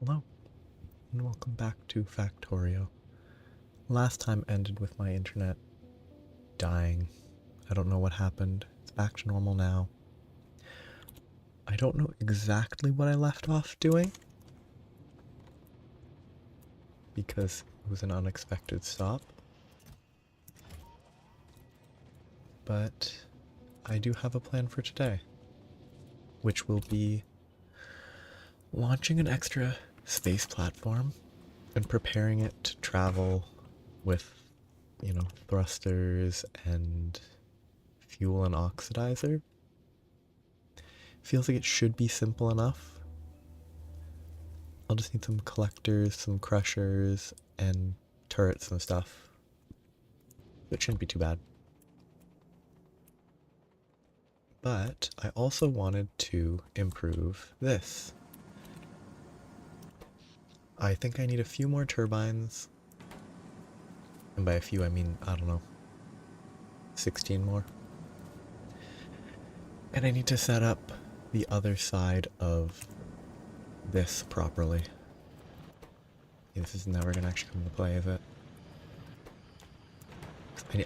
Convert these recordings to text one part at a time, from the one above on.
Hello, and welcome back to Factorio. Last time ended with my internet dying. I don't know what happened. It's back to normal now. I don't know exactly what I left off doing, because it was an unexpected stop. But I do have a plan for today, which will be launching an extra space platform and preparing it to travel with, thrusters and fuel and oxidizer. Feels like it should be simple enough. I'll just need some collectors, some crushers, and turrets and stuff. It shouldn't be too bad. But I also wanted to improve this. I think I need a few more turbines. And by a few, I mean, I don't know, 16 more. And I need to set up the other side of this properly. This is never going to actually come into play, is it?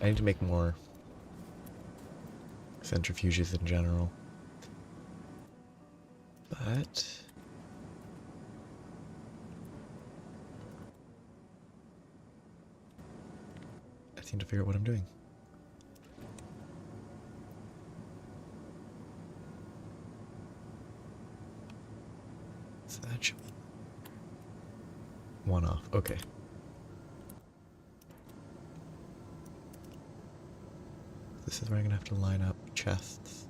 I need to make more centrifuges in general. But I seem to figure out what I'm doing. So that should be one off. Okay. This is where I'm gonna have to line up chests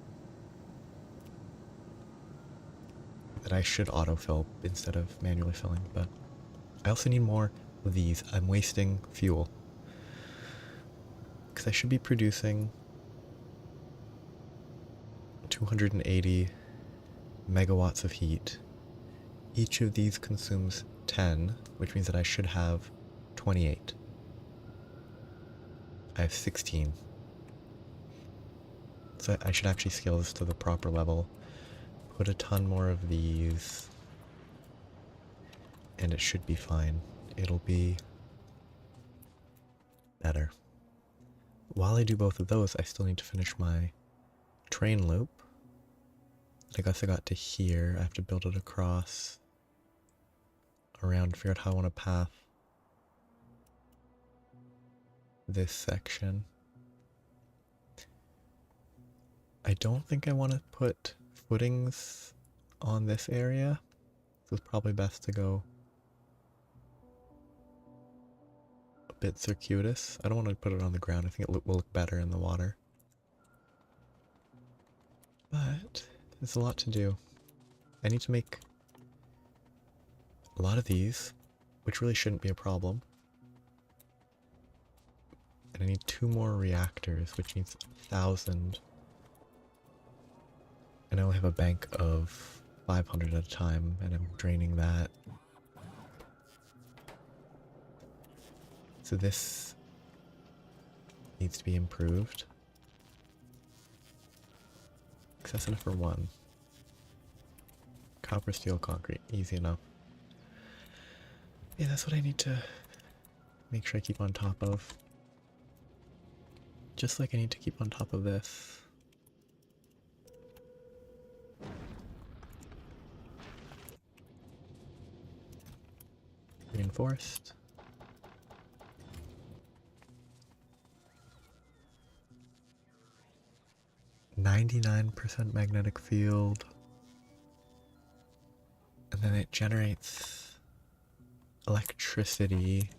that I should autofill instead of manually filling, but I also need more of these. I'm wasting fuel. Because I should be producing 280 megawatts of heat. Each of these consumes 10, which means that I should have 28. I have 16. So I should actually scale this to the proper level. Put a ton more of these. And it should be fine. It'll be better. While I do both of those, I still need to finish my train loop. I guess I got to here. I have to build it across, around, figure out how I want to path this section. I don't think I want to put footings on this area, so it's probably best to go a bit circuitous. I don't want to put it on the ground. I think it will look better in the water. But there's a lot to do. I need to make a lot of these, which really shouldn't be a problem. And I need 2 more reactors, which needs 1,000. And I only have a bank of 500 at a time, and I'm draining that. So this needs to be improved. Access enough for 1. Copper, steel, concrete. Easy enough. Yeah, that's what I need to make sure I keep on top of. Just like I need to keep on top of this. Reinforced. %99 magnetic field. And then it generates electricity.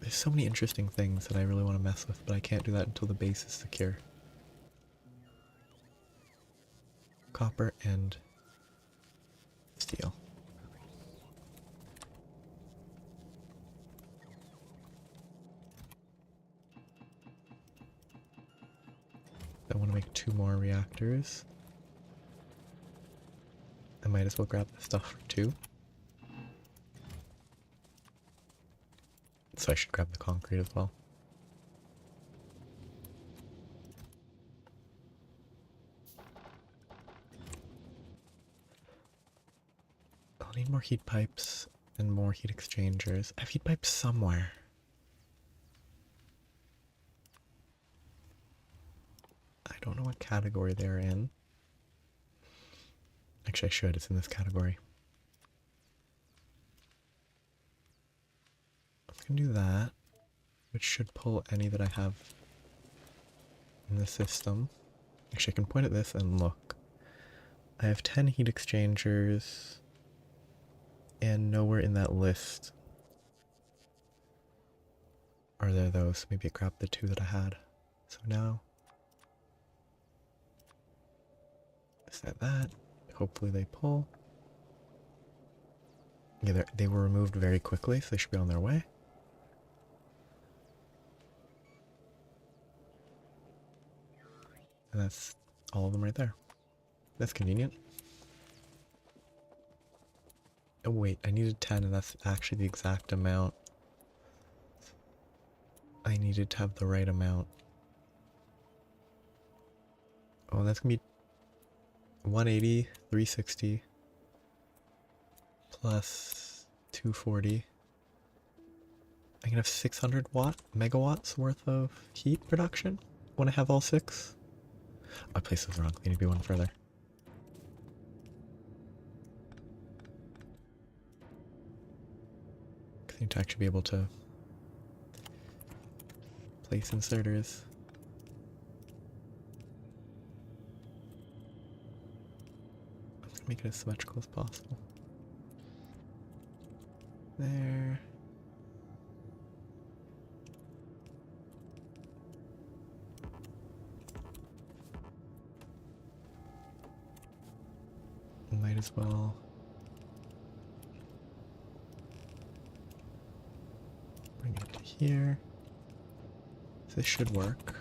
There's so many interesting things that I really want to mess with, but I can't do that until the base is secure. Copper and steel. I want to make 2 more reactors. I might as well grab the stuff for 2. So I should grab the concrete as well. I'll need more heat pipes and more heat exchangers. I have heat pipes somewhere. I don't know what category they're in. Actually, I should. It's in this category. I'm going to do that, which should pull any that I have in the system. Actually, I can point at this and look. I have 10 heat exchangers, and nowhere in that list are there those. Maybe it grabbed the 2 that I had. So now, set that. Hopefully they pull. Yeah, they were removed very quickly, so they should be on their way. And that's all of them right there. That's convenient. Oh wait, I needed 10 and that's actually the exact amount. I needed to have the right amount. Oh, that's gonna be 180, 360, plus 240. I can have 600 megawatts worth of heat production when I have all 6. I placed those wrong. They need to be one further. I need to actually be able to place inserters. I'm gonna make it as symmetrical as possible. There. Might as well bring it to here. This should work.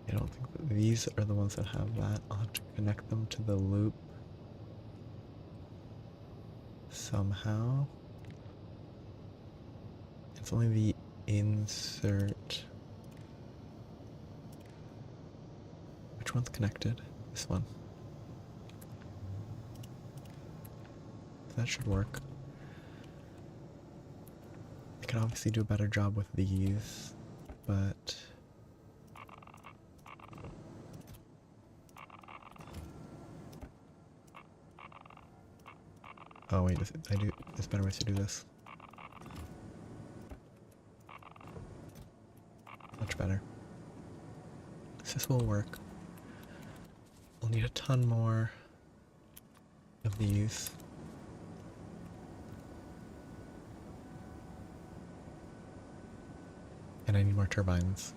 I don't think that these are the ones that have that. I'll have to connect them to the loop somehow. It's only the insert. Which one's connected? This one. That should work. I can obviously do a better job with these, but oh wait, there's better ways to do this. Much better. So this will work. I'll need a ton more of these. And I need more turbines.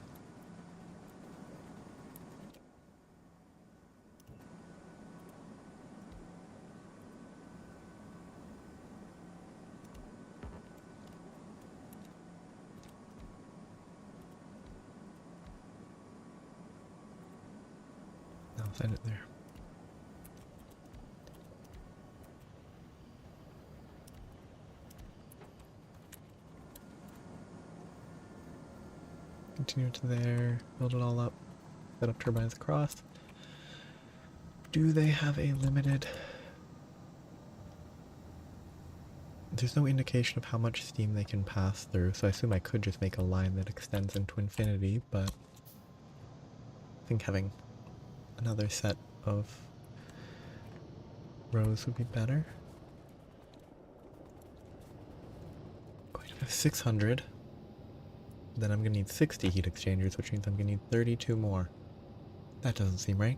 I'll send it there. Continue to there, build it all up, set up turbines across. Do they have a limited? There's no indication of how much steam they can pass through, so I assume I could just make a line that extends into infinity, but I think having another set of rows would be better. Going to have 600. Then I'm going to need 60 heat exchangers, which means I'm going to need 32 more. That doesn't seem right.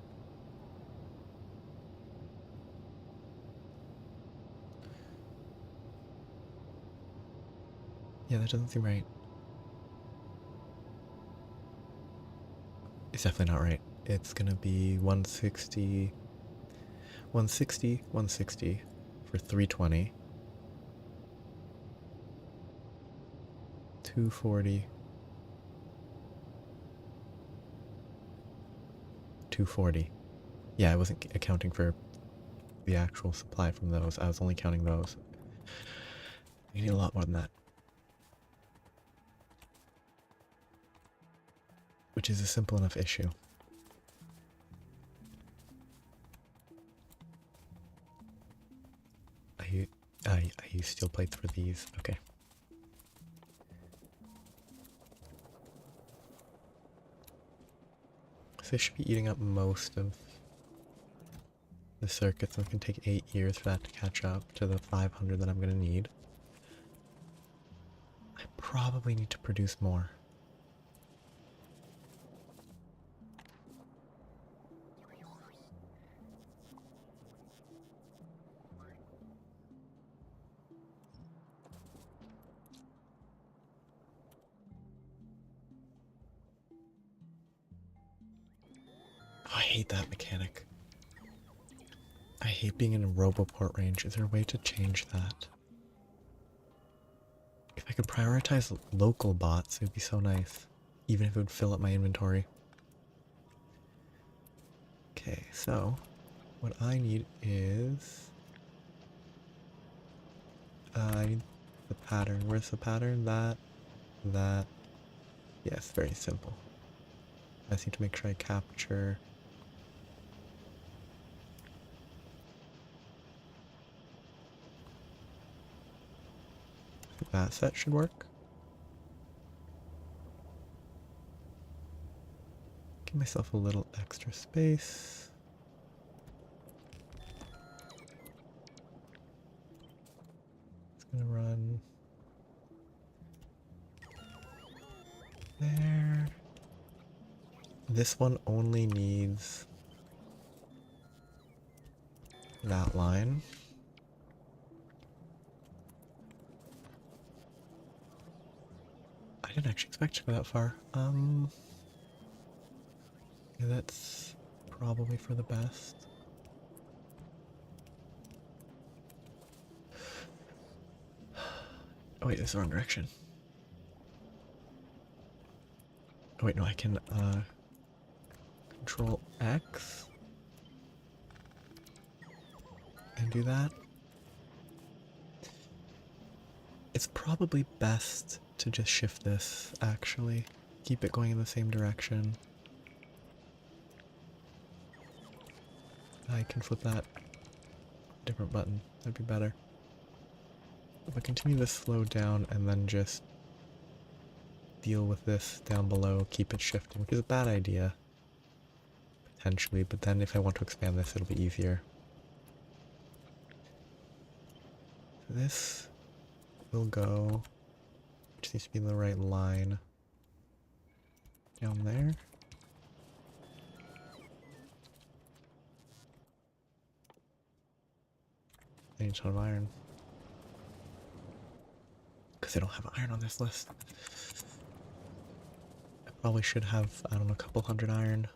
Yeah, that doesn't seem right. It's definitely not right. It's going to be 160, 160, 160 for 320. 240. 240. Yeah, I wasn't accounting for the actual supply from those. I was only counting those. You need a lot more than that. Which is a simple enough issue. I use steel plates for these. Okay. So they should be eating up most of the circuits. It's going to take 8 years for that to catch up to the 500 that I'm going to need. I probably need to produce more. Oh, I hate that mechanic. I hate being in a roboport range. Is there a way to change that? If I could prioritize local bots, it would be so nice. Even if it would fill up my inventory. Okay, so what I need is... I need the pattern. Where's the pattern? That. Yes, very simple. I just need to make sure I capture... that set should work. Give myself a little extra space. It's gonna run there. This one only needs that line. I didn't actually expect to go that far. Yeah, that's probably for the best. Oh wait, it's the wrong direction. Oh wait, no, I can Control X and do that. It's probably best to just shift this, actually. Keep it going in the same direction. I can flip that different button. That'd be better. If I continue to slow down and then just deal with this down below, keep it shifting, which is a bad idea. Potentially, but then if I want to expand this, it'll be easier. This will go, just needs to be in the right line. Down there. I need a ton of iron. Because I don't have iron on this list. I probably should have, I don't know, a couple hundred iron.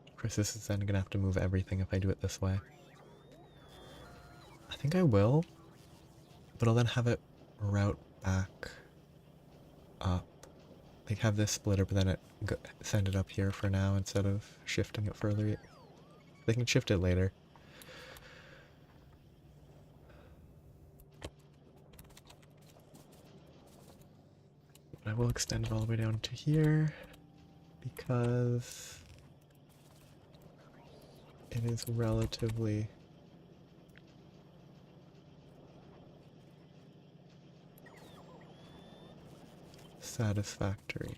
Of course, this is then gonna have to move everything if I do it this way. I think I will, but I'll then have it route back up. Like have this splitter, but then send it up here for now instead of shifting it further. They can shift it later. But I will extend it all the way down to here because it is relatively satisfactory.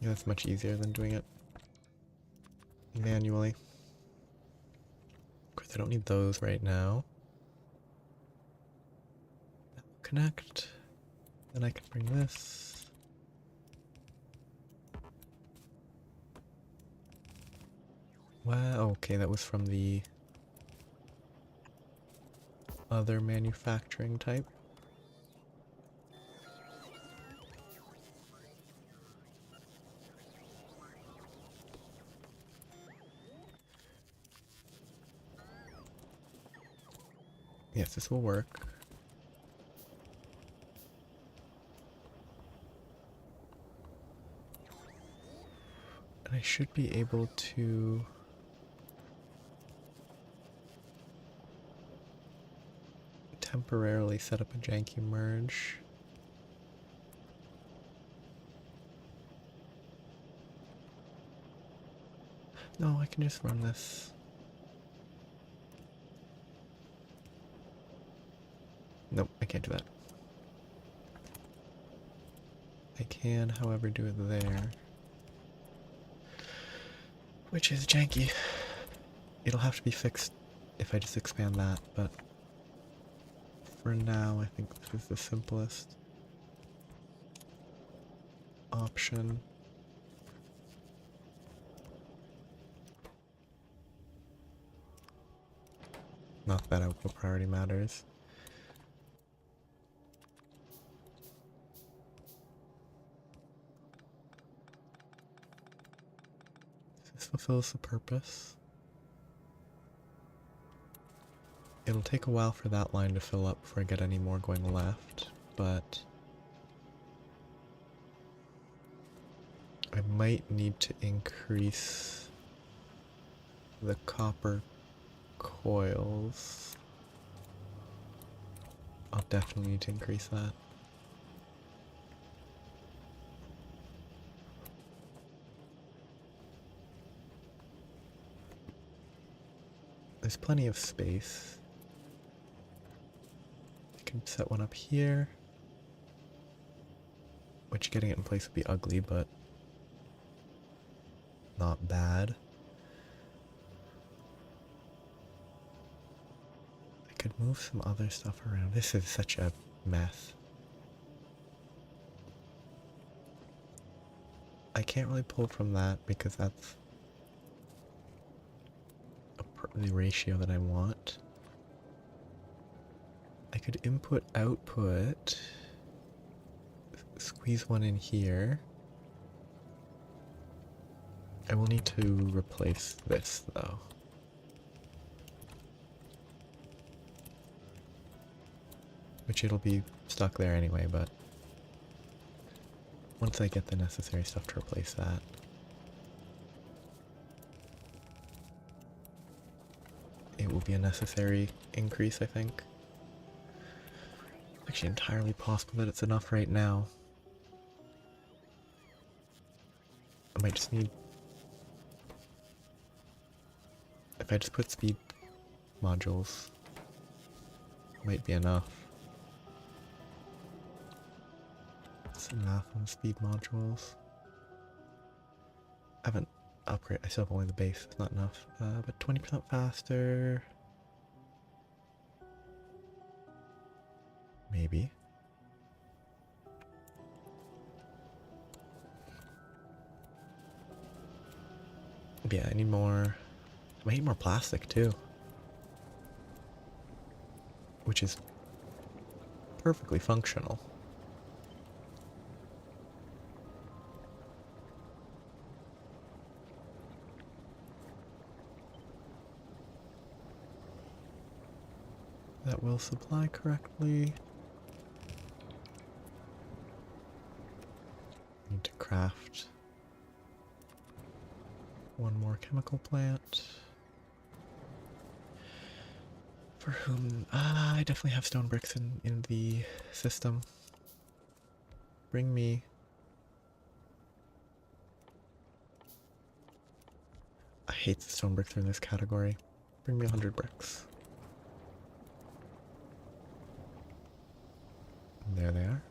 Yeah, that's much easier than doing it manually. Of course, I don't need those right now. That will connect. Then I can bring this. Wow, okay, that was from the other manufacturing type. Yes, this will work. And I should be able to temporarily set up a janky merge. No, I can just run this. Nope, I can't do that. I can, however, do it there. Which is janky. It'll have to be fixed if I just expand that, but for now I think this is the simplest option. Not that output priority matters. This fulfills the purpose. It'll take a while for that line to fill up before I get any more going left, but I might need to increase the copper coils. I'll definitely need to increase that. There's plenty of space. I can set one up here, which getting it in place would be ugly, but not bad. I could move some other stuff around. This is such a mess. I can't really pull from that because that's the ratio that I want. I could input output, squeeze one in here. I will need to replace this though. Which it'll be stuck there anyway, but once I get the necessary stuff to replace that. It will be a necessary increase, I think. Actually entirely possible that it's enough right now. I might just need... If I just put speed modules, it might be enough. Some math on speed modules. I haven't upgraded, I still have only the base, it's not enough. But 20% faster. Maybe. Yeah, I need more. I need more plastic too. Which is perfectly functional. That will supply correctly. Need to craft one more chemical plant. For whom? I definitely have stone bricks in the system. Bring me... I hate the stone bricks are in this category. Bring me 100 bricks. And there they are.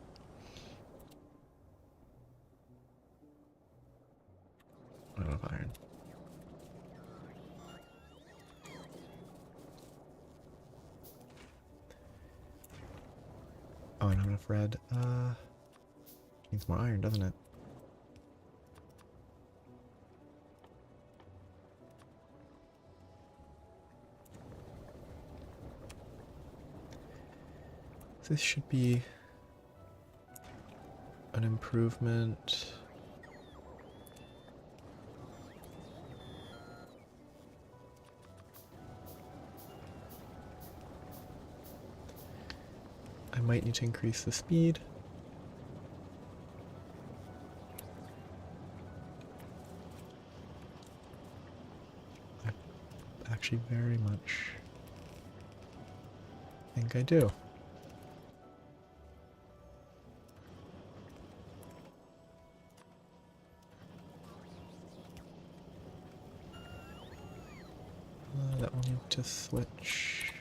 I don't have iron. Oh, I don't have enough red. Needs more iron, doesn't it? This should be an improvement. I might need to increase the speed. I actually very much think I do. That will need to switch.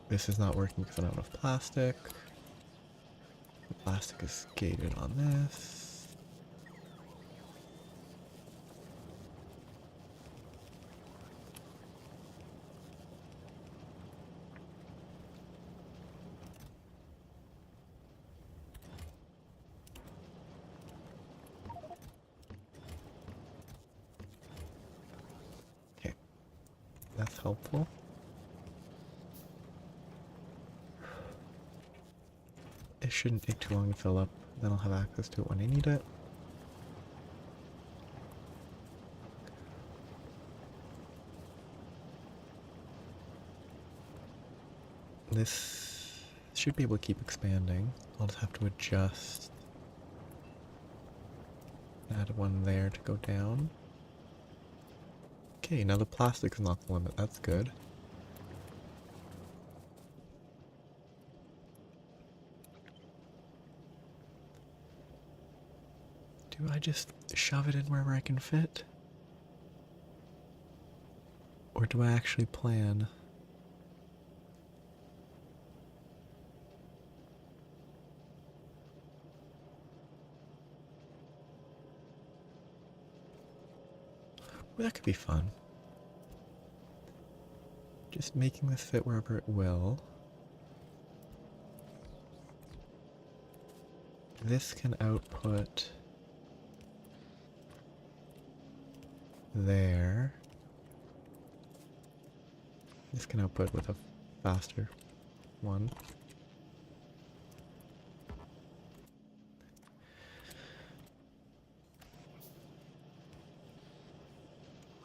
This is not working because I don't have enough plastic. The plastic is gated on this. Okay, that's helpful. It shouldn't take too long to fill up, then I'll have access to it when I need it. This should be able to keep expanding. I'll just have to adjust. Add one there to go down. Okay, now the plastic is not the limit, that's good. Do I just shove it in wherever I can fit? Or do I actually plan? Well, that could be fun. Just making this fit wherever it will. This can output there. This can output with a faster one.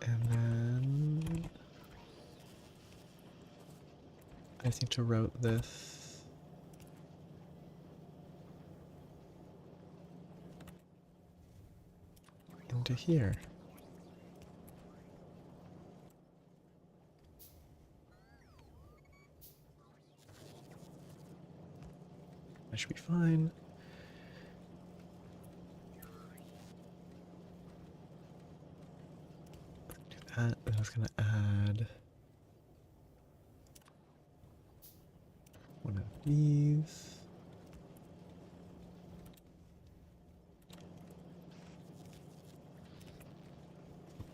And then I just need to route this into here. That should be fine. Do that, and I was gonna add one of these.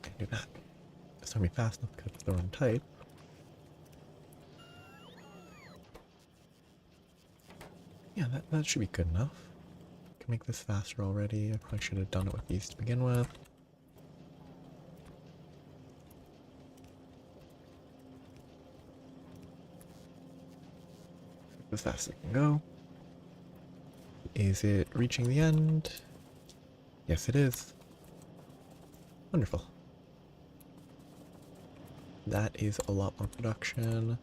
Can't do that. It's not gonna be fast enough because it's the wrong type. Yeah, that should be good enough. Can make this faster already. I probably should have done it with these to begin with. As fast as it can go. Is it reaching the end? Yes, it is. Wonderful. That is a lot more production.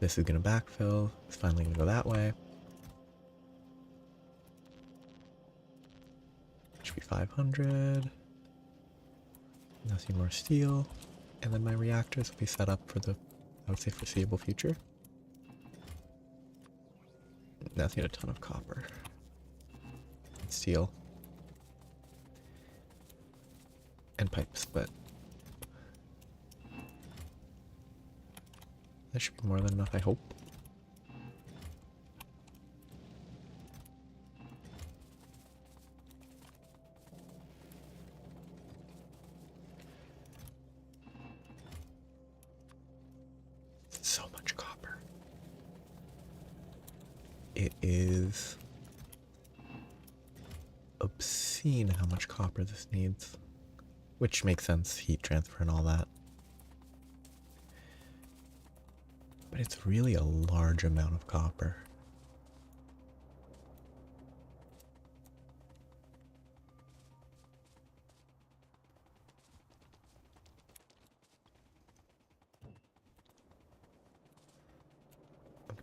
This is going to backfill. It's finally going to go that way. Should be 500. Now see more steel. And then my reactors will be set up for the, I would say, foreseeable future. Now need a ton of copper. And steel. And pipes, but that should be more than enough, I hope. So much copper. It is obscene how much copper this needs. Which makes sense, heat transfer and all that. But it's really a large amount of copper.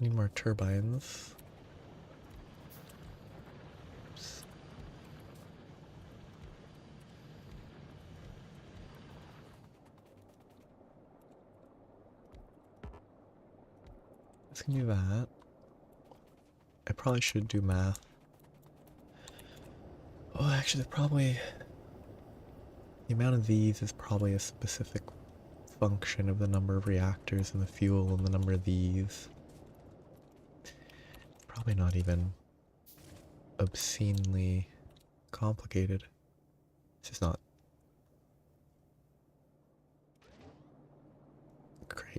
need more turbines. Oops. It's gonna be that. I probably should do math. Oh, actually, probably the amount of these is probably a specific function of the number of reactors and the fuel and the number of these. Probably not even obscenely complicated. It's just not.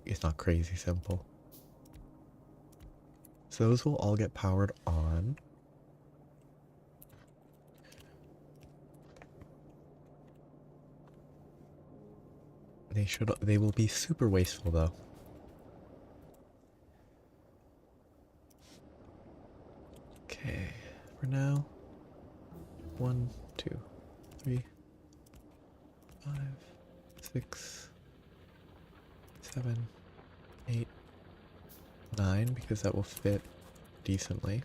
It's not crazy simple. So those will all get powered on. They will be super wasteful though. Okay, for now. 1, 2, 3, 5, 6, 7, 8, 9, because that will fit decently.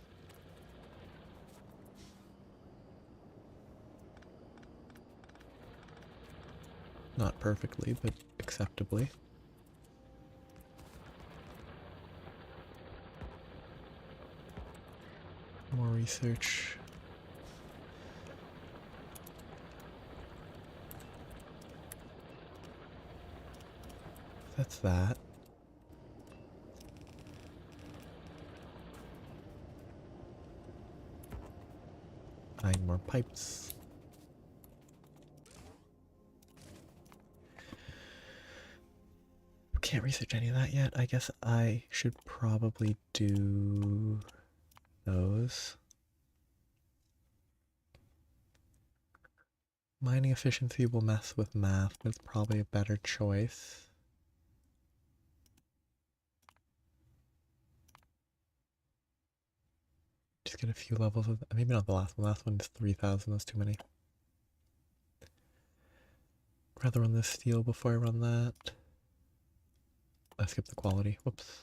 Not perfectly, but acceptably. More research. That's that. I need more pipes. Can't research any of that yet. I guess I should probably do those. Mining efficiency will mess with math, but it's probably a better choice. Just get a few levels of, maybe not the last one. The last one is 3,000. That's too many. I'd rather run this steel before I run that. I skipped the quality. Whoops.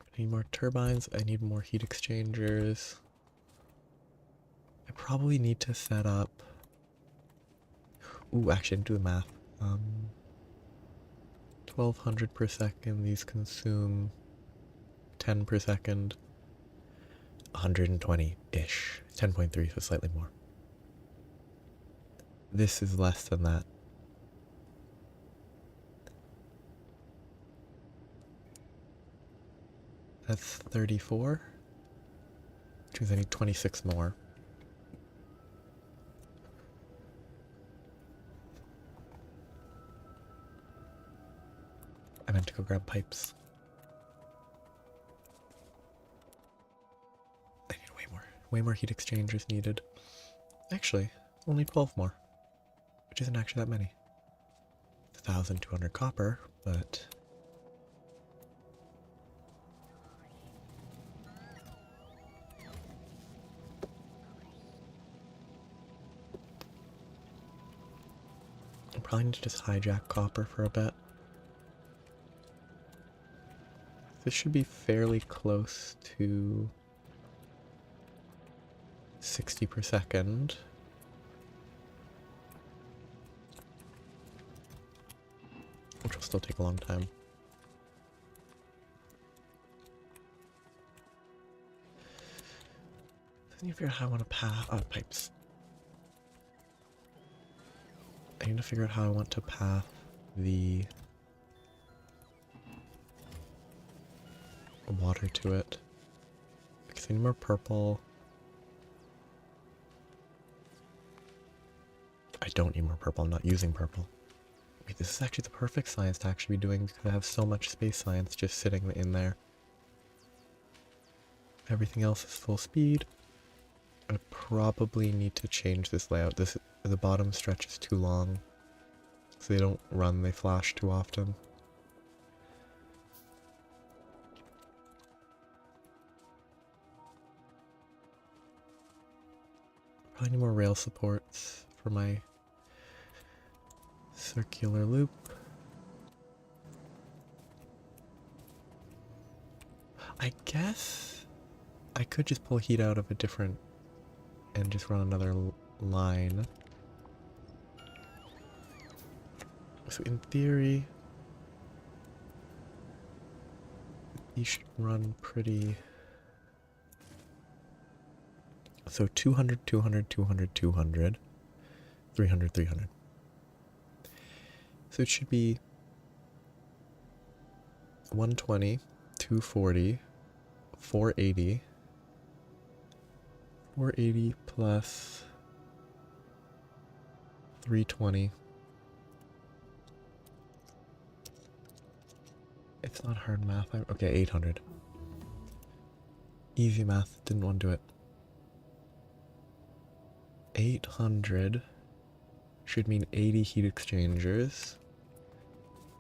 I need more turbines. I need more heat exchangers. I probably need to set up. Ooh, actually, I didn't do the math. 1200 per second. These consume 10 per second. 120-ish. 10.3, so slightly more. This is less than that. That's 34. Which means I need 26 more. I meant to go grab pipes. I need way more heat exchangers needed. Actually, only 12 more, which isn't actually that many. 1,200 copper, but I probably need to just hijack copper for a bit. This should be fairly close to 60 per second. Which will still take a long time. I need to figure out how I want to path pipes. I need to figure out how I want to path the water to it. Because I need more purple. I don't need more purple, I'm not using purple. Wait, this is actually the perfect science to actually be doing because I have so much space science just sitting in there. Everything else is full speed. I probably need to change this layout. The bottom stretch is too long. So they don't run, they flash too often. Probably need more rail supports for my circular loop. I guess I could just pull heat out of a different and just run another line. So in theory, you should run pretty... So 200, 200, 200, 200, 300, 300. So it should be 120, 240, 480, 480 plus 320. It's not hard math. Okay, 800. Easy math. Didn't want to do it. 800 should mean 80 heat exchangers.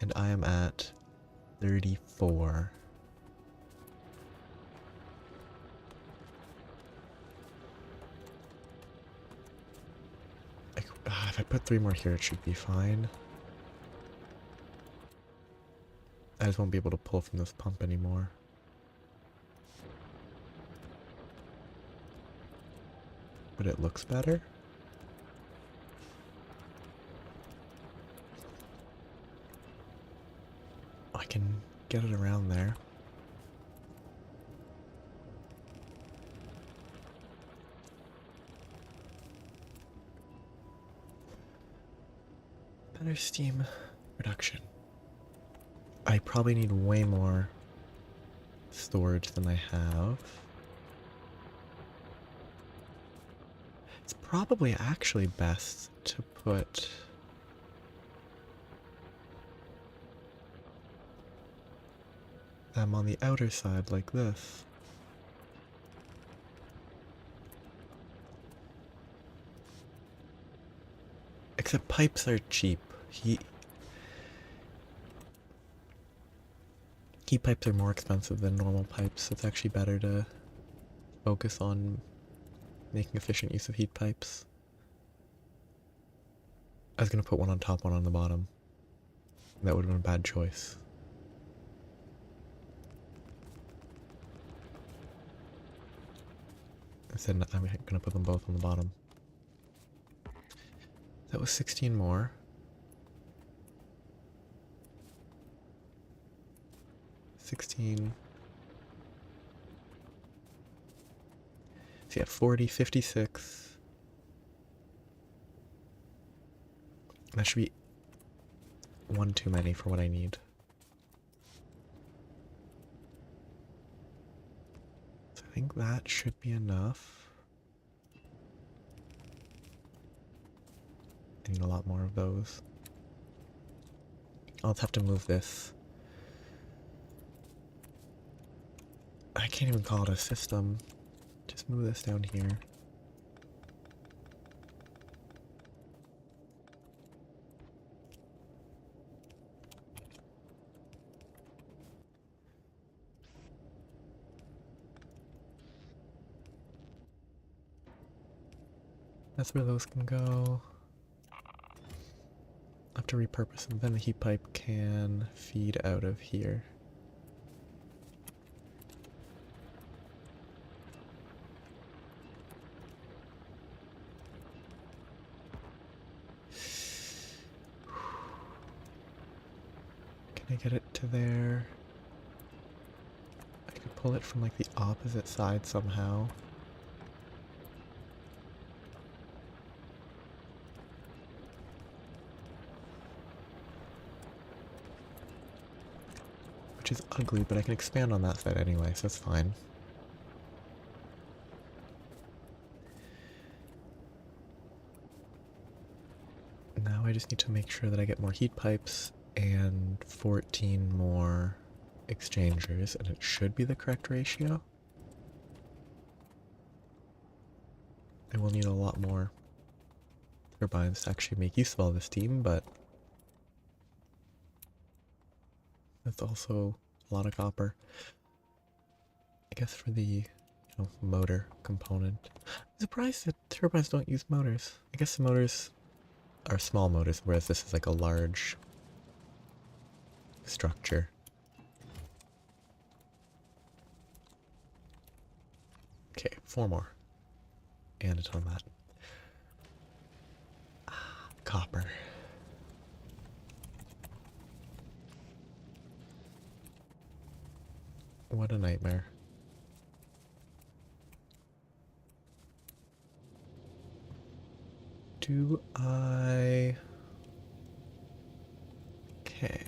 And I am at 34. If I put 3 more here, it should be fine. I just won't be able to pull from this pump anymore. But it looks better. I can get it around there. Better steam reduction. I probably need way more storage than I have. It's probably actually best to put them on the outer side like this. Except pipes are cheap. Heat pipes are more expensive than normal pipes, so it's actually better to focus on making efficient use of heat pipes. I was gonna put one on top, one on the bottom. That would have been a bad choice. Instead, I'm gonna put them both on the bottom. That was 16 more. So yeah, 40, 56. That should be one too many for what I need. So I think that should be enough. I need a lot more of those. I'll just have to move this. I can't even call it a system. Just move this down here. That's where those can go. I'll have to repurpose them. Then the heat pipe can feed out of here. Can I get it to there? I could pull it from like the opposite side somehow. Which is ugly, but I can expand on that side anyway, so that's fine. Now I just need to make sure that I get more heat pipes and 14 more exchangers, and it should be the correct ratio. I will need a lot more turbines to actually make use of all this steam, but that's also a lot of copper. I guess for the motor component. I'm surprised that turbines don't use motors. I guess the motors are small motors, whereas this is like a large structure. 4 more. And a ton of that. Copper. What a nightmare. Do I... Okay.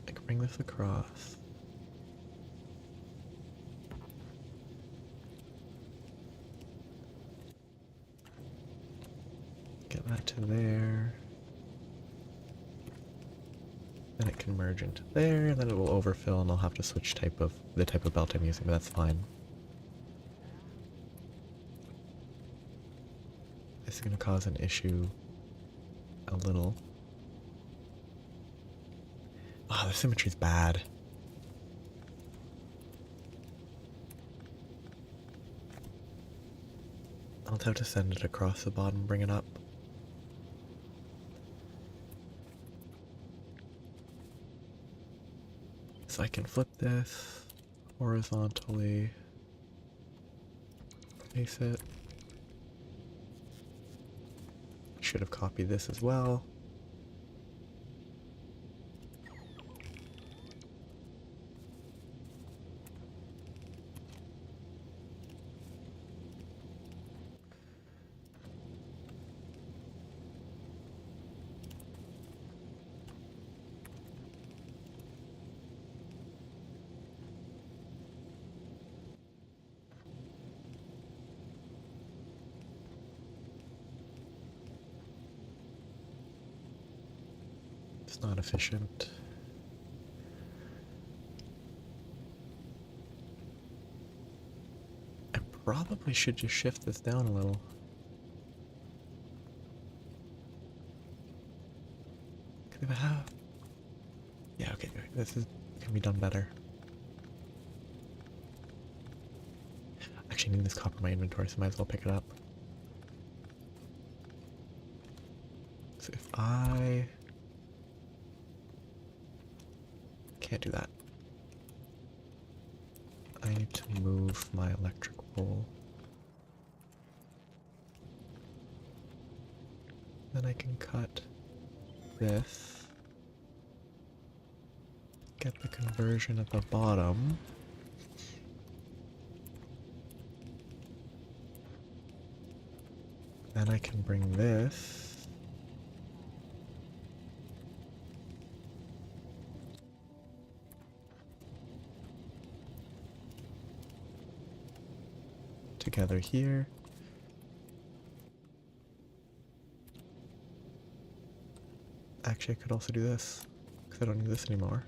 I can bring this across. Get that to there. Then it can merge into there, and then it will overfill, and I'll have to switch the type of belt I'm using, but that's fine. This is going to cause an issue a little. Oh, the symmetry's bad. I'll have to send it across the bottom, bring it up. So I can flip this horizontally, place it. Should have copied this as well. It's not efficient. I probably should just shift this down a little. Could I have... Yeah, okay, this is can be done better. Actually, I need this copper in my inventory, so I might as well pick it up. So if I... Can't do that. I need to move my electric pole. Then I can cut this. Get the conversion at the bottom. Then I can bring this together here. Actually, I could also do this, because I don't need this anymore.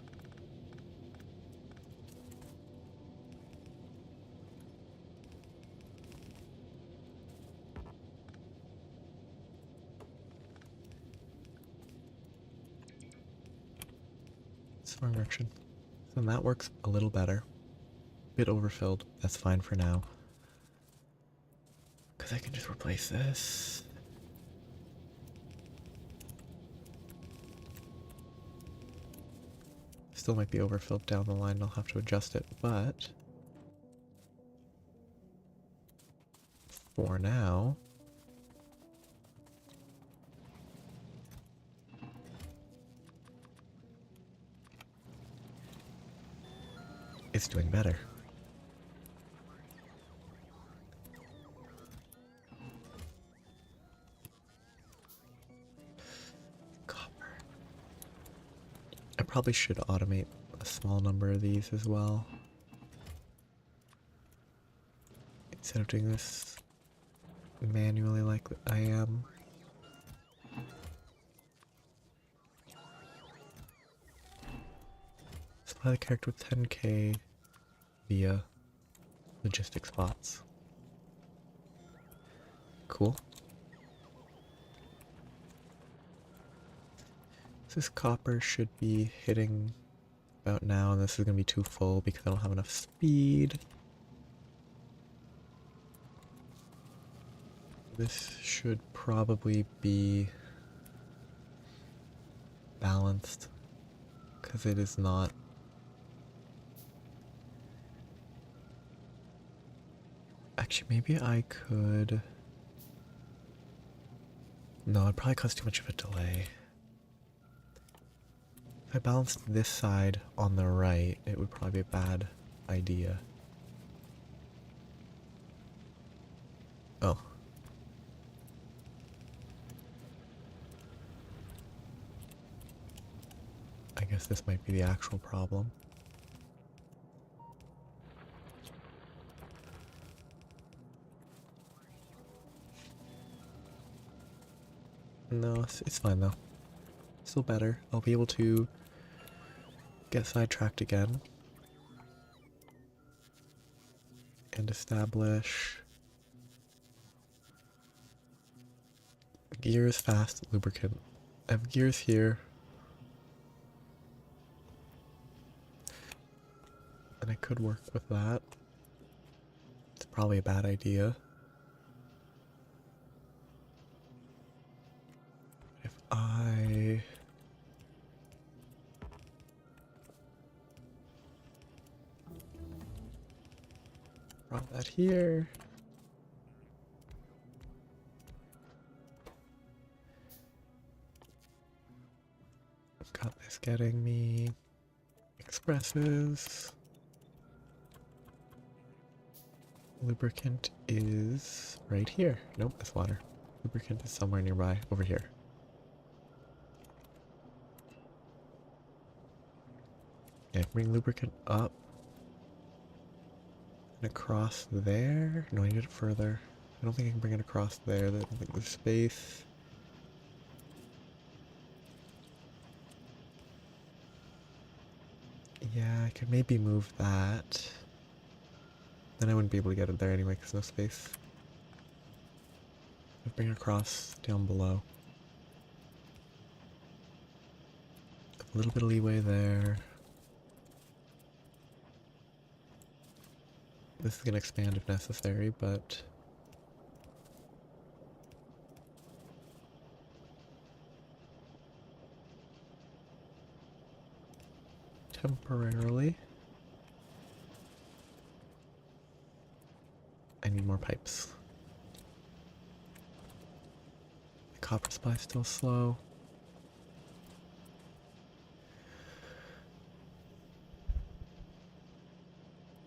It's the wrong direction. So then that works a little better. Bit overfilled, that's fine for now. Because I can just replace this. Still might be overfilled down the line, I'll have to adjust it, but for now, it's doing better. I probably should automate a small number of these as well. Instead of doing this manually like I am. Supply the character with 10k via logistic spots. Cool. This copper should be hitting about now, and this is going to be too full because I don't have enough speed. This should probably be balanced because it is not. Actually, maybe I could. No, it'd probably cause too much of a delay. If I balanced this side on the right, it would probably be a bad idea. Oh. I guess this might be the actual problem. No, it's fine though. Still better. I'll be able to get sidetracked again. And establish gears, fast, lubricant. I have gears here. And I could work with that. It's probably a bad idea. If I... brought that here. Got this getting me expresses. Lubricant is right here. Nope, that's water. Lubricant is somewhere nearby, over here. Yeah, bring lubricant up. And across there? No, I need it further. I don't think I can bring it across there. I don't think there's space. Yeah, I could maybe move that. Then I wouldn't be able to get it there anyway because no space. I'll bring it across down below. A little bit of leeway there. This is going to expand if necessary, but... temporarily. I need more pipes. The copper supply is still slow.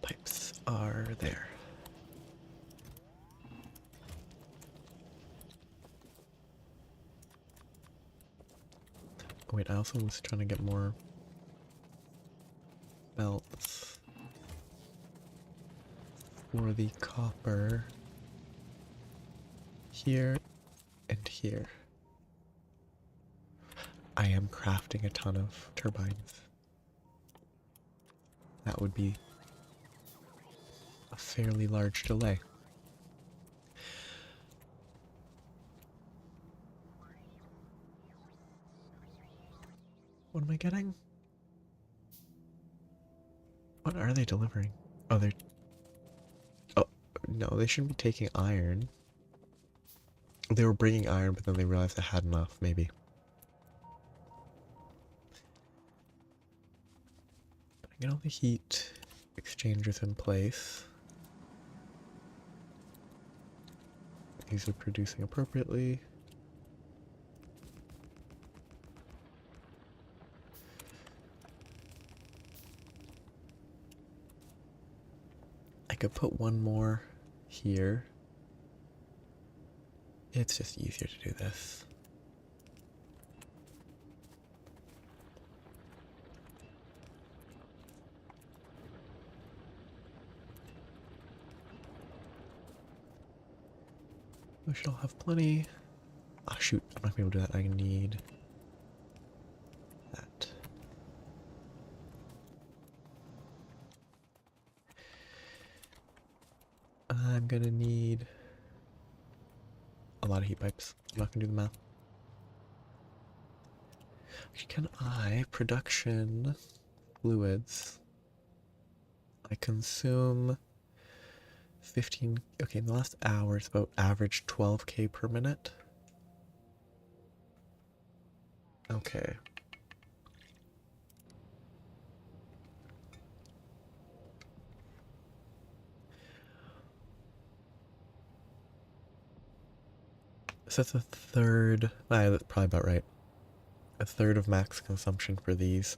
Pipes are there. Oh wait, I also was trying to get more belts for the copper here and here. I am crafting a ton of turbines. That would be a fairly large delay. What am I getting? What are they delivering? Oh, they're... oh, no, they shouldn't be taking iron. They were bringing iron, but then they realized I had enough, maybe. I get all the heat exchangers in place. These are producing appropriately. I could put one more here. It's just easier to do this. We should all have plenty. Ah, shoot, I'm not gonna be able to do that. I need that. I'm gonna need a lot of heat pipes. I'm not gonna do the math. Can I production fluids? I consume 15. Okay, in the last hour, it's about average 12k per minute. Okay. So that's a third. That's probably about right. A third of max consumption for these.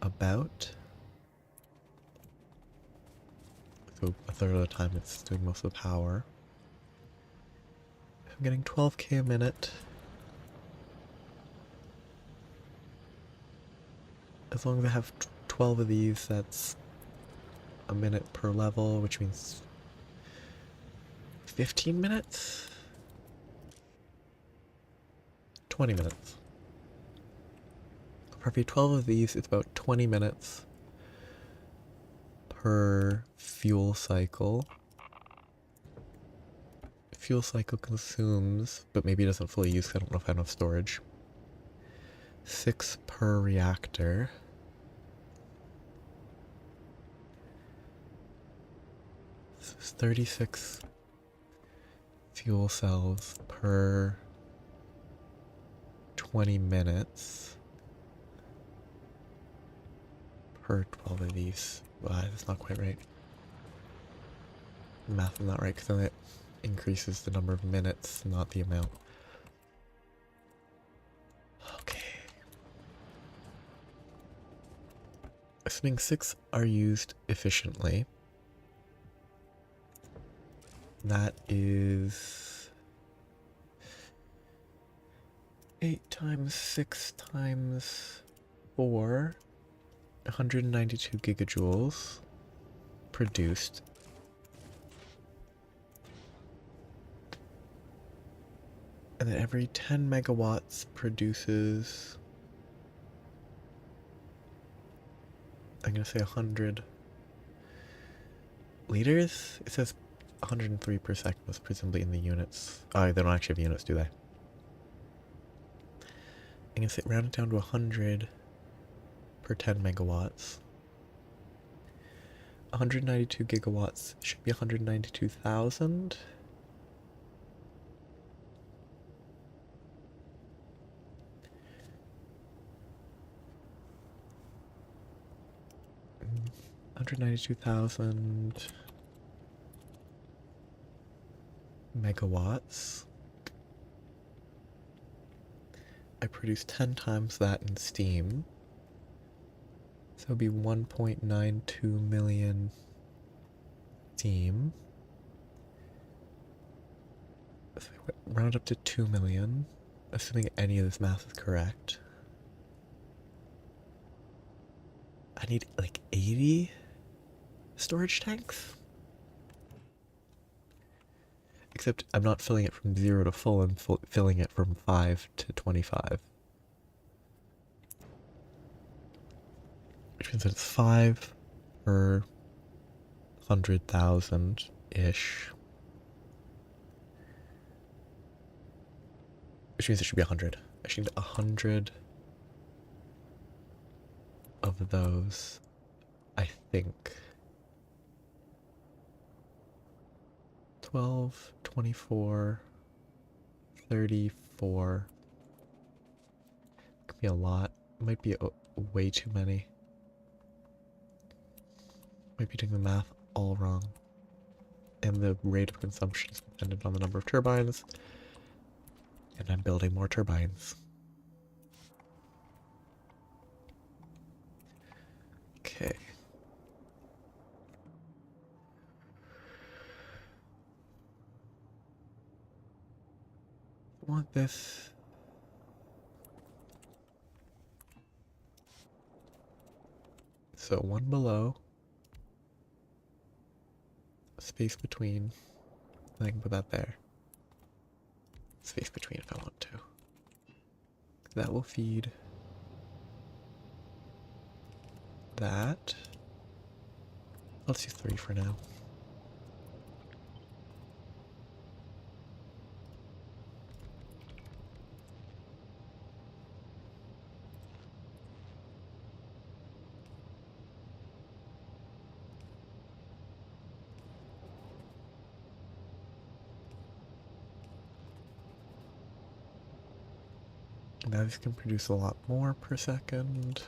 About. So a third of the time it's doing most of the power. I'm getting 12k a minute. As long as I have 12 of these, that's a minute per level, which means 15 minutes? 20 minutes. For every 12 of these, it's about 20 minutes per fuel cycle. Fuel cycle consumes, but maybe it doesn't fully use because I don't know if I have enough storage. 6 per reactor. So it's 36 fuel cells per 20 minutes per 12 of these. That's not quite right. Math is not right because then it increases the number of minutes, not the amount. Okay. Assuming 6 are used efficiently, that is 8 times 6 times 4, 192 gigajoules produced. And then every 10 megawatts produces, I'm going to say 100 liters? It says 103 per second was presumably in the units. Oh, they don't actually have units, do they? I'm going to say round it down to 100 per 10 megawatts. 192 gigawatts should be 192,000. $192,000 megawatts. I produce 10 times that in steam. So it would be 1.92 million steam. So round up to 2 million, assuming any of this math is correct. I need like 80 storage tanks? Except I'm not filling it from 0 to full, I'm filling it from 5 to 25. Which means that it's 5 per 100,000-ish. Which means it should be 100. I should need 100 of those, I think. 12, 24, 34. Could be a lot. Might be way too many. Might be doing the math all wrong. And the rate of consumption is dependent on the number of turbines. And I'm building more turbines. Okay. I want this. So one below. Space between. I can put that there. Space between if I want to. That will feed that. Let's use 3 for now. Now these can produce a lot more per second.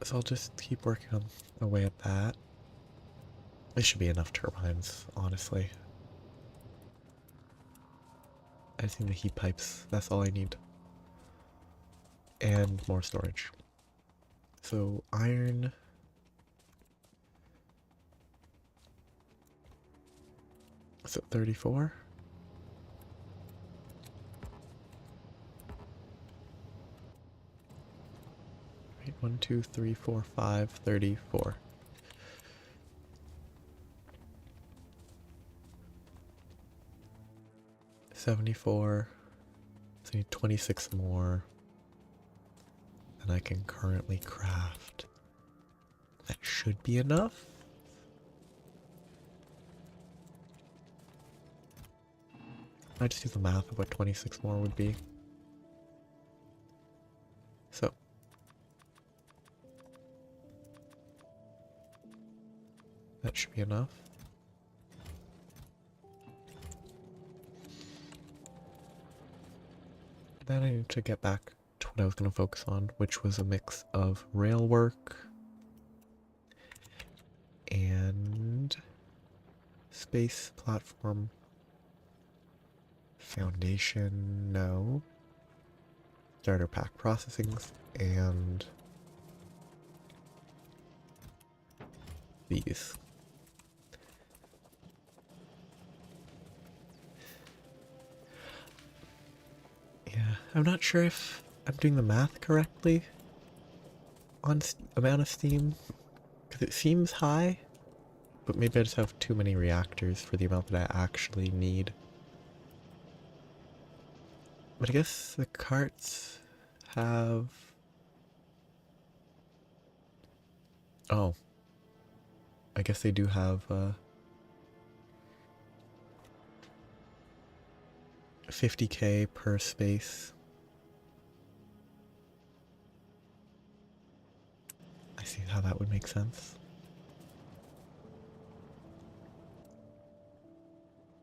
So I'll just keep working on away at that. This should be enough turbines, honestly. I just need the heat pipes. That's all I need. And more storage. So iron. Is it 34? Right, 1, 2, 3, 4, 5, 34. $74. So I need 26 more than I can currently craft. That should be enough. I just do the math of what 26 more would be. So that should be enough. Then I need to get back to what I was going to focus on, which was a mix of rail work and space platform foundation, no. Starter pack processings and these. Yeah, I'm not sure if I'm doing the math correctly on amount of steam, because it seems high, but maybe I just have too many reactors for the amount that I actually need. But I guess the carts have... Oh. I guess they do have 50k per space. I see how that would make sense.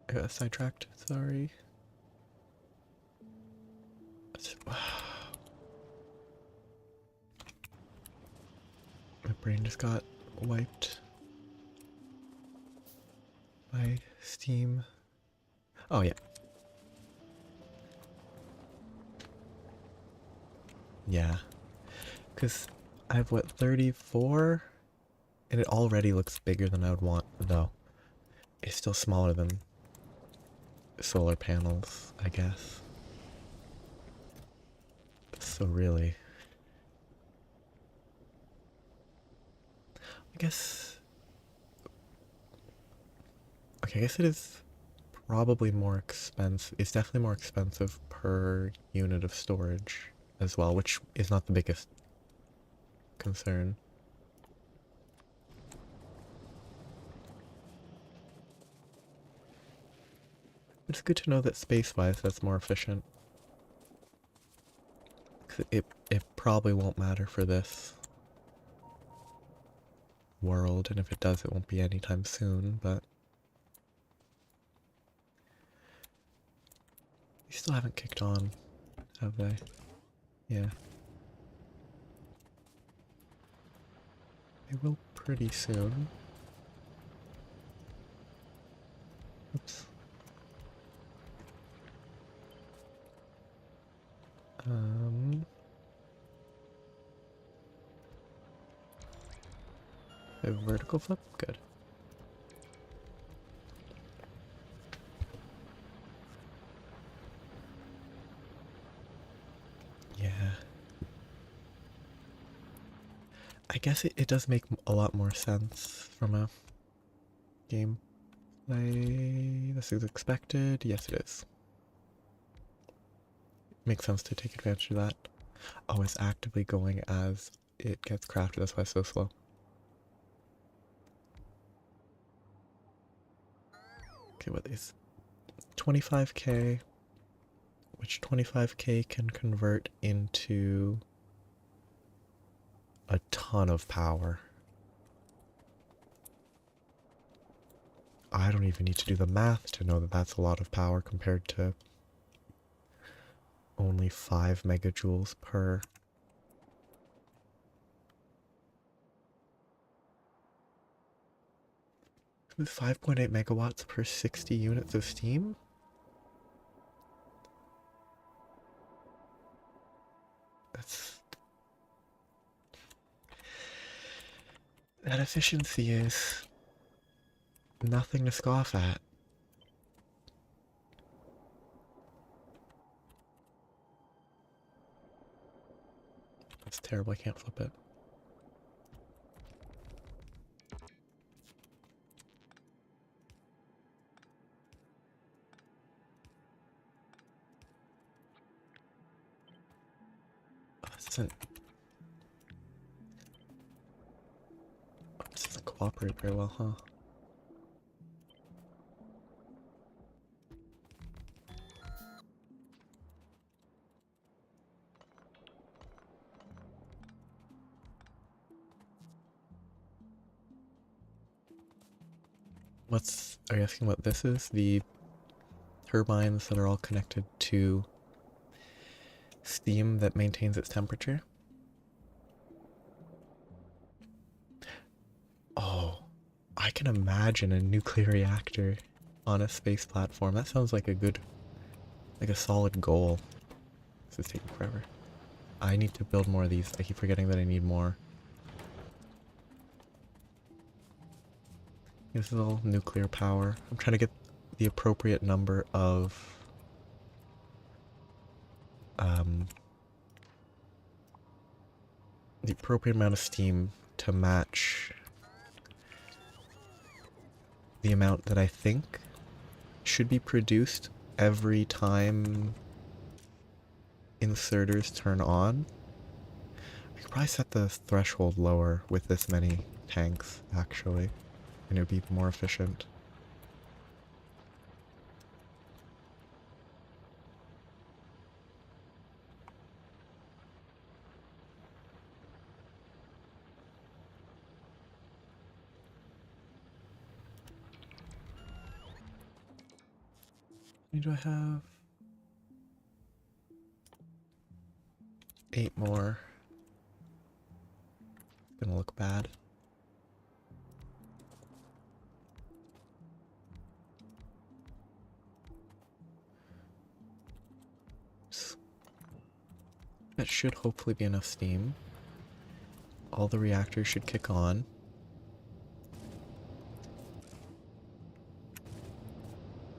I got sidetracked, sorry. My brain just got wiped by Steam. Oh yeah. Yeah. Because I have what, 34? And it already looks bigger than I would want. No. It's still smaller than solar panels, I guess. So really... I guess... Okay, I guess it is probably more expensive. It's definitely more expensive per unit of storage as well, which is not the biggest concern. It's good to know that space-wise that's more efficient. 'Cause it probably won't matter for this world, and if it does, it won't be anytime soon, but... They still haven't kicked on, have they? Yeah. They will pretty soon. Oops. A vertical flip? Good. Yeah. I guess it does make a lot more sense from a gameplay. This is expected. Yes, it is. Makes sense to take advantage of that. Oh, it's actively going as it gets crafted. That's why it's so slow. Okay, what is 25k, which 25k can convert into a ton of power. I don't even need to do the math to know that that's a lot of power compared to only 5 megajoules per With 5.8 megawatts per 60 units of steam? That efficiency is nothing to scoff at. That's terrible, I can't flip it. Oh, this doesn't cooperate very well, huh? Are you asking what this is? The turbines that are all connected to steam that maintains its temperature? Oh, I can imagine a nuclear reactor on a space platform. That sounds like a solid goal. This is taking forever. I need to build more of these. I keep forgetting that I need more. This is all nuclear power. I'm trying to get the appropriate number of the appropriate amount of steam to match the amount that I think should be produced every time inserters turn on. I could probably set the threshold lower with this many tanks, actually, and it would be more efficient. Do I have 8 more? It's gonna look bad. That should hopefully be enough steam. All the reactors should kick on.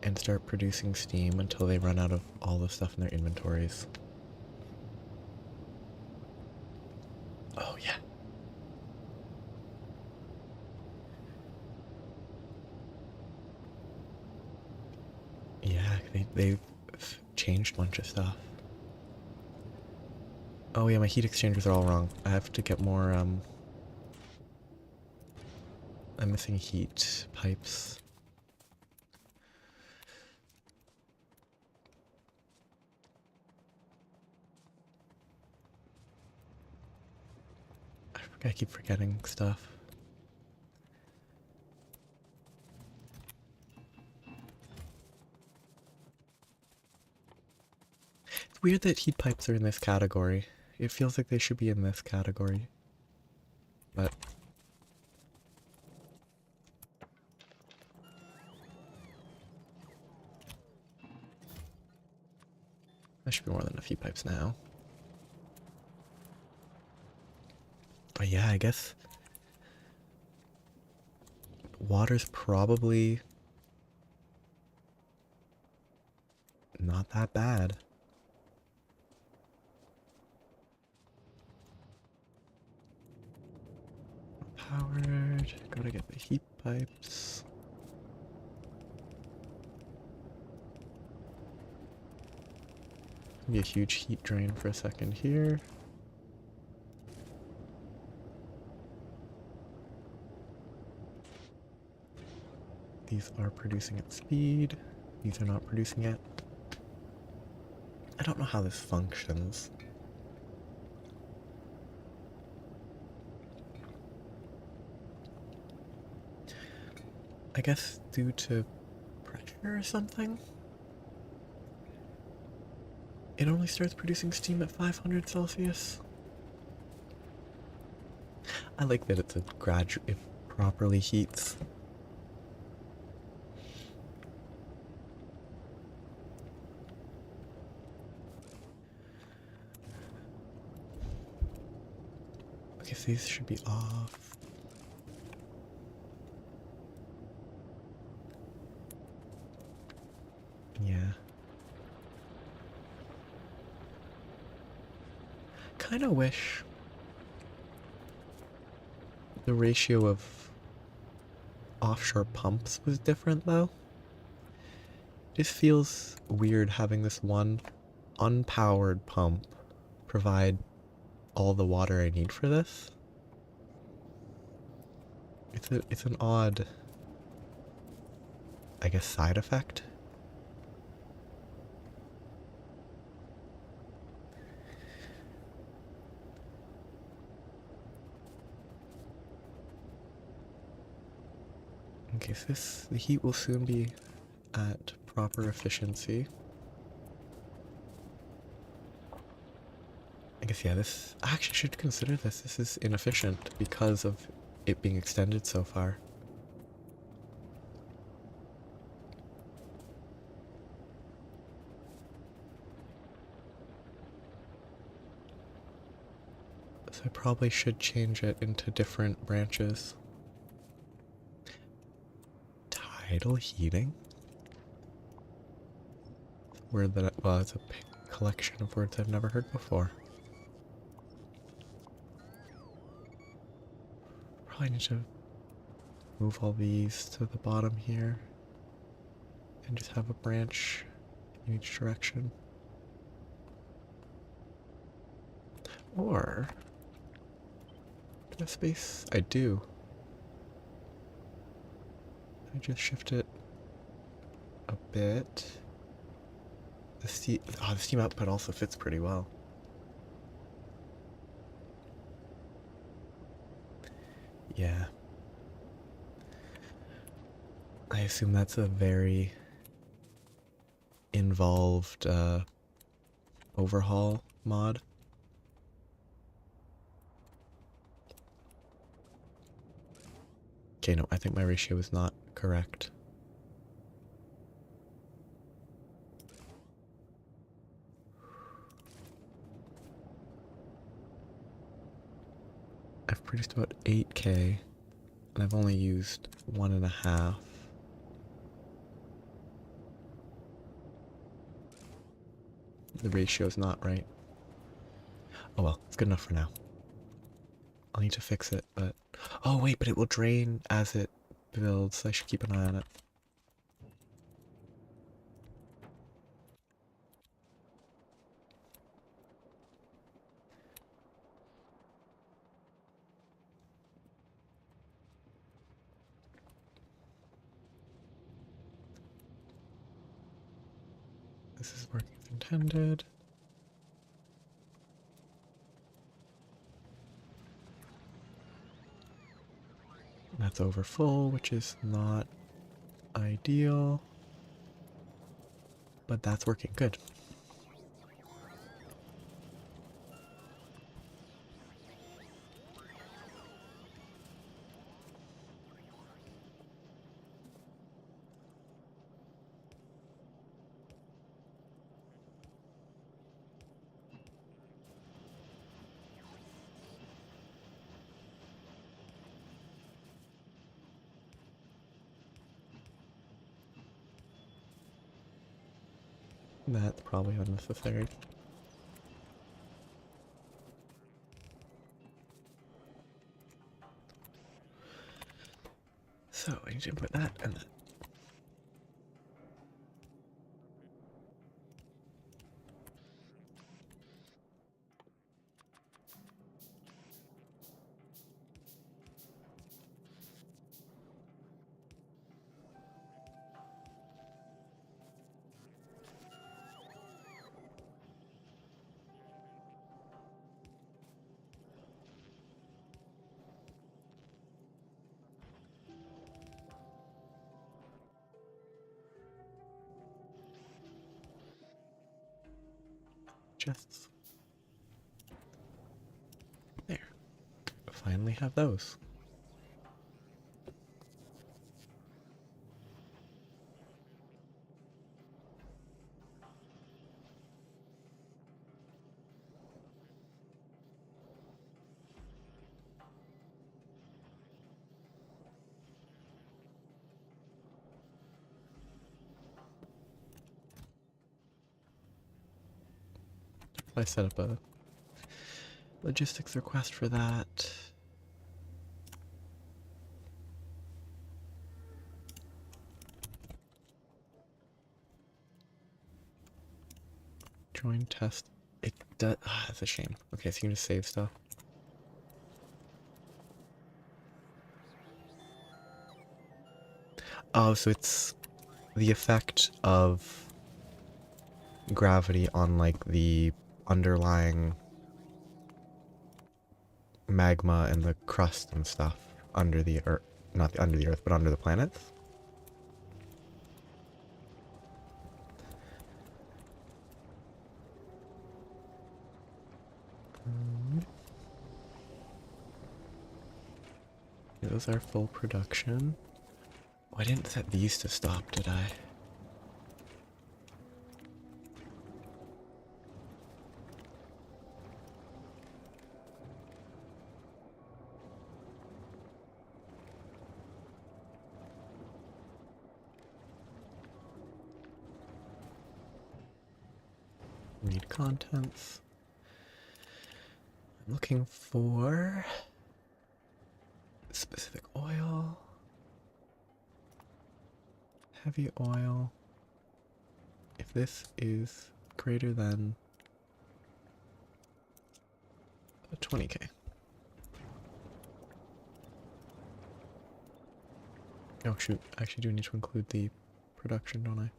And start producing steam until they run out of all the stuff in their inventories. Oh yeah. Yeah, they've changed a bunch of stuff. Oh yeah, my heat exchangers are all wrong. I have to get more, I'm missing heat pipes. I keep forgetting stuff. It's weird that heat pipes are in this category. It feels like they should be in this category. But there should be more than enough heat pipes now. But yeah, I guess water's probably not that bad. Powered. Gotta get the heat pipes. Be a huge heat drain for a second here. These are producing at speed. These are not producing yet. I don't know how this functions. I guess due to pressure or something? It only starts producing steam at 500 Celsius. I like that it's a gradual, it properly heats. guess these should be off. Yeah. Kind of wish the ratio of offshore pumps was different though. It just feels weird having this one unpowered pump provide all the water I need for this. It's an odd, I guess, side effect. Okay, so the heat will soon be at proper efficiency. I guess, yeah, this, I actually should consider this. This is inefficient because of it being extended so far. So I probably should change it into different branches. Tidal heating? Word that, well, it's a collection of words I've never heard before. Probably need to move all these to the bottom here and just have a branch in each direction. Or, do I have space? I do. I just shift it a bit. The steam output also fits pretty well. Yeah. I assume that's a very involved overhaul mod. Okay, no, I think my ratio is not correct. I've produced about 8K, and I've only used 1.5. The ratio is not right. Oh well, it's good enough for now. I'll need to fix it, but... Oh wait, but it will drain as it builds, so I should keep an eye on it. This is working as intended. That's over full, which is not ideal. But that's working good. That's probably unnecessary. So I need to input that and that. Chests. There. Finally have those. I set up a logistics request for that. Join test. It does. Ah, that's a shame. Okay, so you can just save stuff. Oh, so it's the effect of gravity on like the underlying magma and the crust and stuff under the earth. Not under the earth, but under the planets. Those are full production. Oh, I didn't set these to stop, did I? Read contents. I'm looking for specific oil. Heavy oil. If this is greater than 20k. Oh shoot, I actually do need to include the production, don't I?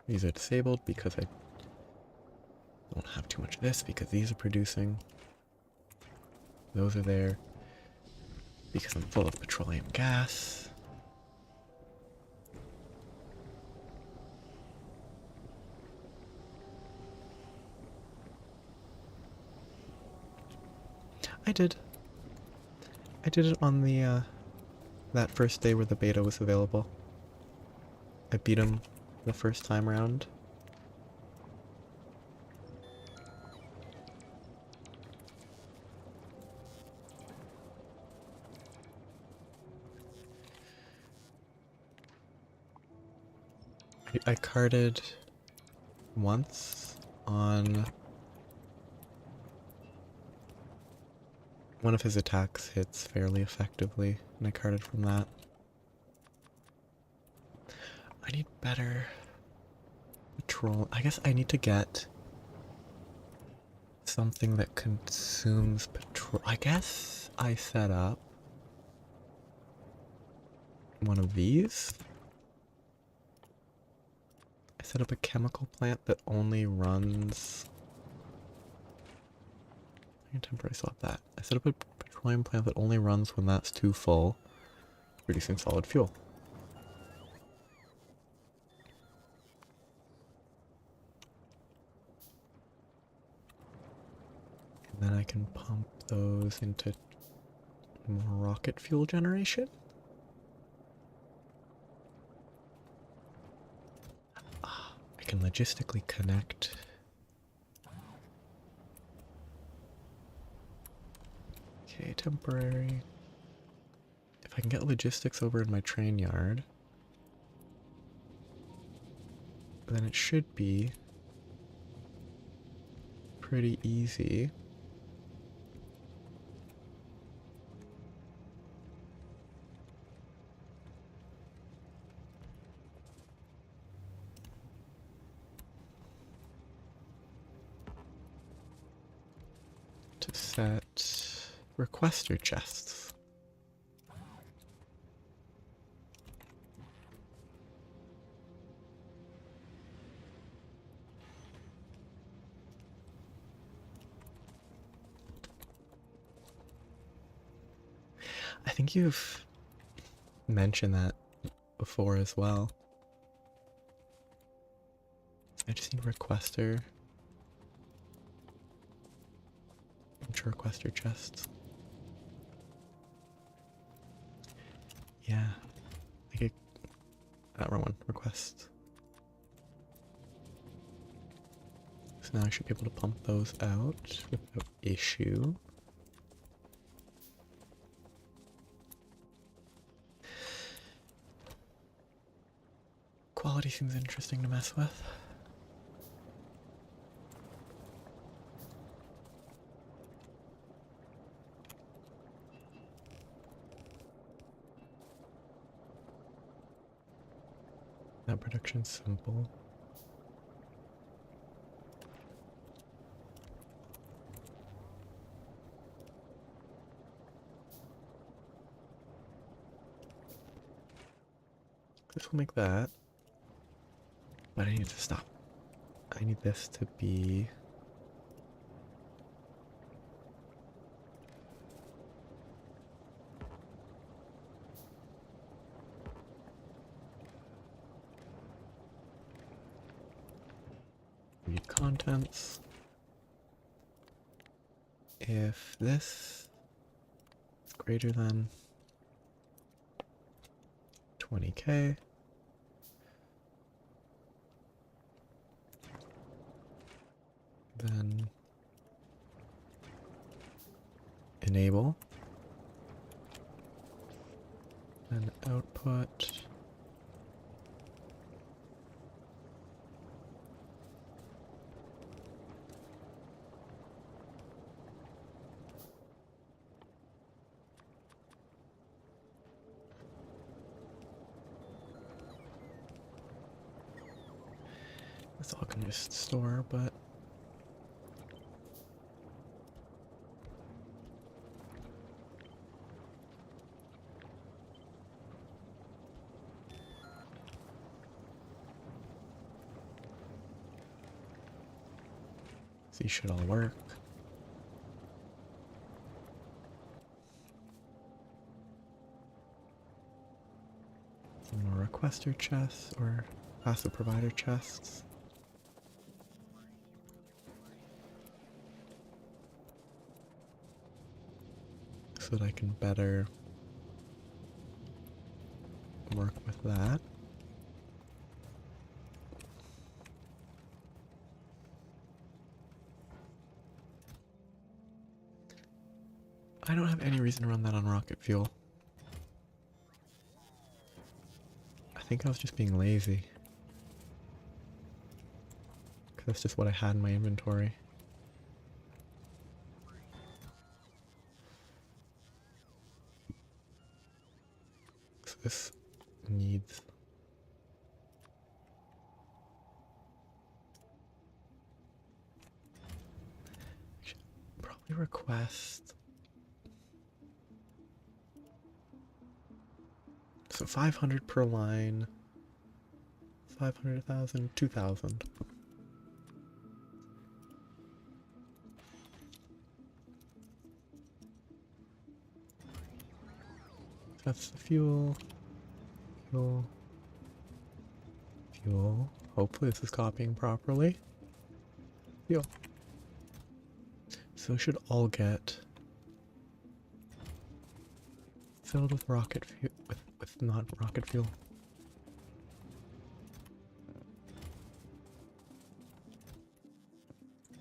These are disabled because I don't have too much of this because these are producing. Those are there because I'm full of petroleum gas. I did it on the that first day where the beta was available. I beat him the first time around. I carded once on one of his attacks hits fairly effectively, and I carded from that. I need better patrol. I guess I need to get something that consumes petrol. I guess I set up one of these. I set up a chemical plant that only runs. I can temporarily swap that. I set up a petroleum plant that only runs when that's too full, producing solid fuel. And then I can pump those into more rocket fuel generation. I can logistically connect. Okay, temporary. If I can get logistics over in my train yard, then it should be pretty easy. To set requester chests. I think you've mentioned that before as well. I just need requester. Requester chests. Yeah. I could. Wrong one. Request. So now I should be able to pump those out without issue. Quality seems interesting to mess with. That production's simple. This will make that. But I need to stop. I need this to be... Read contents. If this is greater than 20K, then enable, and output this all can just store, but these should all work. Some more requester chests or passive provider chests. So that I can better work with that. I don't have any reason to run that on rocket fuel. I think I was just being lazy. Because that's just what I had in my inventory. So this needs... probably request... So 500 per line, 500,000, 2,000. That's the fuel, fuel, fuel. Hopefully this is copying properly. Fuel. So it should all get filled with rocket fuel, with not rocket fuel.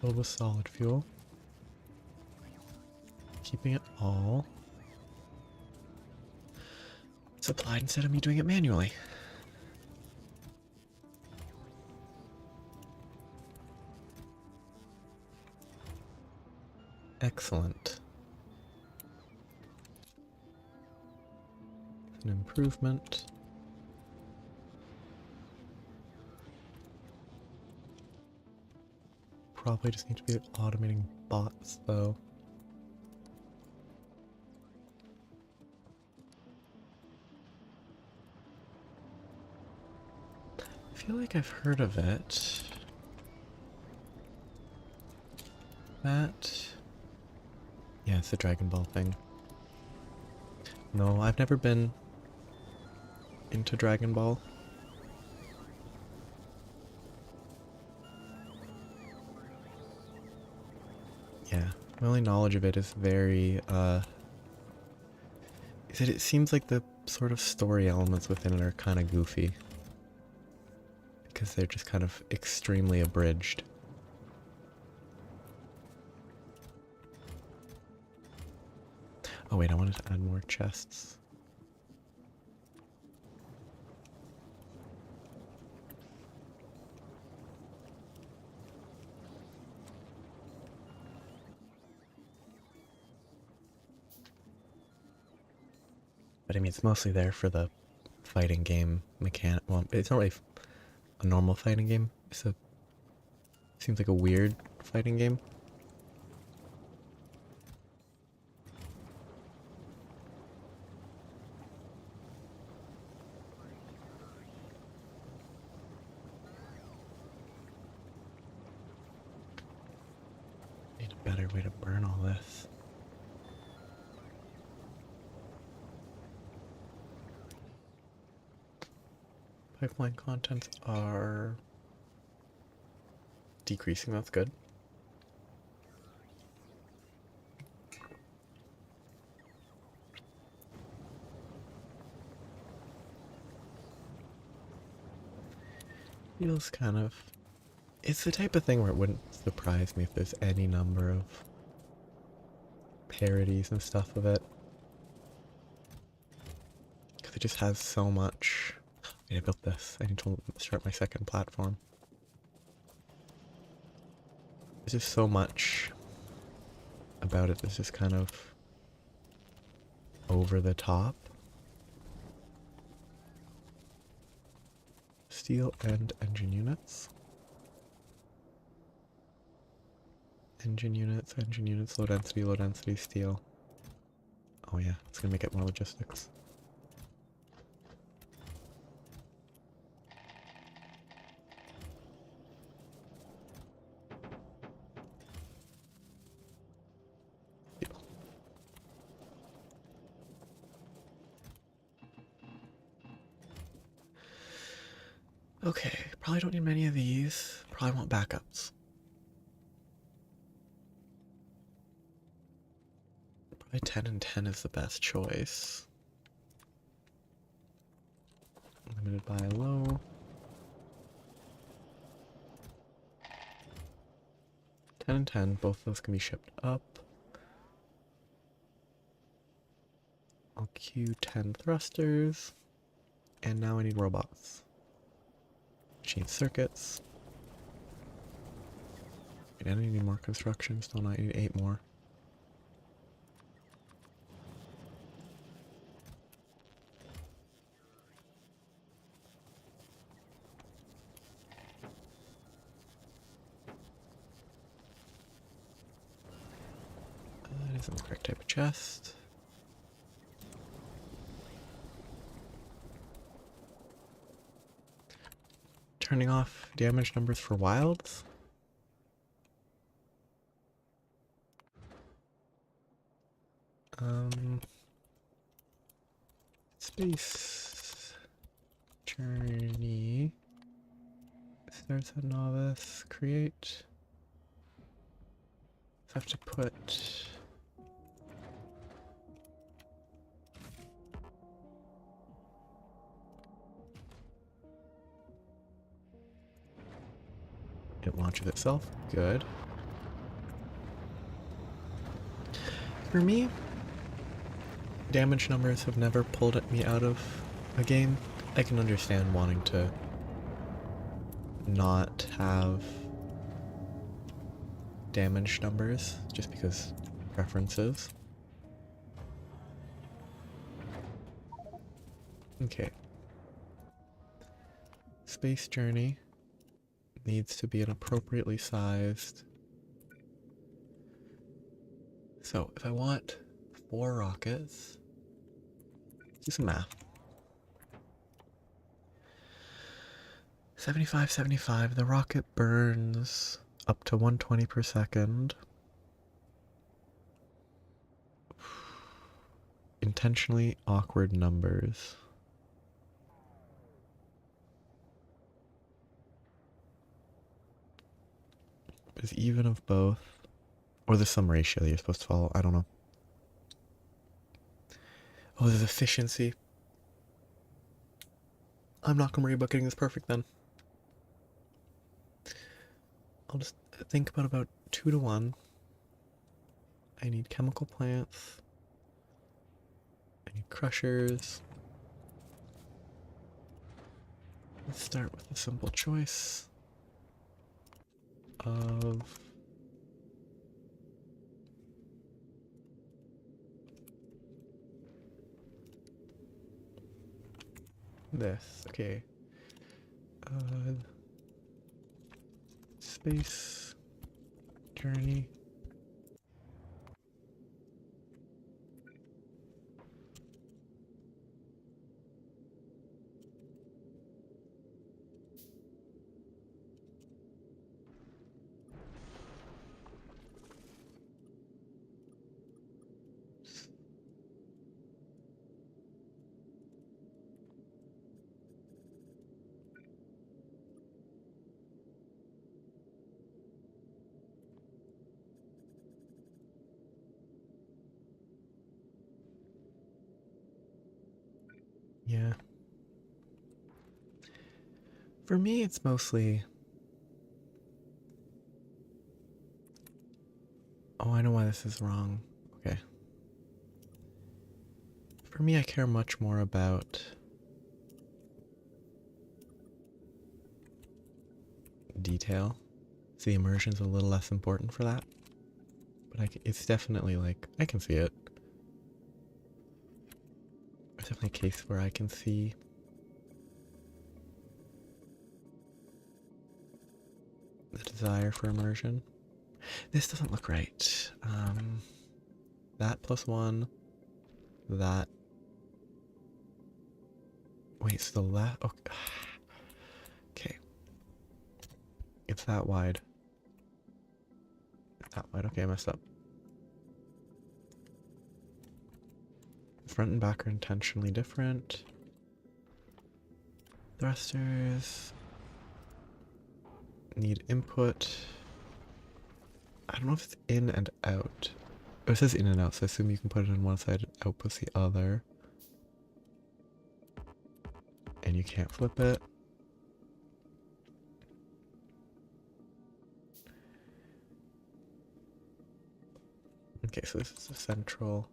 Filled with solid fuel. Keeping it all supplied instead of me doing it manually. Excellent. An improvement. Probably just need to be automating bots though. I feel like I've heard of it. That... yeah, it's the Dragon Ball thing. No, I've never been into Dragon Ball. Yeah, my only knowledge of it is very, is that it seems like the sort of story elements within it are kind of goofy. Because they're just kind of extremely abridged. Oh wait, I wanted to add more chests. But I mean, it's mostly there for the fighting game mechanic. Well, it's not really a normal fighting game. Seems like a weird fighting game. Need a better way to burn all this. Pipeline contents are decreasing, that's good. Feels kind of... It's the type of thing where it wouldn't surprise me if there's any number of parodies and stuff of it. Because it just has so much... I built this. I need to start my second platform. There's just so much about it that's just kind of over the top. Steel and engine units. Engine units, low density steel. Oh yeah, it's gonna make it more logistics. Okay, probably don't need many of these. Probably want backups. Probably 10 and 10 is the best choice. Limited by low. 10 and 10, both of those can be shipped up. I'll queue 10 thrusters. And now I need robots. Machine circuits. I need more construction, still not. I need 8 more. That isn't the correct type of chest. Turning off damage numbers for wilds. Space journey. Starts at novice. Create. I have to put. It launches itself. Good. For me, damage numbers have never pulled me out of a game. I can understand wanting to not have damage numbers just because preferences. Okay. Space journey needs to be an appropriately sized. So if I want 4 rockets, do some math. 75, 75, the rocket burns up to 120 per second. Intentionally awkward numbers. Is even of both. Or there's some ratio that you're supposed to follow. I don't know. Oh, there's efficiency. I'm not going to worry about getting this perfect then. I'll just think about 2 to 1. I need chemical plants. I need crushers. Let's start with a simple choice of this. Okay. Space journey. Yeah. For me, it's mostly... Oh, I know why this is wrong. Okay. For me, I care much more about detail. So the immersion's a little less important for that. But it's definitely like, I can see it. There's definitely a case where I can see the desire for immersion. This doesn't look right. That +1, that. Wait, so the left. Okay. Okay. It's that wide. That wide. Okay, I messed up. Front and back are intentionally different. Thrusters need input. I don't know if it's in and out. Oh, it says in and out, so I assume you can put it on one side and outputs the other. And you can't flip it. Okay, so this is the central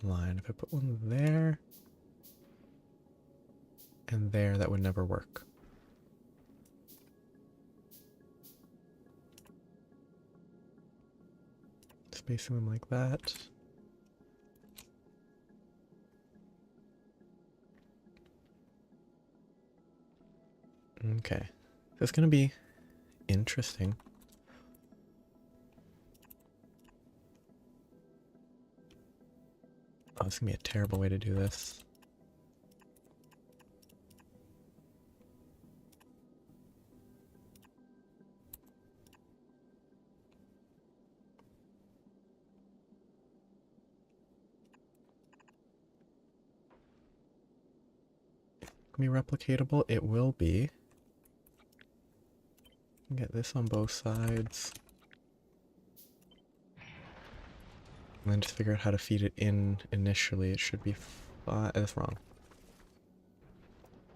line. If I put one there and there, that would never work. Spacing them like that. Okay, so it's gonna be interesting. Oh, it's gonna be a terrible way to do this. Can be replicatable? It will be. Get this on both sides. And then just figure out how to feed it in initially. It should be fine. That's wrong.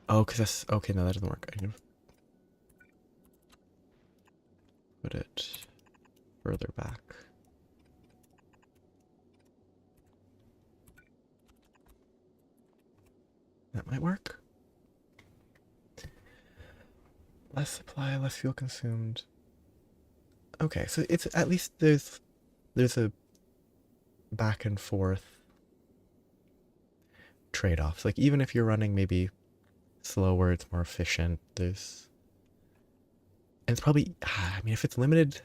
Oh, because that's... Okay, no, that doesn't work. I can put it further back. That might work. Less supply, less fuel consumed. Okay, so it's at least there's a back and forth trade-offs. Like even if you're running maybe slower, it's more efficient. There's and it's probably I mean if it's limited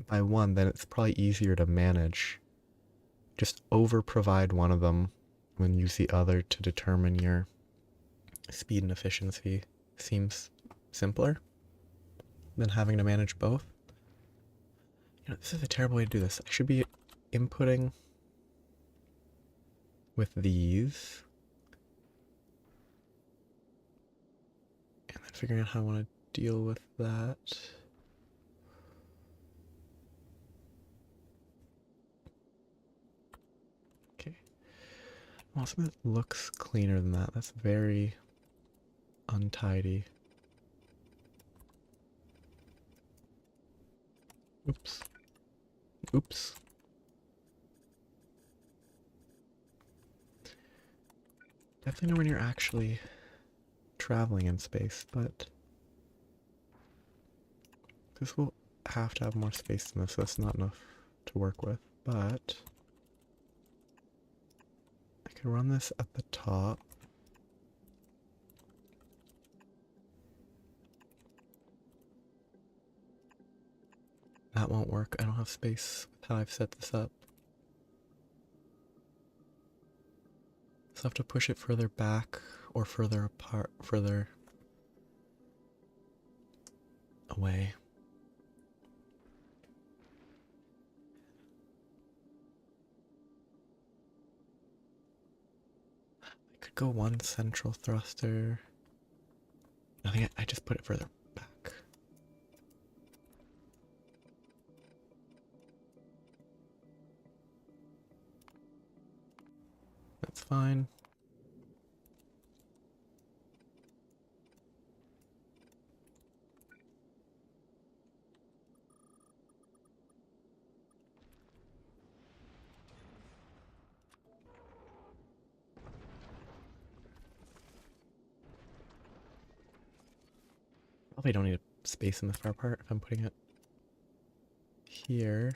by one, then it's probably easier to manage. Just over provide one of them and use the other to determine your speed and efficiency seems simpler than having to manage both. You know, this is a terrible way to do this. I should be inputting with these and then figuring out how I want to deal with that. Okay. Well, something that looks cleaner than that. That's very untidy. Oops. Oops. Definitely know when you're actually traveling in space, but this will have to have more space than this. That's not enough to work with, but I could run this at the top. That won't work. I don't have space with how I've set this up. So I have to push it further back or further apart, further away. I could go one central thruster. I think I just put it further back. That's fine. Probably don't need a space in the far part if I'm putting it here.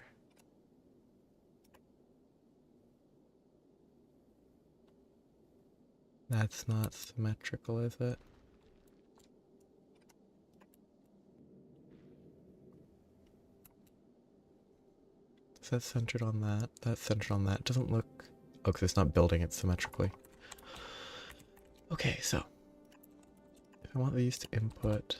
That's not symmetrical, is it? Is that centered on that? That's centered on that. It doesn't look... Oh, because it's not building it symmetrically. Okay, so if I want these to input...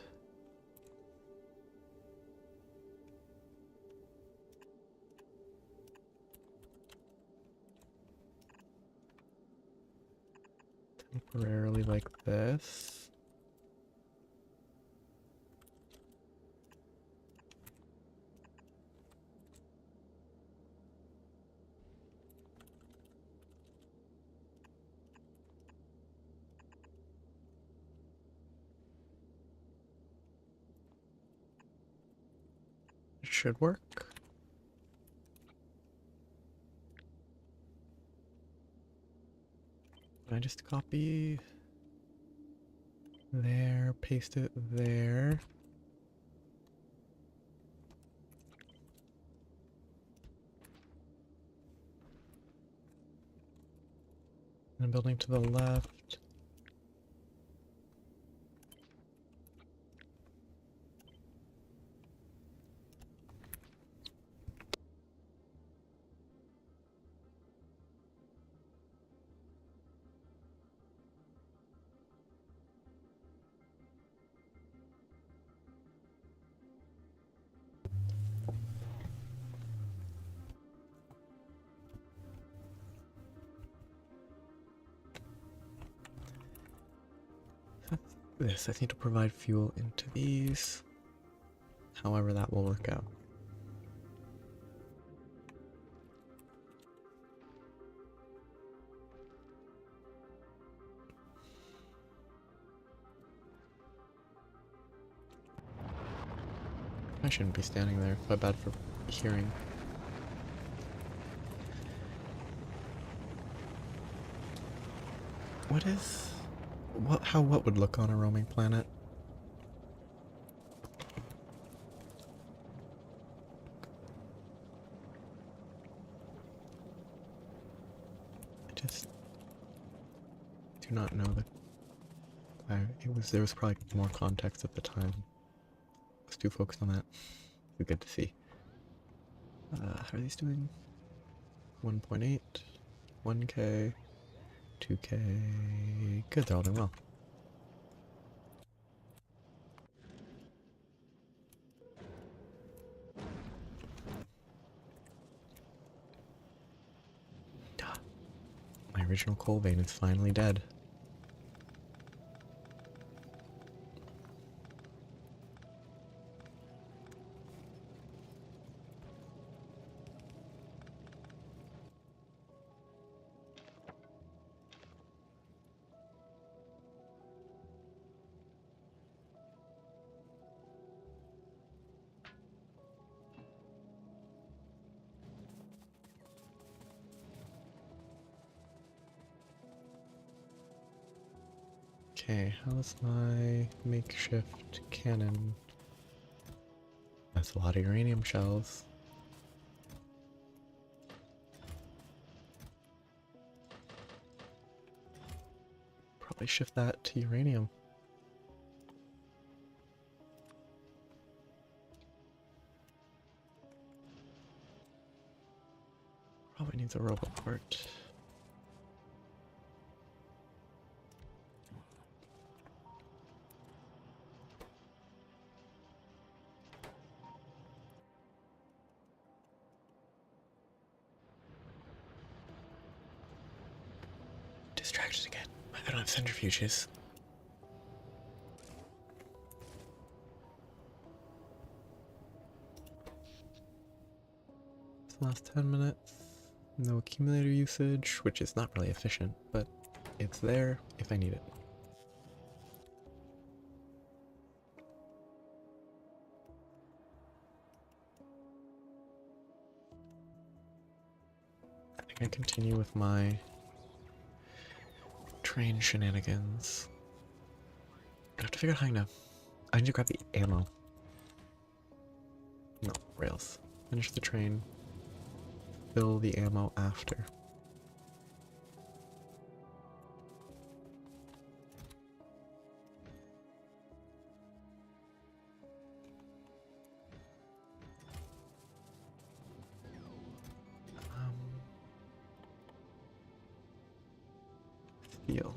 temporarily like this. It should work. Can I just copy there, paste it there? And building to the left. This, I need to provide fuel into these. However, that will work out. I shouldn't be standing there. Feel bad for hearing. What would look on a roaming planet? I just do not know there was probably more context at the time. I was too focused on that. It's good to see. How are these doing? 1.8, 1K, 2K. Good, they're all doing well. My original coal vein is finally dead. Okay, how's my makeshift cannon? That's a lot of uranium shells. probably shift that to uranium. Probably needs a robot port. Distracted again. I don't have centrifuges. It's the last 10 minutes. No accumulator usage, which is not really efficient, but it's there if I need it. I think I continue with my train shenanigans. I have to figure out how I need to grab the ammo. No, rails. Finish the train. Fill the ammo after. Steel.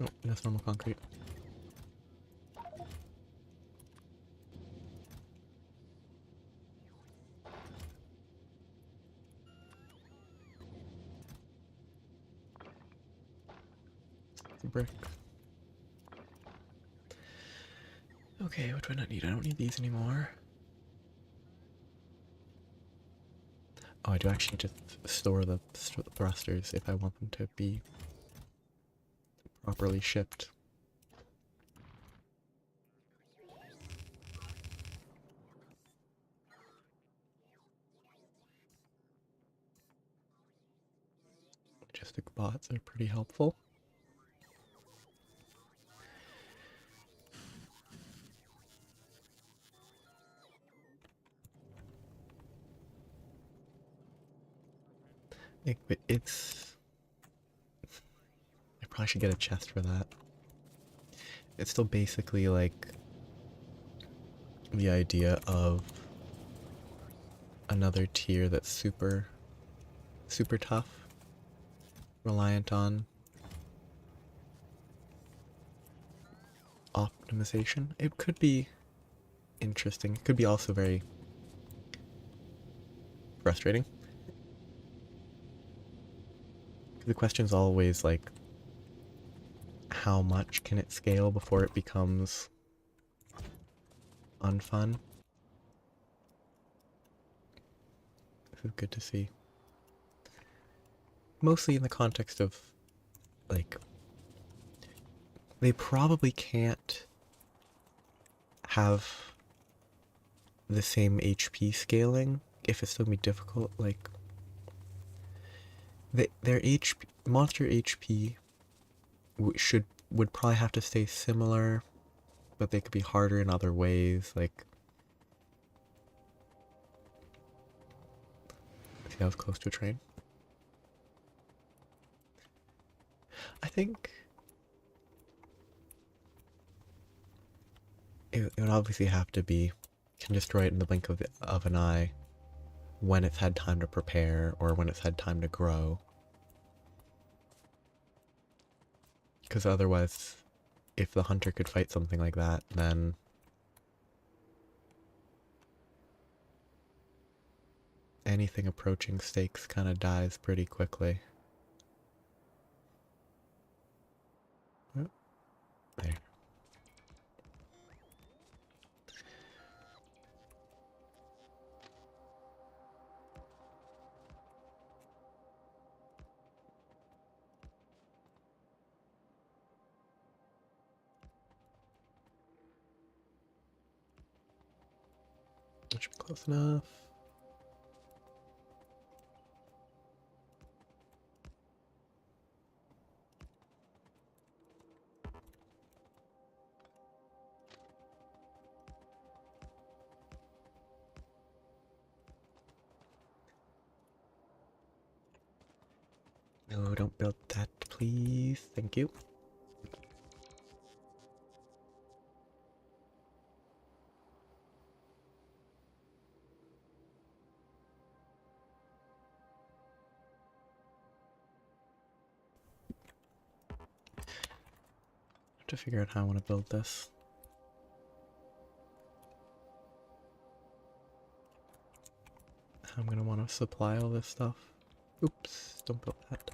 Oh, that's normal concrete. It's a brick. Okay, what do I not need? I don't need these anymore. Oh, I do actually need to store the thrusters if I want them to be properly shipped. Logistic bots are pretty helpful. It's... I probably should get a chest for that. It's still basically like the idea of another tier that's super tough, reliant on optimization. It could be interesting. It could be also very frustrating. The question is always like, how much can it scale before it becomes unfun? This is good to see. Mostly in the context of, like, they probably can't have the same HP scaling if it's still gonna be difficult. Like, their HP, monster HP would probably have to stay similar, but they could be harder in other ways. Like, see, that was close to a train. I think it would obviously have to be, can destroy it in the blink of an eye when it's had time to prepare or when it's had time to grow. Because otherwise, if the hunter could fight something like that, then anything approaching stakes kind of dies pretty quickly. Oh, there. That should be close enough. don't build that, please. Thank you. I have to figure out how I want to build this. How I'm going to want to supply all this stuff. Oops, don't build that.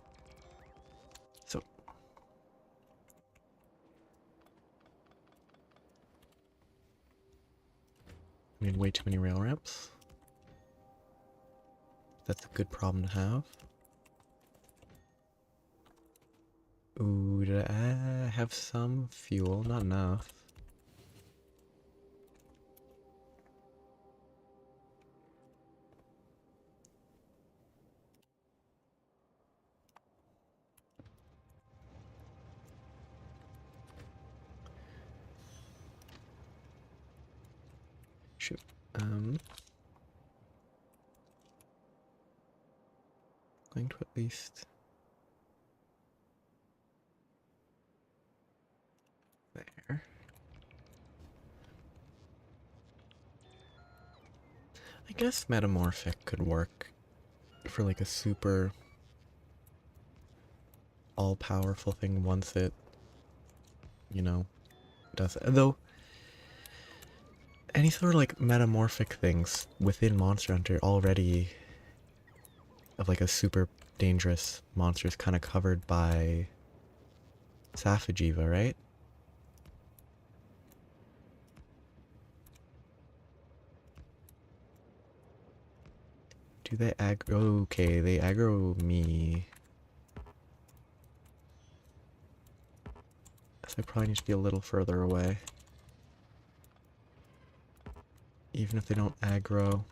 So. I mean, way too many rail ramps. That's a good problem to have. Ooh, did I have some fuel? Not enough. Shoot. Going to at least there. I guess metamorphic could work for like a super all-powerful thing once it, you know, does it. Though any sort of like metamorphic things within Monster Hunter already of like a super dangerous monster is kind of covered by Safajiva, right? Do they aggro? Okay, they aggro me. So I probably need to be a little further away. Even if they don't aggro.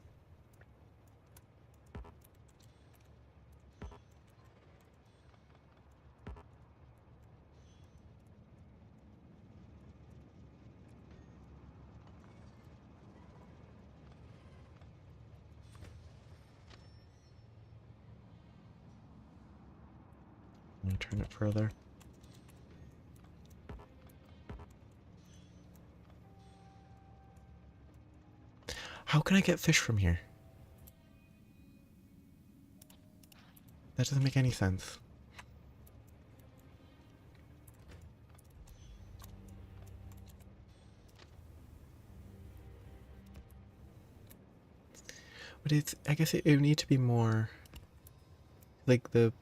I'm gonna turn it further. How can I get fish from here? That doesn't make any sense. But it's, I guess it would need to be more, like the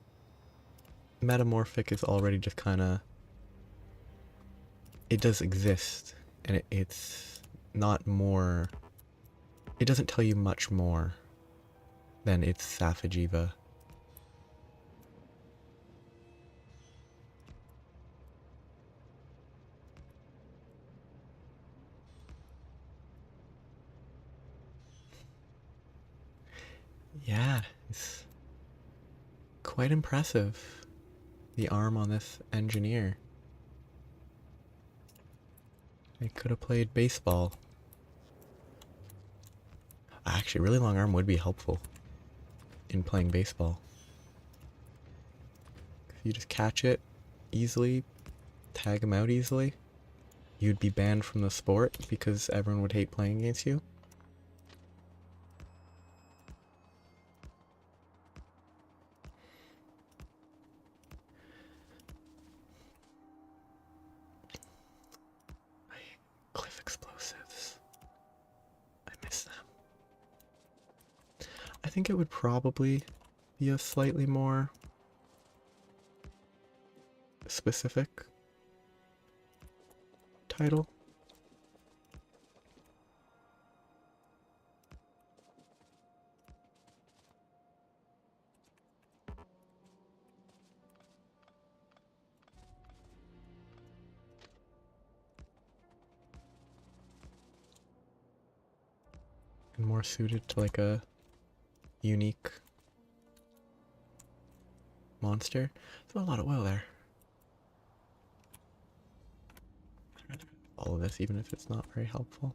metamorphic is already just kind of, it does exist, and it's not more, it doesn't tell you much more than its Safajiva. Yeah, it's quite impressive, the arm on this engineer. They could have played baseball. Actually, a really long arm would be helpful in playing baseball. If you just catch it easily, tag him out easily, you'd be banned from the sport because everyone would hate playing against you. Cliff explosives. I miss them. I think it would probably be a slightly more specific title. And more suited to like a unique monster. There's a lot of oil there. All of this, even if it's not very helpful.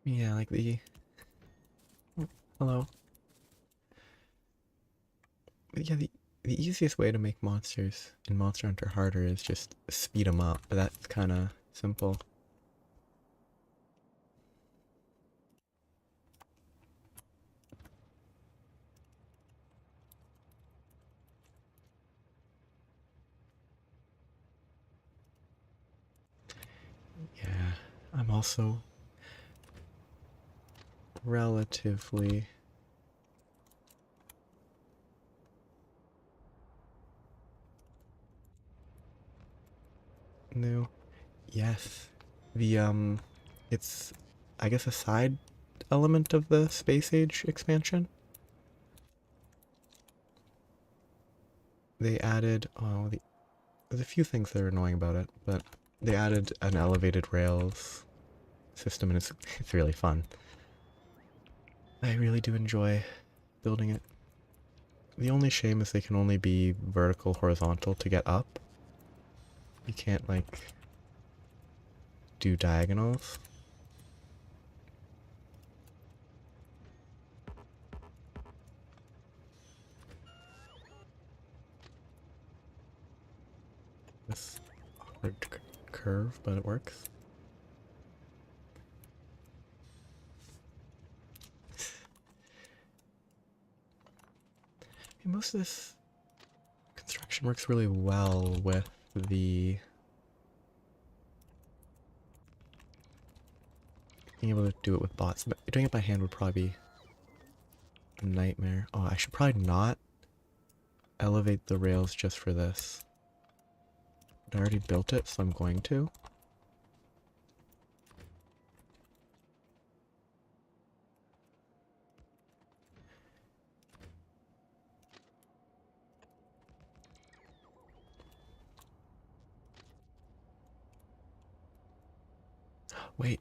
Yeah, like the... oh, hello. But yeah, the easiest way to make monsters in Monster Hunter harder is just speed them up. But that's kind of simple. Yeah, I'm also relatively new. Yes. The it's I guess a side element of the Space Age expansion. They added there's a few things that are annoying about it, but they added an elevated rails system and it's really fun. I really do enjoy building it. The only shame is they can only be vertical, horizontal to get up. You can't like do diagonals. This awkward curve, but it works. I mean, most of this construction works really well with the being able to do it with bots. But doing it by hand would probably be a nightmare. Oh, I should probably not elevate the rails just for this. I already built it, so I'm going to. Wait,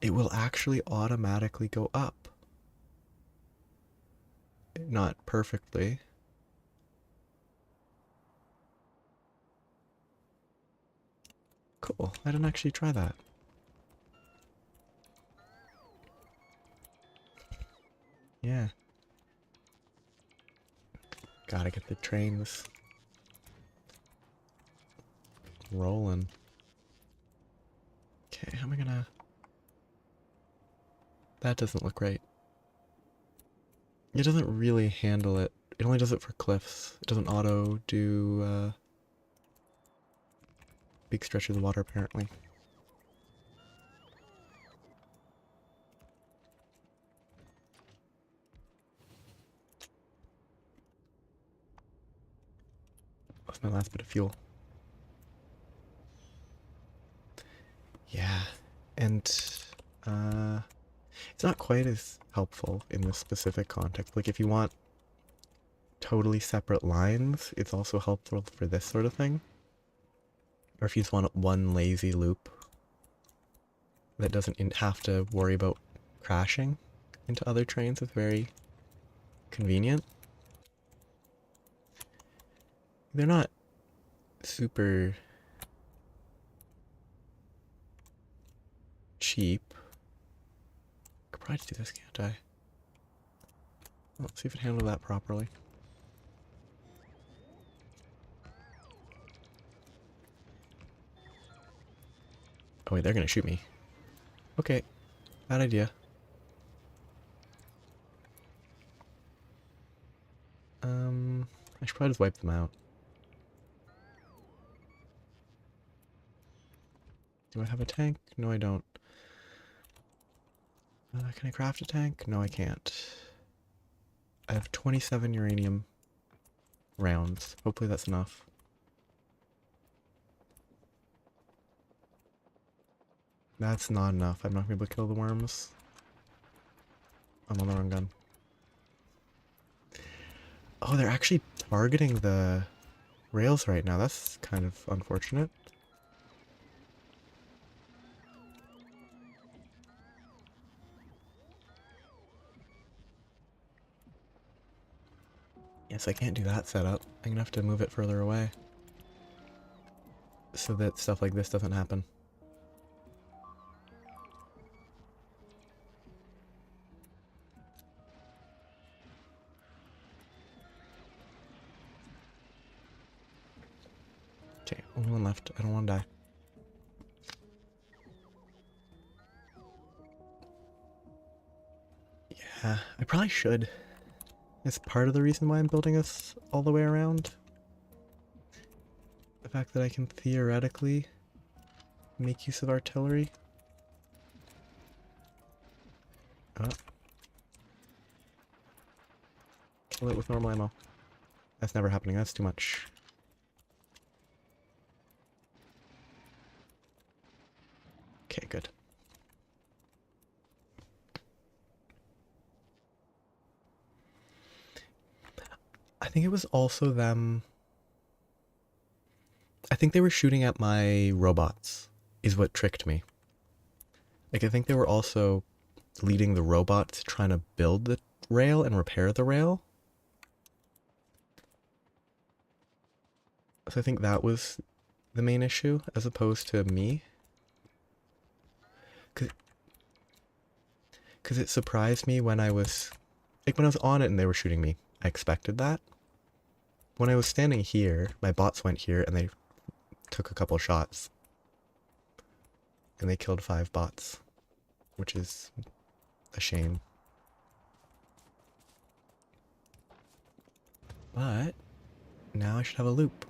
it will actually automatically go up. Not perfectly. Cool, I didn't actually try that. Yeah. Gotta get the trains rolling. Okay, how am I gonna... That doesn't look right. It doesn't really handle it. It only does it for cliffs. It doesn't auto do big stretches of water, apparently. That's my last bit of fuel. Yeah, and it's not quite as helpful in this specific context. Like if you want totally separate lines, it's also helpful for this sort of thing. Or if you just want one lazy loop that doesn't have to worry about crashing into other trains, it's very convenient. They're not super cheap. Could probably do this, can't I? Let's see if it handled that properly. Oh wait, they're gonna shoot me. Okay, bad idea. I should probably just wipe them out. Do I have a tank? No, I don't. Can I craft a tank? No, I can't. I have 27 uranium rounds. Hopefully that's enough. That's not enough. I'm not gonna be able to kill the worms. I'm on the wrong gun. Oh, they're actually targeting the rails right now. That's kind of unfortunate. Yes, I can't do that setup. I'm gonna have to move it further away so that stuff like this doesn't happen. Only one left. I don't want to die. Yeah, I probably should. It's part of the reason why I'm building this all the way around. The fact that I can theoretically make use of artillery. Oh. Kill it with normal ammo. That's never happening. That's too much. Okay, good. I think it was also them. I think they were shooting at my robots, is what tricked me. Like, I think they were also leading the robots trying to build the rail and repair the rail. So I think that was the main issue, as opposed to me. Because it surprised me when I was... Like, when I was on it and they were shooting me, I expected that. When I was standing here, my bots went here and they took a couple shots. And they killed 5 bots, which is a shame. But now I should have a loop.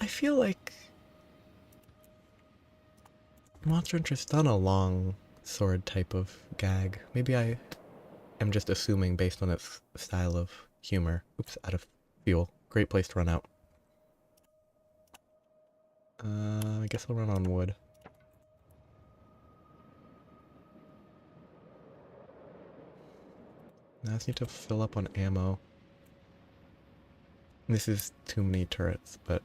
I feel like Monster Hunter's done a long sword type of gag. Maybe I am just assuming based on its style of humor. Oops, out of fuel. Great place to run out. I guess I'll run on wood. Now I just need to fill up on ammo. This is too many turrets, but...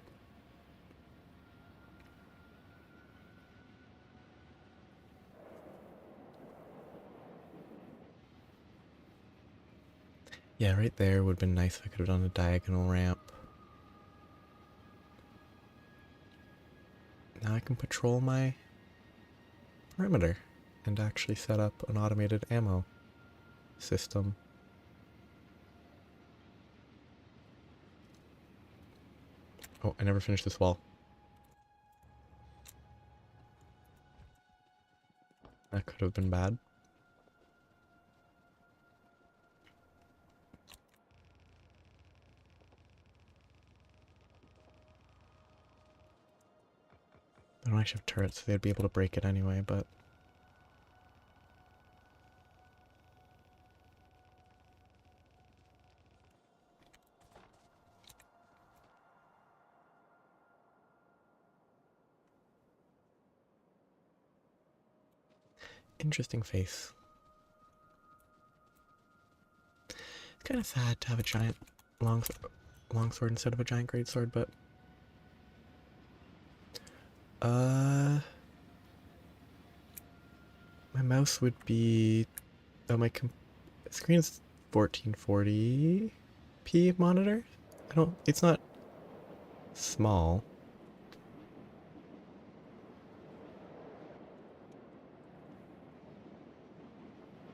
Yeah, right there would have been nice if I could have done a diagonal ramp. Now I can patrol my perimeter and actually set up an automated ammo system. Oh, I never finished this wall. That could have been bad. I don't actually have turrets, so they'd be able to break it anyway, but... Interesting face. It's kind of sad to have a giant longsword instead of a giant greatsword, but... My mouse would be... Oh, my screen is 1440p monitor? It's not small.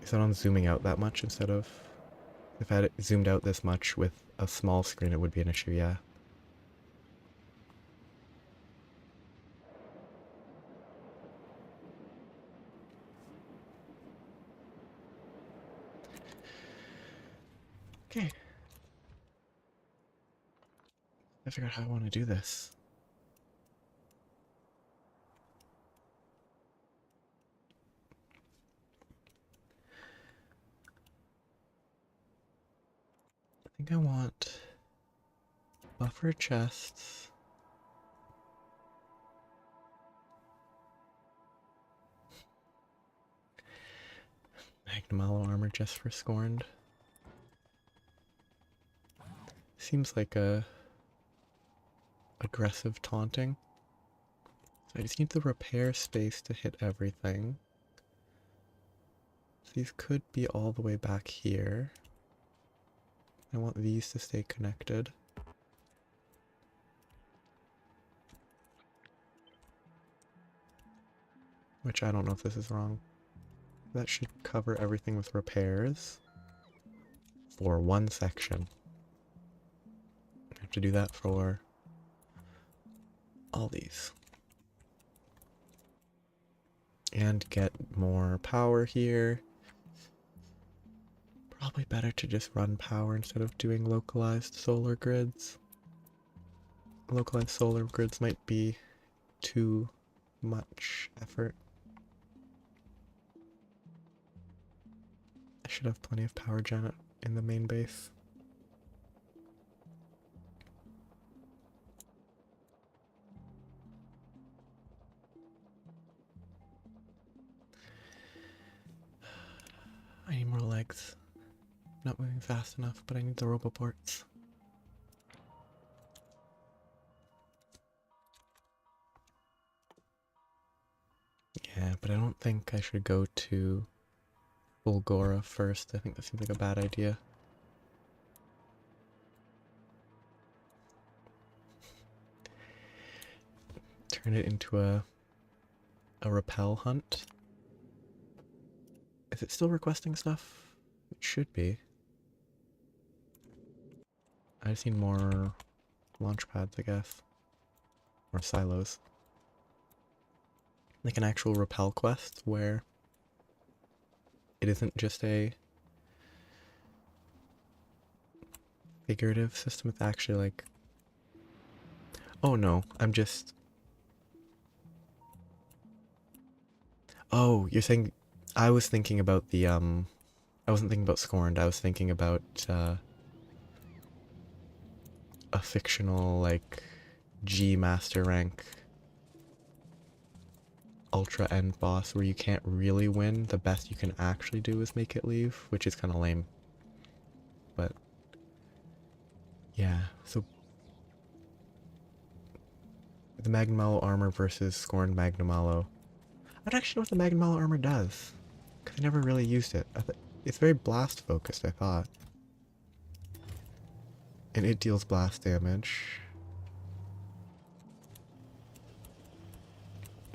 Is that on zooming out that much instead of... If I had it zoomed out this much with a small screen, it would be an issue, yeah. Okay. I figured out how I want to do this. I think I want buffer chests. Magnum Allo armor just for Scorned. Seems like a aggressive taunting. So I just need the repair space to hit everything. So these could be all the way back here. I want these to stay connected. Which I don't know if this is wrong. That should cover everything with repairs for one section. to do that for all these. And get more power here. Probably better to just run power instead of doing localized solar grids. Localized solar grids might be too much effort. I should have plenty of power gen in the main base. I need more legs. Not moving fast enough, but I need the roboports. Yeah, but I don't think I should go to Bulgora first. I think that seems like a bad idea. Turn it into a repel hunt. Is it still requesting stuff? It should be. I just need more launch pads, I guess. Or silos. Like an actual repel quest where it isn't just a figurative system, it's actually like... Oh no, I'm just... Oh, you're saying... I was thinking about the, I wasn't thinking about Scorned, I was thinking about, a fictional, like, G master rank ultra end boss where you can't really win. The best you can actually do is make it leave, which is kind of lame. But, yeah, so... The Magnum armor versus Scorned Magnum. I don't actually know what the Magnum armor does. Because I never really used it. It's very blast focused, I thought. And it deals blast damage.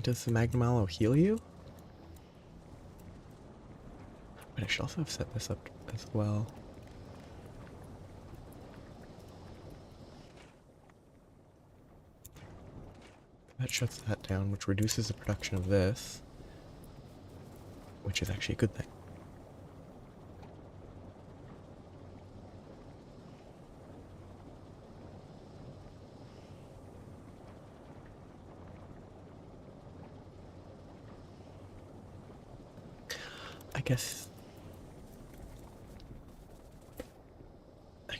Does the Magnum heal you? But I should also have set this up as well. That shuts that down, which reduces the production of this. Which is actually a good thing. I guess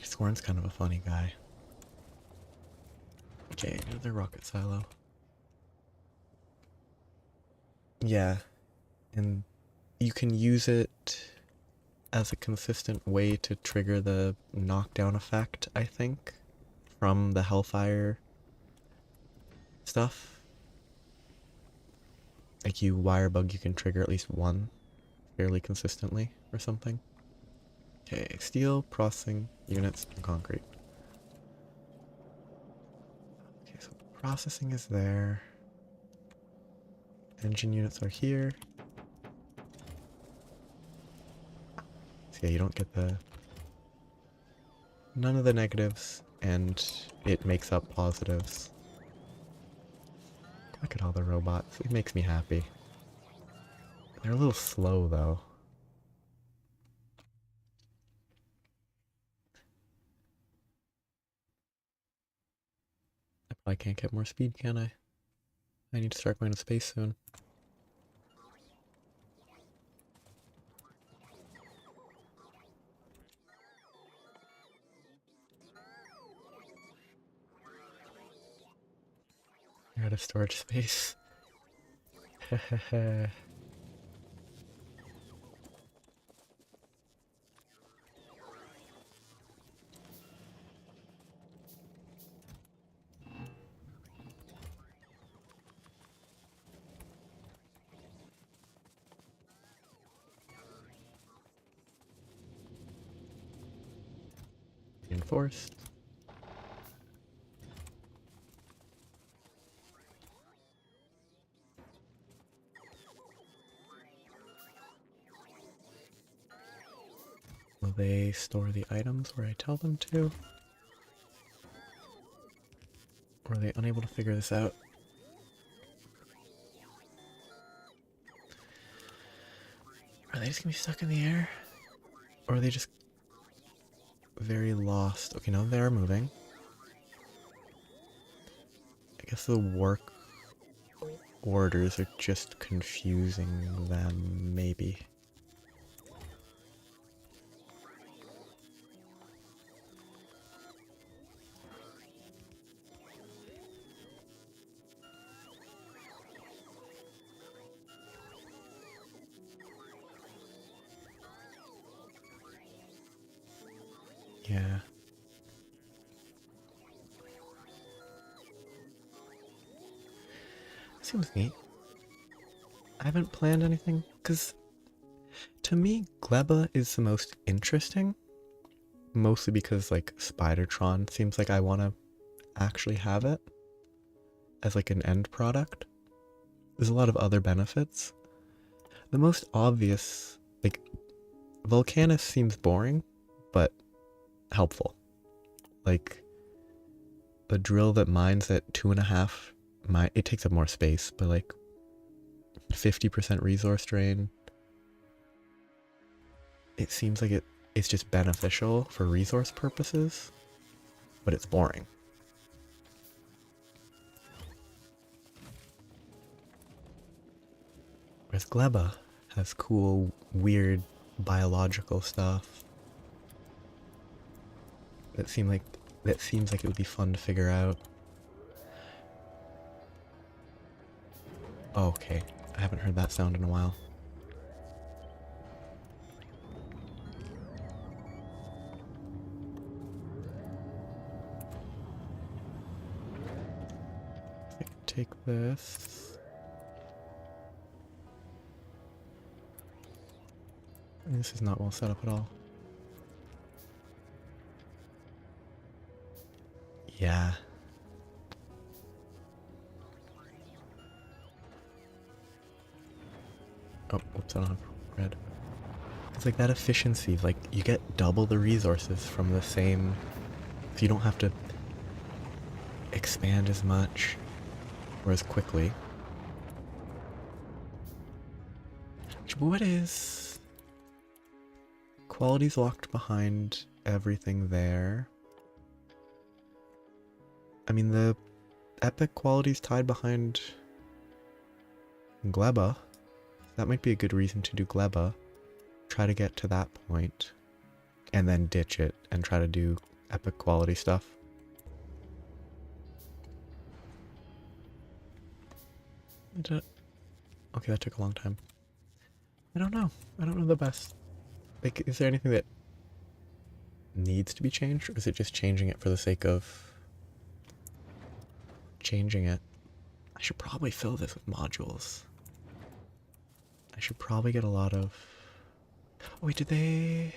Scorn's kind of a funny guy. Okay, another rocket silo. Yeah, and you can use it as a consistent way to trigger the knockdown effect, I think, from the Hellfire stuff. Like you wirebug, you can trigger at least one fairly consistently or something. Okay, steel, processing units, and concrete. Okay, so processing is there. Engine units are here. So yeah, you don't get none of the negatives, and it makes up positives. Look at all the robots. It makes me happy. They're a little slow, though. I probably can't get more speed, can I? I need to start going to space soon. You're out of storage space. Hehehe. Reinforced. Will they store the items where I tell them to? Or are they unable to figure this out? Are they just gonna be stuck in the air? Or are they just very lost? Okay, no, they're moving. I guess the work orders are just confusing them, maybe. Yeah. Seems neat. I haven't planned anything, because to me, Gleba is the most interesting. Mostly because, like, Spidertron seems like I want to actually have it as, like, an end product. There's a lot of other benefits. The most obvious, like, Volcanus seems boring, but helpful. Like, the drill that mines at 2.5, it takes up more space, but like 50% resource drain. It seems like it's just beneficial for resource purposes, but it's boring. Whereas Gleba has cool, weird biological stuff that seems like it would be fun to figure out. Oh, okay, I haven't heard that sound in a while. I can take this. This is not well set up at all. Yeah. Oh, whoops, I don't have red. It's like that efficiency, like you get double the resources from the same, so you don't have to expand as much or as quickly. What is... Quality's locked behind everything there. I mean, the epic quality's tied behind Gleba. That might be a good reason to do Gleba. Try to get to that point, and then ditch it and try to do epic quality stuff. Okay, that took a long time. I don't know. I don't know the best. Like, is there anything that needs to be changed, or is it just changing it for the sake of changing it? I should probably fill this with modules. I should probably get a lot of... Oh, wait, did they...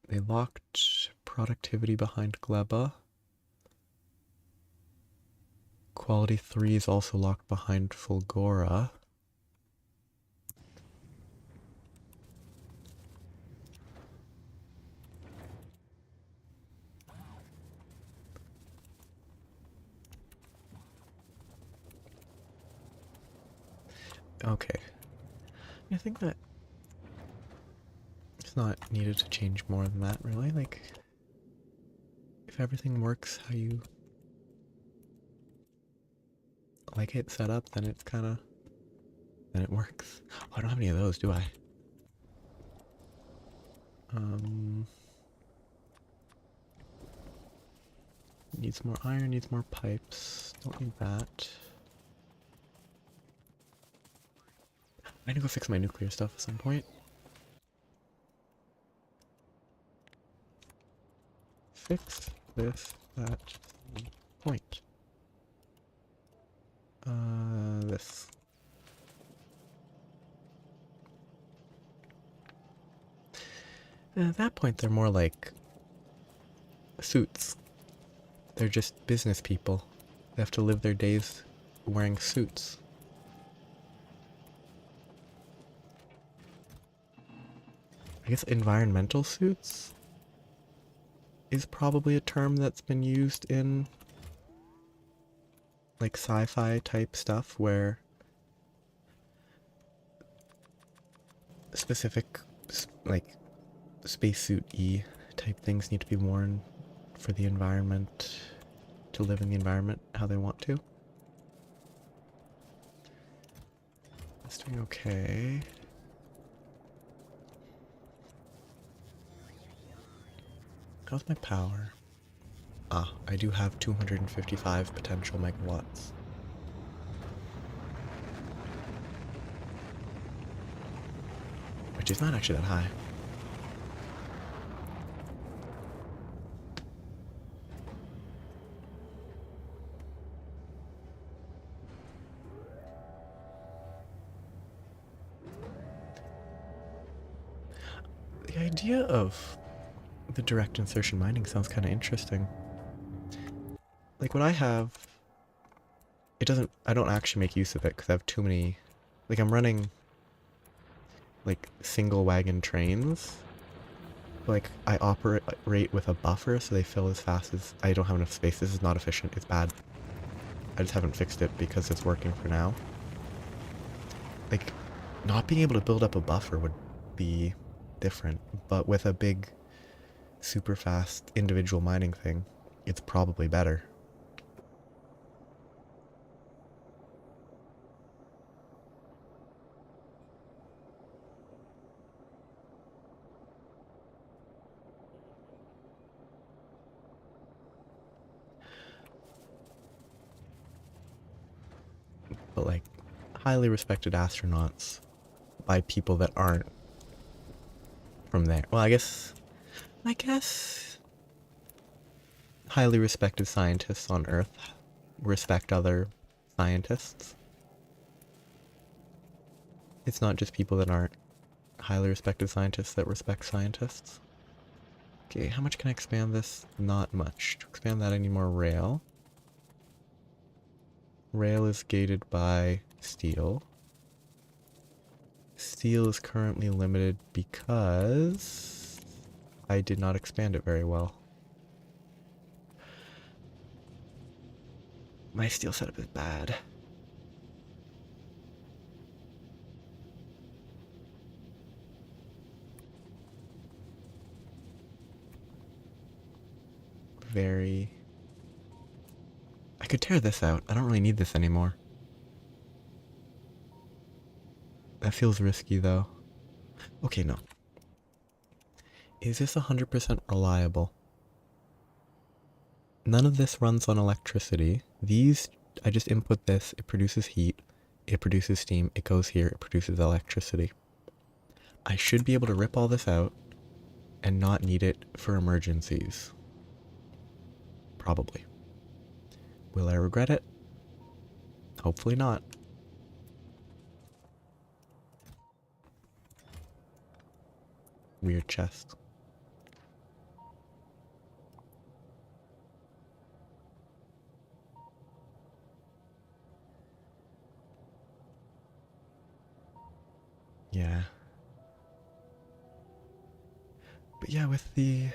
They locked productivity behind Gleba. Quality 3 is also locked behind Fulgora. Okay. I think that it's not needed to change more than that, really. Like, if everything works how you like it set up, then it's kind of... Then it works. Oh, I don't have any of those, do I? Needs more iron, needs more pipes. Don't need that. I need to go fix my nuclear stuff at some point. Fix this at some point. This. And at that point, they're more like suits. They're just business people. They have to live their days wearing suits. I guess environmental suits? is probably a term that's been used in like sci-fi type stuff where specific like spacesuit-y type things need to be worn for the environment, to live in the environment how they want to. That's doing okay. How's my power? Ah, I do have 255 potential megawatts. Which is not actually that high. The idea of the direct insertion mining sounds kind of interesting. Like what I have, I don't actually make use of it because I have too many, like I'm running like single wagon trains. Like I operate with a buffer so they fill as fast as I don't have enough space. This is not efficient, it's bad. I just haven't fixed it because it's working for now. Like not being able to build up a buffer would be different, but with a big super fast individual mining thing, it's probably better. But like highly respected astronauts by people that aren't from there. Well, I guess highly respected scientists on Earth respect other scientists. It's not just people that aren't highly respected scientists that respect scientists. Okay, how much can I expand this? Not much. To expand that, I need more rail. Rail is gated by steel. Steel is currently limited because I did not expand it very well. My steel setup is bad. I could tear this out. I don't really need this anymore. That feels risky though. Okay, no. Is this 100% reliable? None of this runs on electricity. These, I just input this, it produces heat, it produces steam, it goes here, it produces electricity. I should be able to rip all this out and not need it for emergencies. Probably. Will I regret it? Hopefully not. Weird chest. Yeah. But yeah, with the...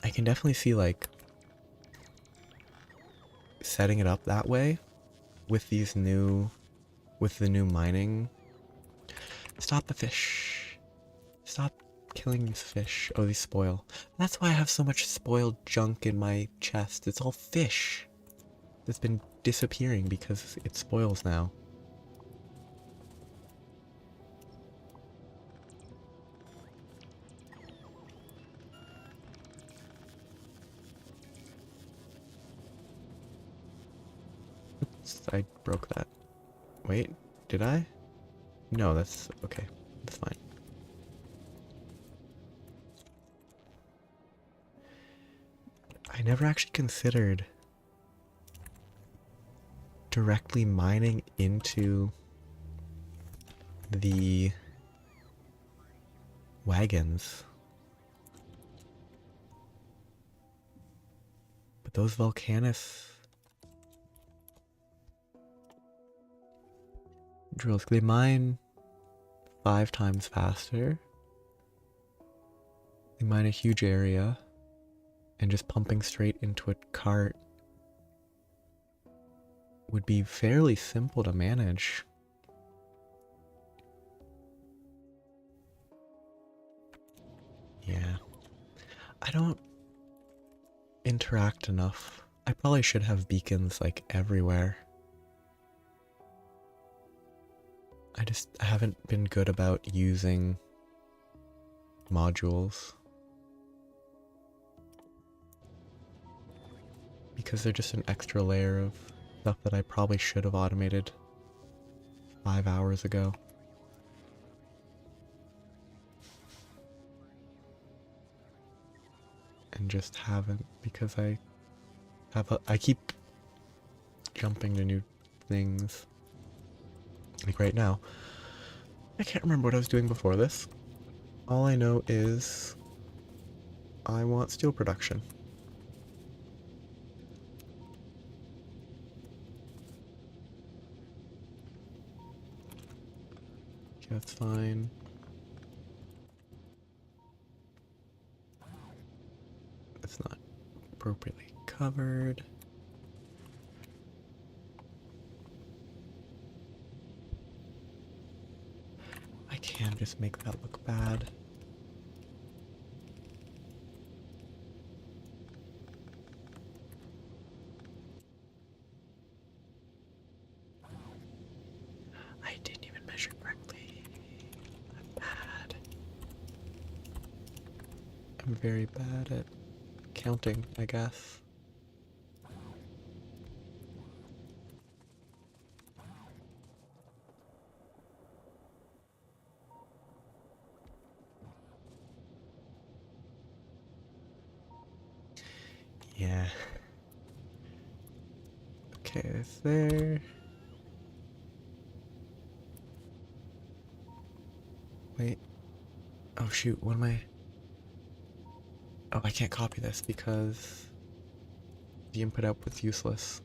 I can definitely see, like, setting it up that way with these new... with the new mining... Stop the fish. Stop killing these fish. Oh, these spoil. That's why I have so much spoiled junk in my chest. It's all fish that's been disappearing because it spoils now. Oops, I broke that. Wait, did I? No, that's okay. That's fine. I never actually considered directly mining into the wagons. But those volcanus drills, they mine 5 times faster. They mine a huge area, and just pumping straight into a cart would be fairly simple to manage. Yeah. I don't interact enough. I probably should have beacons like everywhere. I haven't been good about using modules because they're just an extra layer of stuff that I probably should have automated 5 hours ago. And just haven't because I keep jumping to new things. Like right now. I can't remember what I was doing before this. All I know is I want steel production. Okay, that's fine. It's not appropriately covered. I can just make that look bad. I didn't even measure correctly. I'm bad. I'm very bad at counting, I guess. Yeah. Okay, it's there. Wait. Oh shoot, what am I? Oh, I can't copy this because the input output's useless.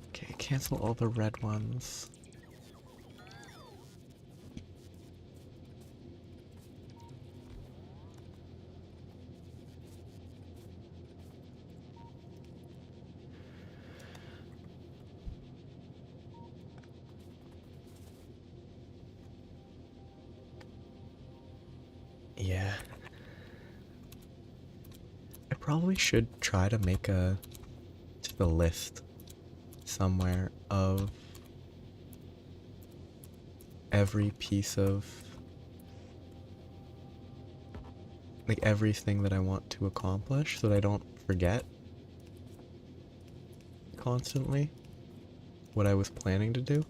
Okay, cancel all the red ones. Yeah. I probably should try to make just a list somewhere of every piece of like everything that I want to accomplish so that I don't forget constantly what I was planning to do.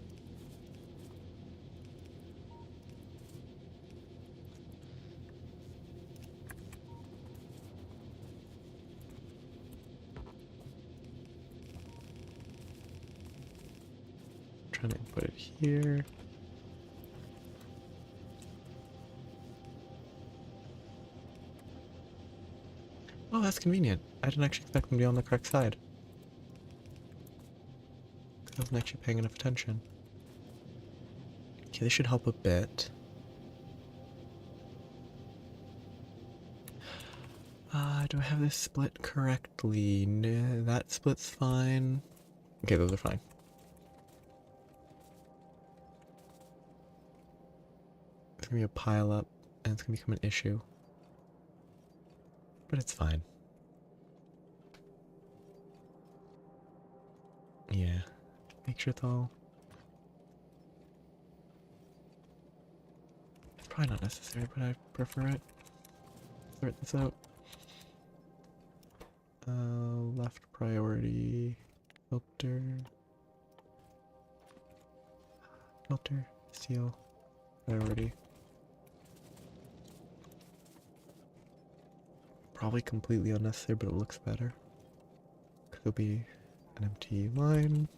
Trying to input it here. Oh, that's convenient. I didn't actually expect them to be on the correct side. I wasn't actually paying enough attention. Okay, this should help a bit. Do I have this split correctly? No, that split's fine. Okay, those are fine. It's gonna be a pile up, and it's gonna become an issue. But it's fine. Yeah. Make sure it's all... It's probably not necessary, but I prefer it. Sort this out. Left priority. Filter. Filter. Seal. Priority. Probably completely unnecessary, but it looks better. It'll be an empty line.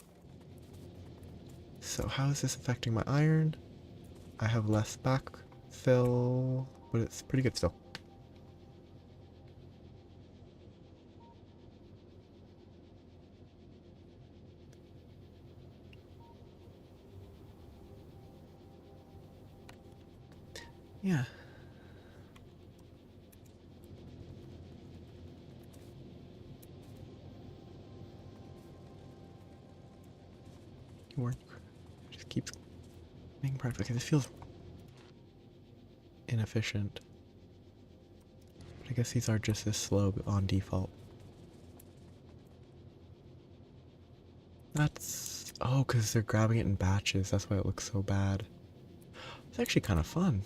So how is this affecting my iron? I have less backfill, but it's pretty good still. Yeah. Work just keeps making progress because it feels inefficient. But I guess these are just as slow on default. That's... oh, because they're grabbing it in batches. That's why it looks so bad. It's actually kind of fun.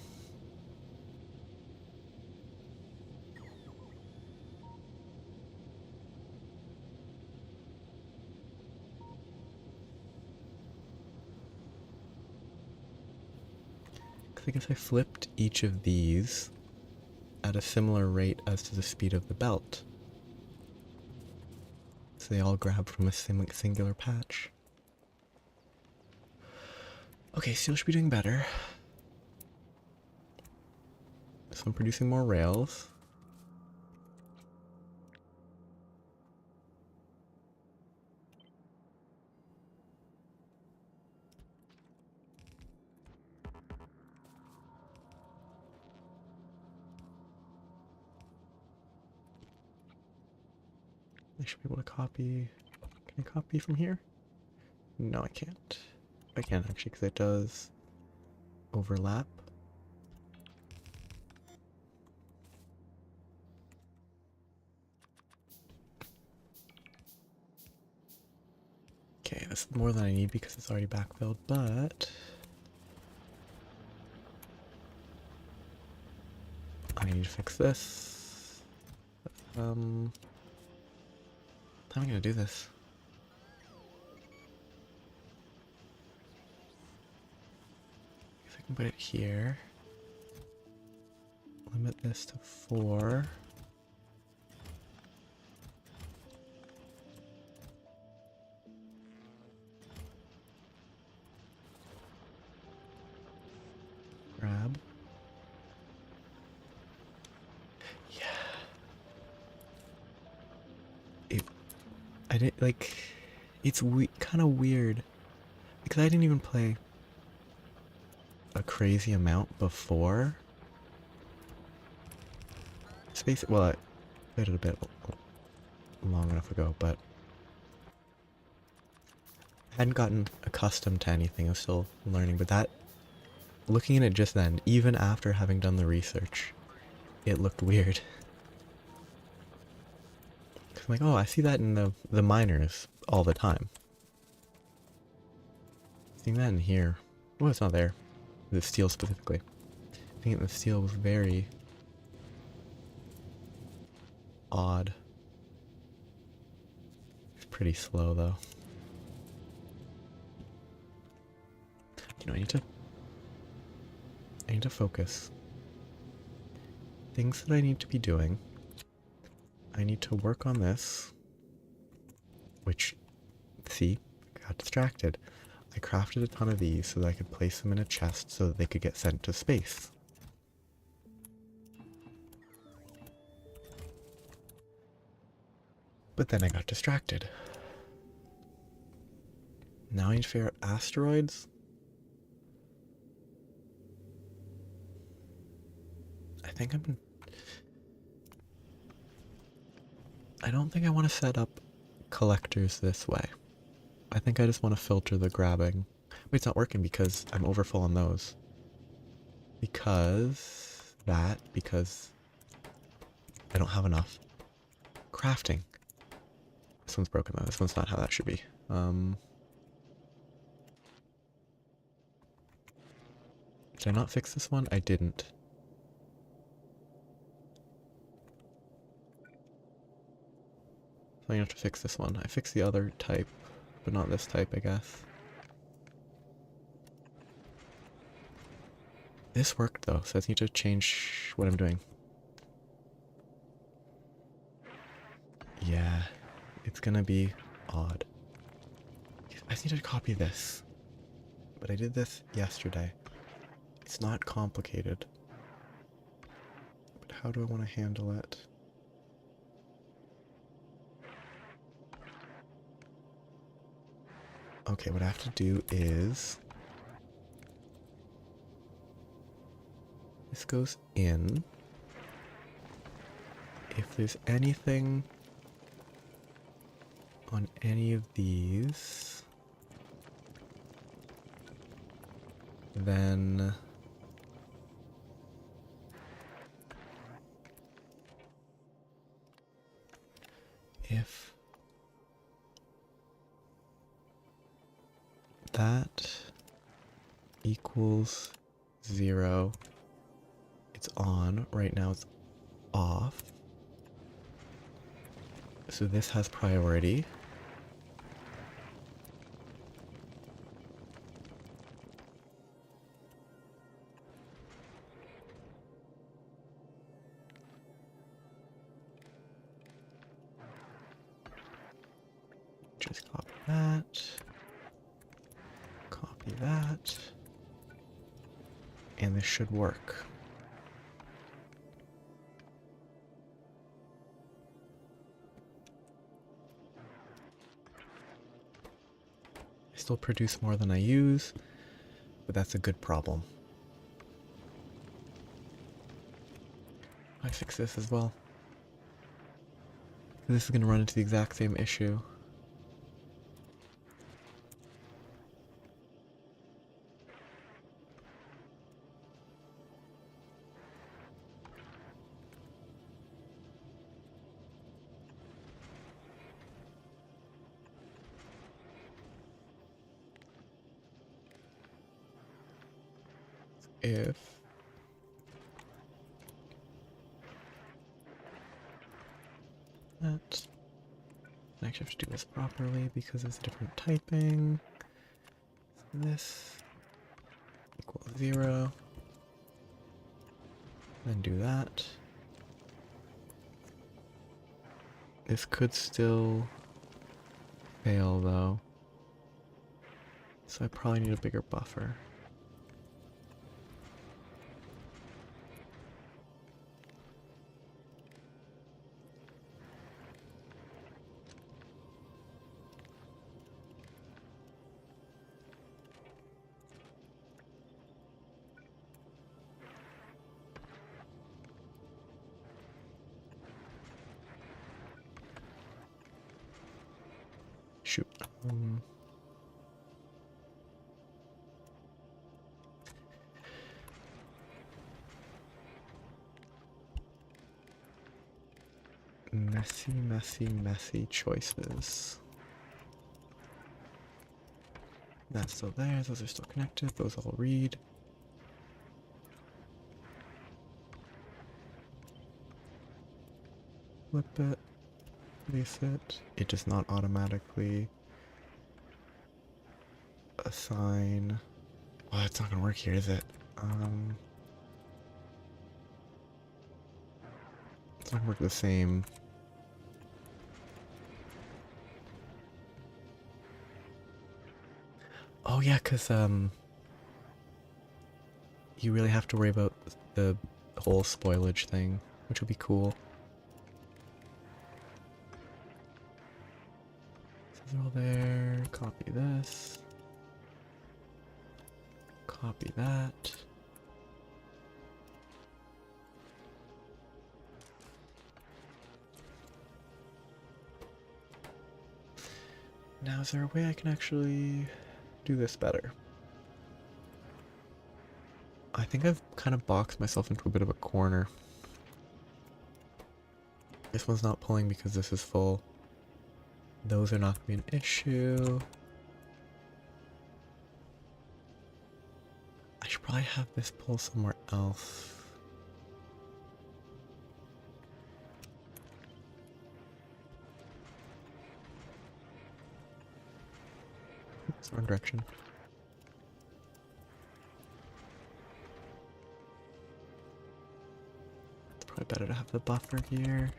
Because I guess I flipped each of these at a similar rate as to the speed of the belt. So they all grab from a singular patch. Okay, steel should be doing better. So I'm producing more rails. I should be able to copy. Can I copy from here? No, I can't. I can actually, because it does overlap. Okay, this is more than I need because it's already backfilled, but I need to fix this. How am I gonna do this? If I can put it here, limit this to 4. Grab. Yeah. I didn't like. It's kind of weird because I didn't even play a crazy amount before. Space. Well, I played it a bit long enough ago, but I hadn't gotten accustomed to anything. I was still learning, but that, looking at it just then, even after having done the research, it looked weird. Cause I'm like, oh, I see that in the miners all the time. Seeing that in here, well, it's not there. The steel specifically. I think the steel was very odd. It's pretty slow though. You know, I need to focus. Things that I need to be doing. I need to work on this, which, see, got distracted. I crafted a ton of these so that I could place them in a chest so that they could get sent to space. But then I got distracted. Now I need to figure out asteroids. I don't think I want to set up collectors this way. I think I just want to filter the grabbing. Wait, it's not working because I'm overfull on those. Because I don't have enough. Crafting. This one's broken though. This one's not how that should be. Did I not fix this one? I didn't. So I have to fix this one. I fixed the other type, but not this type, I guess. This worked though, so I need to change what I'm doing. Yeah, it's gonna be odd. I just need to copy this. But I did this yesterday. It's not complicated. But how do I want to handle it? Okay, what I have to do is... this goes in. If there's anything on any of these, then if that equals 0, it's on. Right now it's off. So this has priority. Just copy that. Copy that. And this should work. I still produce more than I use, but that's a good problem. I fix this as well. This is going to run into the exact same issue. If that, I actually have to do this properly because it's a different typing. This equals 0. Then do that. This could still fail though, so I probably need a bigger buffer. Shoot. Messy, messy, messy choices. That's still there, those are still connected, those all read. Flip it, release it. It does not automatically assign. Well, it's not gonna work here, is it? It's not gonna work the same. Oh yeah, cause you really have to worry about the whole spoilage thing, which would be cool. These are all there. Copy this. Copy that. Now, is there a way I can actually do this better? I think I've kind of boxed myself into a bit of a corner. This one's not pulling because this is full. Those are not going to be an issue. I should probably have this pull somewhere else. Oops, wrong direction. It's probably better to have the buffer here.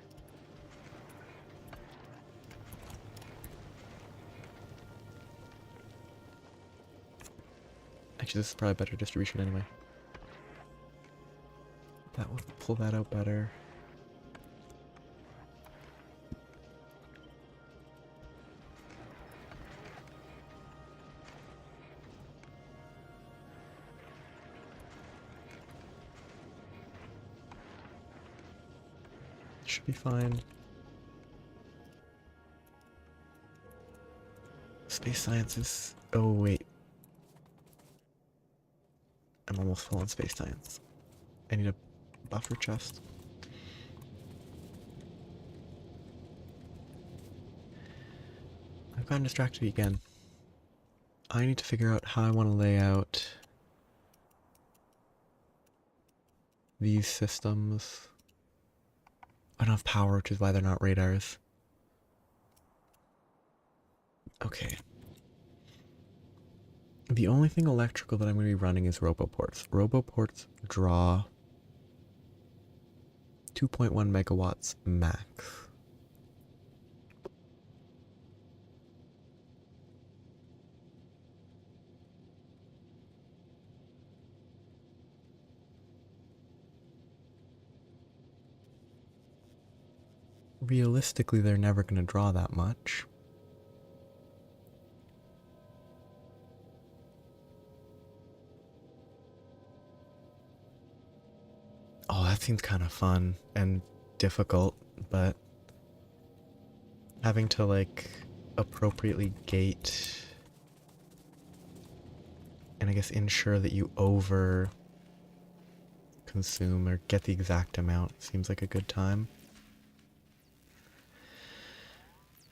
Actually, this is probably better distribution anyway. That will pull that out better. Should be fine. Space sciences. Oh, wait. I'm almost full on space science. I need a buffer chest. I've gotten distracted again. I need to figure out how I want to lay out these systems. I don't have power, which is why they're not radars. Okay. The only thing electrical that I'm going to be running is roboports. Roboports draw 2.1 megawatts max. Realistically, they're never going to draw that much. Oh, that seems kind of fun and difficult, but having to like appropriately gate and I guess ensure that you over consume or get the exact amount seems like a good time.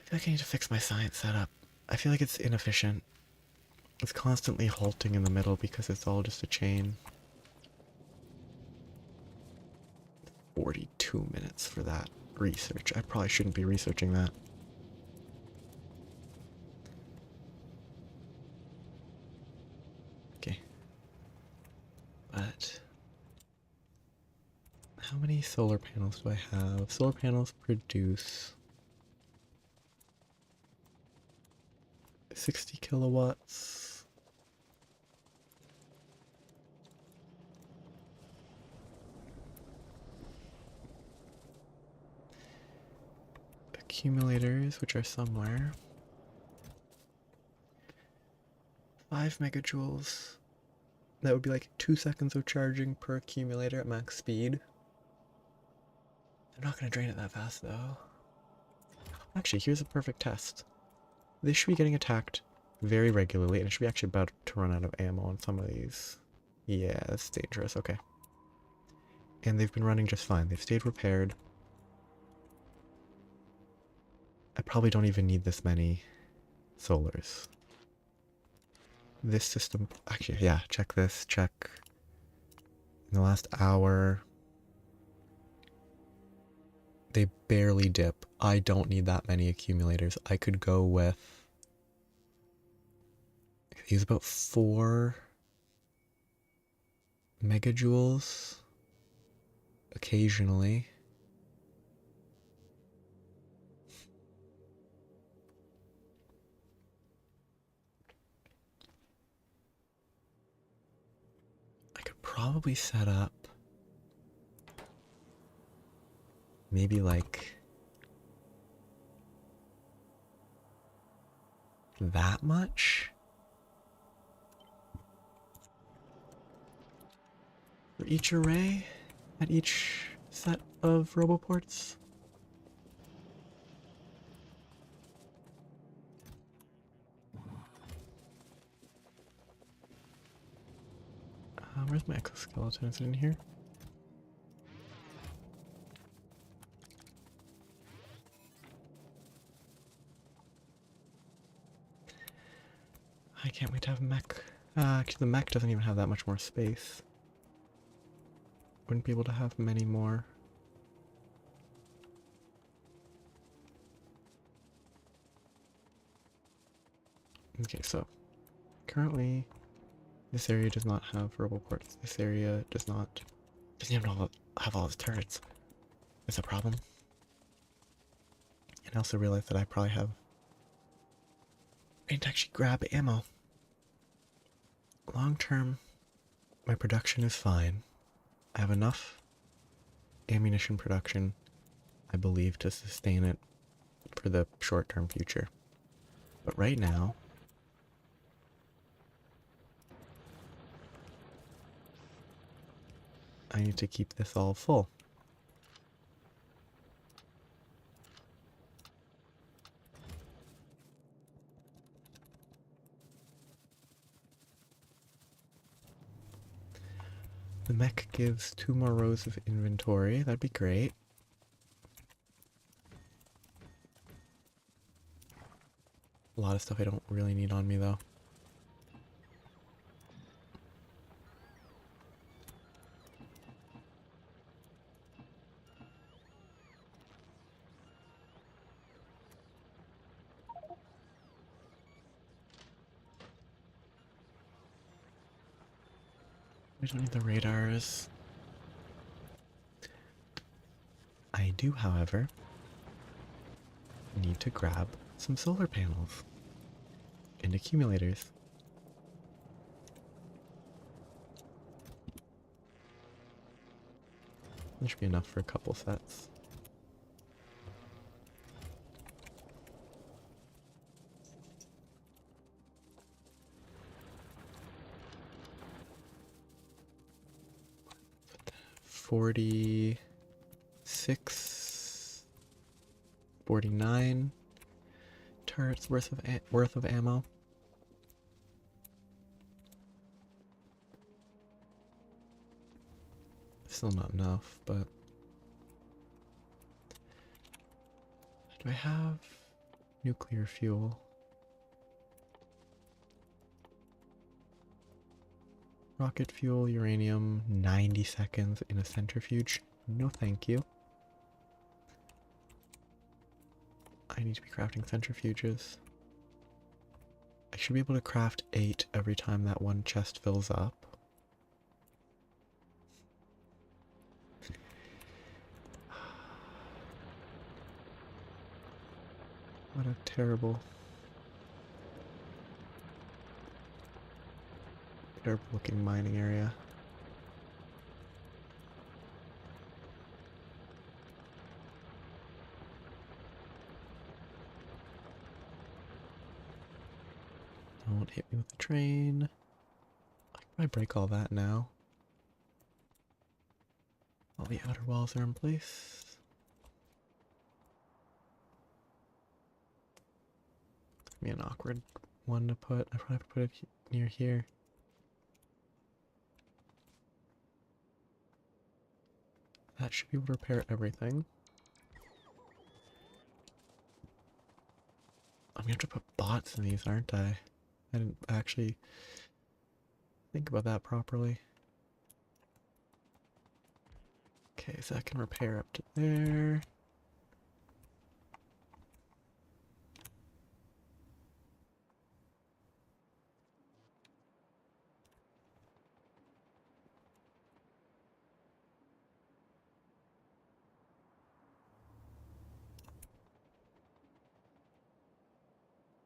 I feel like I need to fix my science setup. I feel like it's inefficient. It's constantly halting in the middle because it's all just a chain. 42 minutes for that research. I probably shouldn't be researching that. Okay. But how many solar panels do I have? Solar panels produce 60 kilowatts. Accumulators, which are somewhere. 5 megajoules. That would be like 2 seconds of charging per accumulator at max speed. They're not going to drain it that fast though. Actually, here's a perfect test. They should be getting attacked very regularly, and it should be actually about to run out of ammo on some of these. Yeah, that's dangerous. Okay. And they've been running just fine. They've stayed repaired. I probably don't even need this many solars. This system, actually, yeah, check this, check. In the last hour, they barely dip. I don't need that many accumulators. I could go with, use about 4 megajoules occasionally. I could probably set up maybe like that much for each array at each set of roboports. Where's my exoskeleton? Is it in here? I can't wait to have mech. Actually, the mech doesn't even have that much more space. Wouldn't be able to have many more. Okay, so currently this area does not have roboports. This area doesn't even have all its turrets. It's a problem. And I also realized that I probably have. I need to actually grab ammo. Long term, my production is fine. I have enough ammunition production, I believe, to sustain it for the short-term future. But right now, I need to keep this all full. The mech gives 2 more rows of inventory. That'd be great. A lot of stuff I don't really need on me, though. We don't need the radars. I do, however, need to grab some solar panels and accumulators. There should be enough for a couple sets. $46, $49 turrets worth of ammo. Still not enough, but do I have nuclear fuel? Rocket fuel, uranium, 90 seconds in a centrifuge. No thank you. I need to be crafting centrifuges. I should be able to craft 8 every time that one chest fills up. What a terrible looking mining area. Don't hit me with the train. I can probably break all that now. All the outer walls are in place. It's gonna be an awkward one to put. I probably have to put it near here. That should be able to repair everything. I'm gonna have to put bots in these, aren't I? I didn't actually think about that properly. Okay, so that can repair up to there.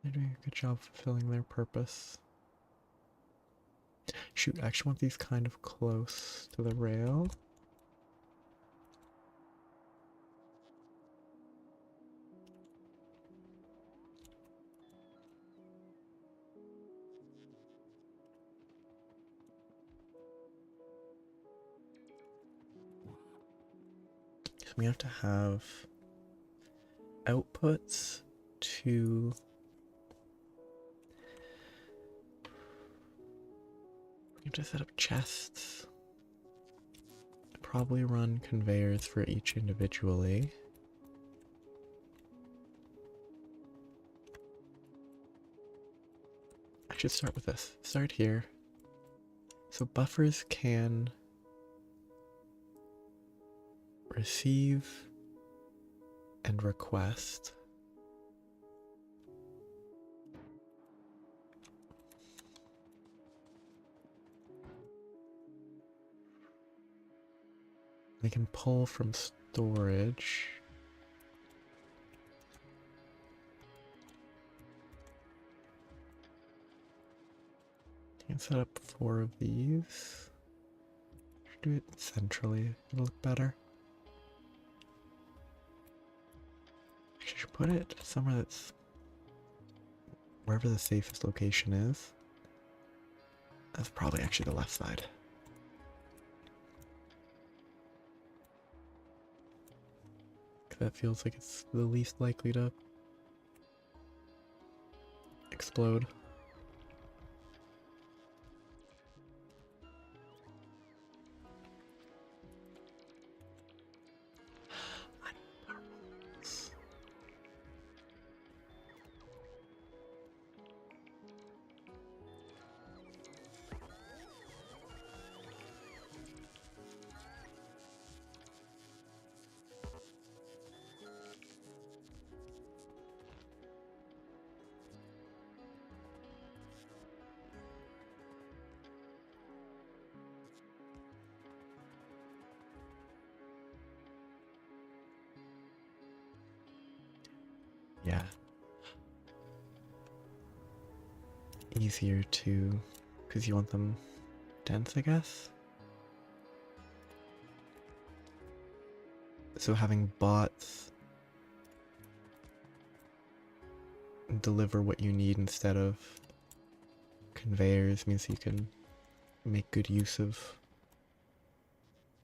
They're doing a good job fulfilling their purpose. Shoot, I actually want these kind of close to the rail. So we have to have outputs to we have to set up chests. Probably run conveyors for each individually. I should start with this. Start here. So buffers can receive and request. They can pull from storage. You can set up 4 of these. Should do it centrally. It'll look better. put it somewhere that's wherever the safest location is. That's probably actually the left side. That feels like it's the least likely to explode. Yeah. Easier to, because you want them dense, I guess. So having bots deliver what you need instead of conveyors means you can make good use of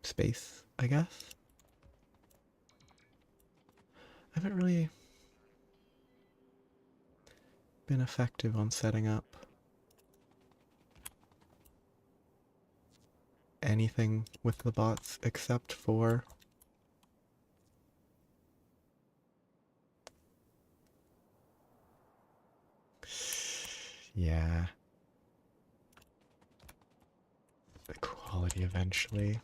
space, I guess. I haven't really been effective on setting up anything with the bots except for yeah, the quality eventually.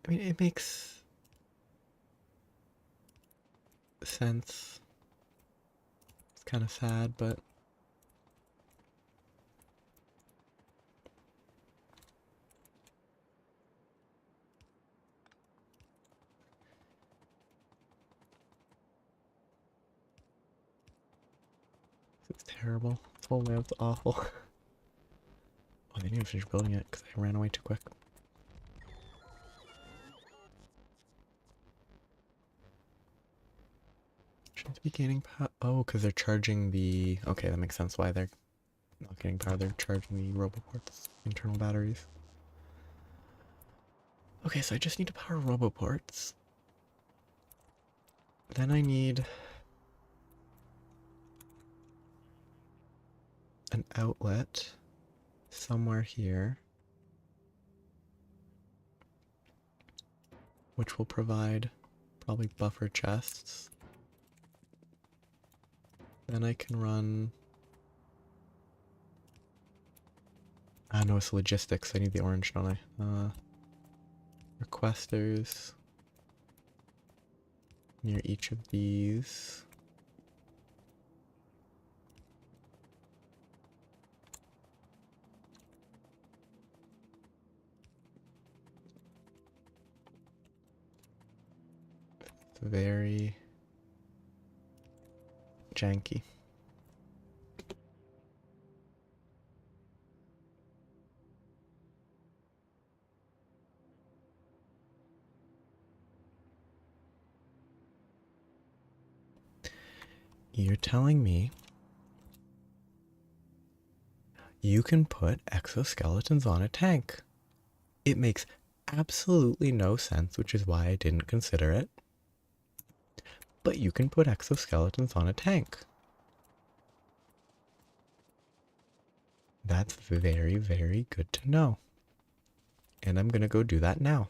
I mean, it makes sense. It's kind of sad, but it's terrible. This whole layout's awful. Oh, they didn't even finish building it because I ran away too quick. Shouldn't be gaining power. Oh, because they're charging the... Okay, that makes sense why they're not getting power. They're charging the roboports, internal batteries. Okay, so I just need to power roboports. Then I need an outlet somewhere here, which will provide probably buffer chests. Then I can run... Ah, no, it's logistics. I need the orange, don't I? Requesters near each of these. It's very janky. You're telling me you can put exoskeletons on a tank? It makes absolutely no sense, which is why I didn't consider it. But you can put exoskeletons on a tank. That's very, very good to know. And I'm gonna go do that now.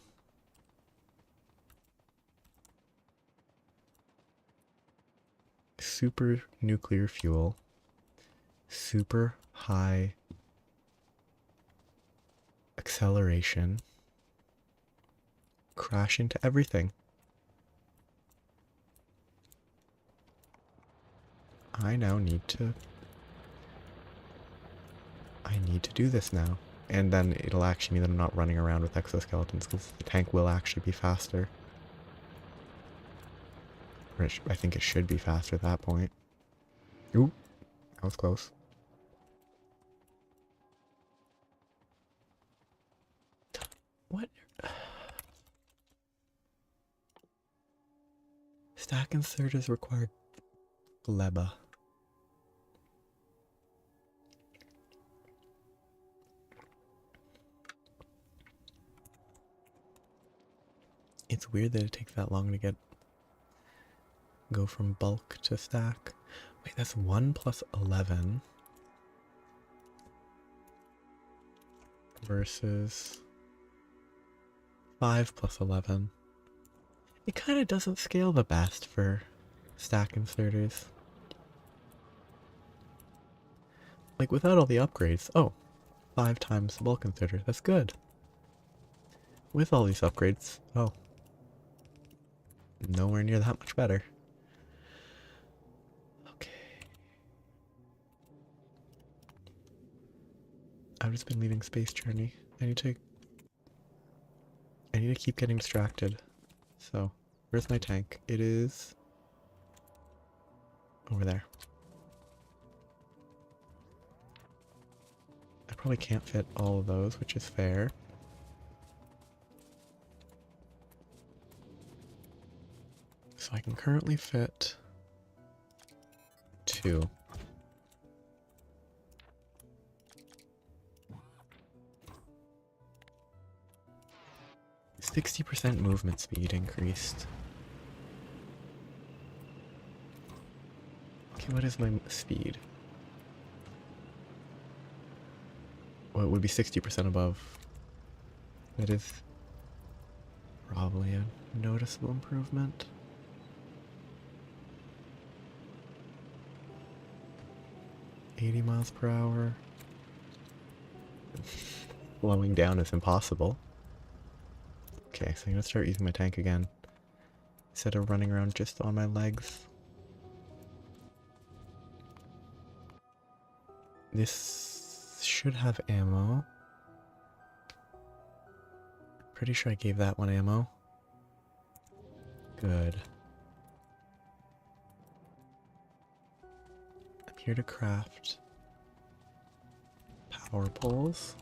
Super nuclear fuel. Super high acceleration. Crash into everything. I need to do this now. And then it'll actually mean that I'm not running around with exoskeletons because the tank will actually be faster. Or I think it should be faster at that point. Ooh, that was close. What? Stack inserters require gleba. It's weird that it takes that long to go from bulk to stack. Wait, that's 1 plus 11 versus 5 plus 11. It kind of doesn't scale the best for stack inserters. Like without all the upgrades. Oh, 5 times the bulk inserter. That's good. With all these upgrades, oh, nowhere near that much better. Okay. I've just been leaving Space Journey. I need to keep getting distracted. So, where's my tank? It is over there. I probably can't fit all of those, which is fair. So I can currently fit 2. %60 movement speed increased. Okay, what is my speed? Well, it would be 60% above. That is probably a noticeable improvement. $80 miles per hour. Slowing down is impossible. Okay, so I'm gonna start using my tank again. Instead of running around just on my legs. This should have ammo. Pretty sure I gave that one ammo. Good. I'm here to craft power poles.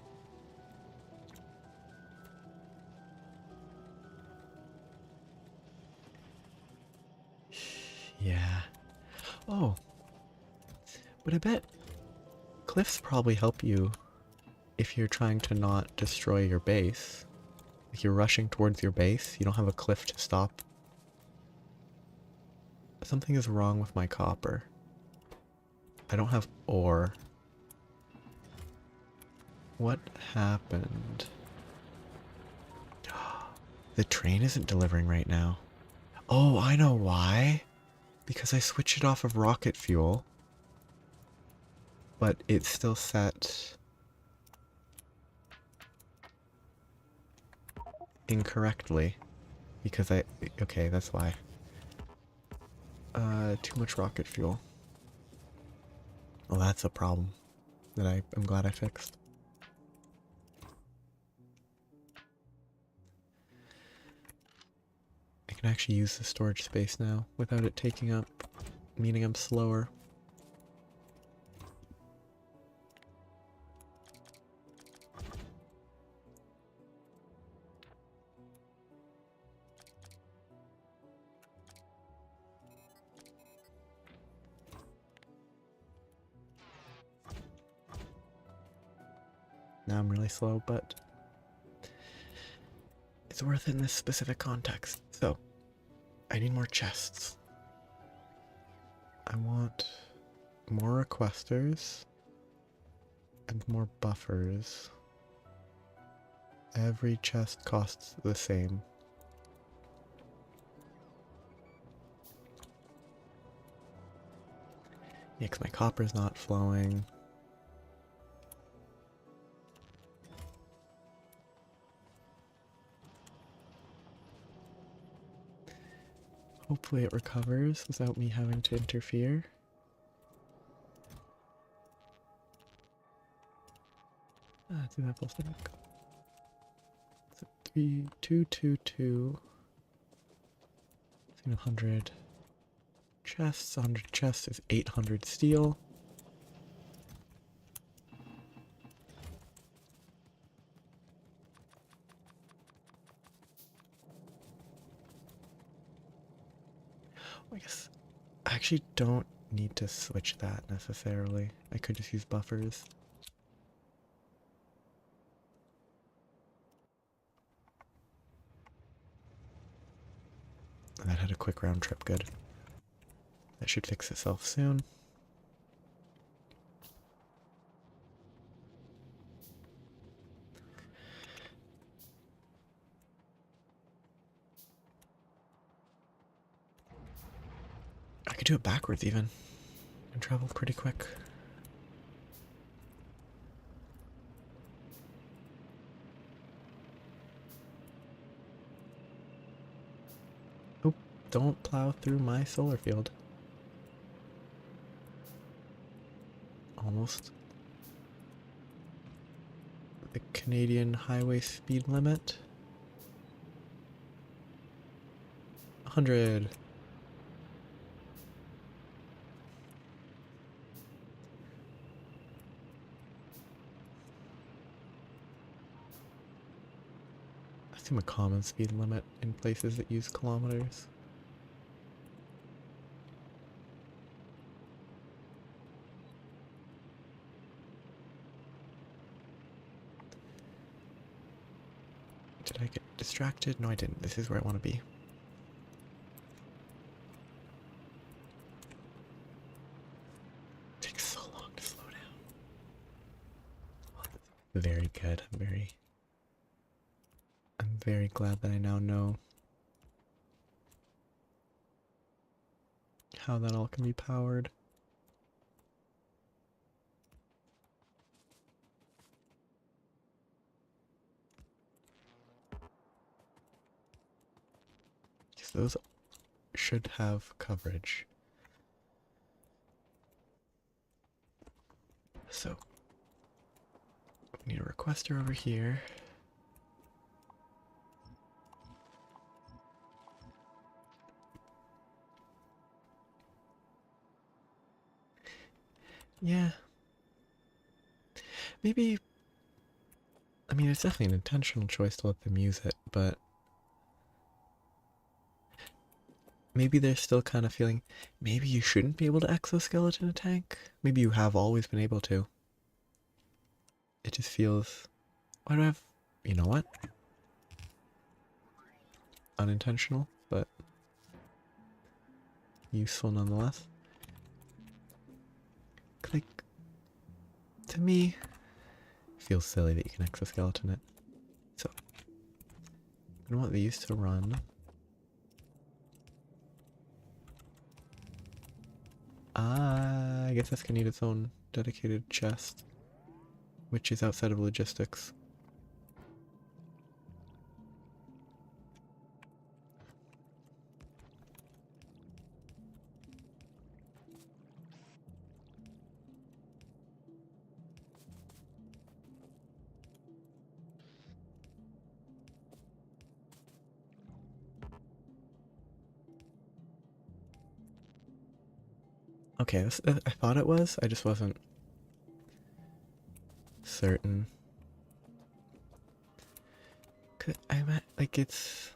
Yeah. Oh. But I bet cliffs probably help you if you're trying to not destroy your base. Like you're rushing towards your base, you don't have a cliff to stop. Something is wrong with my copper. I don't have ore. What happened? The train isn't delivering right now. Oh, I know why. Because I switched it off of rocket fuel. But it's still set incorrectly. Because okay, that's why. Too much rocket fuel. Well, that's a problem that I'm glad I fixed. I can actually use the storage space now without it taking up, meaning I'm slower. Now I'm really slow, but it's worth it in this specific context. So, I need more chests. I want more requesters and more buffers. Every chest costs the same. Yeah, 'cause my copper's not flowing. Hopefully it recovers without me having to interfere. Do that full stack. So 3, 2, 2, 2. 100 chests. 100 chests is 800 steel. actually don't need to switch that necessarily. I could just use buffers. That had a quick round trip, good. That should fix itself soon. I could do it backwards even, and travel pretty quick. Oop, don't plow through my solar field. Almost. The Canadian highway speed limit. 100. I assume a common speed limit in places that use kilometers. Did I get distracted? No, I didn't. This is where I want to be. It takes so long to slow down. Very good. I'm very glad that I now know how that all can be powered. So those should have coverage. So, we need a requester over here. Yeah. Maybe, I mean, it's definitely an intentional choice to let them use it, but maybe they're still kind of feeling, maybe you shouldn't be able to exoskeleton a tank. Maybe you have always been able to. It just feels, why do I have, you know what? Unintentional, but useful nonetheless. Click. To me, it feels silly that you can exoskeleton it. So, I want these to run. I guess that's gonna need its own dedicated chest, which is outside of logistics. Okay, I thought it was, I just wasn't certain. I'm at, like, it's...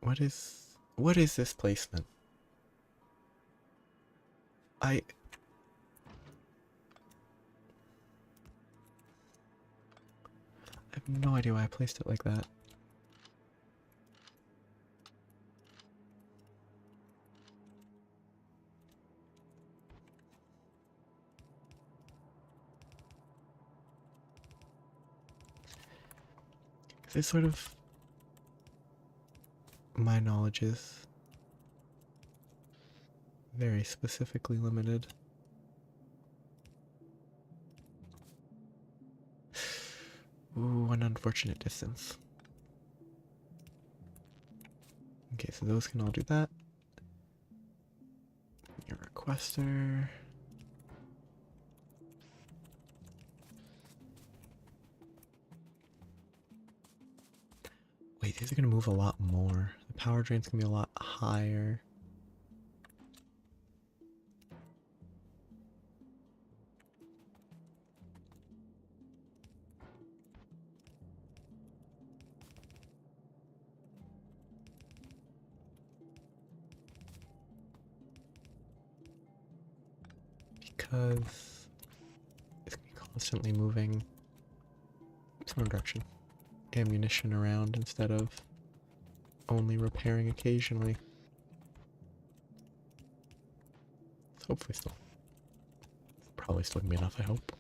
What is this placement? I have no idea why I placed it like that. It's sort of... My knowledge is very specifically limited. Ooh, an unfortunate distance. Okay, so those can all do that. Your requester. Wait, these are gonna move a lot more. The power drain's gonna be a lot higher. because it's constantly moving some direction. Ammunition around instead of only repairing occasionally. So hopefully still. Probably still gonna be enough, I hope.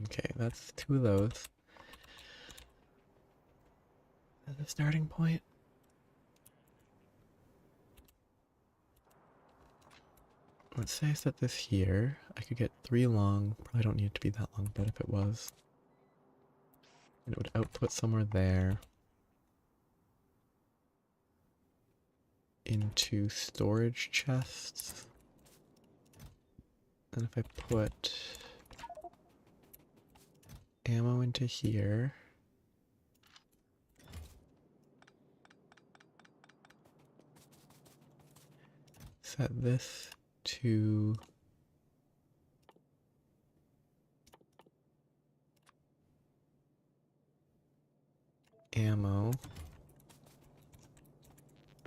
Okay, that's 2 of those. That's the starting point. Let's say I set this here. I could get 3 long. Probably don't need it to be that long, but if it was. And it would output somewhere there. Into storage chests. And if I put ammo into here. Set this to ammo.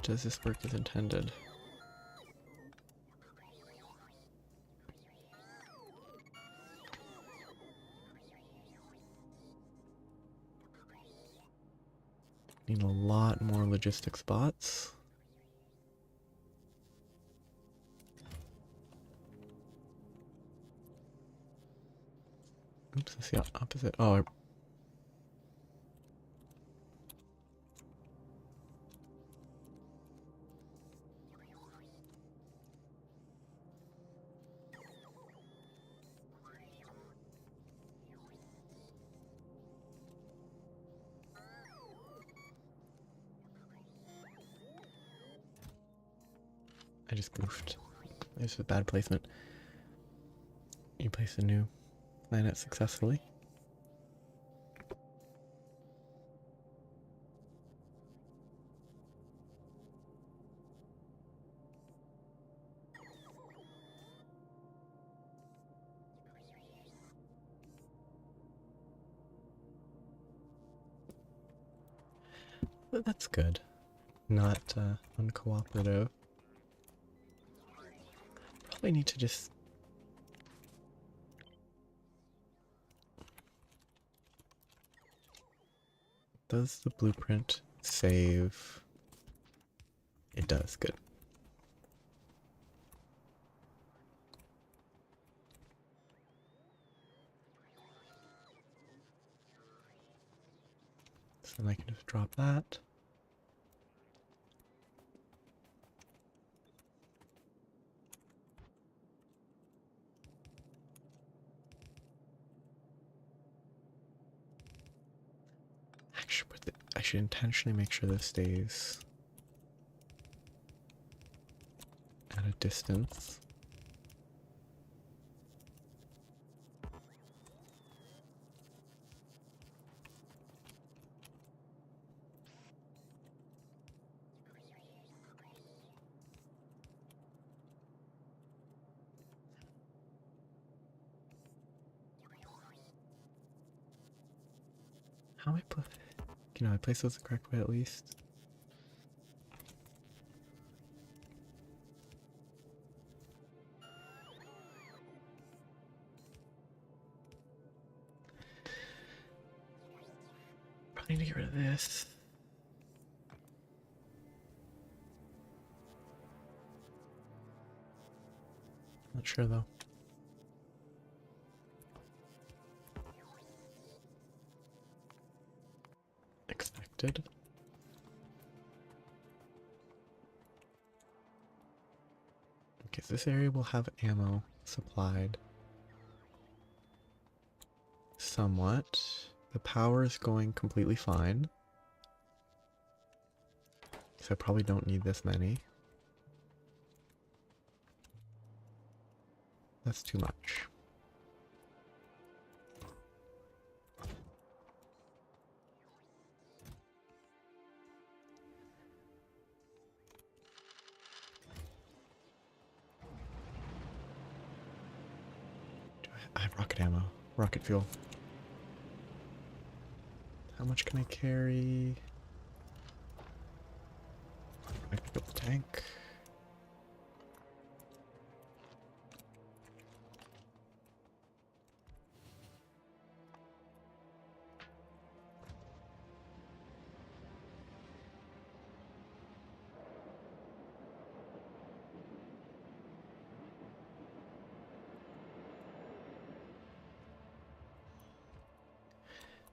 Does this work as intended? Need a lot more logistic spots. Oops, that's the opposite. Oh, I just goofed. This is a bad placement. You place a new planet successfully. But that's good. Not uncooperative. Probably need to just... Does the blueprint save? It does, good. So then I can just drop that. I should intentionally make sure this stays at a distance. How am I put? You know, I place those the correct way at least. Probably need to get rid of this. Not sure though. Expected. Okay, so this area will have ammo supplied. Somewhat. The power is going completely fine. So I probably don't need this many. That's too much. I have rocket ammo. Rocket fuel. How much can I carry? I pick up the tank.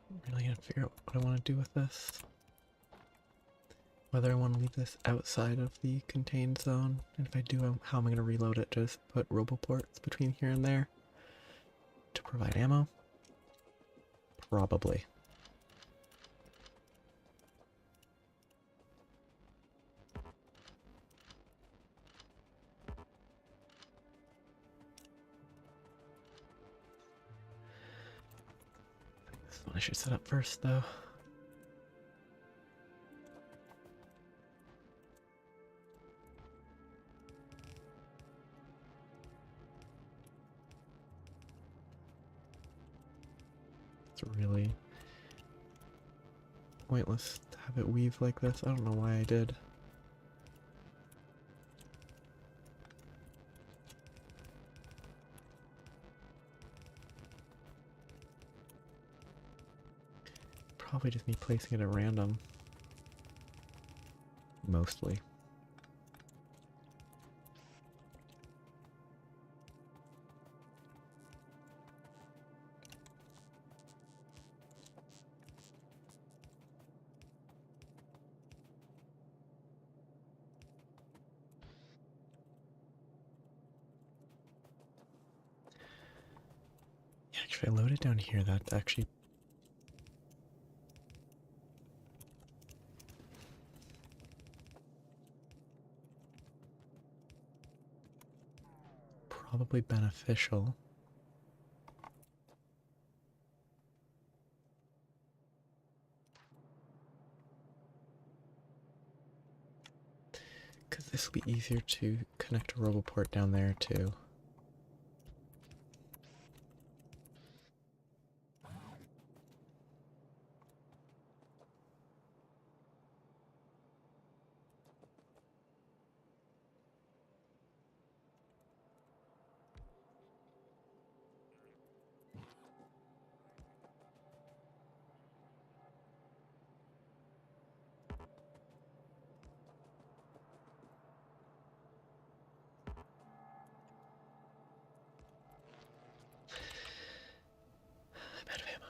I'm really gonna figure out what I want to do with this. Whether I want to leave this outside of the contained zone, and if I do, how am I going to reload it? Just put roboports between here and there to provide ammo? Probably. This is what I should set up first, though. It's really pointless to have it weave like this. I don't know why I did. Probably just me placing it at random. Mostly. Yeah, actually, I load it down here. That actually probably beneficial. Because this will be easier to connect a roboport down there too. I'm out of ammo.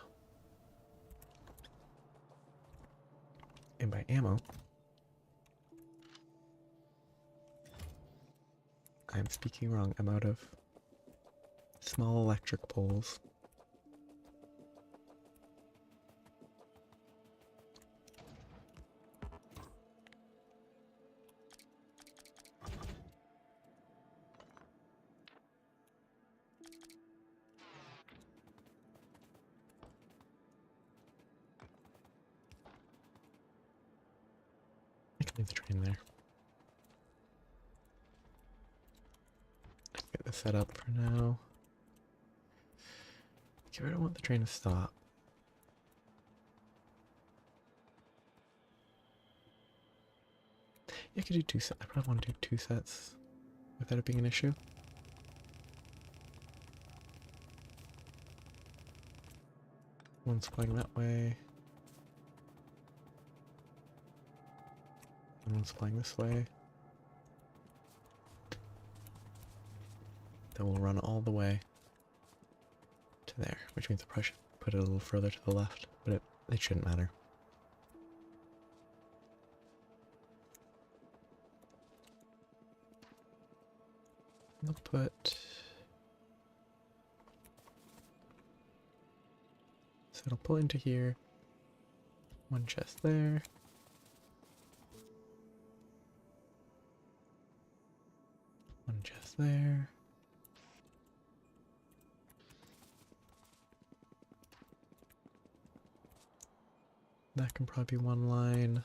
And by ammo, I'm speaking wrong. I'm out of small electric poles. I can leave the train there. Get this set up for now. Okay, I don't want the train to stop. Yeah, I could do two sets. I probably want to do two sets without it being an issue. One's going that way. And one's flying this way. Then we'll run all the way to there, which means I probably should put it a little further to the left, but it shouldn't matter. I'll put... So it'll pull into here. One chest there. One chest there. That can probably be one line.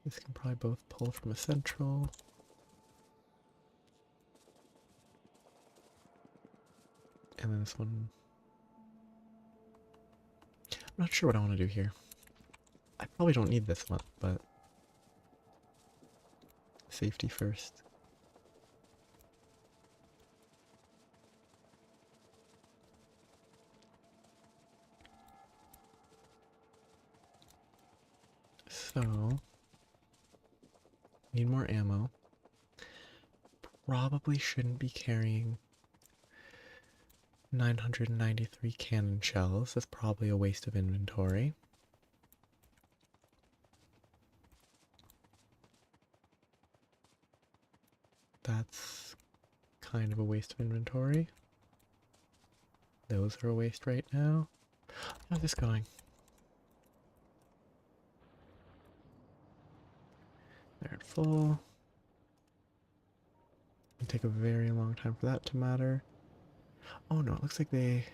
This can probably both pull from a central. And then this one... Not sure what I want to do here. I probably don't need this one, but safety first. So, need more ammo. Probably shouldn't be carrying 993 cannon shells. That's probably a waste of inventory. That's kind of a waste of inventory. Those are a waste right now. How's this going? They're at full. It'll take a very long time for that to matter. Oh no, it looks like they...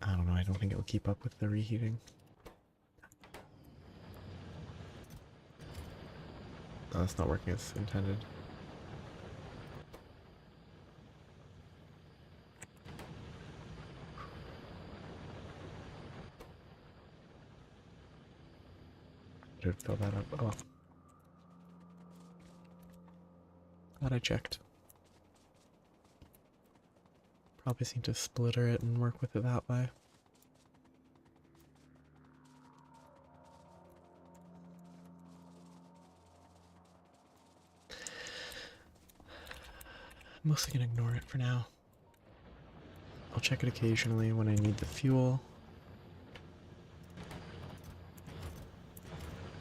I don't know, I don't think it will keep up with the reheating. Oh, it's not working as intended. Should fill that up. Oh. Glad I checked. Probably just need to splitter it and work with it that way. I'm mostly gonna ignore it for now. I'll check it occasionally when I need the fuel.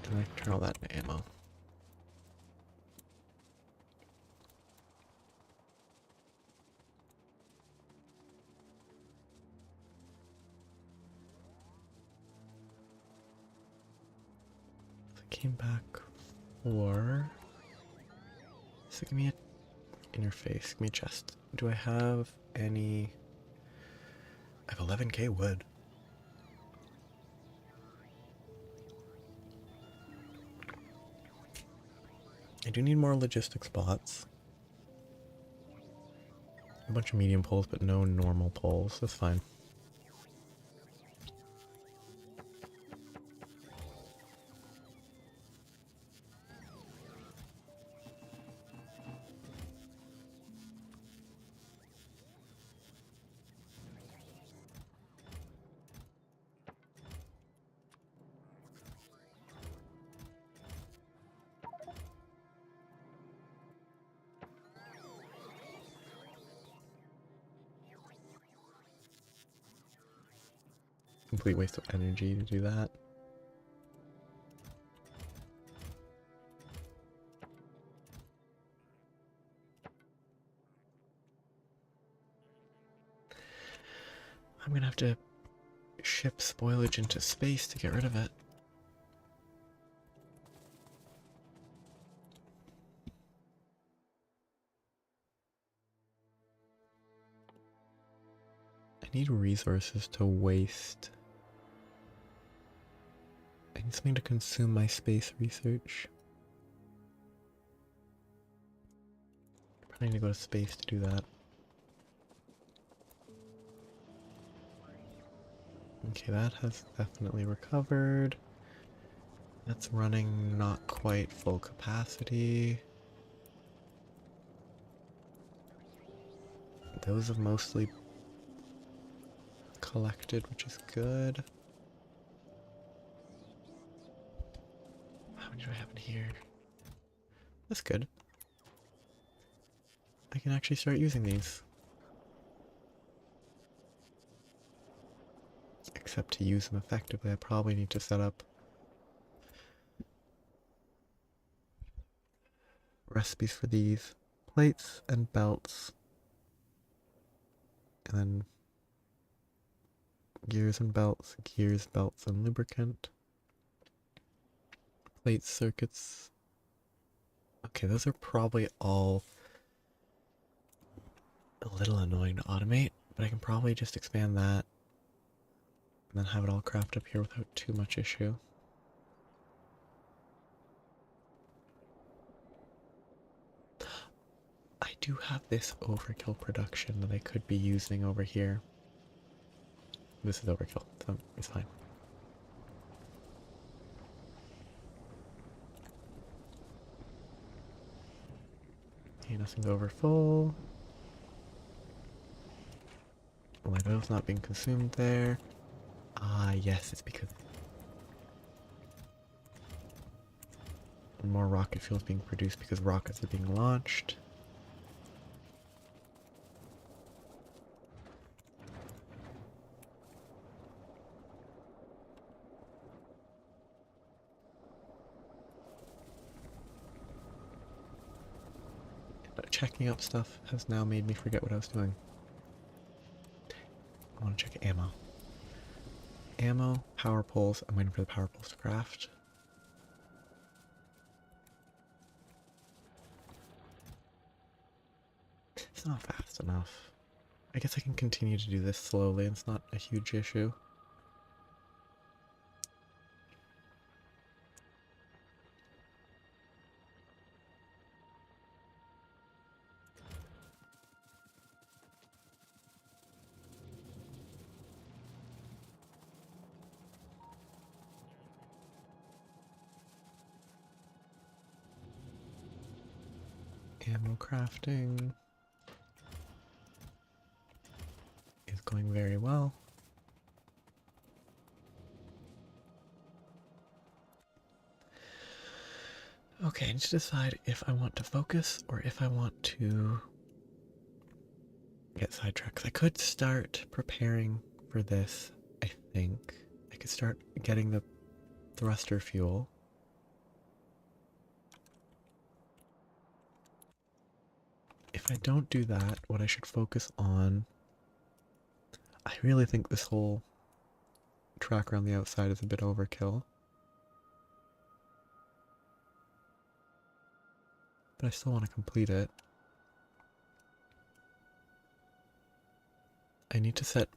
And I turn all that into ammo. So I came back for... So give me an interface, give me a chest. Do I have any... I have 11k wood. I do need more logistics bots. A bunch of medium poles, but no normal poles. That's fine. Complete waste of energy to do that. I'm gonna have to ship spoilage into space to get rid of it. I need resources to waste. I need something to consume my space research. Probably need to go to space to do that. Okay, that has definitely recovered. That's running not quite full capacity. Those have mostly collected, which is good. How many do I have in here? That's good. I can actually start using these. Except to use them effectively, I probably need to set up recipes for these. Plates and belts. And then gears and belts, gears, belts, and lubricant. Plates, circuits. Okay, those are probably all a little annoying to automate, but I can probably just expand that and then have it all craft up here without too much issue. I do have this overkill production that I could be using over here. This is overkill, so it's fine. Okay, nothing's over full. Light oil's not being consumed there. Ah, yes, it's because more rocket fuel is being produced because rockets are being launched. Checking up stuff has now made me forget what I was doing. I want to check ammo. Ammo, power poles. I'm waiting for the power poles to craft. It's not fast enough. I guess I can continue to do this slowly. It's not a huge issue. Ammo crafting is going very well. Okay, I need to decide if I want to focus or if I want to get sidetracked. I could start preparing for this, I think. I could start getting the thruster fuel. If I don't do that, what I should focus on... I really think this whole track around the outside is a bit overkill. But I still want to complete it. I need to set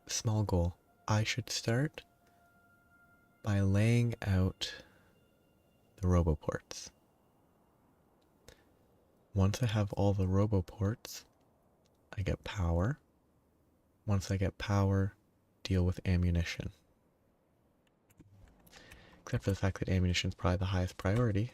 a small goal. I should start by laying out the roboports. Once I have all the roboports, I get power. Once I get power, deal with ammunition. Except for the fact that ammunition is probably the highest priority.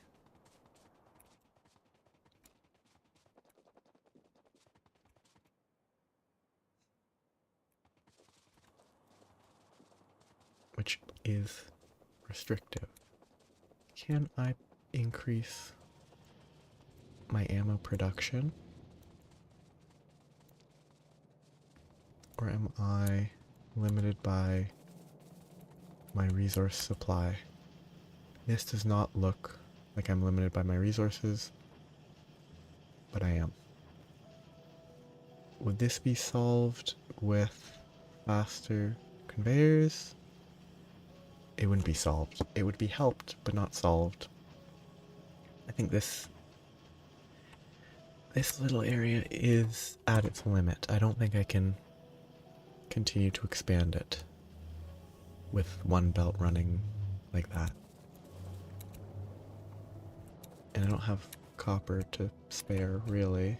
Which is restrictive. Can I increase my ammo production? Or am I limited by my resource supply? This does not look like I'm limited by my resources, but I am. Would this be solved with faster conveyors? It wouldn't be solved. It would be helped, but not solved. I think this little area is at its limit. I don't think I can continue to expand it with one belt running like that. And I don't have copper to spare, really.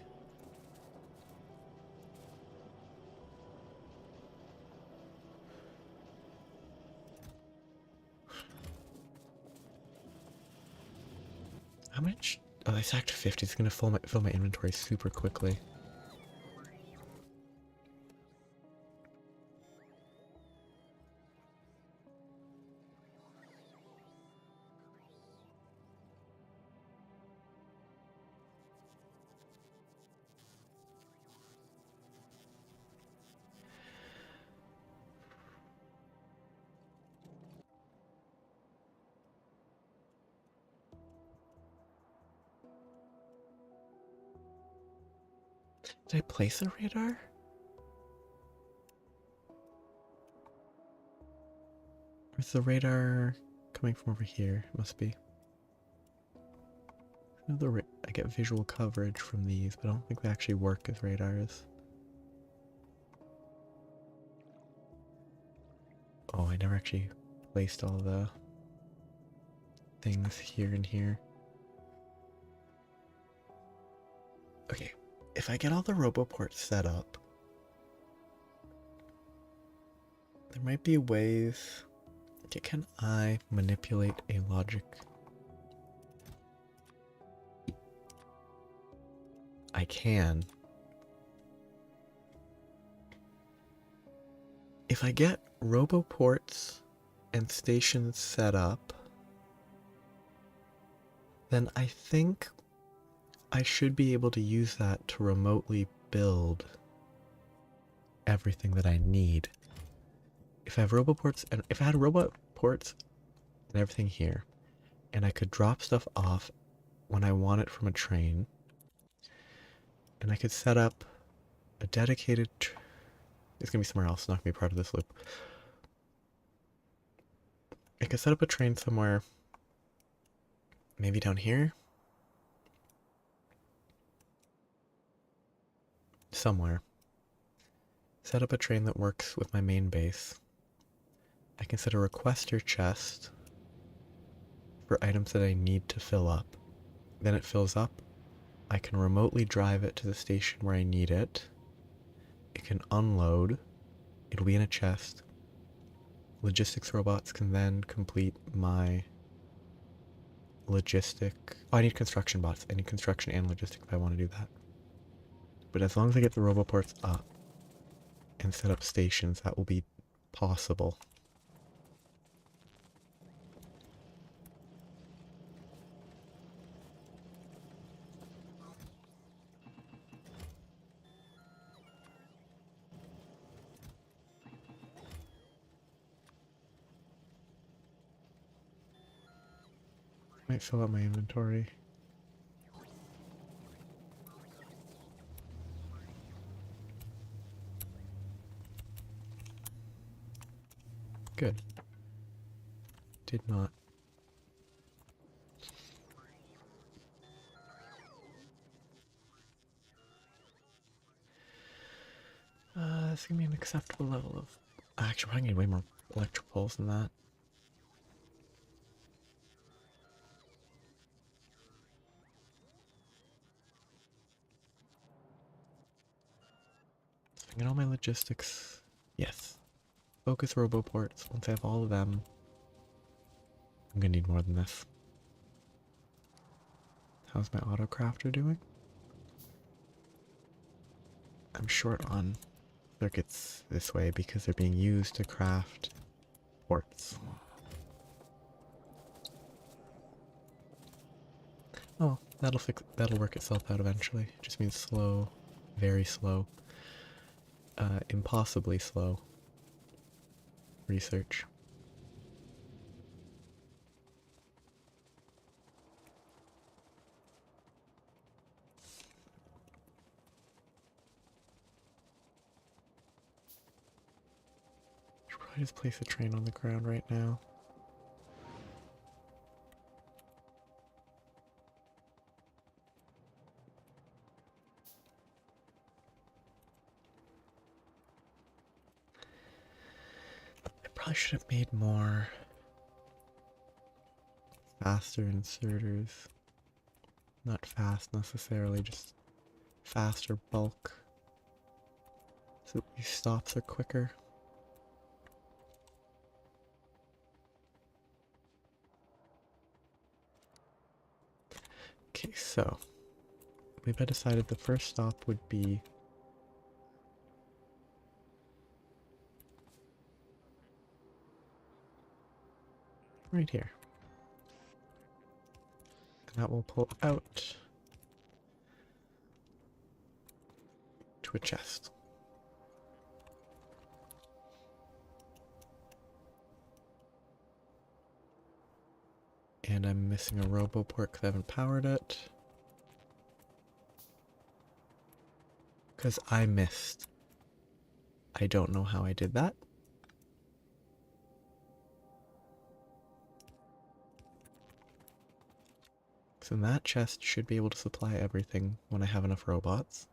How much? Oh, I stacked 50. It's gonna fill my inventory super quickly. Did I place a radar? Or is the radar coming from over here? It must be. I get visual coverage from these, but I don't think they actually work as radars. Oh, I never actually placed all the things here and here. Okay, if I get all the roboports set up, There might be ways. Okay, can I manipulate a logic? I can. If I get roboports and stations set up, then I think I should be able to use that to remotely build everything that I need. If I have roboports and if I had roboports and everything here, and I could drop stuff off when I want it from a train, and I could set up a dedicated it's gonna be somewhere else, not gonna be part of this loop. I could set up a train somewhere, maybe down here, somewhere. Set up a train that works with my main base. I can set a requester chest for items that I need to fill up. Then it fills up. I can remotely drive it to the station where I need it. It can unload. It'll be in a chest. Logistics robots can then complete my logistic. Oh, I need construction bots. I need construction and logistic if I want to do that. But as long as I get the roboports up and set up stations, that will be possible. Might fill out my inventory. Good. Did not. This is gonna be an acceptable level of. Actually, I need way more electric poles than that. So I get all my logistics. Yes. Focus roboports. Once I have all of them, I'm gonna need more than this. How's my autocrafter doing? I'm short on circuits this way because they're being used to craft ports. Oh, that'll work itself out eventually. It just means slow, very slow, impossibly slow research. Should probably just place a train on the ground right now. I probably should have made more faster inserters. Not fast necessarily, just faster bulk. So these stops are quicker. Okay, so we've decided the first stop would be right here. And that will pull out to a chest. And I'm missing a roboport because I haven't powered it. Because I missed. I don't know how I did that. So that chest should be able to supply everything when I have enough robots.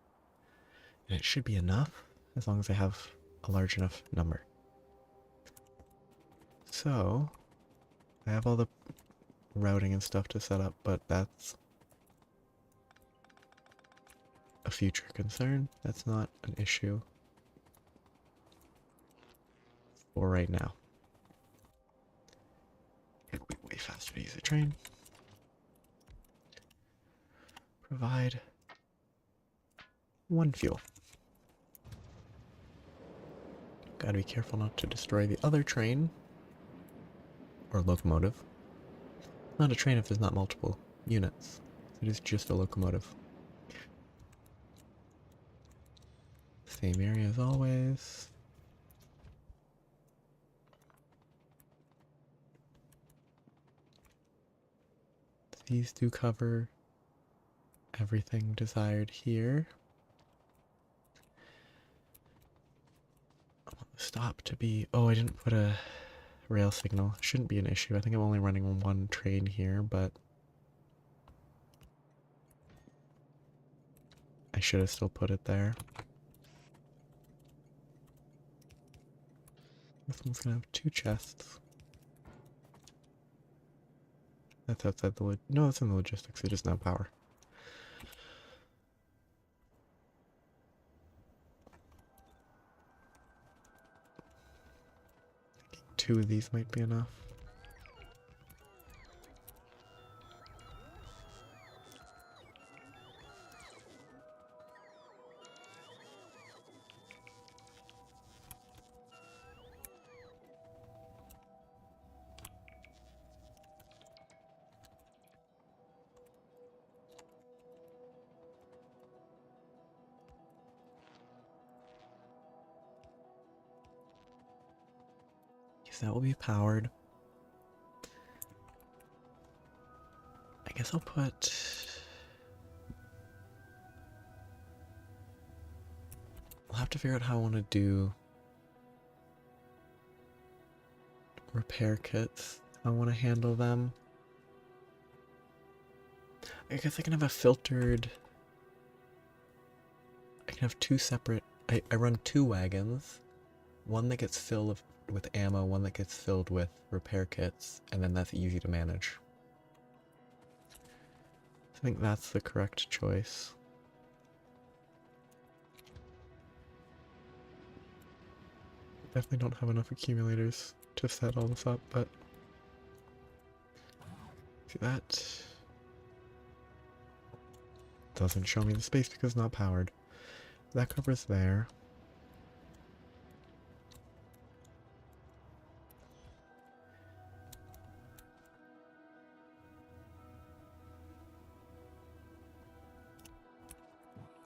And it should be enough as long as I have a large enough number. So I have all the routing and stuff to set up, but that's a future concern. That's not an issue. for right now. It'd be way faster to use a train. Provide 1 fuel. Gotta be careful not to destroy the other train. Or locomotive. Not a train if there's not multiple units. It is just a locomotive. Same area as always. These do cover everything desired here. I want the stop to be... Oh, I didn't put a rail signal. Shouldn't be an issue. I think I'm only running 1 train here, but I should have still put it there. This one's gonna have 2 chests. That's outside the no, that's in the logistics. It is now power. 2 of these might be enough. That will be powered. I guess I'll put... I'll have to figure out how I want to do repair kits. I want to handle them. I guess I can have a filtered... I can have 2 separate... I run 2 wagons. One that gets filled with ammo, one that gets filled with repair kits, and then that's easy to manage. I think that's the correct choice. Definitely don't have enough accumulators to set all this up, but... See that? Doesn't show me the space because it's not powered. That covers there.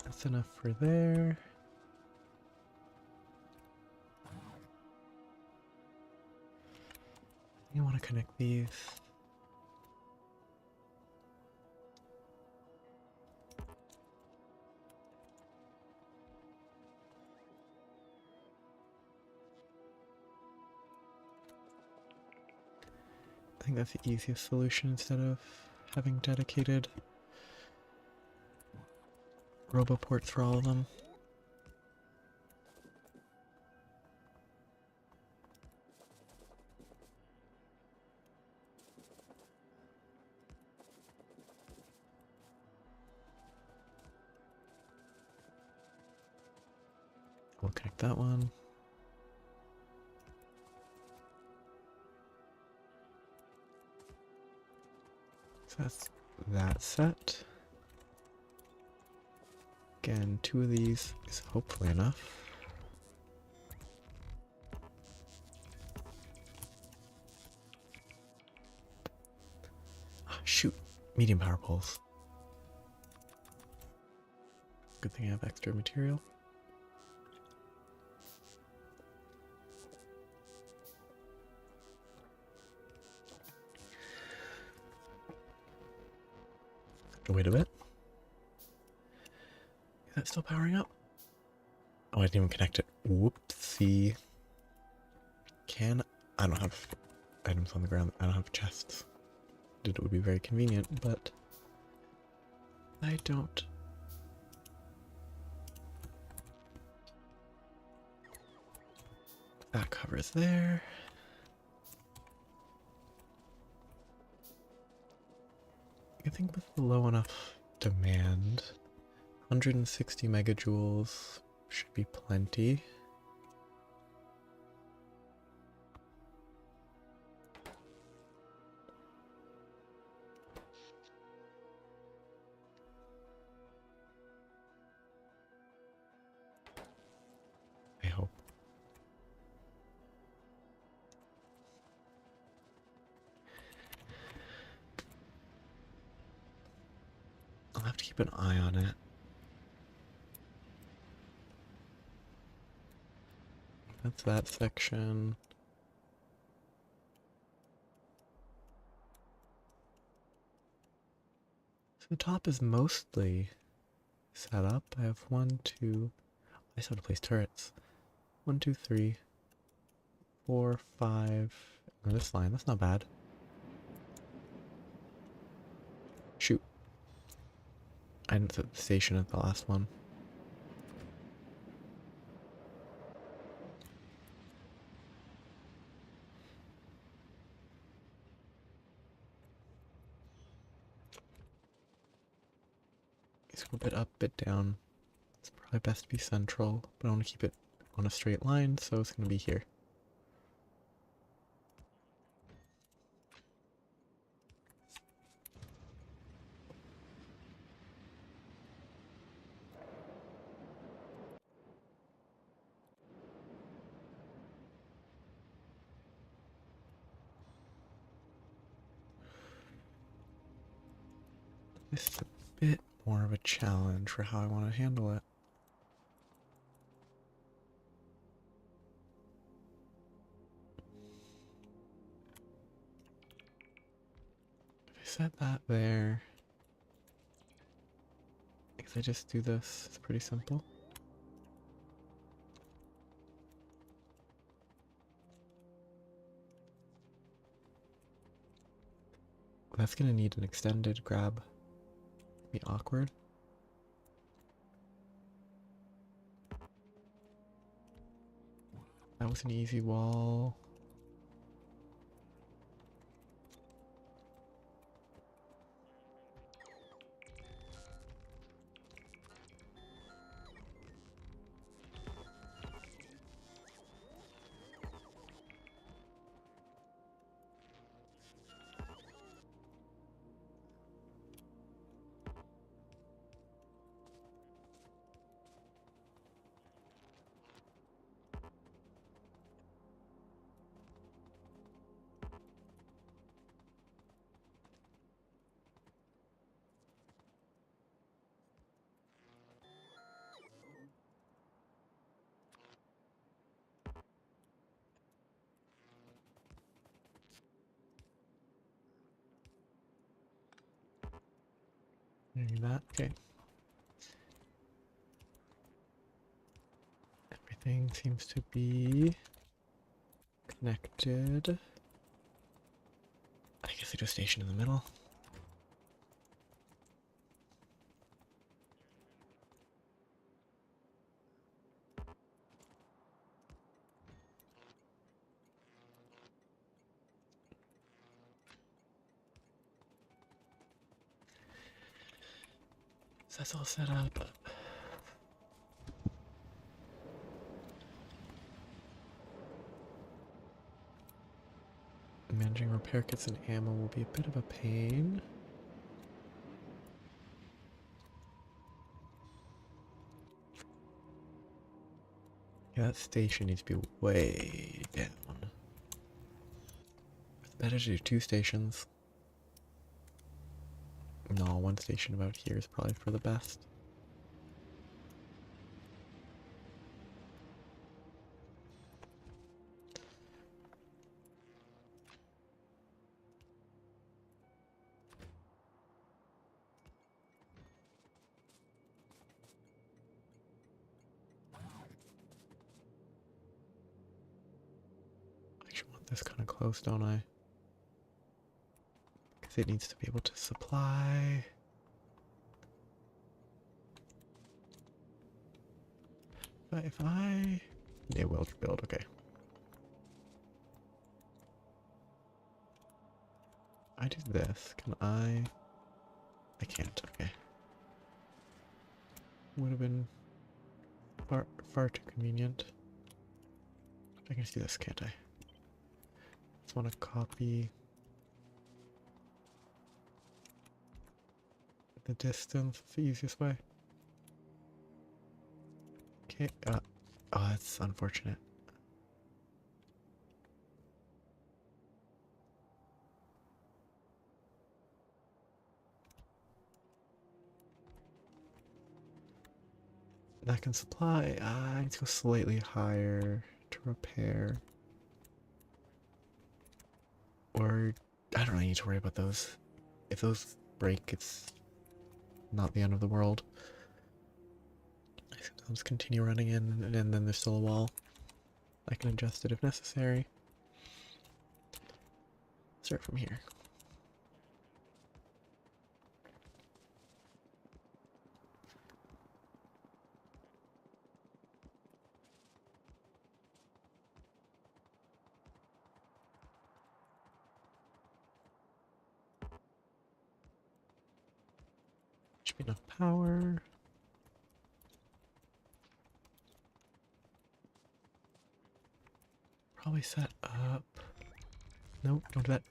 That's enough for there. You want to connect these. I think that's the easiest solution instead of having dedicated roboports for all of them. We'll connect that one. So that's that set. Again, 2 of these is hopefully enough. Ah, shoot, medium power poles. Good thing I have extra material. Wait a bit. Is that still powering up? Oh, I didn't even connect it. Whoopsie. I don't have items on the ground. I don't have chests. It would be very convenient, but I don't. That covers there. I think with low enough demand, 160 megajoules should be plenty. keep an eye on it. That's that section. So the top is mostly set up. I have one, two. I just want to place turrets. 1, 2, 3, 4, 5. On this line, that's not bad. Shoot. I didn't set the station at the last one. Let's go a bit up, bit down. It's probably best to be central, but I want to keep it on a straight line, so it's going to be here. This is a bit more of a challenge for how I want to handle it. If I set that there, if I just do this, it's pretty simple. That's gonna need an extended grab. Be awkward. That was an easy wall. Maybe that. Okay. Everything seems to be connected. I guess I do a station in the middle. So that's all set up. Managing repair kits and ammo will be a bit of a pain. Yeah, that station needs to be way down. It's better to do 2 stations. No, 1 station about here is probably for the best. I actually want this kind of close, don't I? Because it needs to be able to supply. But if I... Yeah, well build, okay. I do this, can I... I can't, okay. Would have been far too convenient. I can just do this, can't I? Just want to copy the distance. It's the easiest way. Okay, oh, that's unfortunate. That can supply. I need to go slightly higher to repair. Or, I don't really need to worry about those. If those break, it's not the end of the world. I'll just continue running in, and then there's still a wall. I can adjust it if necessary. Start from here. Should be enough power. Probably set up. Nope, don't do that.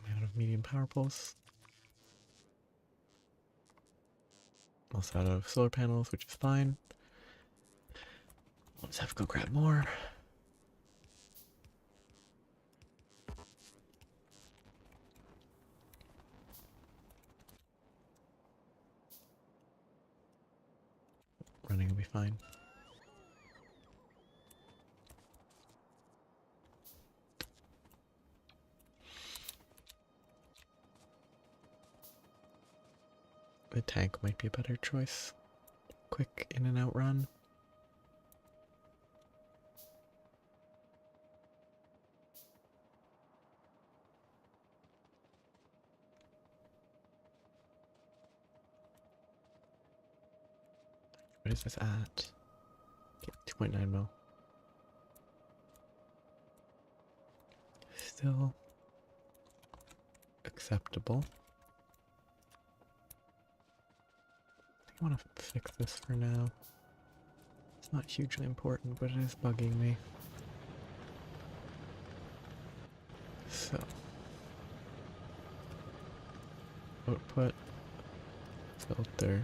I'm out of medium power pulse. Also out of solar panels, which is fine. I'll just have to go grab more. Running will be fine. The tank might be a better choice. Quick in and out run. What is this at? Okay, 2.9 mil. Still acceptable. I want to fix this for now. It's not hugely important, but it is bugging me. So, output, filter,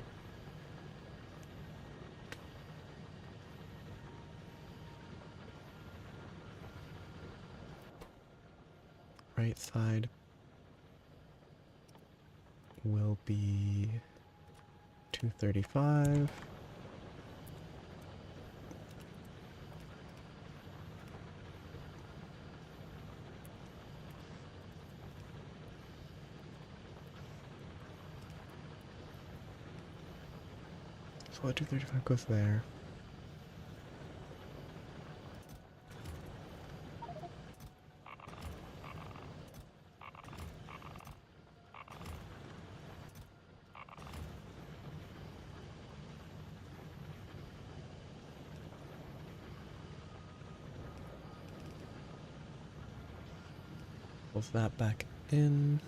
right side will be 235. So 235 goes there. Pulls that back in.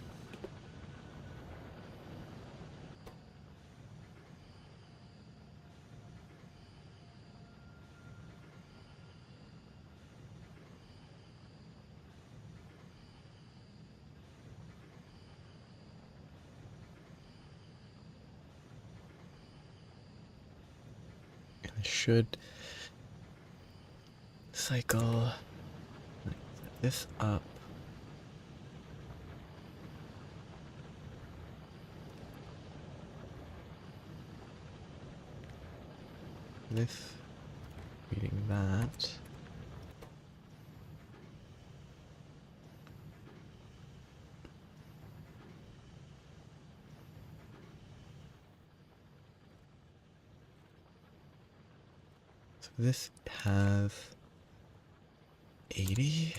And it should cycle this up. This reading that. So this has 80.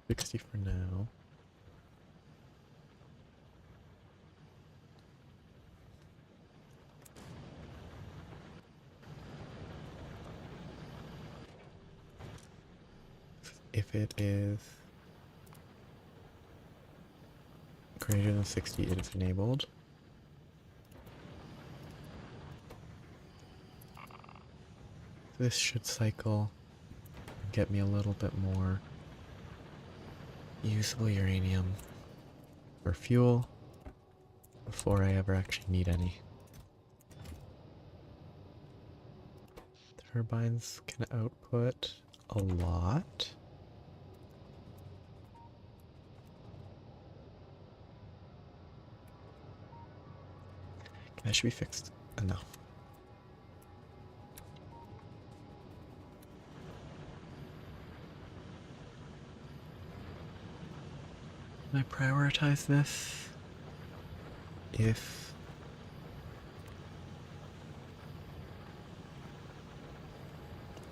$60 for now. If it is greater than 60, it is enabled. This should cycle get me a little bit more usable uranium for fuel before I ever actually need any. Turbines can output a lot. That should be fixed enough. Can I prioritize this? If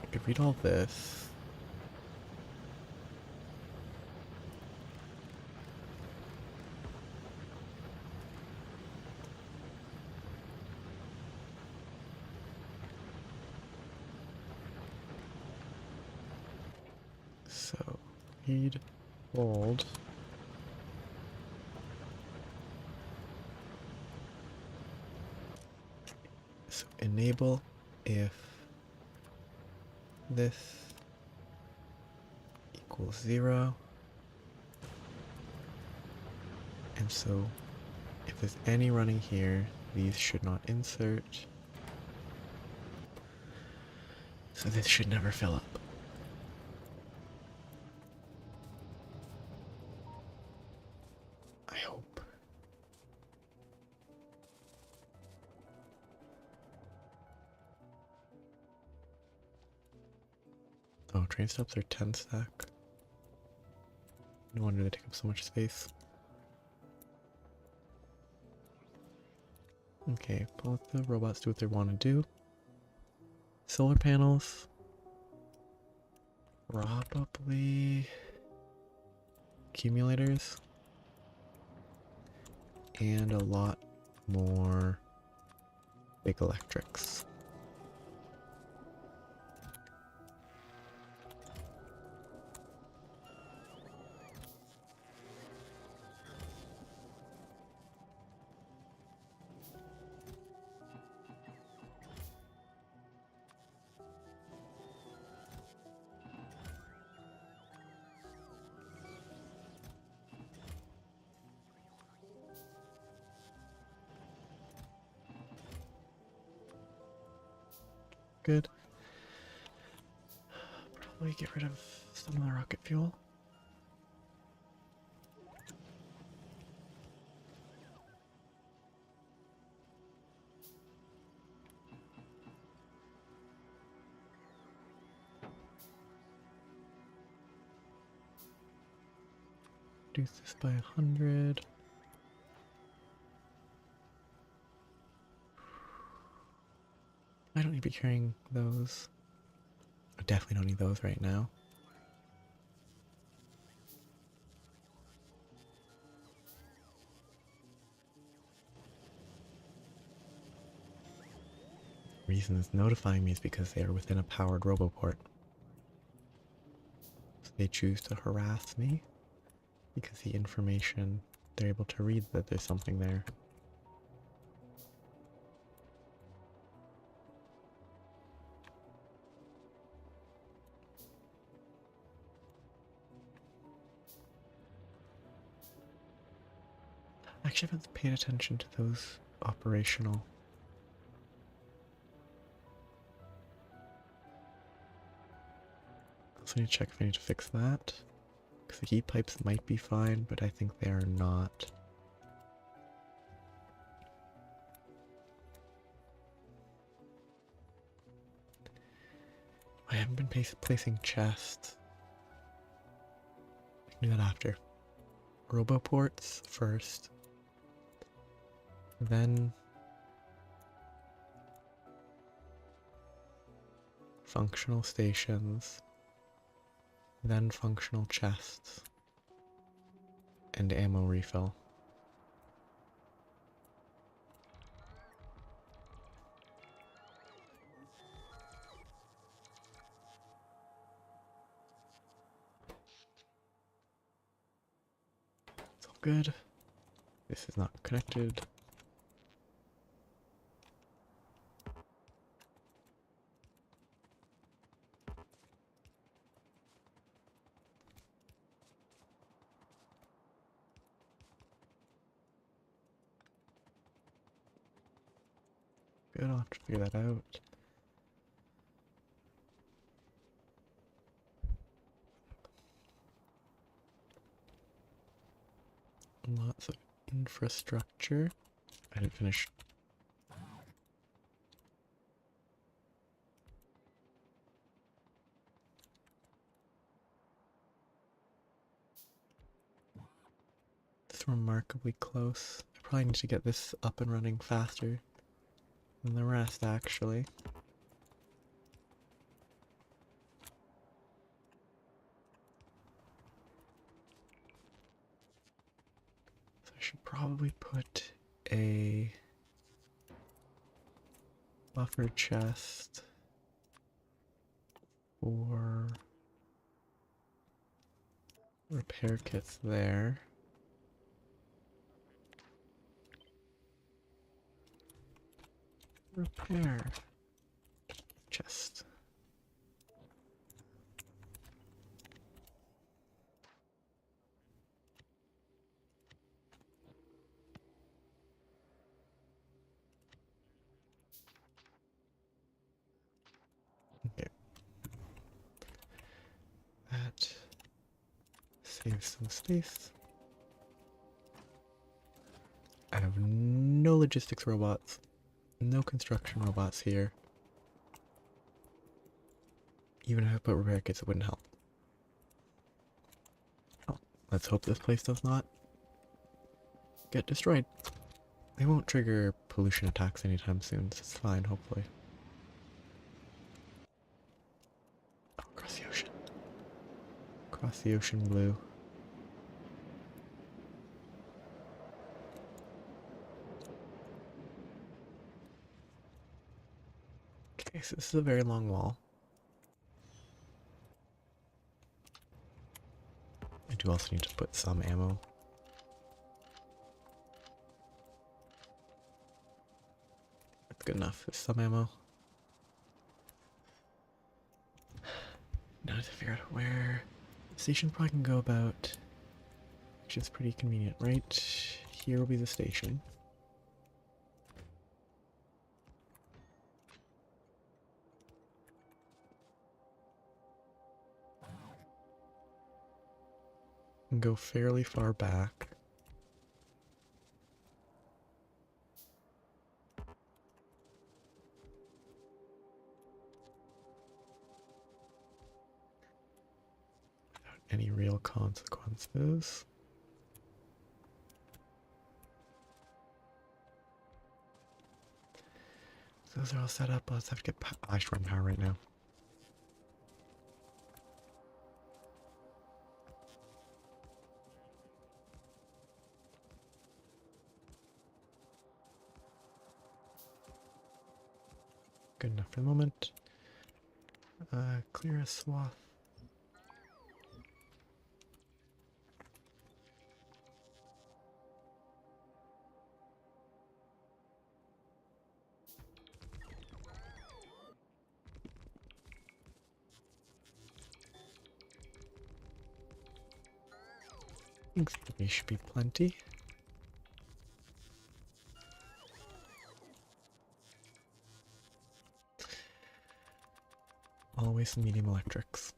I could read all this. So, read, hold. So enable if this equals 0. And so if there's any running here, these should not insert. So this should never fill up. I hope. Oh, train stops are 10 stack. No wonder they take up so much space. Okay, let the robots do what they want to do. Solar panels. Probably accumulators. And a lot more big electrics. Good. Probably get rid of some of the rocket fuel. Reduce this by 100. I don't need to be carrying those. I definitely don't need those right now. The reason it's notifying me is because they are within a powered roboport. So they choose to harass me because the information, they're able to read that there's something there. Actually, I haven't paid attention to those operational. I also need to check if I need to fix that. Because the heat pipes might be fine, but I think they are not. I haven't been placing chests. I can do that after. Roboports first. Then functional stations. Then functional chests. And ammo refill. It's all good. This is not connected. good. I'll have to figure that out. Lots of infrastructure. I didn't finish. It's remarkably close. I probably need to get this up and running faster than the rest, actually. So I should probably put a buffer chest for repair kits there. Repair chest. Okay. That saves some space. I have no logistics robots, no construction robots here. Even if I put repair kits, it wouldn't help. Oh, let's hope this place does not get destroyed. They won't trigger pollution attacks anytime soon, so it's fine, hopefully. Oh, across the ocean. Across the ocean blue. Okay, so this is a very long wall. I do also need to put some ammo. That's good enough. There's some ammo. Now to figure out where the station probably can go about, which is pretty convenient. Right here will be the station. And go fairly far back. Without any real consequences. Those are all set up. Let's have to get I should run power right now. Good enough for the moment. Clear a swath. Thanks, there should be plenty. Always some medium electrics.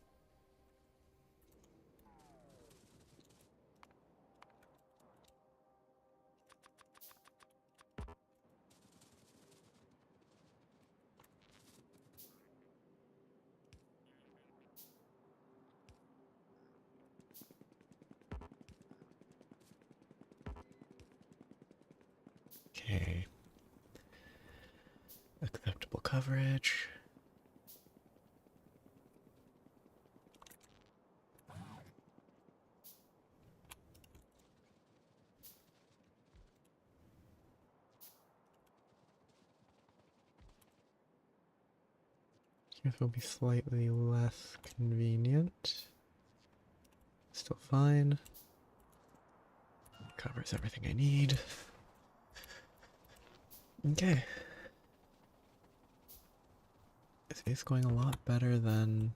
Okay. Acceptable coverage. This will be slightly less convenient. Still fine. Covers everything I need. Okay. This is going a lot better than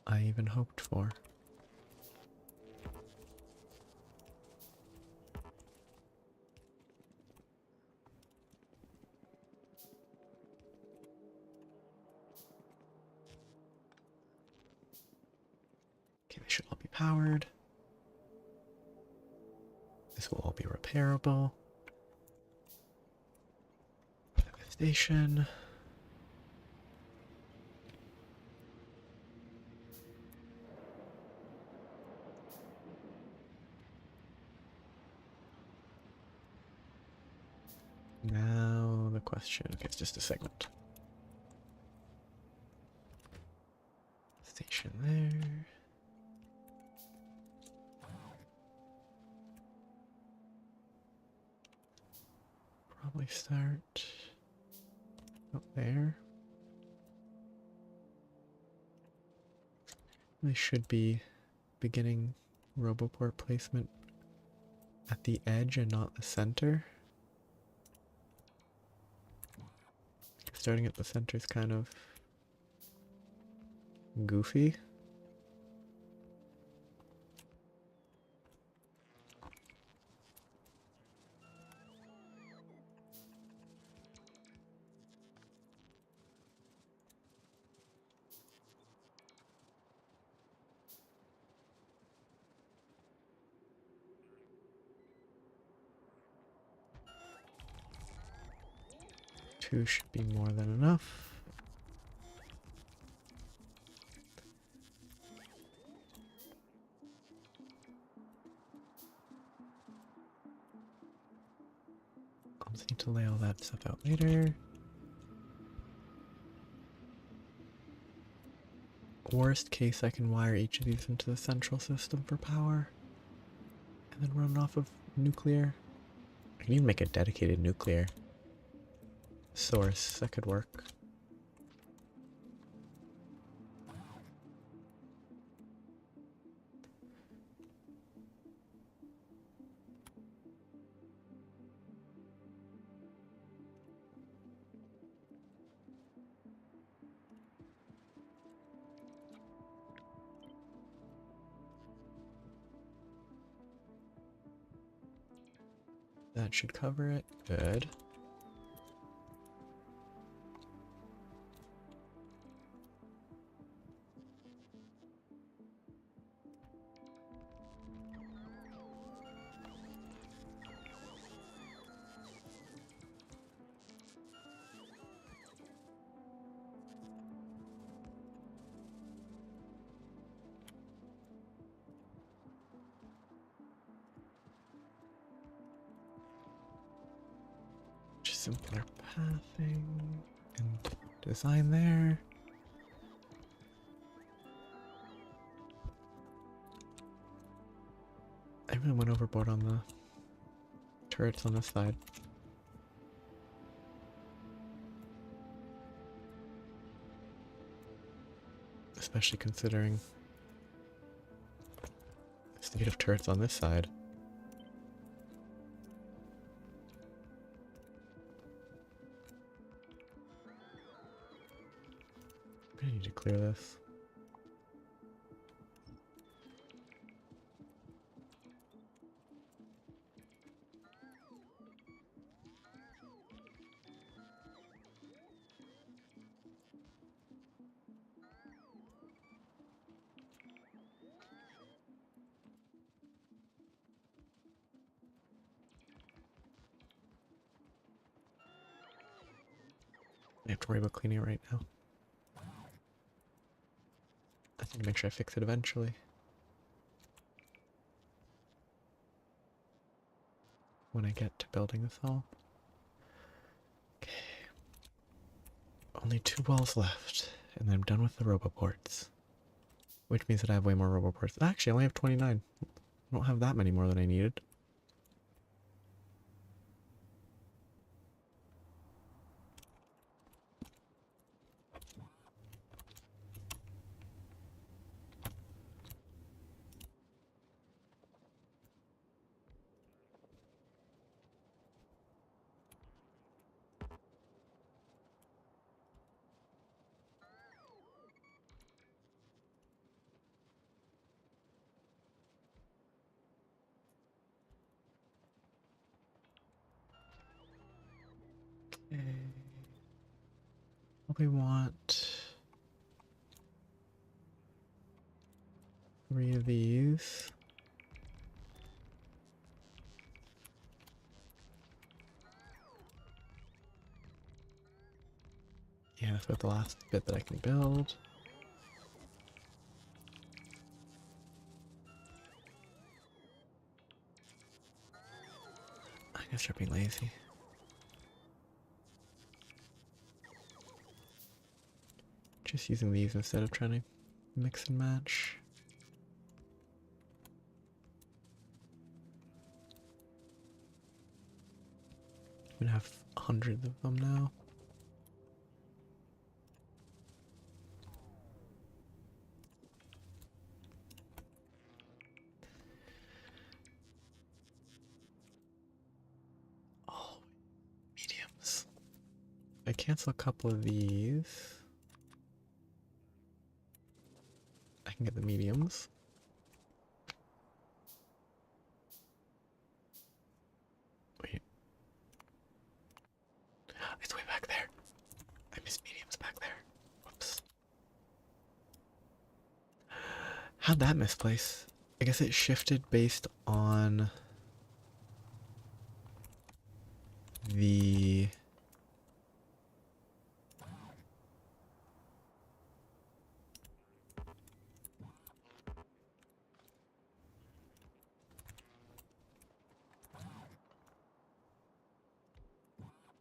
I even hoped for. Okay, they should all be powered. This will all be repairable. Station. Now the question. Okay, it's just a segment. Station there. Probably start up there. They should be beginning Roboport placement at the edge and not the center. Starting at the center is kind of goofy. Two should be more than enough. I'll just need to lay all that stuff out later. Worst case, I can wire each of these into the central system for power. And then run off of nuclear. I can even make a dedicated nuclear source. That could work. That should cover it. Good. Just simpler pathing and design there. I really went overboard on the turrets on this side. Especially considering the state of turrets on this side. I need to clear this. I have to worry about cleaning it right now. I need to make sure I fix it eventually. When I get to building this all. Okay. Only 2 walls left, and then I'm done with the roboports. Which means that I have way more roboports. Actually, I only have 29. I don't have that many more than I needed. Okay. Probably want 3 of these. Yeah, that's about the last bit that I can build. I guess you're being lazy. Just using these instead of trying to mix and match. I'm gonna have hundreds of them now. Oh, mediums. I cancel a couple of these. I can get the mediums. Wait. It's way back there. I missed mediums back there. Whoops. How'd that misplace? I guess it shifted based on the...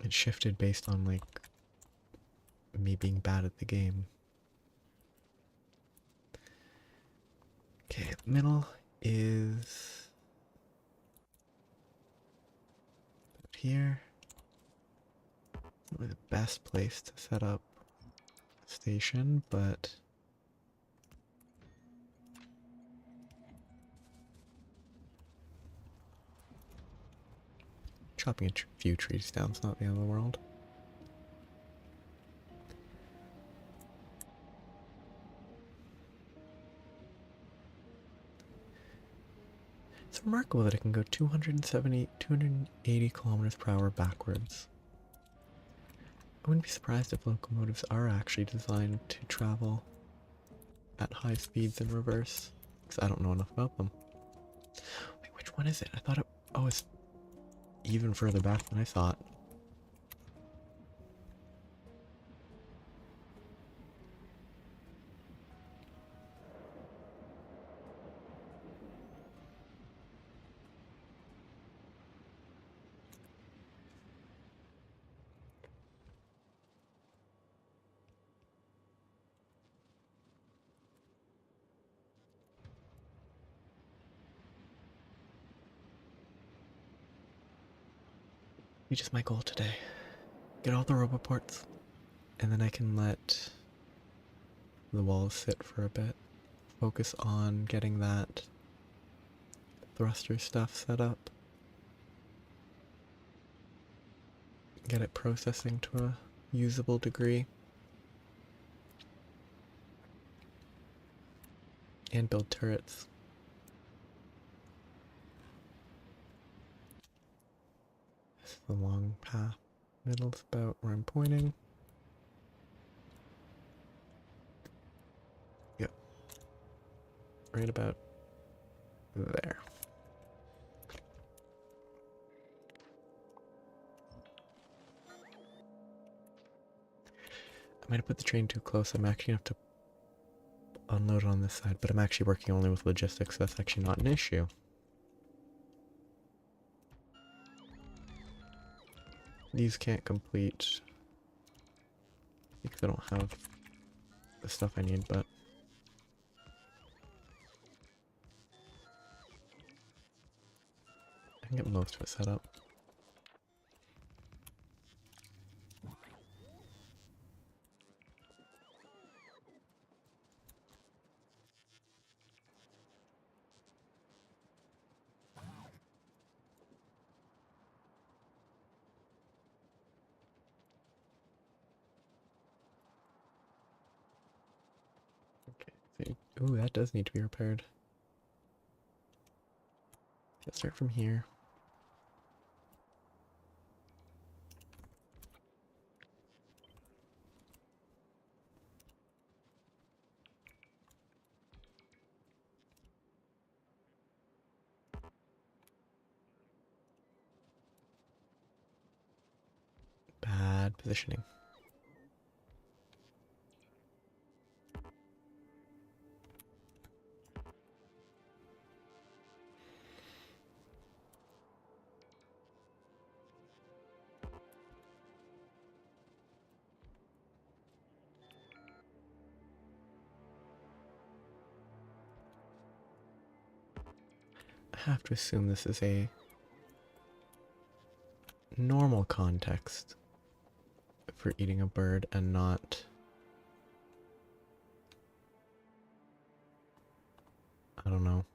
It shifted based on, like, me being bad at the game. Okay, middle is... here. Probably the best place to set up a station, but... chopping a few trees down is not the end of the world. It's remarkable that it can go 280 kilometers per hour backwards. I wouldn't be surprised if locomotives are actually designed to travel at high speeds in reverse, because I don't know enough about them. Wait, which one is it? I thought it... oh, it's even further back than I thought. Be just my goal today. Get all the roboports, and then I can let the walls sit for a bit. Focus on getting that thruster stuff set up. Get it processing to a usable degree. And build turrets. This is the long path. Middle's about where I'm pointing. Yep. Right about there. I might have put the train too close. I'm actually going to have to unload it on this side, but I'm actually working only with logistics, so that's actually not an issue. These can't complete because I don't have the stuff I need, but I can get most of it set up. Okay, so, ooh, that does need to be repaired. Let's start from here. positioning. I have to assume this is a normal context for eating a bird and not, I don't know,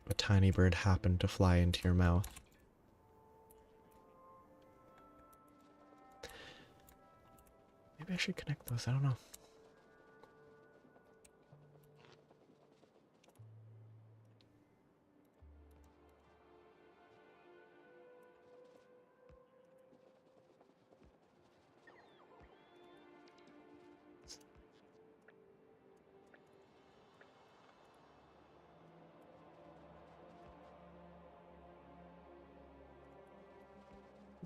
a tiny bird happened to fly into your mouth. Maybe I should connect those, I don't know.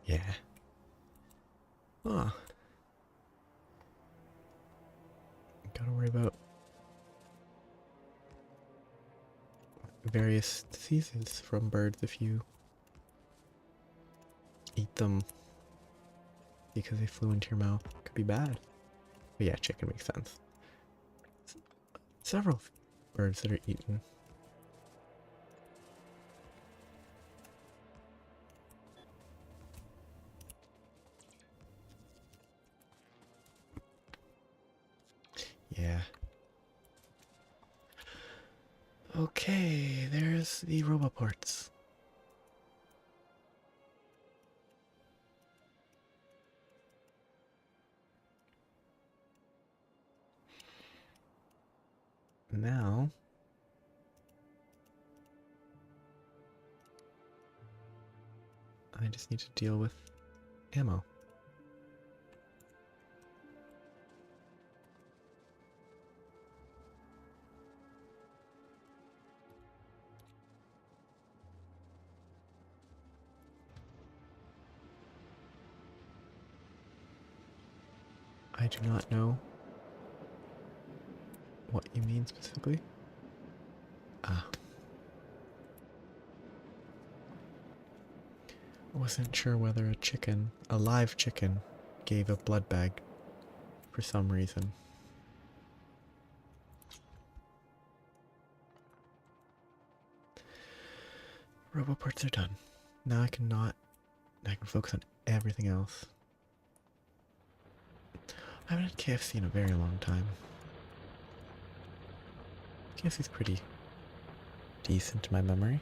Yeah. Ah. Gotta worry about various diseases from birds if you eat them because they flew into your mouth. Could be bad. But yeah, chicken makes sense. Several birds that are eaten. Yeah. Okay, there's the roboports. Now, I just need to deal with ammo. I do not know what you mean specifically. Ah. I wasn't sure whether a live chicken, gave a blood bag for some reason. Roboports are done. Now I can focus on everything else. I haven't had KFC in a very long time. KFC's pretty decent to my memory.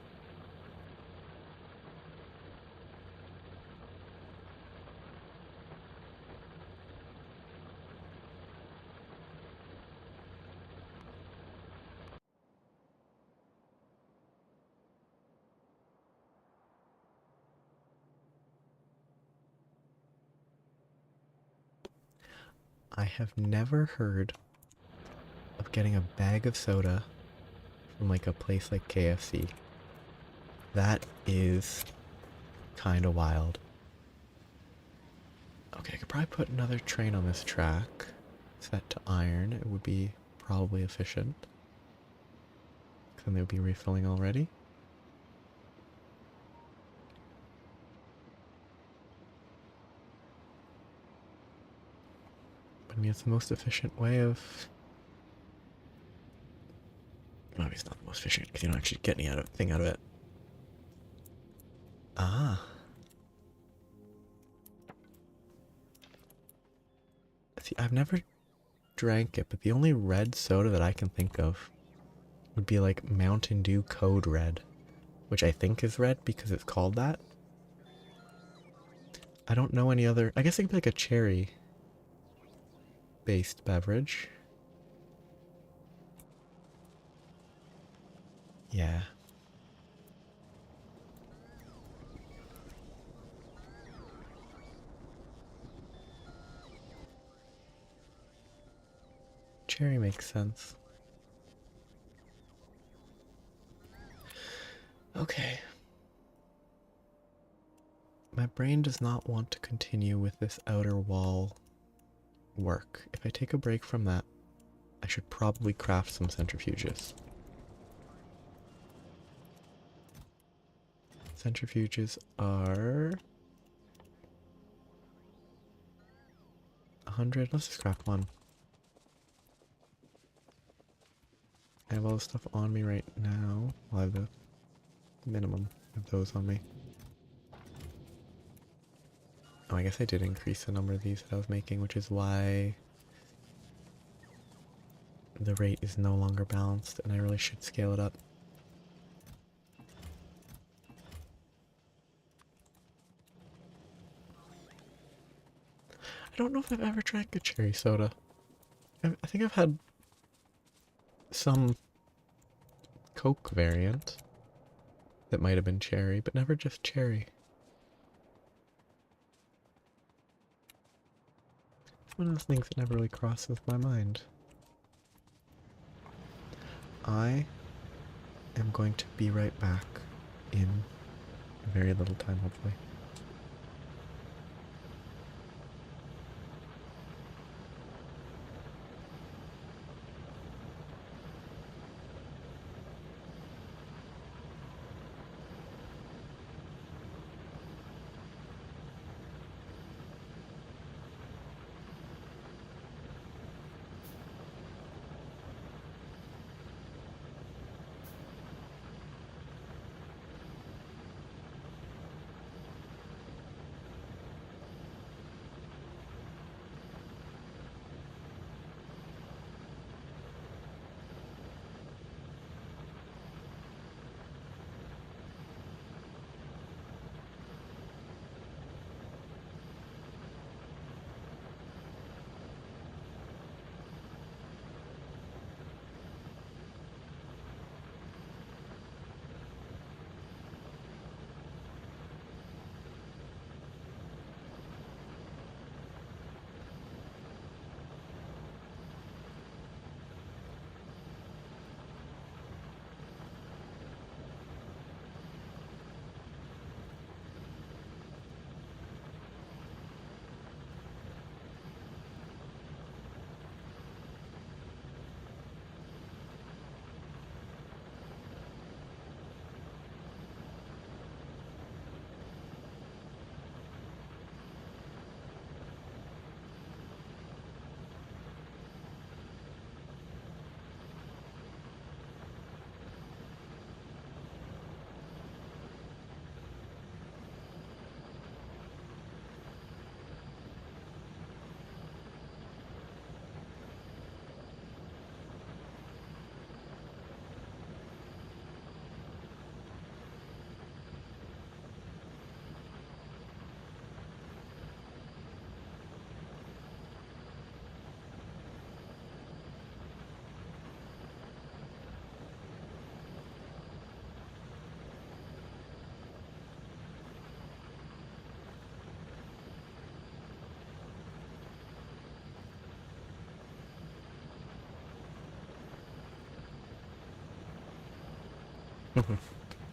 I have never heard of getting a bag of soda from like a place like KFC. That is kind of wild. Okay, I could probably put another train on this track, set to iron. It would be probably efficient. Then they would be refilling already. But I mean, it's the most efficient way of... Well, it's not the most efficient because you don't actually get anything out of it. Ah. See, I've never drank it, but the only red soda that I can think of would be like Mountain Dew Code Red, which I think is red because it's called that. I don't know any other... I guess it could be like a cherry-based beverage. Yeah. Cherry makes sense. Okay. My brain does not want to continue with this outer wall work. If I take a break from that, I should probably craft some centrifuges. Centrifuges are 100. Let's just craft one. I have all this stuff on me right now. Well, I have the minimum of those on me. Oh, I guess I did increase the number of these that I was making, which is why the rate is no longer balanced, and I really should scale it up. I don't know if I've ever drank a cherry soda. I think I've had some Coke variant that might have been cherry, but never just cherry. It's one of those things that never really crosses my mind. I am going to be right back in a very little time, hopefully.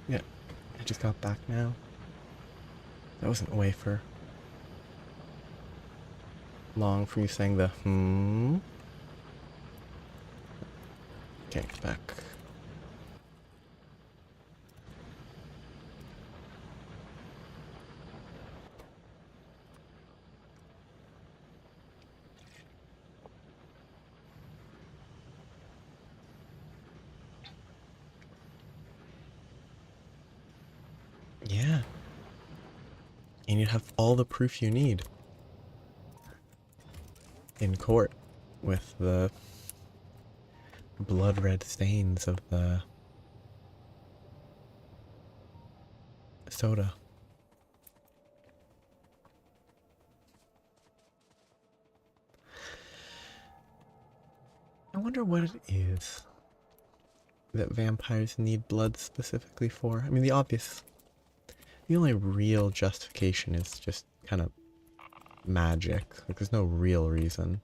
Yeah, I just got back now. That wasn't away for long for you saying the hmm. Okay, back. Yeah. And you have all the proof you need in court with the blood red stains of the soda. I wonder what it is that vampires need blood specifically for. I mean, the only real justification is just kind of magic. Like, there's no real reason.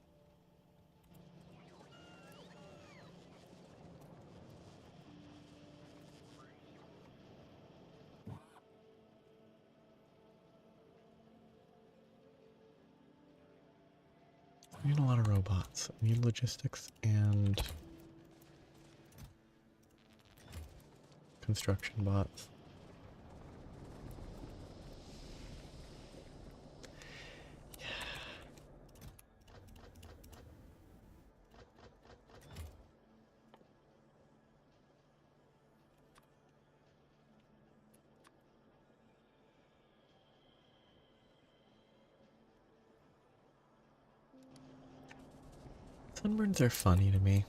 I need a lot of robots. I need logistics and construction bots. Sunburns are funny to me.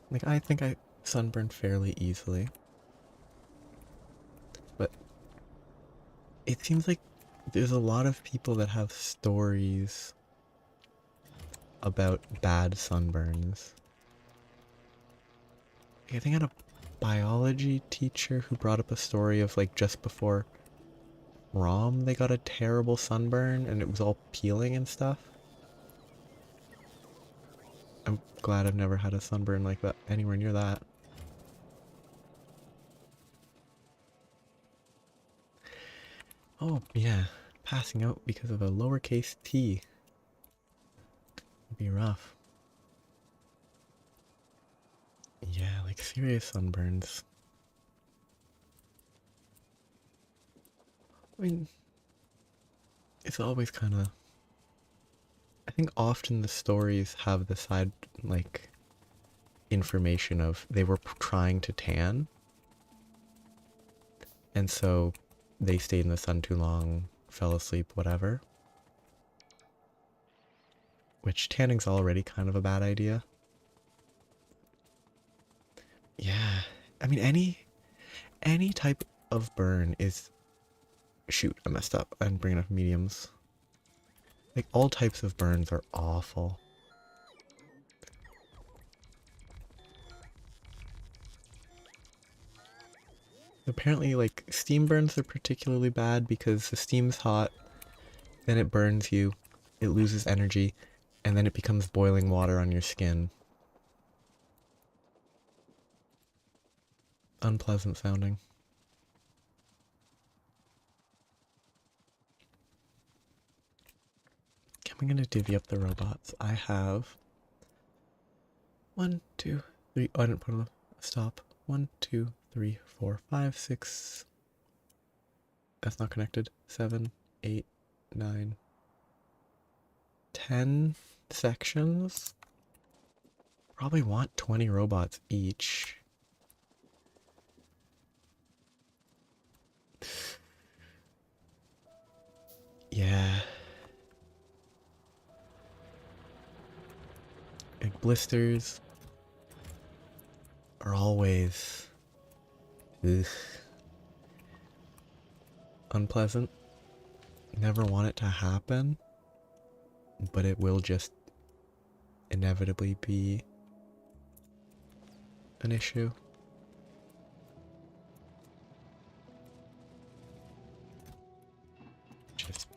Like, I think I sunburn fairly easily. But it seems like there's a lot of people that have stories about bad sunburns. I think I had a biology teacher who brought up a story of like just before prom they got a terrible sunburn and it was all peeling and stuff. I'm glad I've never had a sunburn like that anywhere near that. Oh yeah, passing out because of a lowercase t would be rough. Yeah, like serious sunburns. I mean, it's always kind of. I think often the stories have the side, like, information of they were trying to tan, and so they stayed in the sun too long, fell asleep, whatever. Which tanning's already kind of a bad idea. Yeah, I mean, any type of burn is. Shoot, I messed up. I didn't bring enough mediums. Like, all types of burns are awful. Apparently, like, steam burns are particularly bad because the steam's hot, then it burns you, it loses energy, and then it becomes boiling water on your skin. Unpleasant sounding. I'm gonna divvy up the robots. I have 1, 2, 3. Oh, I didn't put a stop. 1, 2, 3, 4, 5, 6. That's not connected. 7, 8, 9, 10 sections. Probably want 20 robots each. Yeah. Like blisters are always ugh, unpleasant. Never want it to happen, but it will just inevitably be an issue. Just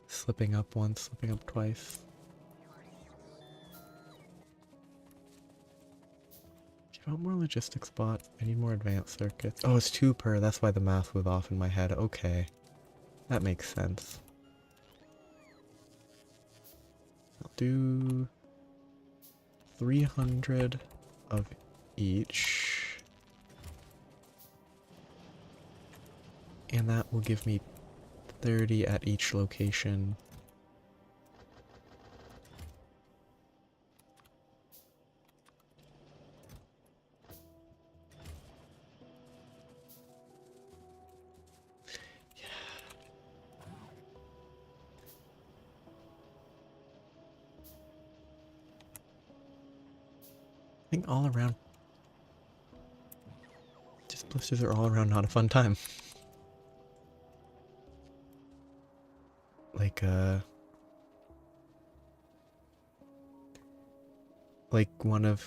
slipping up once, slipping up twice. Do you want more logistics bots? I need more advanced circuits. Oh, it's 2 per. That's why the math was off in my head. Okay. That makes sense. I'll do 300 of each. And that will give me 30 at each location. Yeah. I think all around, just blisters are all around not a fun time. Like one of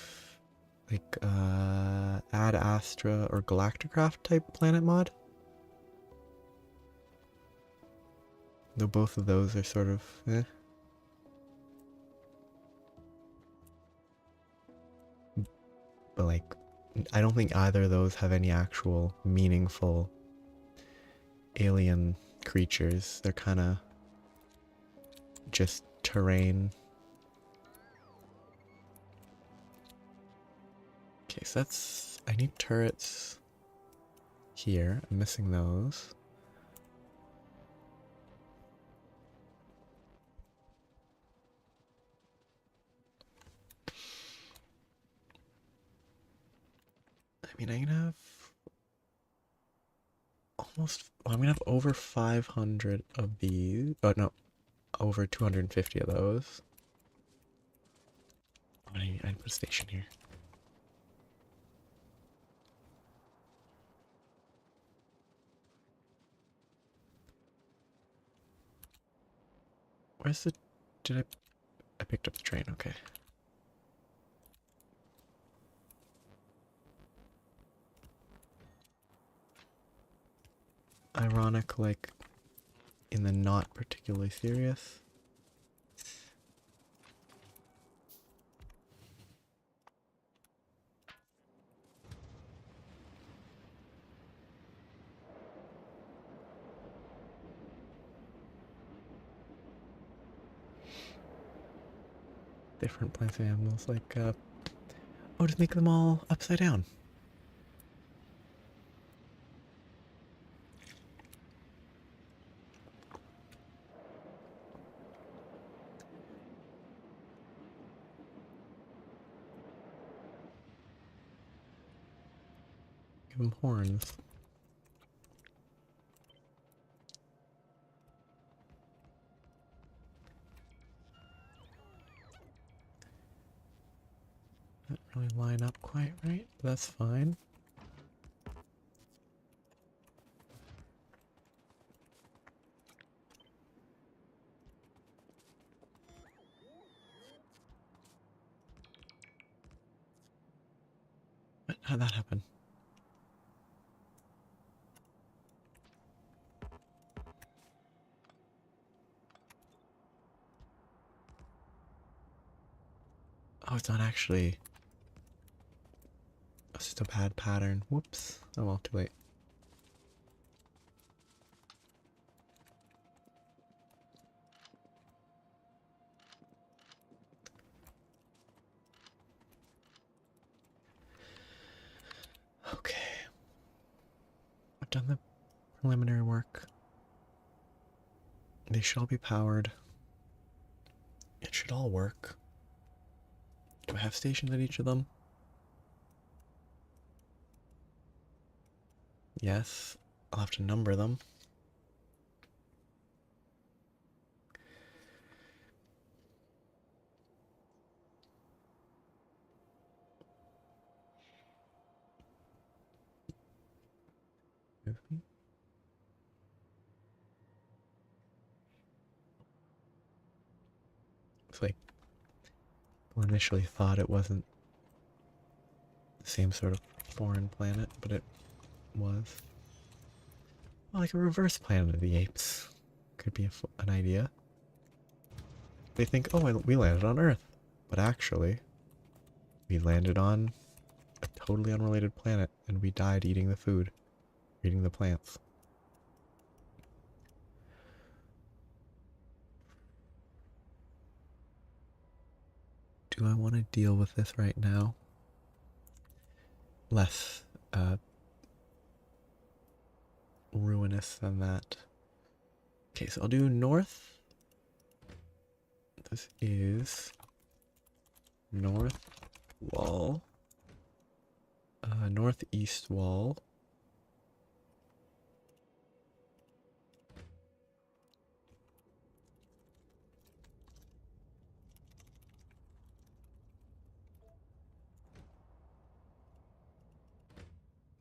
like Ad Astra or Galacticraft type planet mod. Though both of those are sort of eh. But like I don't think either of those have any actual meaningful alien creatures. They're kind of just terrain. Okay, so that's... I need turrets here. I'm missing those. I mean, I'm gonna have almost... Well, I'm gonna have over 500 of these. Oh, no. Over 250 of those. Oh, I need to put a station here. Where's the... Did I picked up the train, okay. Ironic, like, in the not particularly serious. Different plants and animals, like, oh, just make them all upside down. Give them horns. Doesn't really line up quite right, but that's fine. What? How'd that happen? Oh, it's not actually... It's just a bad pattern. Whoops. Oh well, too late. Okay. I've done the preliminary work. They should all be powered. It should all work. Do I have stations at each of them? Yes. I'll have to number them. Move me. It's like, people initially thought it wasn't the same sort of foreign planet, but it was. Well, like a reverse Planet of the Apes. Could be an idea. They think, oh, we landed on Earth. But actually, we landed on a totally unrelated planet, and we died eating the food, eating the plants. Do I want to deal with this right now? Less ruinous than that. Okay, so I'll do north. This is north wall. Northeast wall.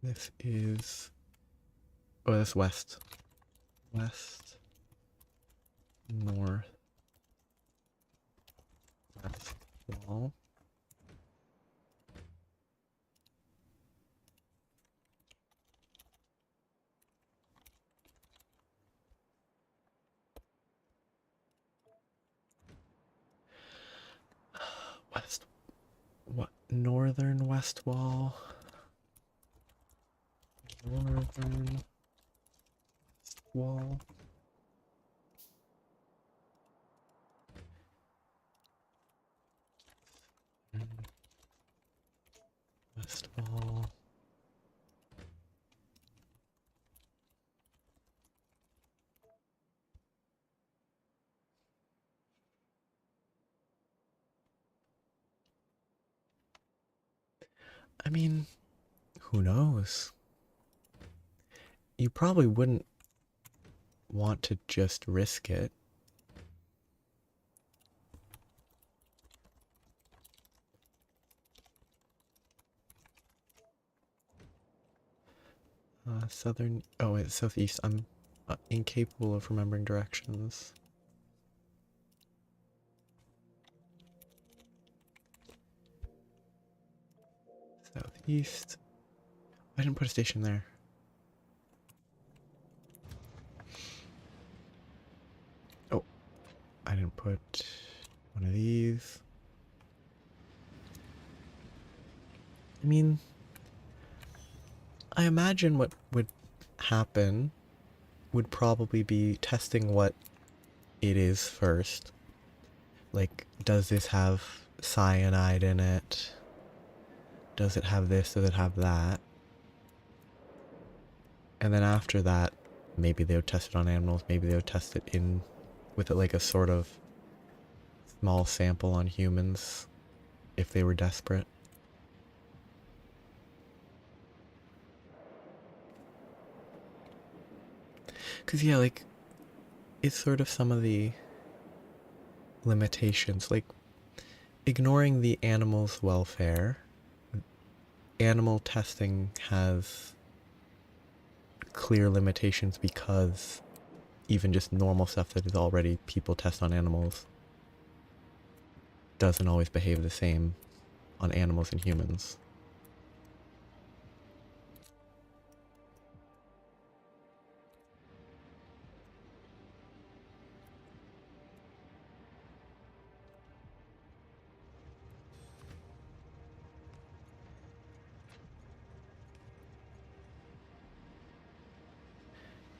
This is... Oh, that's west. West. North. West wall. West. What? Northern west wall. Northern west wall. I mean, who knows? You probably wouldn't want to just risk it. Southern. Oh, it's southeast. I'm incapable of remembering directions. Southeast. I didn't put a station there. Oh, I didn't put one of these. I mean, I imagine what would happen would probably be testing what it is first. Like, does this have cyanide in it? Does it have this? Does it have that? And then after that, maybe they would test it on animals. Maybe they would test it in with it like a sort of small sample on humans if they were desperate. Because, yeah, like, it's sort of some of the limitations. Like, ignoring the animal's welfare, animal testing has clear limitations because even just normal stuff that is already people test on animals doesn't always behave the same on animals and humans.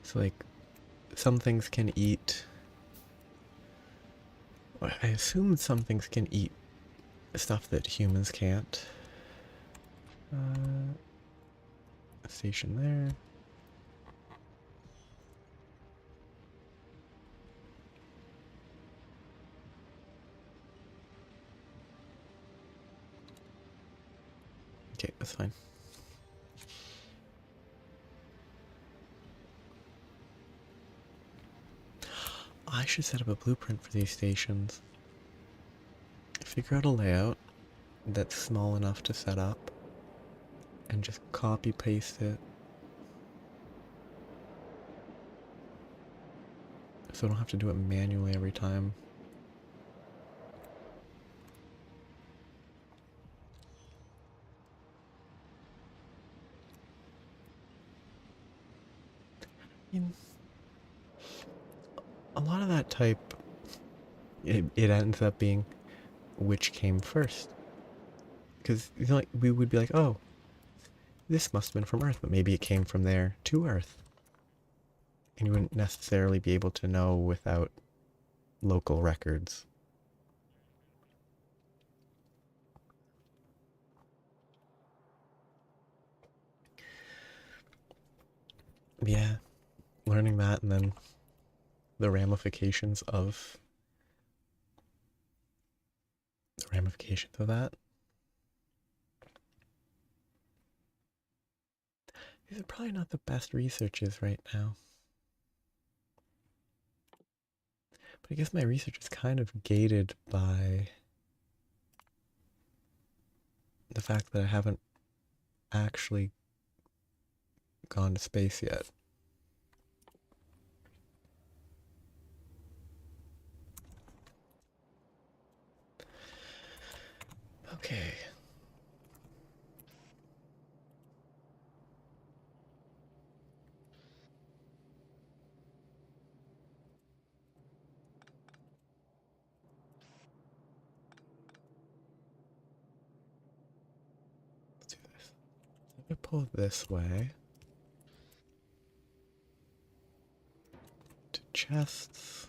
So, like, some things can eat. I assume some things can eat stuff that humans can't. A station there. Okay, that's fine. I should set up a blueprint for these stations. Figure out a layout that's small enough to set up and just copy paste it so I don't have to do it manually every time. I mean, a lot of that type, it ends up being which came first. Because, you know, like, we would be like, oh, this must have been from Earth, but maybe it came from there to Earth. And you wouldn't necessarily be able to know without local records. Yeah, learning that and then the ramifications of that. These are probably not the best researches right now. But I guess my research is kind of gated by the fact that I haven't actually gone to space yet. Okay. Let's do this. Let me pull it this way. To chests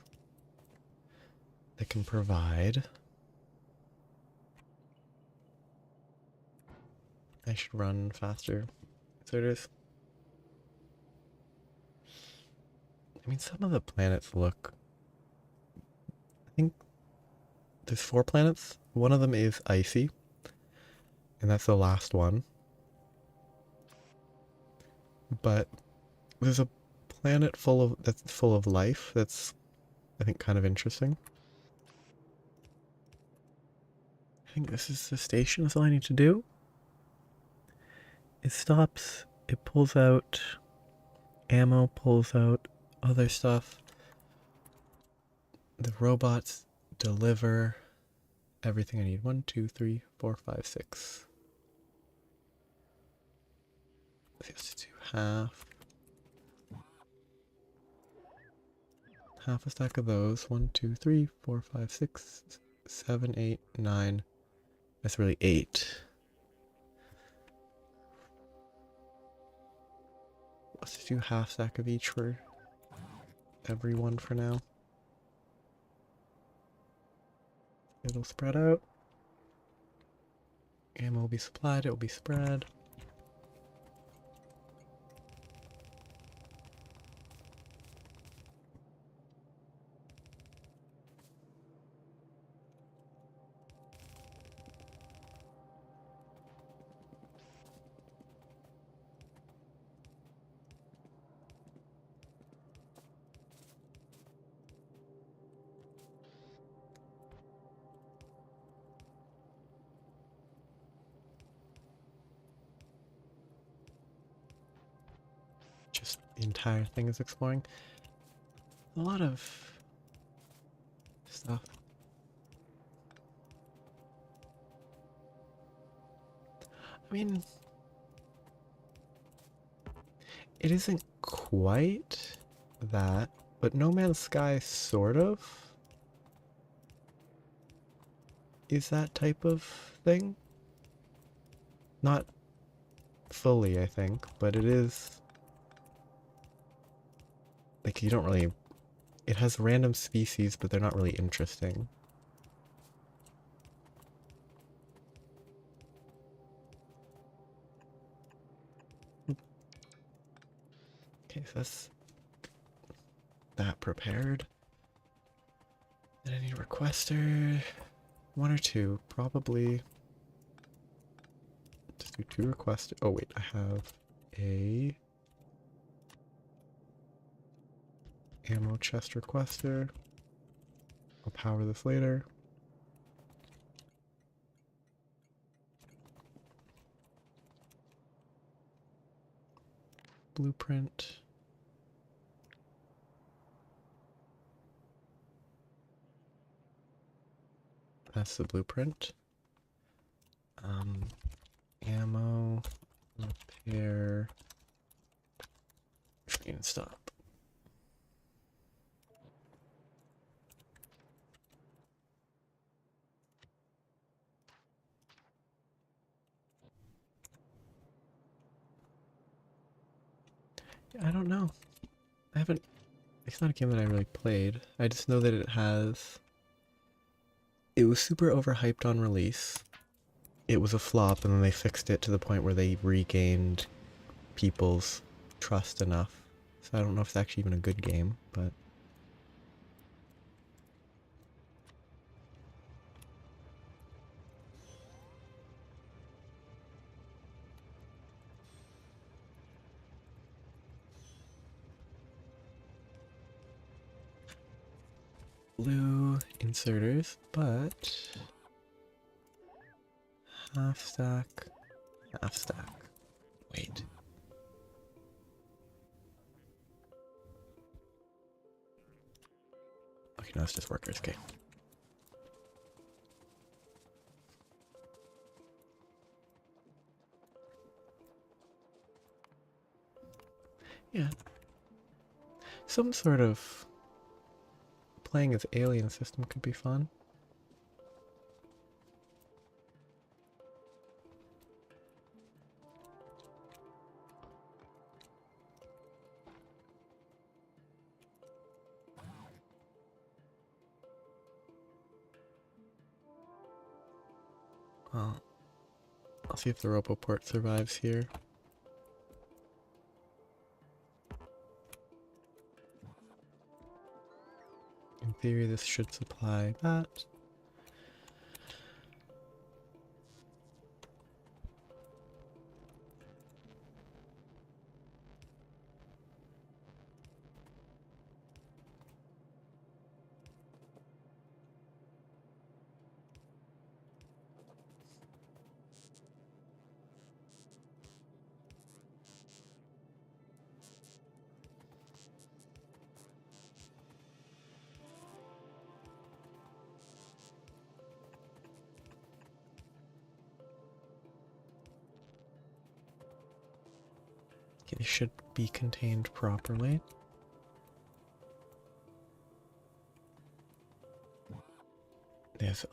that can provide. I should run faster. So it is. I mean, some of the planets look. I think there's 4 planets. One of them is icy, and that's the last one. but there's a planet that's full of life that's, I think, kind of interesting. I think this is the station. That's all I need to do. It stops, it pulls out ammo, pulls out other stuff. The robots deliver everything I need. 1, 2, 3, 4, 5, 6. Let's do half a stack of those. 1, 2, 3, 4, 5, 6, 7, 8, 9. That's really 8. Let's just do half stack of each for everyone for now. It'll spread out. Ammo will be supplied, it will be spread. Just the entire thing is exploring. A lot of stuff. I mean, it isn't quite that, but No Man's Sky sort of is that type of thing. Not fully, I think, but it is. Like, you don't really. It has random species, but they're not really interesting. Okay, so that's that prepared. Then I need a requester. 1 or 2, probably. Just do 2 requesters. Oh wait, I have a ammo chest requester. I'll power this later. Blueprint. That's the blueprint. Ammo, repair, train stop. I don't know. I haven't. It's not a game that I really played. I just know that it has. It was super overhyped on release. It was a flop, and then they fixed it to the point where they regained people's trust enough. So I don't know if it's actually even a good game, but. Blue inserters, but. Half stack. Half stack. Wait. Okay, no, it's just workers. Okay. Yeah. Some sort of playing as alien system could be fun. Well, I'll see if the Roboport survives here. In theory, this should supply that. Okay, they should be contained properly. They have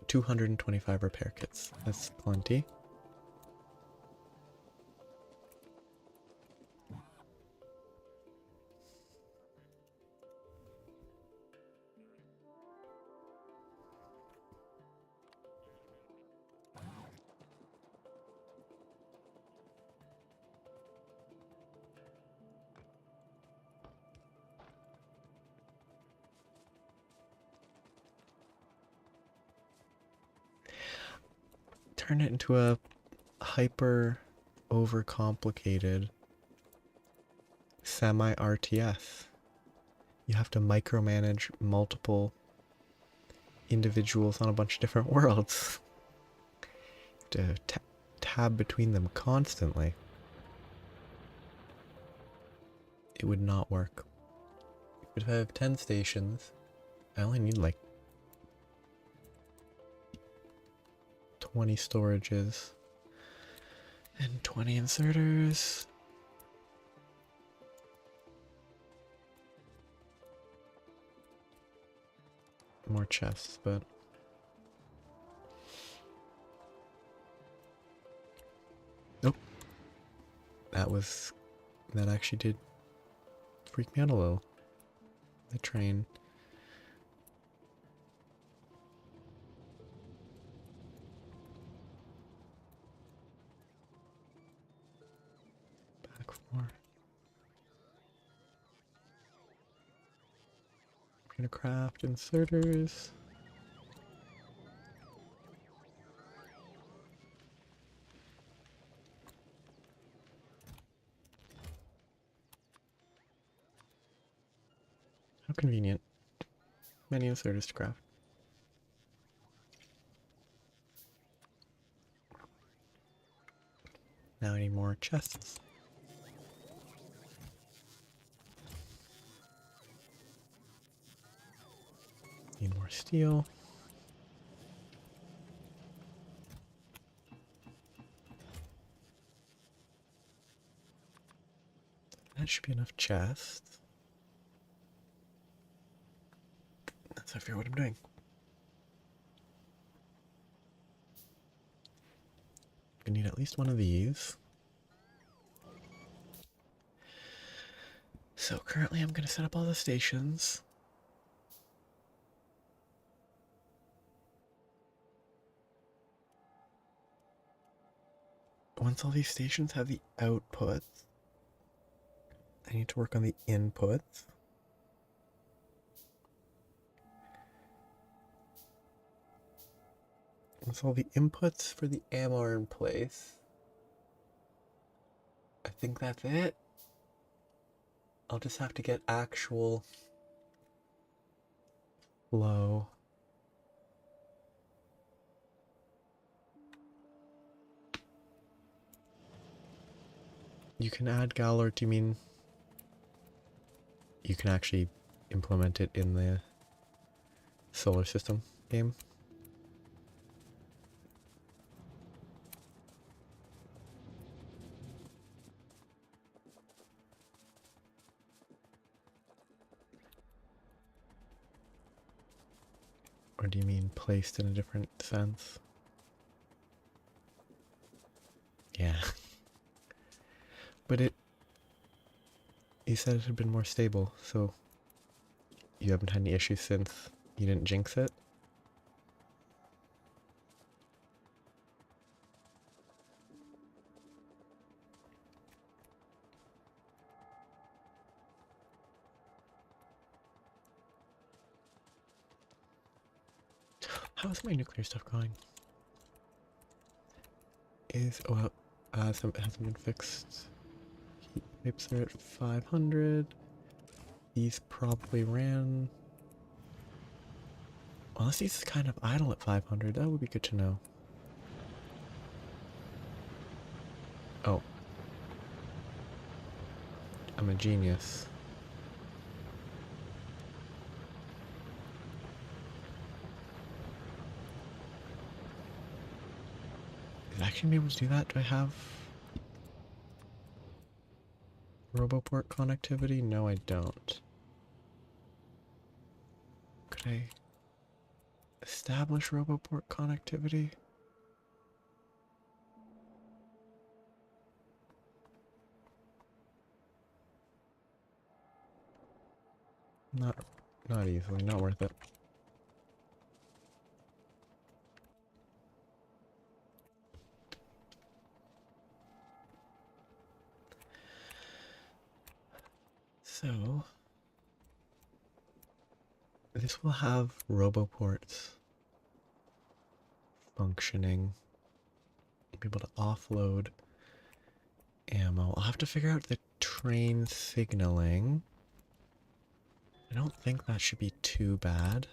225 repair kits. That's plenty. Turn it into a hyper overcomplicated semi-RTS. You have to micromanage multiple individuals on a bunch of different worlds. You have to tab between them constantly. It would not work. But if I have 10 stations, I only need like 20 storages and 20 inserters. More chests, but nope. That actually did freak me out a little. The train. Back 4. I'm gonna craft inserters. How convenient. Many inserters to craft. Now I need more chests. Need more steel. That should be enough chests. That's how I figure what I'm doing. I need at least one of these. So currently I'm going to set up all the stations. Once all these stations have the outputs, I need to work on the inputs. Once all the inputs for the ammo are in place, I think that's it. I'll just have to get actual flow. You can add Galor, do you mean you can actually implement it in the solar system game? Or do you mean placed in a different sense? Yeah. But you said it had been more stable, so you haven't had any issues since you didn't jinx it? How's my nuclear stuff going? Well, it hasn't been fixed. Heat pipes are at 500. These probably ran. Unless these kind of idle at 500, that would be good to know. Oh. I'm a genius. Is it actually be able to do that? Do I have... Roboport connectivity? No, I don't. Could I establish Roboport connectivity? Not easily, not worth it. So this will have roboports functioning. Be able to offload ammo. I'll have to figure out the train signaling. I don't think that should be too bad.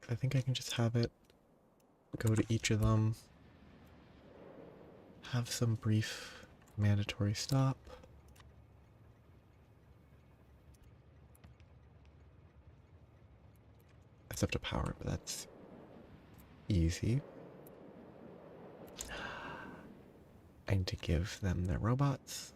I think I can just have it go to each of them, have some brief mandatory stop. Except to power, but that's easy. I need to give them their robots.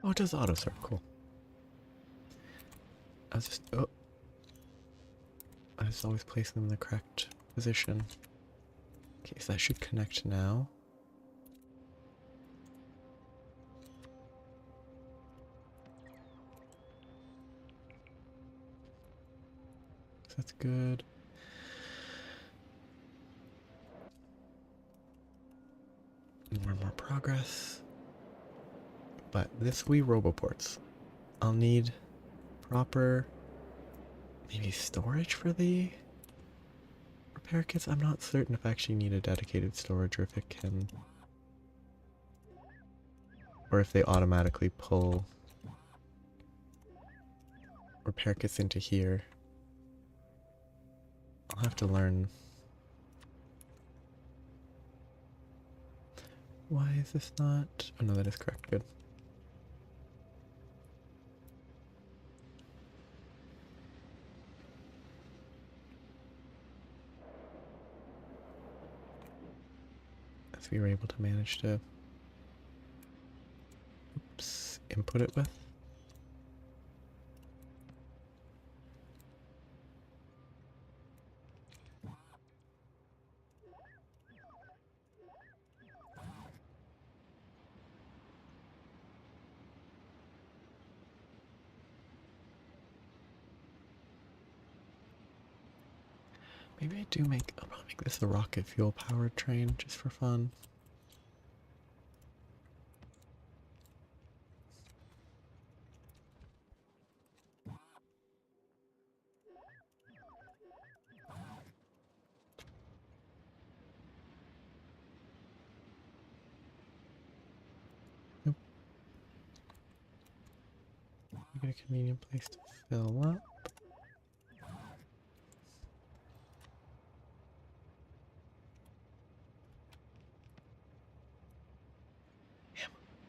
Oh, it does auto start. Cool. I was always placing them in the correct position. Okay, so that should connect now. So that's good. More and more progress. But this Wii Roboports, I'll need proper, maybe storage for the repair kits. I'm not certain if I actually need a dedicated storage or if it can, or if they automatically pull repair kits into here. I'll have to learn. Why is this not? Oh no, that is correct. Good. As we were able to manage to input it with. Maybe I'll probably make this a rocket fuel powered train just for fun. Nope. Get a convenient place to fill up.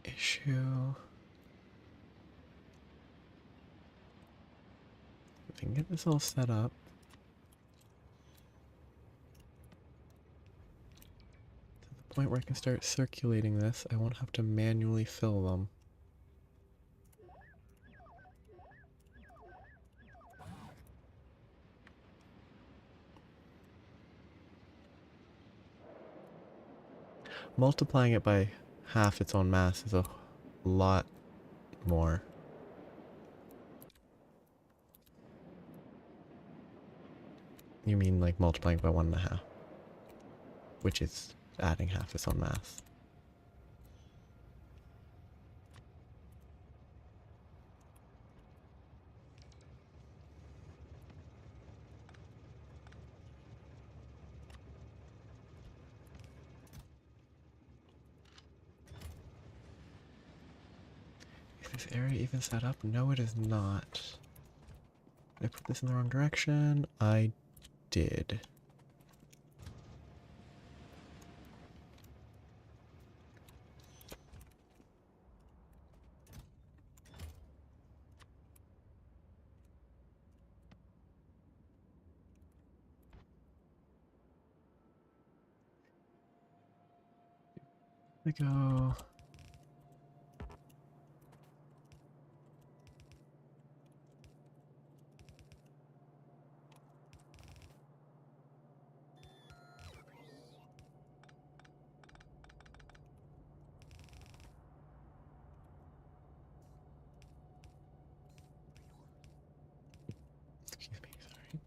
Issue. If I can get this all set up. To the point where I can start circulating this, I won't have to manually fill them. Multiplying it by half its own mass is a lot more. You mean like multiplying by 1.5, which is adding half its own mass. this area even set up? No, it is not. Did I put this in the wrong direction? I did. There we go. Excuse me, sorry.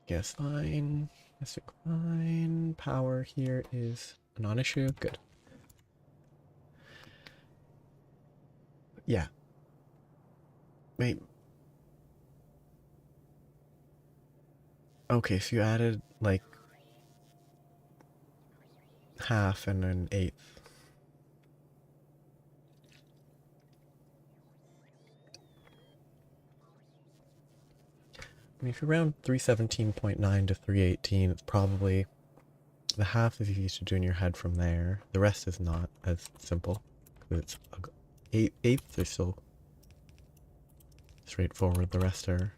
Yes, fine. Mystic fine. Power here is a non-issue. Good. Yeah. Wait. Okay, so you added like half and an eighth. I mean, if you're around 317.9 to 318, it's probably the half is easy to do in your head from there. The rest is not as simple. It's eighths are still straightforward. The rest are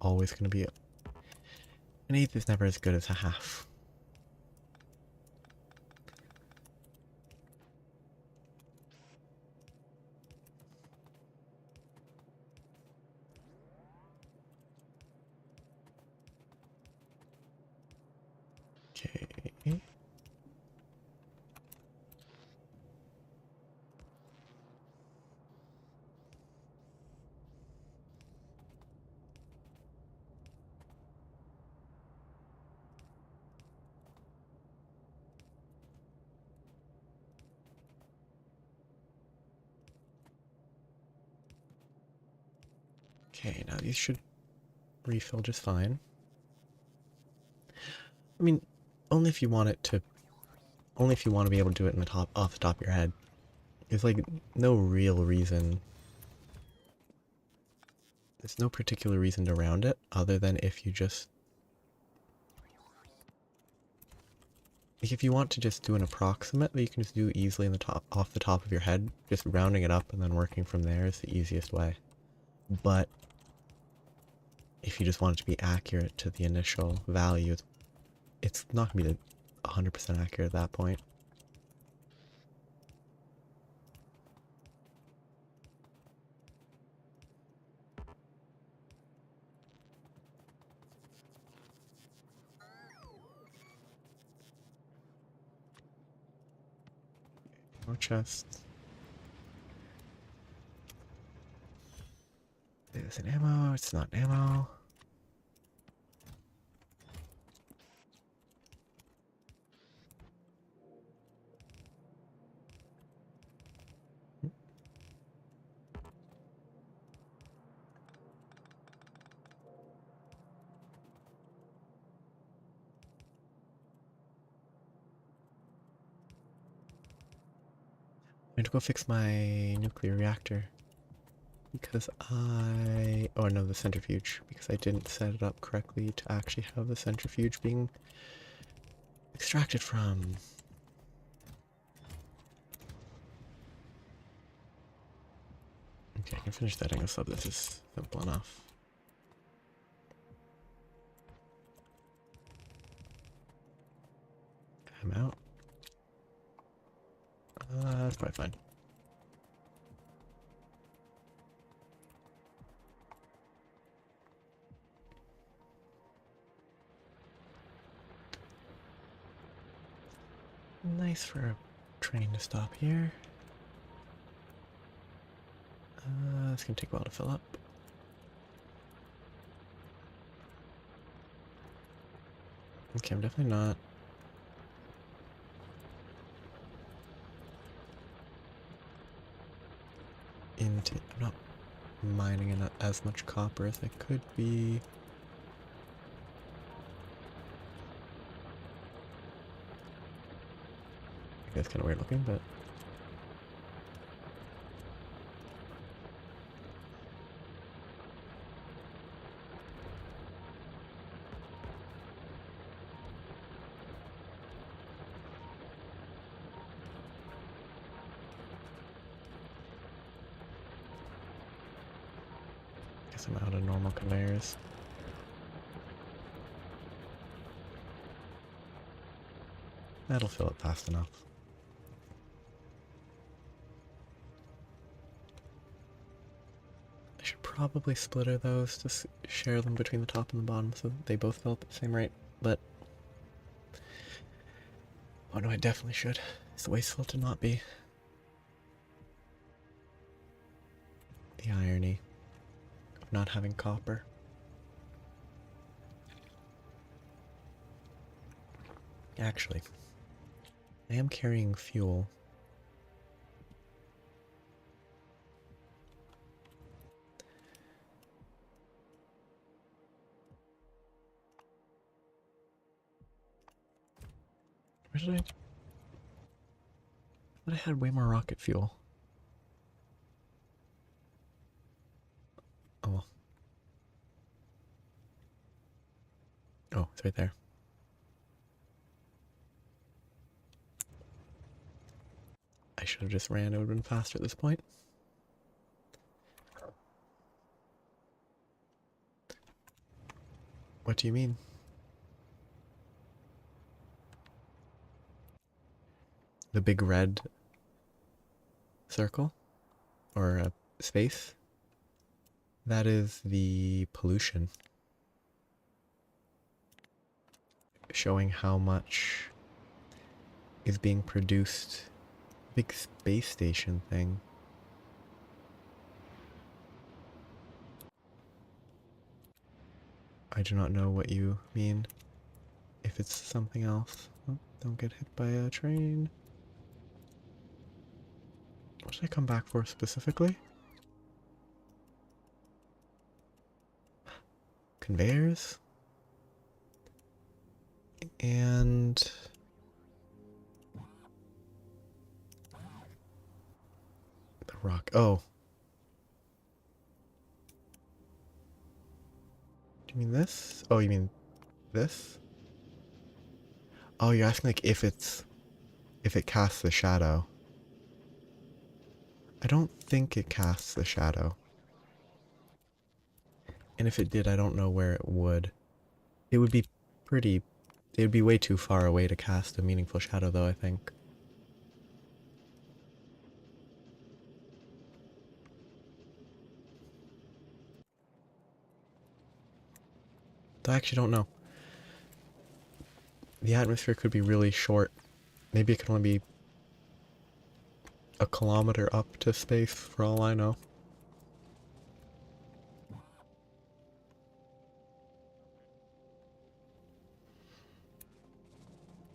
always going to be. An eighth is never as good as a half. Okay. Okay, now these should refill just fine. I mean, only if you want it to, only if you want to be able to do it in the top, off the top of your head. There's like no real reason. There's no particular reason to round it other than if you just, like if you want to just do an approximate that you can just do easily in the top, off the top of your head, just rounding it up and then working from there is the easiest way. But if you just want it to be accurate to the initial value, it's not going to be 100% accurate at that point. More chests. Is it ammo? It's not ammo. I'm going to go fix my nuclear reactor. Because oh no, the centrifuge. Because I didn't set it up correctly to actually have the centrifuge being extracted from. Okay, I can finish setting this up. This is simple enough. I'm out. That's probably fine. Nice for a train to stop here. It's gonna take a while to fill up. Okay, I'm definitely not I'm not mining as as much copper as I could be. That's kind of weird looking, but I guess I'm out of normal conveyors. That'll fill it fast enough. I should probably splitter those to share them between the top and the bottom so they both fill up at the same rate, but oh no, I definitely should. It's wasteful to not be. The irony of not having copper. Actually, I am carrying fuel. Where did I? But I had way more rocket fuel. Oh well. Oh, it's right there. I should have just ran, it would have been faster at this point. What do you mean? The big red circle? Or space? That is the pollution. Showing how much is being produced. Big space station thing. I do not know what you mean. If it's something else. Oh, don't get hit by a train. What did I come back for specifically? Conveyors? And the rock. Oh. Do you mean this? Oh, you mean this? Oh, you're asking like if it casts the shadow. I don't think it casts the shadow. And if it did, I don't know where it would. It would be pretty... It would be way too far away to cast a meaningful shadow, though, I think. I actually don't know. The atmosphere could be really short. Maybe it could only be a kilometer up to space, for all I know.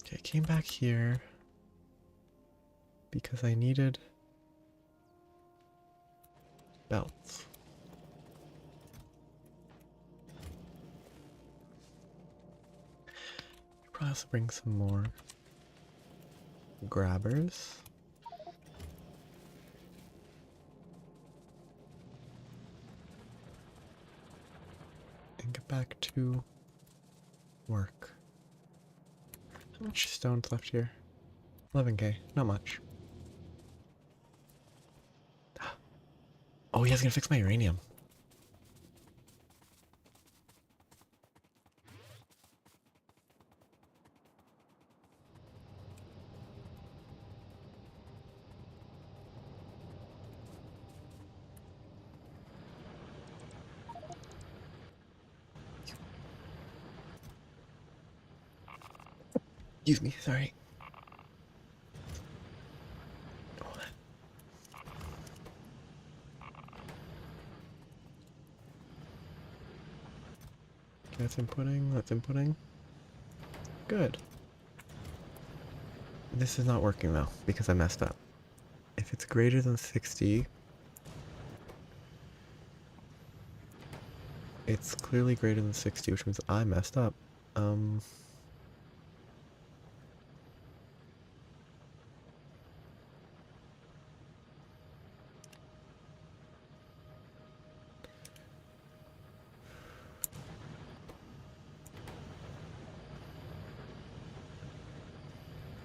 Okay, I came back here because I needed belts. Probably also bring some more grabbers. And get back to work. How much stone's left here? 11k, not much. Oh, yeah, I was gonna fix my uranium. Excuse me, sorry. That's inputting, that's inputting. Good. This is not working though, because I messed up. If it's greater than 60... It's clearly greater than 60, which means I messed up. Um,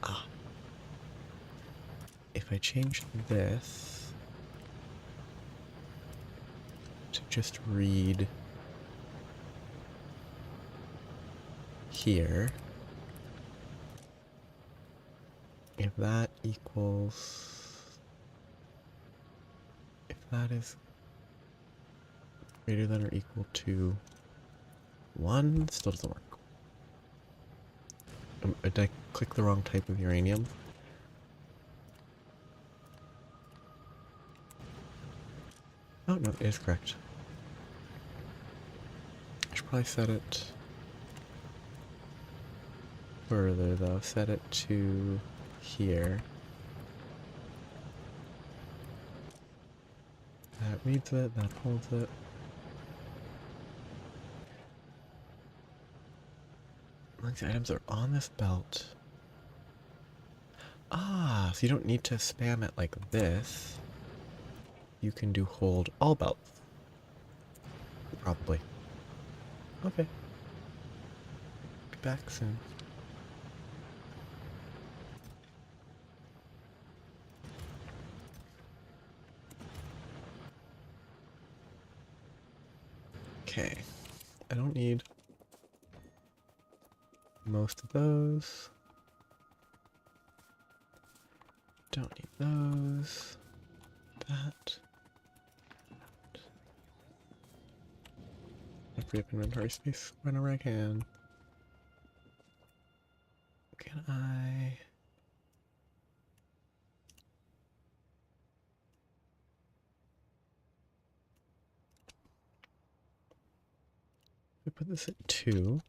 ah, if I change this to just read here, if that equals, if that is greater than or equal to 1, still doesn't work. Did I click the wrong type of uranium? Oh, no, it is correct. I should probably set it further, though. Set it to here. That reads it, that holds it. These items are on this belt. Ah, so you don't need to spam it like this. You can do hold all belts. Probably. Okay. Be back soon. Okay. I don't need most of those. Don't need those. That. I free up inventory space whenever I can. Can I? I put this at 2.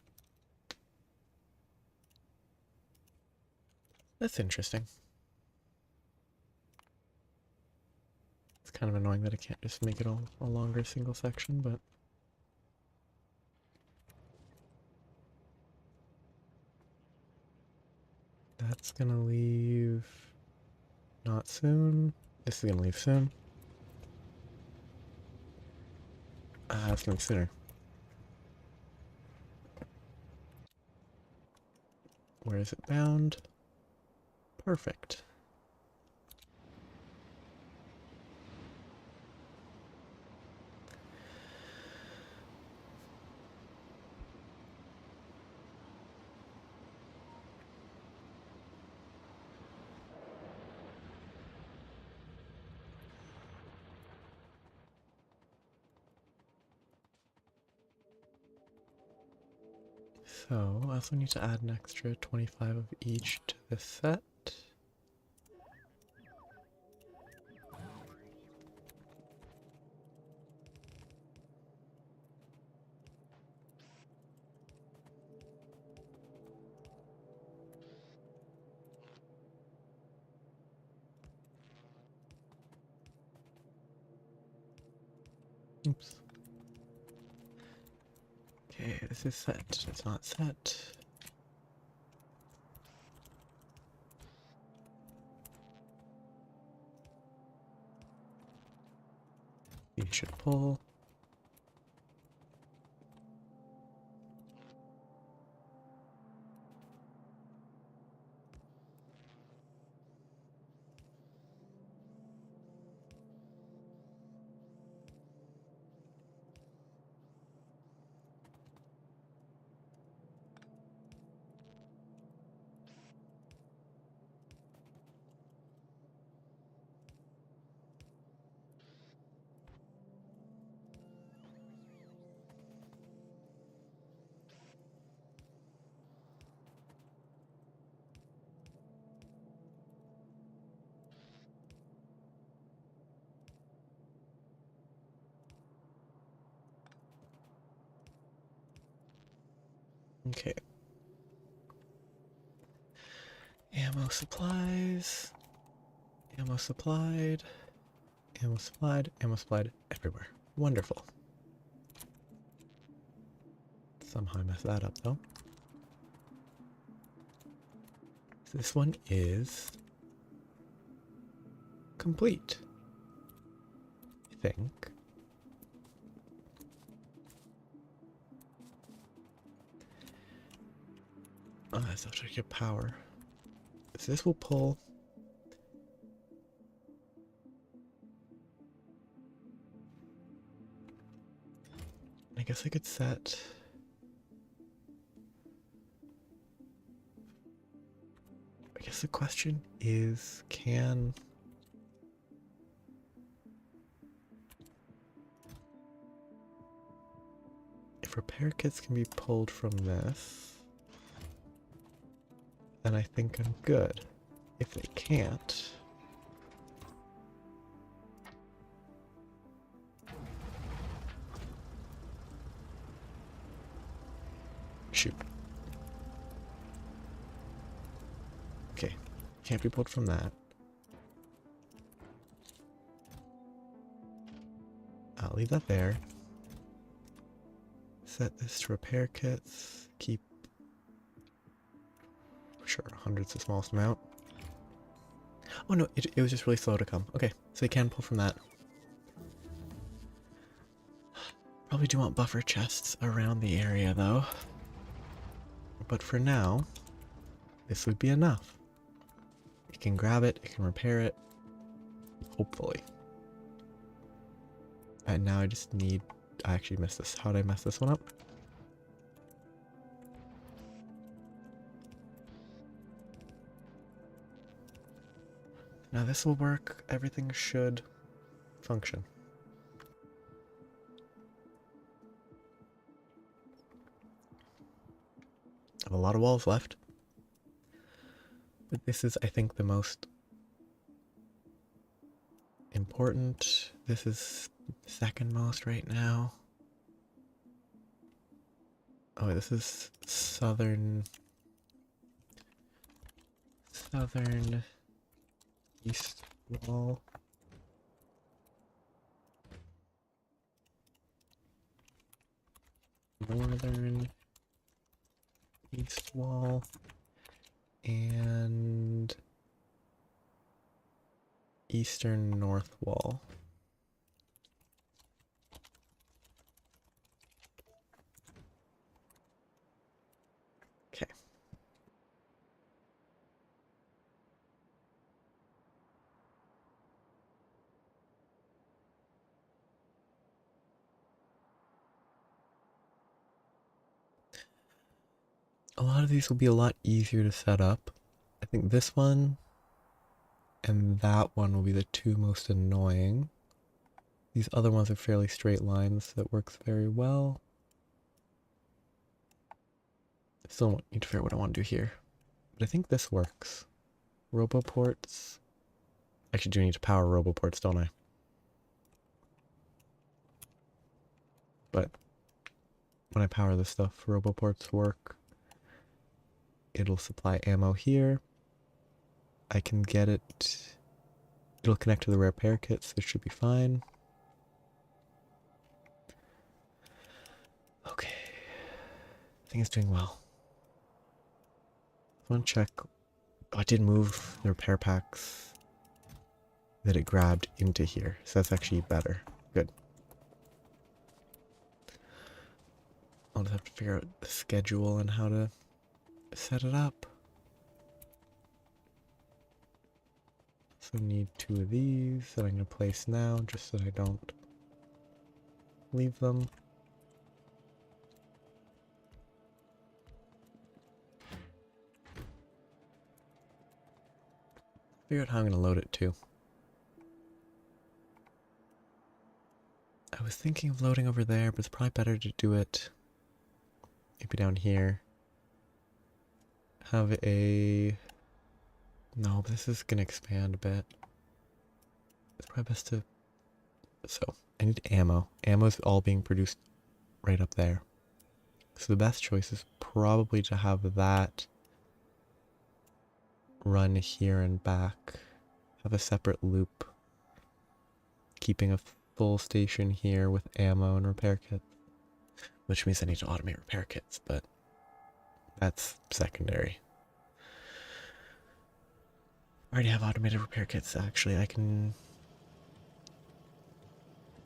That's interesting. It's kind of annoying that I can't just make it a longer single section, but that's gonna leave not soon. This is gonna leave soon. It's gonna leave sooner. Where is it bound? Perfect. So, I also need to add an extra 25 of each to this set. Oops. Okay, this is set. It's not set. You should pull. Okay. Ammo supplies. Ammo supplied. Ammo supplied. Ammo supplied everywhere. Wonderful. Somehow I messed that up though. So this one is complete, I think. Oh, that's not to get power. So this will pull. I guess I could set. I guess the question is, can if repair kits can be pulled from this, then I think I'm good. If they can't, shoot. Okay, can't be pulled from that. I'll leave that there. Set this to repair kits. Keep, sure, 100's the smallest amount. Oh no, it was just really slow to come. Okay, so you can pull from that. Probably do want buffer chests around the area though. But for now, this would be enough. It can grab it, it can repair it, hopefully. And now I just need, I actually missed this. How did I mess this one up? Now this will work, everything should function. I have a lot of walls left. But this is, I think, the most important. This is second most right now. Oh, wait, this is southern east wall. Northern east wall. And eastern north wall. Okay. A lot of these will be a lot easier to set up. I think this one and that one will be the two most annoying. These other ones are fairly straight lines, so that works very well. I still need to figure out what I want to do here. But I think this works. Roboports. I actually do need to power roboports, don't I? But when I power this stuff, roboports work. It'll supply ammo here. I can get it. It'll connect to the repair kits, so it should be fine. Okay. I think it's doing well. I want to check. Oh, I did move the repair packs that it grabbed into here, so that's actually better. Good. I'll just have to figure out the schedule and how to set it up. So need 2 of these that I'm going to place now, just so I don't leave them. Figure out how I'm going to load it too. I was thinking of loading over there, but it's probably better to do it maybe down here. Have a... No, but this is going to expand a bit. It's probably best to... So, I need ammo. Ammo is all being produced right up there. So the best choice is probably to have that run here and back. Have a separate loop. Keeping a full station here with ammo and repair kits. which means I need to automate repair kits, but that's secondary. I already have automated repair kits, actually. I can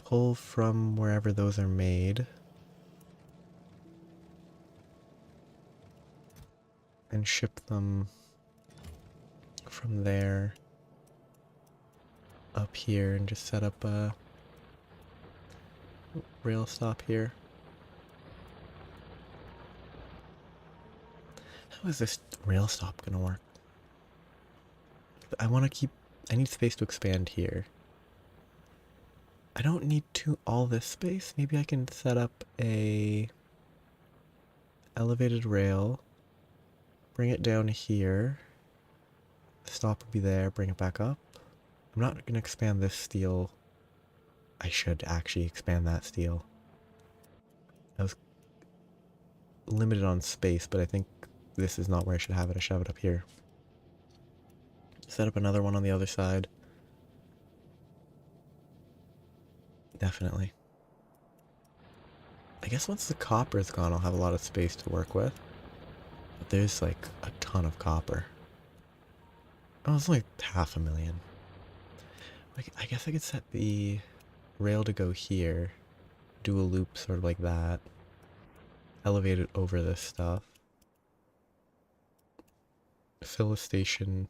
pull from wherever those are made and ship them from there up here and just set up a rail stop here. How is this rail stop gonna work? I need space to expand here. I don't need all this space. Maybe I can set up a elevated rail, bring it down here. The stop will be there, bring it back up. I'm not gonna expand this steel. I should actually expand that steel. I was limited on space, but I think this is not where I should have it. I should have it up here. Set up another one on the other side. Definitely. I guess once the copper is gone, I'll have a lot of space to work with. But there's like a ton of copper. Oh, it's only 500,000. Like, I guess I could set the rail to go here, do a loop sort of like that, elevate it over this stuff, fill a station,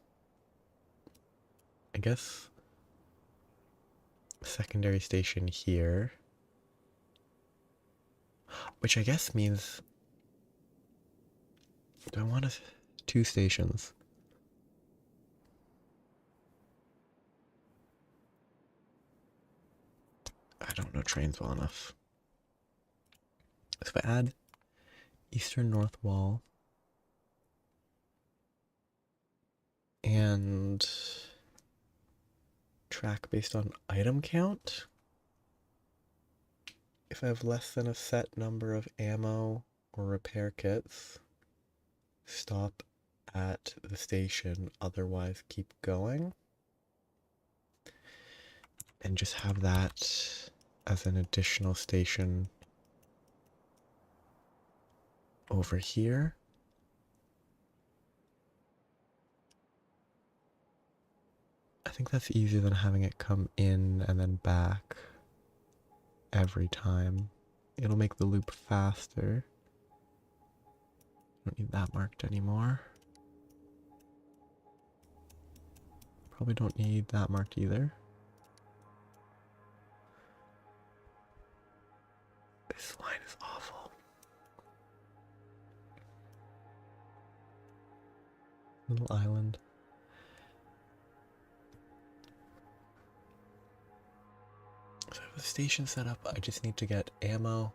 I guess secondary station here, which I guess means, do I want 2 stations? I don't know trains well enough. So if I add eastern north wall and track based on item count, if I have less than a set number of ammo or repair kits, stop at the station, otherwise keep going. And just have that as an additional station over here. I think that's easier than having it come in and then back every time. It'll make the loop faster. Don't need that marked anymore. Probably don't need that marked either. This line is awful. Little island. So I have the station set up. I just need to get ammo.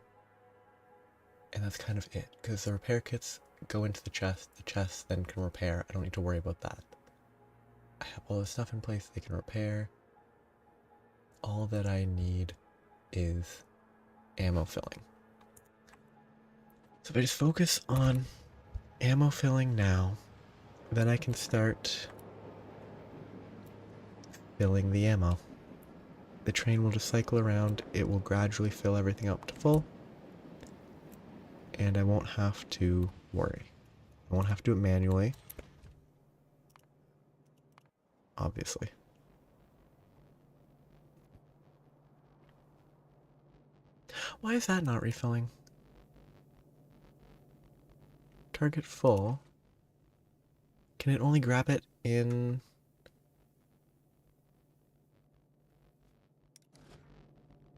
And that's kind of it. Because the repair kits go into the chest. The chest then can repair. I don't need to worry about that. I have all this stuff in place. They can repair. All that I need is ammo filling. So if I just focus on ammo filling now, then I can start filling the ammo. The train will just cycle around, it will gradually fill everything up to full, and I won't have to worry. I won't have to do it manually, obviously. Why is that not refilling? Target full. Can it only grab it in...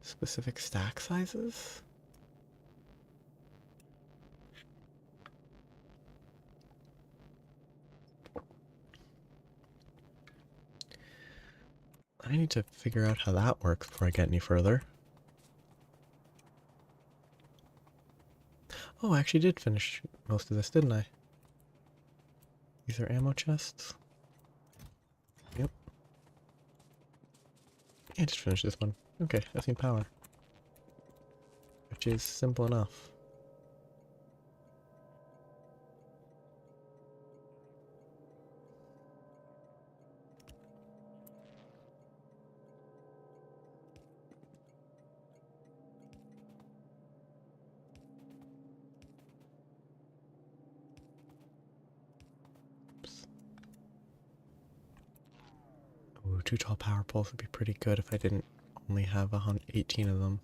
specific stack sizes? I need to figure out how that works before I get any further. Oh, I actually did finish most of this, didn't I? These are ammo chests. Yep. I just finished this one. Okay, I've seen power. Which is simple enough. 2 tall power poles would be pretty good if I didn't only have 18 of them.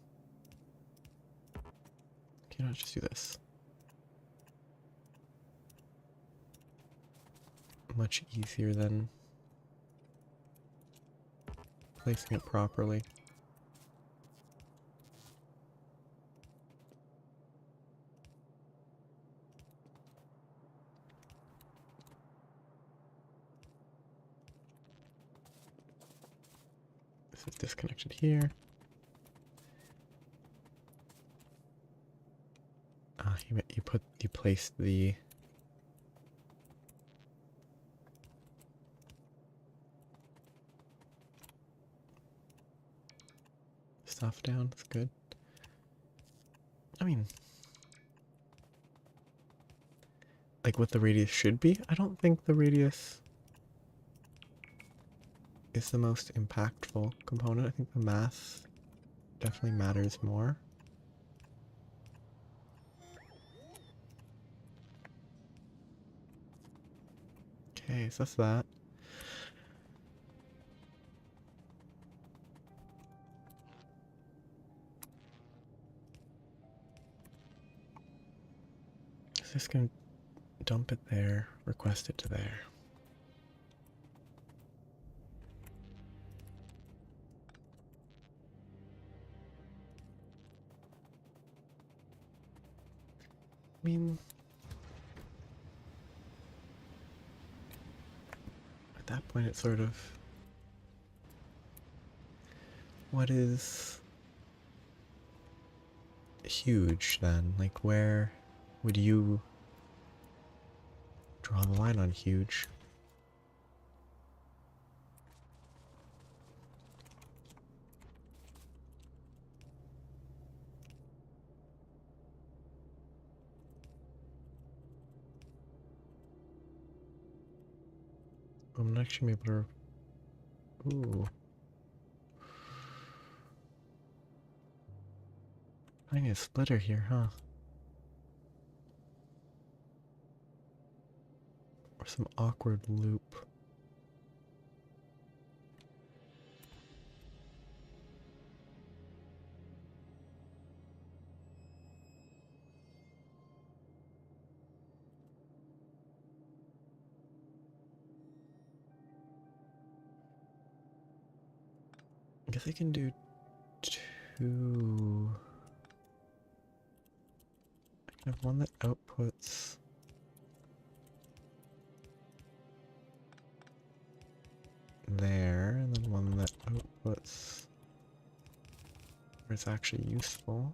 Can I just do this? Much easier than placing it properly. This is disconnected here. You placed the stuff down. That's good. I mean, like what the radius should be. I don't think the radius is the most impactful component. I think the mass definitely matters more. Okay, so that's that. So just gonna dump it there, request it to there. I mean, at that point it's sort of, what is huge then? Like where would you draw the line on huge? I'm not actually able to. Ooh. I need a splitter here, huh? Or some awkward loop. I guess I can do 2. I can have one that outputs there, and then one that outputs where it's actually useful.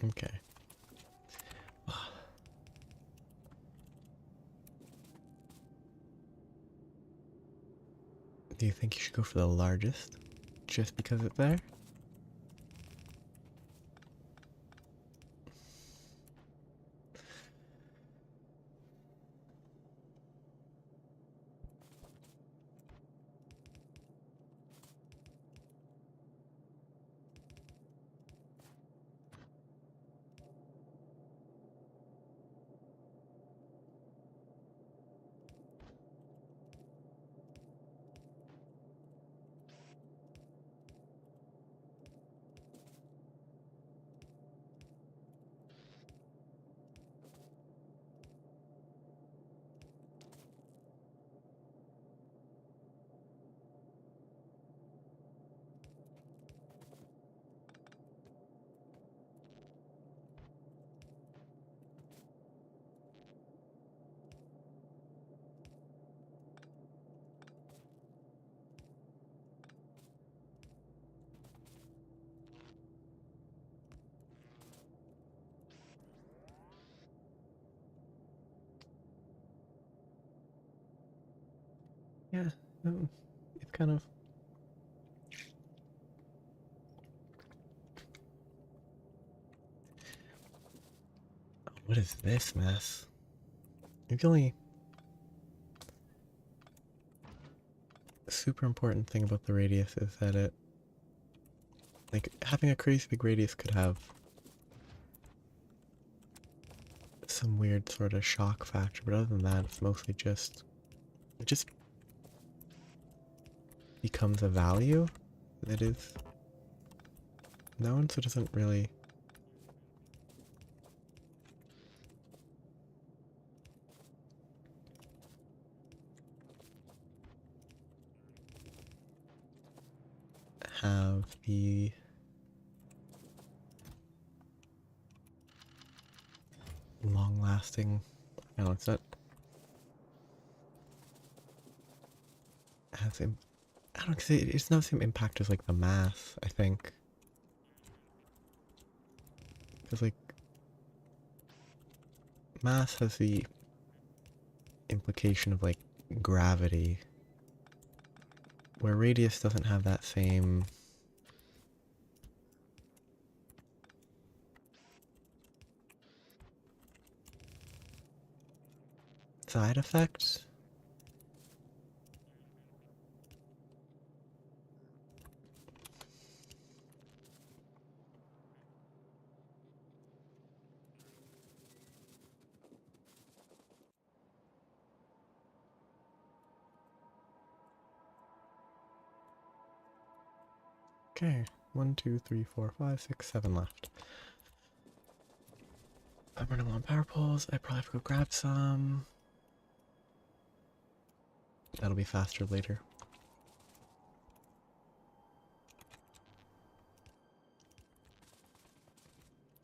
Okay. Do you think you should go for the largest? Just because it's there? It's kind of... What is this mess? The only super important thing about the radius is that it... Like, having a crazy big radius could have some weird sort of shock factor, but other than that, it's mostly just... It just becomes a value that is known, so it doesn't really... have the long-lasting... I don't know, it's not... Has him... I don't know, because it's not the same impact as, like, the mass, I think. Because, like, mass has the implication of, like, gravity, where radius doesn't have that same... side effect. Okay, 1, 2, 3, 4, 5, 6, 7 left. I'm running low on power poles. I probably have to go grab some. That'll be faster later.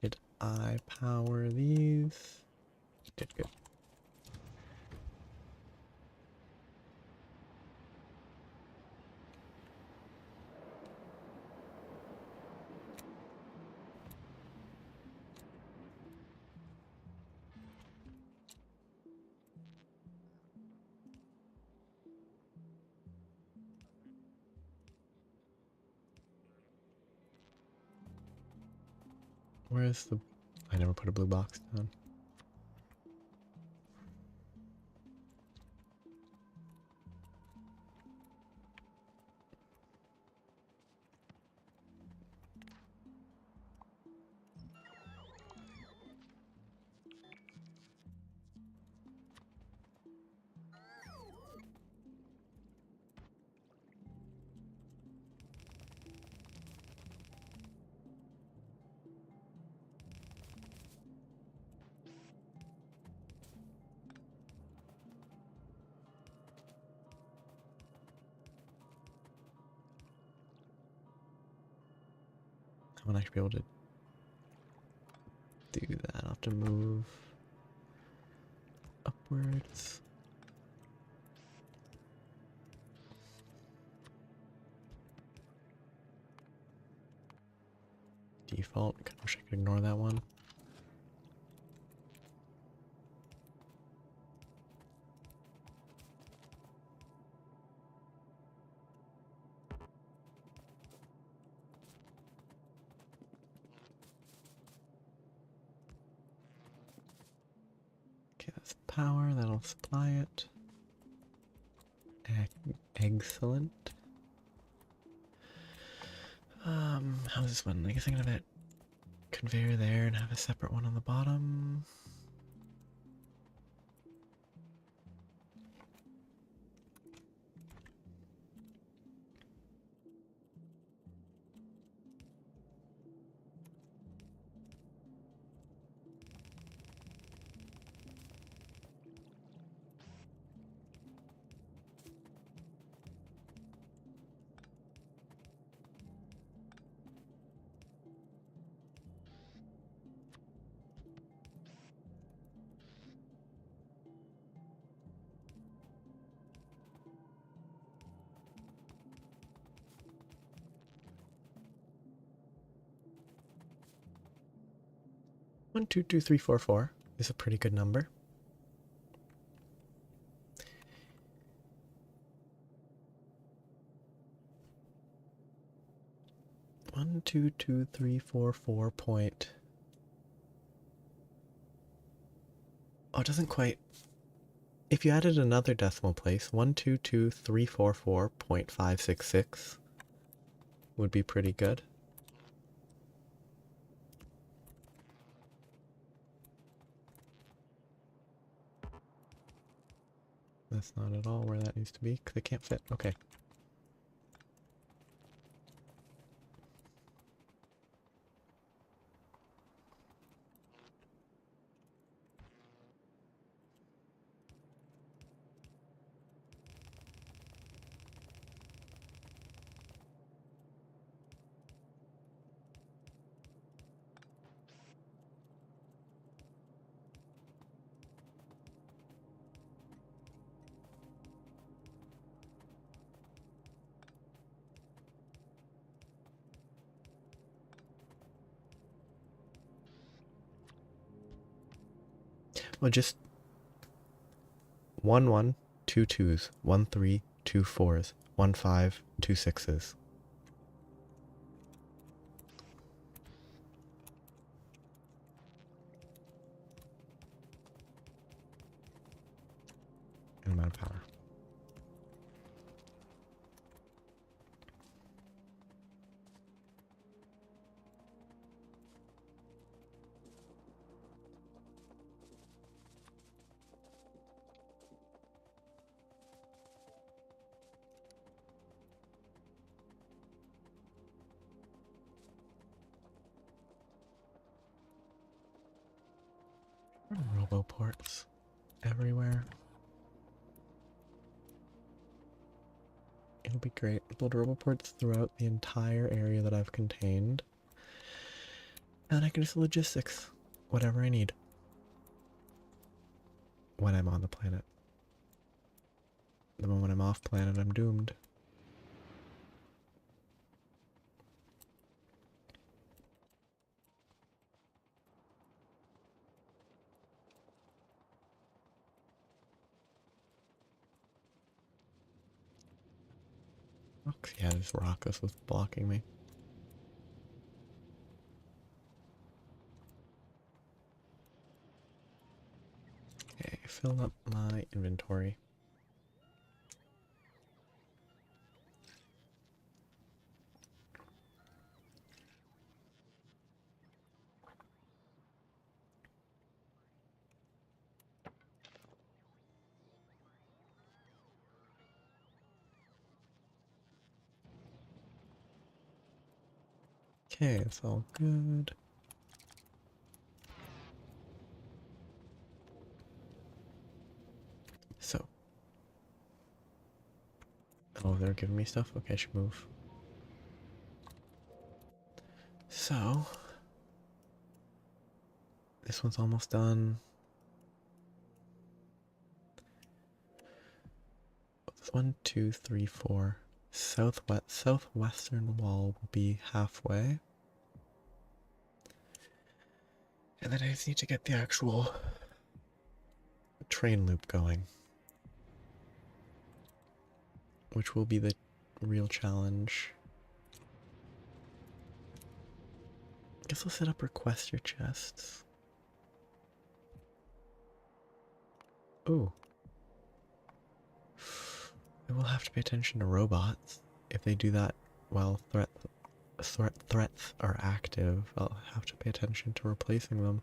Did I power these? Did good. Where's the... I never put a blue box down. I want to actually be able to do that. I'll have to move upwards. Default. I wish I could ignore that one. Okay, that's power. That'll supply it. Excellent. How's this one? I guess I can have it conveyor there and have a separate one on the bottom. One, two, two, three, four, four is a pretty good number. 12234 point. Oh, it doesn't quite. If you added another decimal place, 122,344.566 would be pretty good. That's not at all where that needs to be, because it can't fit. Okay. Well, just 1 1 2 2s, 1 3 2 4s, 1 5 2 6s. And amount of power. Roboports everywhere. It'll be great. Build roboports throughout the entire area that I've contained. And I can just logistics whatever I need when I'm on the planet. The moment I'm off planet, I'm doomed. Yeah, this Raucous was blocking me. Okay, fill up my inventory. Okay, it's all good. So. Oh, they're giving me stuff? Okay, I should move. So. This one's almost done. This 1 2 3 4. Southwestern wall will be halfway. And then I just need to get the actual train loop going, which will be the real challenge. Guess I'll set up requester chests. Ooh. I will have to pay attention to robots. If they do that while threats are active, I'll have to pay attention to replacing them.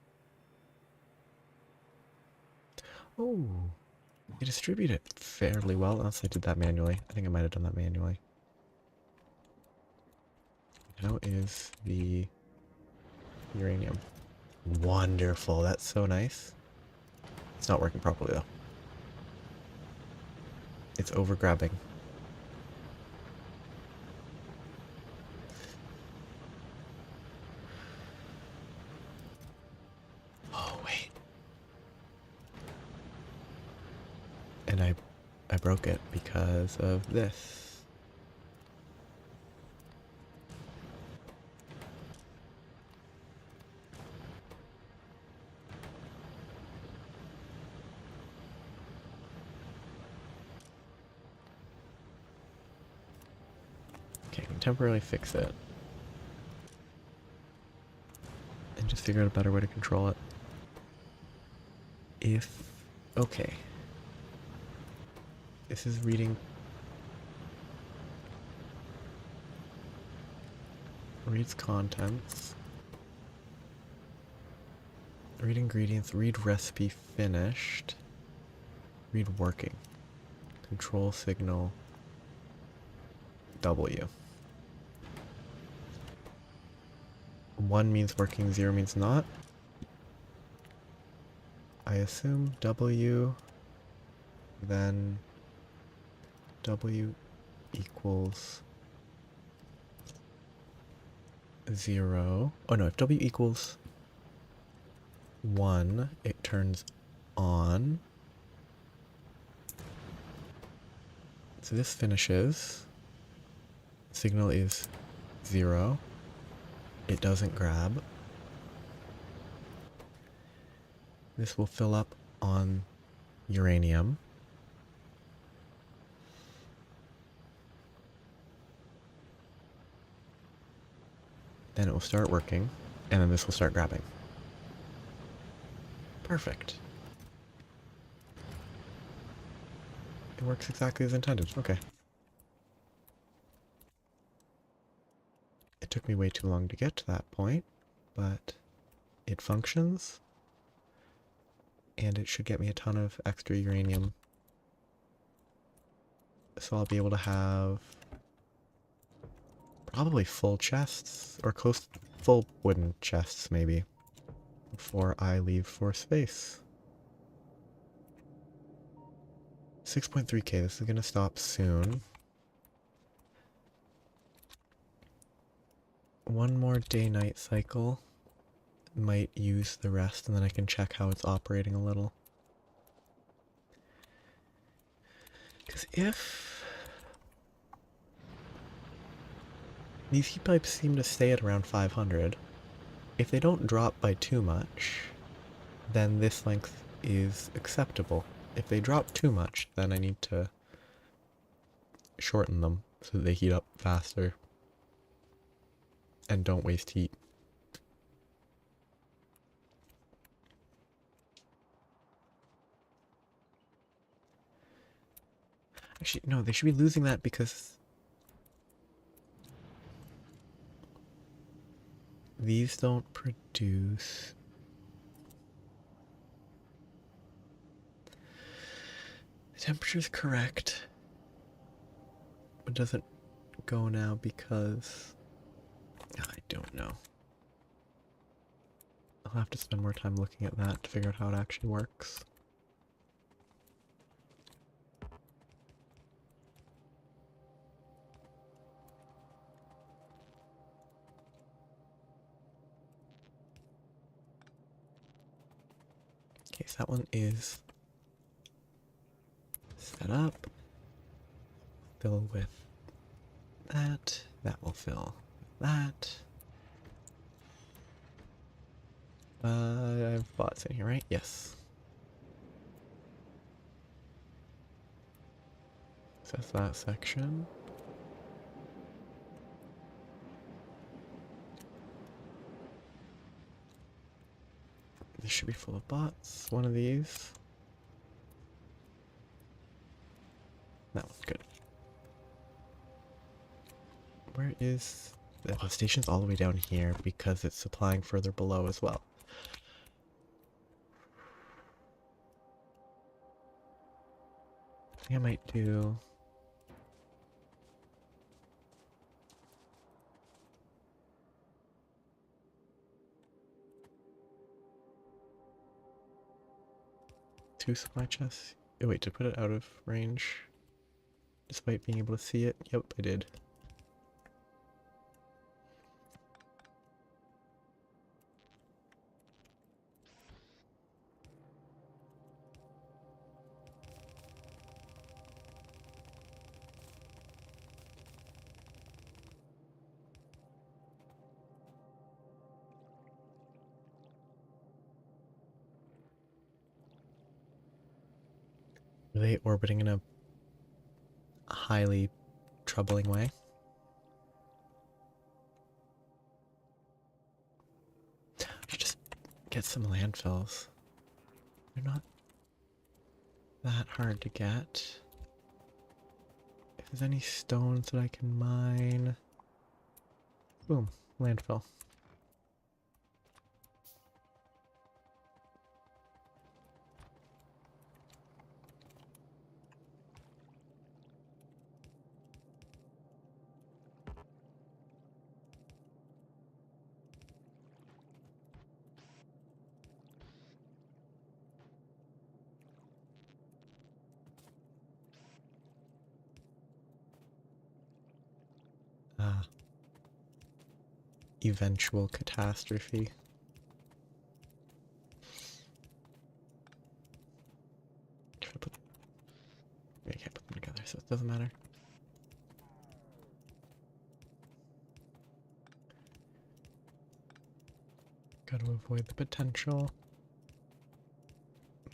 Oh, they distribute it fairly well, unless I did that manually. I think I might have done that manually. How is the uranium? Wonderful, that's so nice. It's not working properly though. It's overgrabbing. Oh wait. And I broke it because of this. Okay, I can temporarily fix it. figure out a better way to control it. Okay. This is reading... Reads contents. Read ingredients, read recipe finished. Read working. Control signal W. 1 means working, 0 means not. I assume W, then W equals 0. Oh no, if W equals 1, it turns on. So this finishes. Signal is 0. It doesn't grab. This will fill up on uranium. Then it will start working, and then this will start grabbing. Perfect. It works exactly as intended. Okay. It took me way too long to get to that point, but it functions. And it should get me a ton of extra uranium. So I'll be able to have probably full chests, or close to full wooden chests maybe, before I leave for space. 6.3k, this is gonna stop soon. One more day-night cycle. Might use the rest, and then I can check how it's operating a little. Because if... These heat pipes seem to stay at around 500. If they don't drop by too much, then this length is acceptable. If they drop too much, then I need to shorten them so that they heat up faster and don't waste heat. Actually, no, they should be losing that because these don't produce... The temperature's correct, but doesn't go now because... I don't know. I'll have to spend more time looking at that to figure out how it actually works. Okay, so that one is set up. Fill with that. That will fill with that. I have bots in here, right? Yes. So that's that section. This should be full of bots. One of these. That one's good. Where is... The station's all the way down here because it's supplying further below as well. I think I might do... two supply chests. Oh wait, to put it out of range despite being able to see it? Yep, I did. Are they orbiting in a highly troubling way? I should just get some landfills. They're not that hard to get. If there's any stones that I can mine... Boom, landfill. Eventual catastrophe. I can't put them together, so it doesn't matter. Got to avoid the potential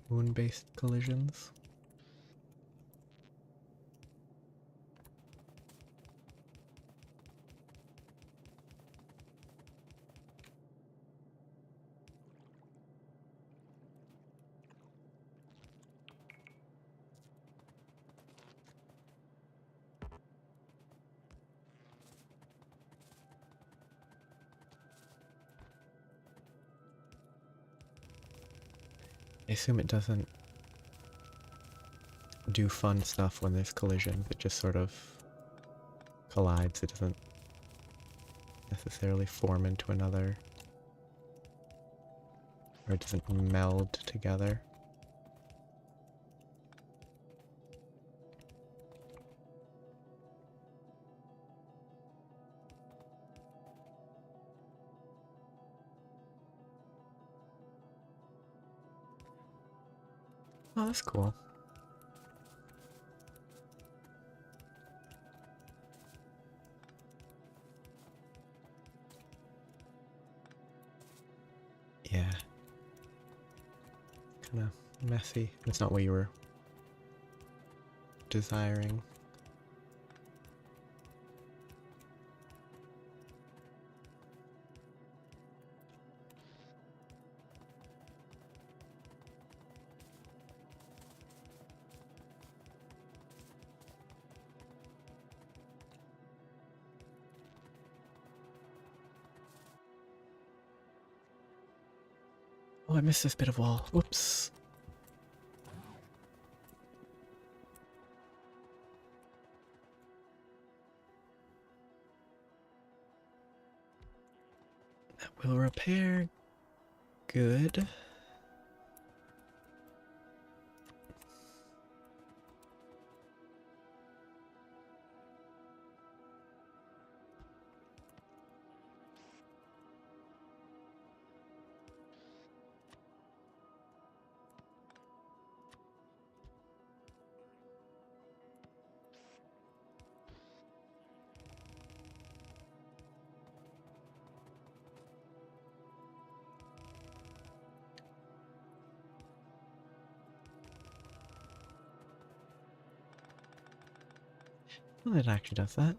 moon-based collisions. I assume it doesn't do fun stuff when there's collisions. It just sort of collides. It doesn't necessarily form into another, or it doesn't meld together. Oh, that's cool. Yeah. Kind of messy. It's not what you were desiring. Oh, I missed this bit of wall. Whoops. That will repair. Good. Well, it actually does that.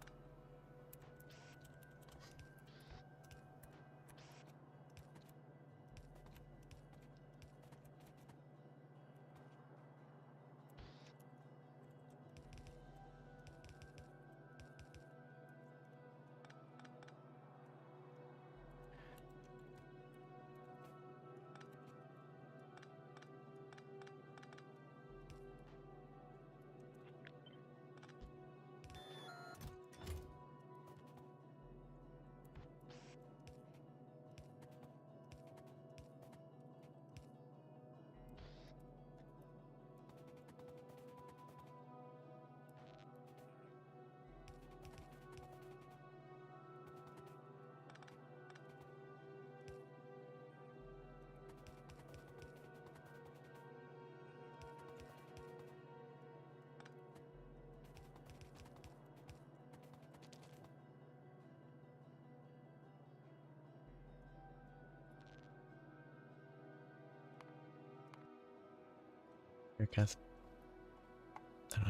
Has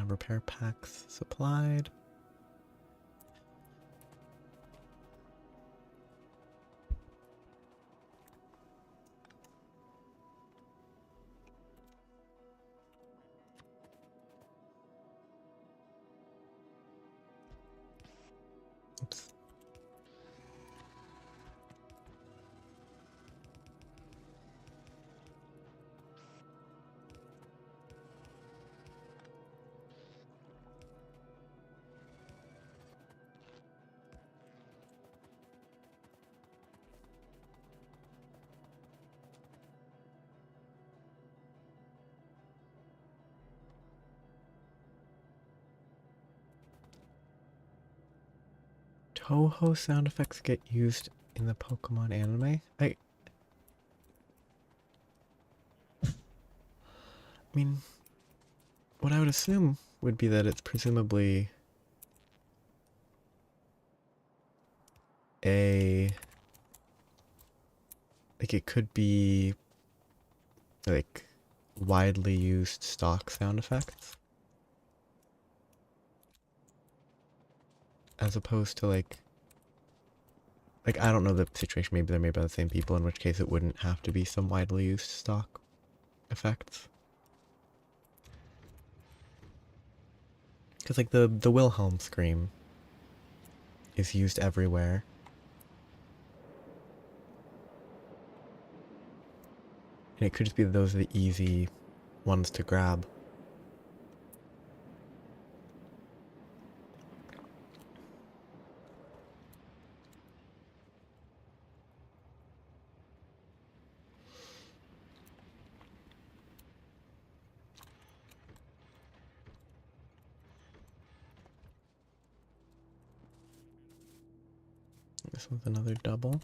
repair packs supplied. Ho-ho sound effects get used in the Pokemon anime? I mean, what I would assume would be that it's presumably like it could be like widely used stock sound effects as opposed to like I don't know the situation, maybe they're made by the same people, in which case it wouldn't have to be some widely used stock effects. Because like the Wilhelm scream is used everywhere. And it could just be that those are the easy ones to grab. This one's another double.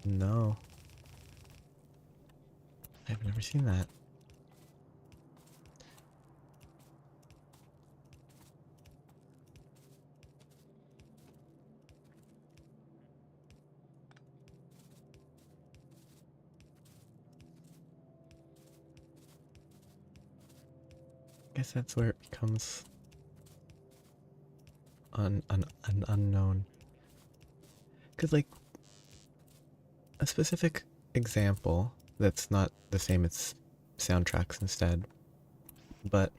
No. I've never seen that. I guess that's where it becomes an unknown. Because like a specific example that's not the same as soundtracks instead, but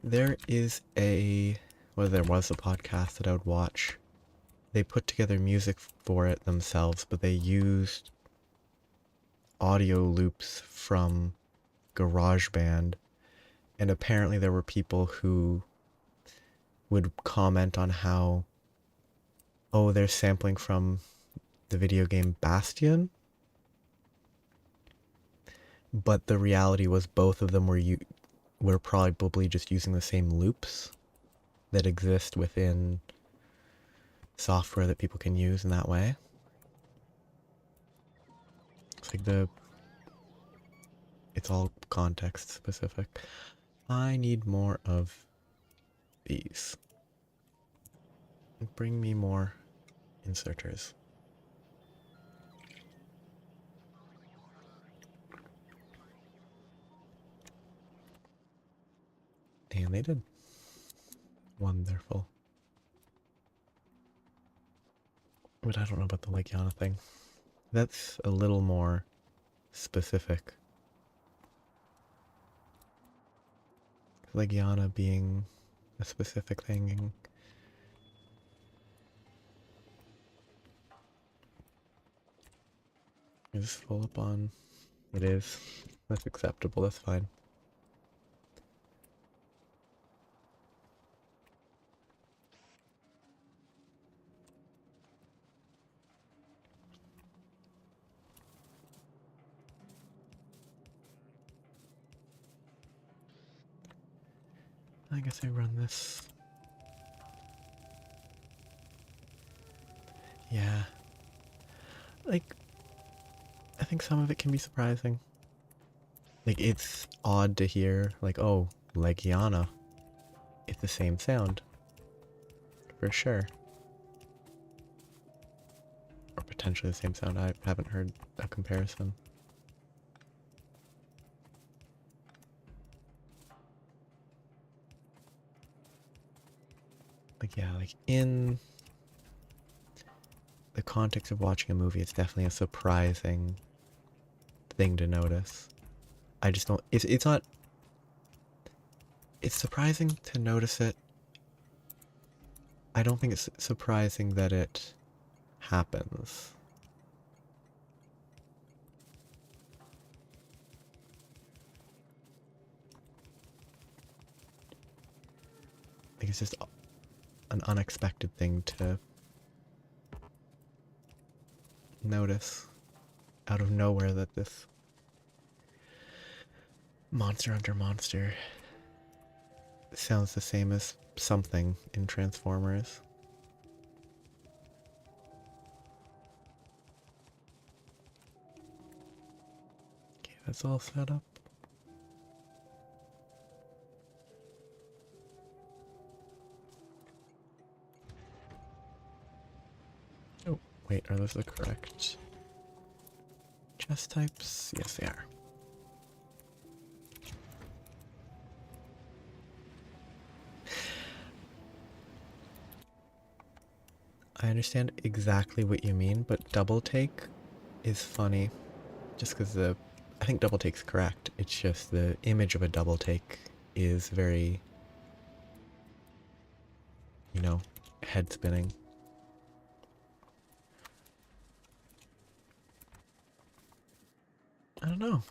there is there was a podcast that I would watch. They put together music for it themselves, but they used audio loops from GarageBand, and apparently there were people who would comment on how, oh, they're sampling from the video game Bastion, but the reality was both of them were probably just using the same loops that exist within software that people can use in that way. It's like it's all context specific. I need more of these. Bring me more inserters. And they did. Wonderful. But I don't know about the Legiana thing. That's a little more specific. Legiana being a specific thing. Is this full up on? It is. That's acceptable, that's fine. I guess I run this. Yeah. Like, I think some of it can be surprising. Like, it's odd to hear, like, oh, Legiana. It's the same sound. For sure. Or potentially the same sound. I haven't heard a comparison. Like, yeah, like in the context of watching a movie, it's definitely a surprising thing to notice. I just don't, it's not, it's surprising to notice it. I don't think it's surprising that it happens. Like it's just an unexpected thing to notice out of nowhere that this Monster Hunter monster sounds the same as something in Transformers. Okay, that's all set up. Oh, wait, are those the correct chest types? Yes, they are. I understand exactly what you mean, but double take is funny. Just because I think double take's correct. It's just the image of a double take is very, you know, head spinning. I don't know.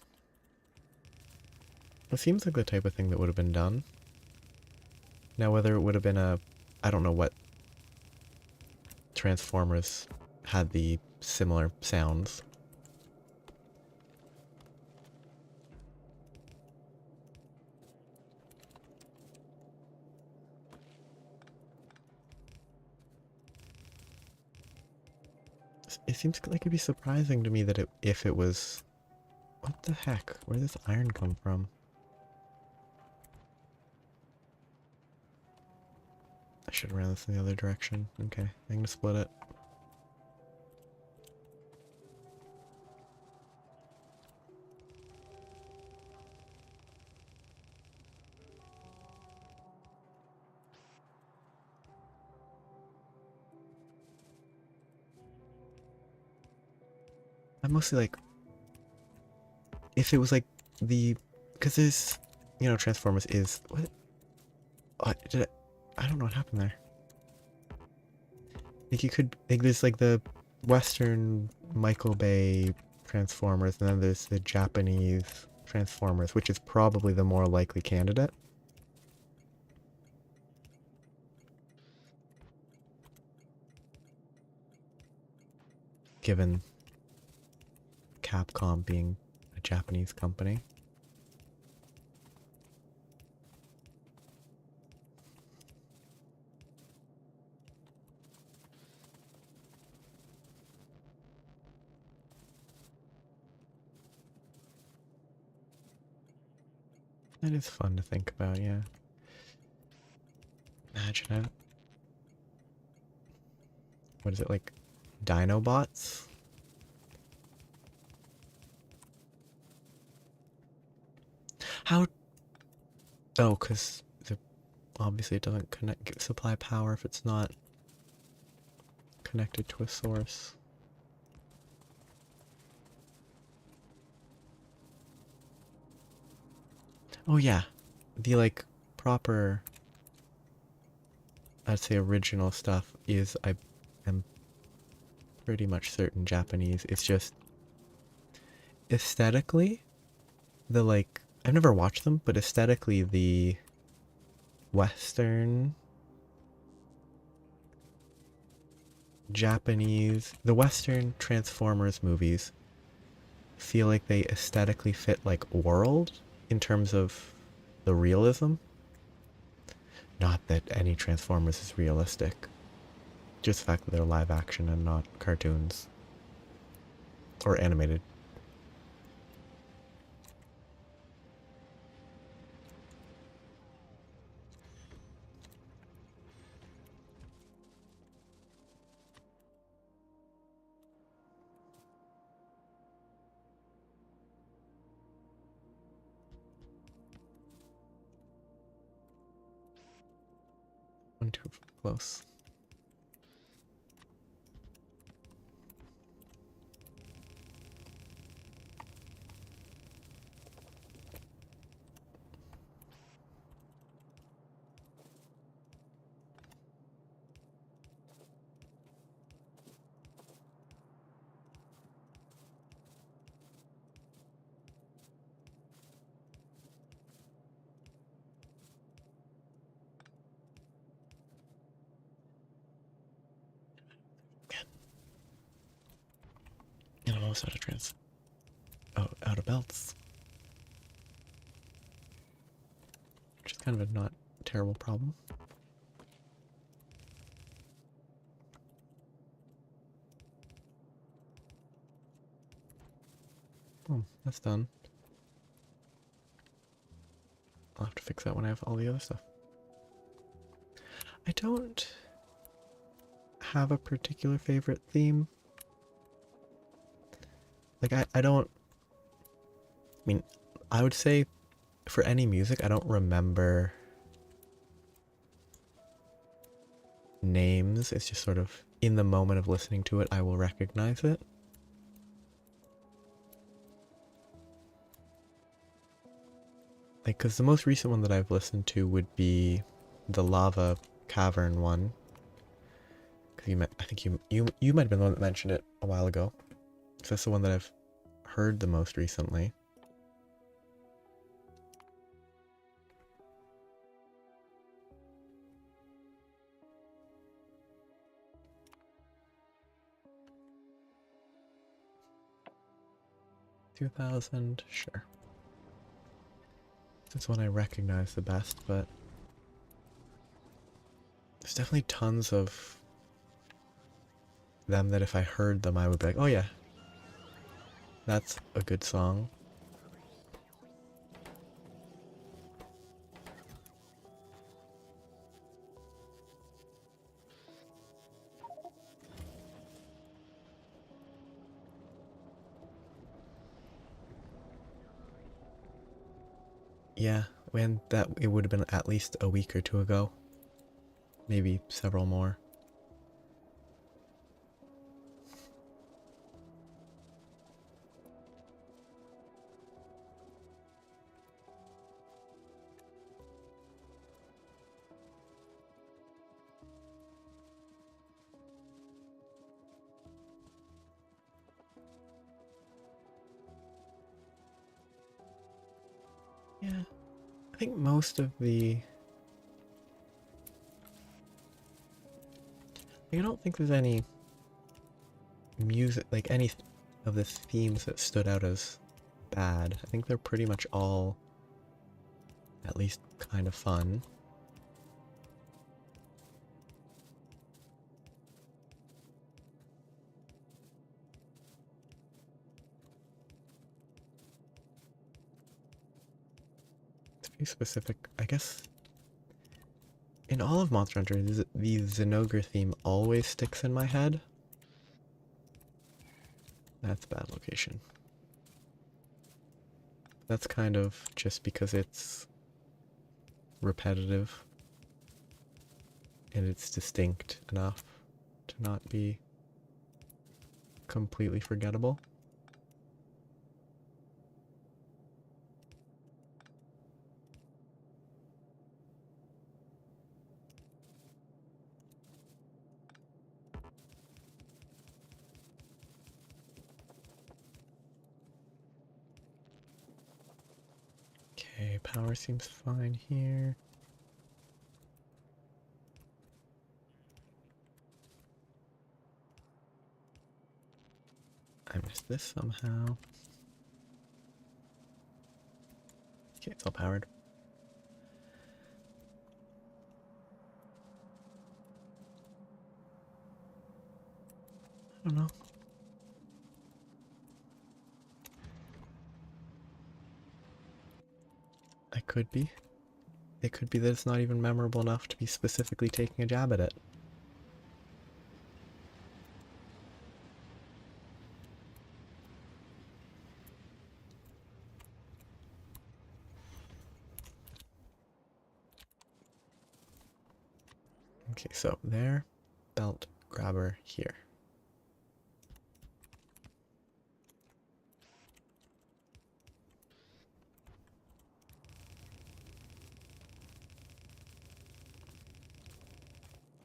It seems like the type of thing that would have been done. Now, whether it would have been I don't know what Transformers had the similar sounds. It seems like it'd be surprising to me that if it was... What the heck? Where did this iron come from? I should have ran this in the other direction. Okay, I'm gonna split it. I'm mostly like... If it was like because there's... You know, Transformers is... What? I don't know what happened there. Like you could... Like there's like the Western Michael Bay Transformers, and then there's the Japanese Transformers, which is probably the more likely candidate. Given Capcom being a Japanese company. That is fun to think about, yeah. Imagine it. What is it, like Dinobots? How? Oh, because obviously it doesn't supply power if it's not connected to a source. Oh yeah, the like proper, I'd say original stuff is, I am pretty much certain, Japanese. It's just aesthetically, the like, I've never watched them, but aesthetically the Western the Western Transformers movies feel like they aesthetically fit like world in terms of the realism. Not that any Transformers is realistic. Just the fact that they're live action and not cartoons. Or animated. One too close. almost out of out of belts. Which is kind of a not terrible problem. Boom, that's done. I'll have to fix that when I have all the other stuff. I don't have a particular favorite theme. Like, I don't... I mean, I would say for any music, I don't remember names. It's just sort of, in the moment of listening to it, I will recognize it. Like, because the most recent one that I've listened to would be the Lava Cavern one. Because I think you might have been the one that mentioned it a while ago. So that's the one that I've heard the most recently. $2,000, sure. That's one I recognize the best, but there's definitely tons of them that if I heard them, I would be like, oh yeah, that's a good song. Yeah, when that it would have been at least a week or two ago. Maybe several more. Yeah, I think most of the... I don't think there's any music, like any of the themes that stood out as bad. I think they're pretty much all at least kind of fun. To be specific, I guess in all of Monster Hunter, the Zinogre theme always sticks in my head. That's a bad location. That's kind of just because it's repetitive and it's distinct enough to not be completely forgettable. Okay, power seems fine here. I missed this somehow. Okay, it's all powered. I don't know. I could be. It could be that it's not even memorable enough to be specifically taking a jab at it. Okay, so there, belt grabber here.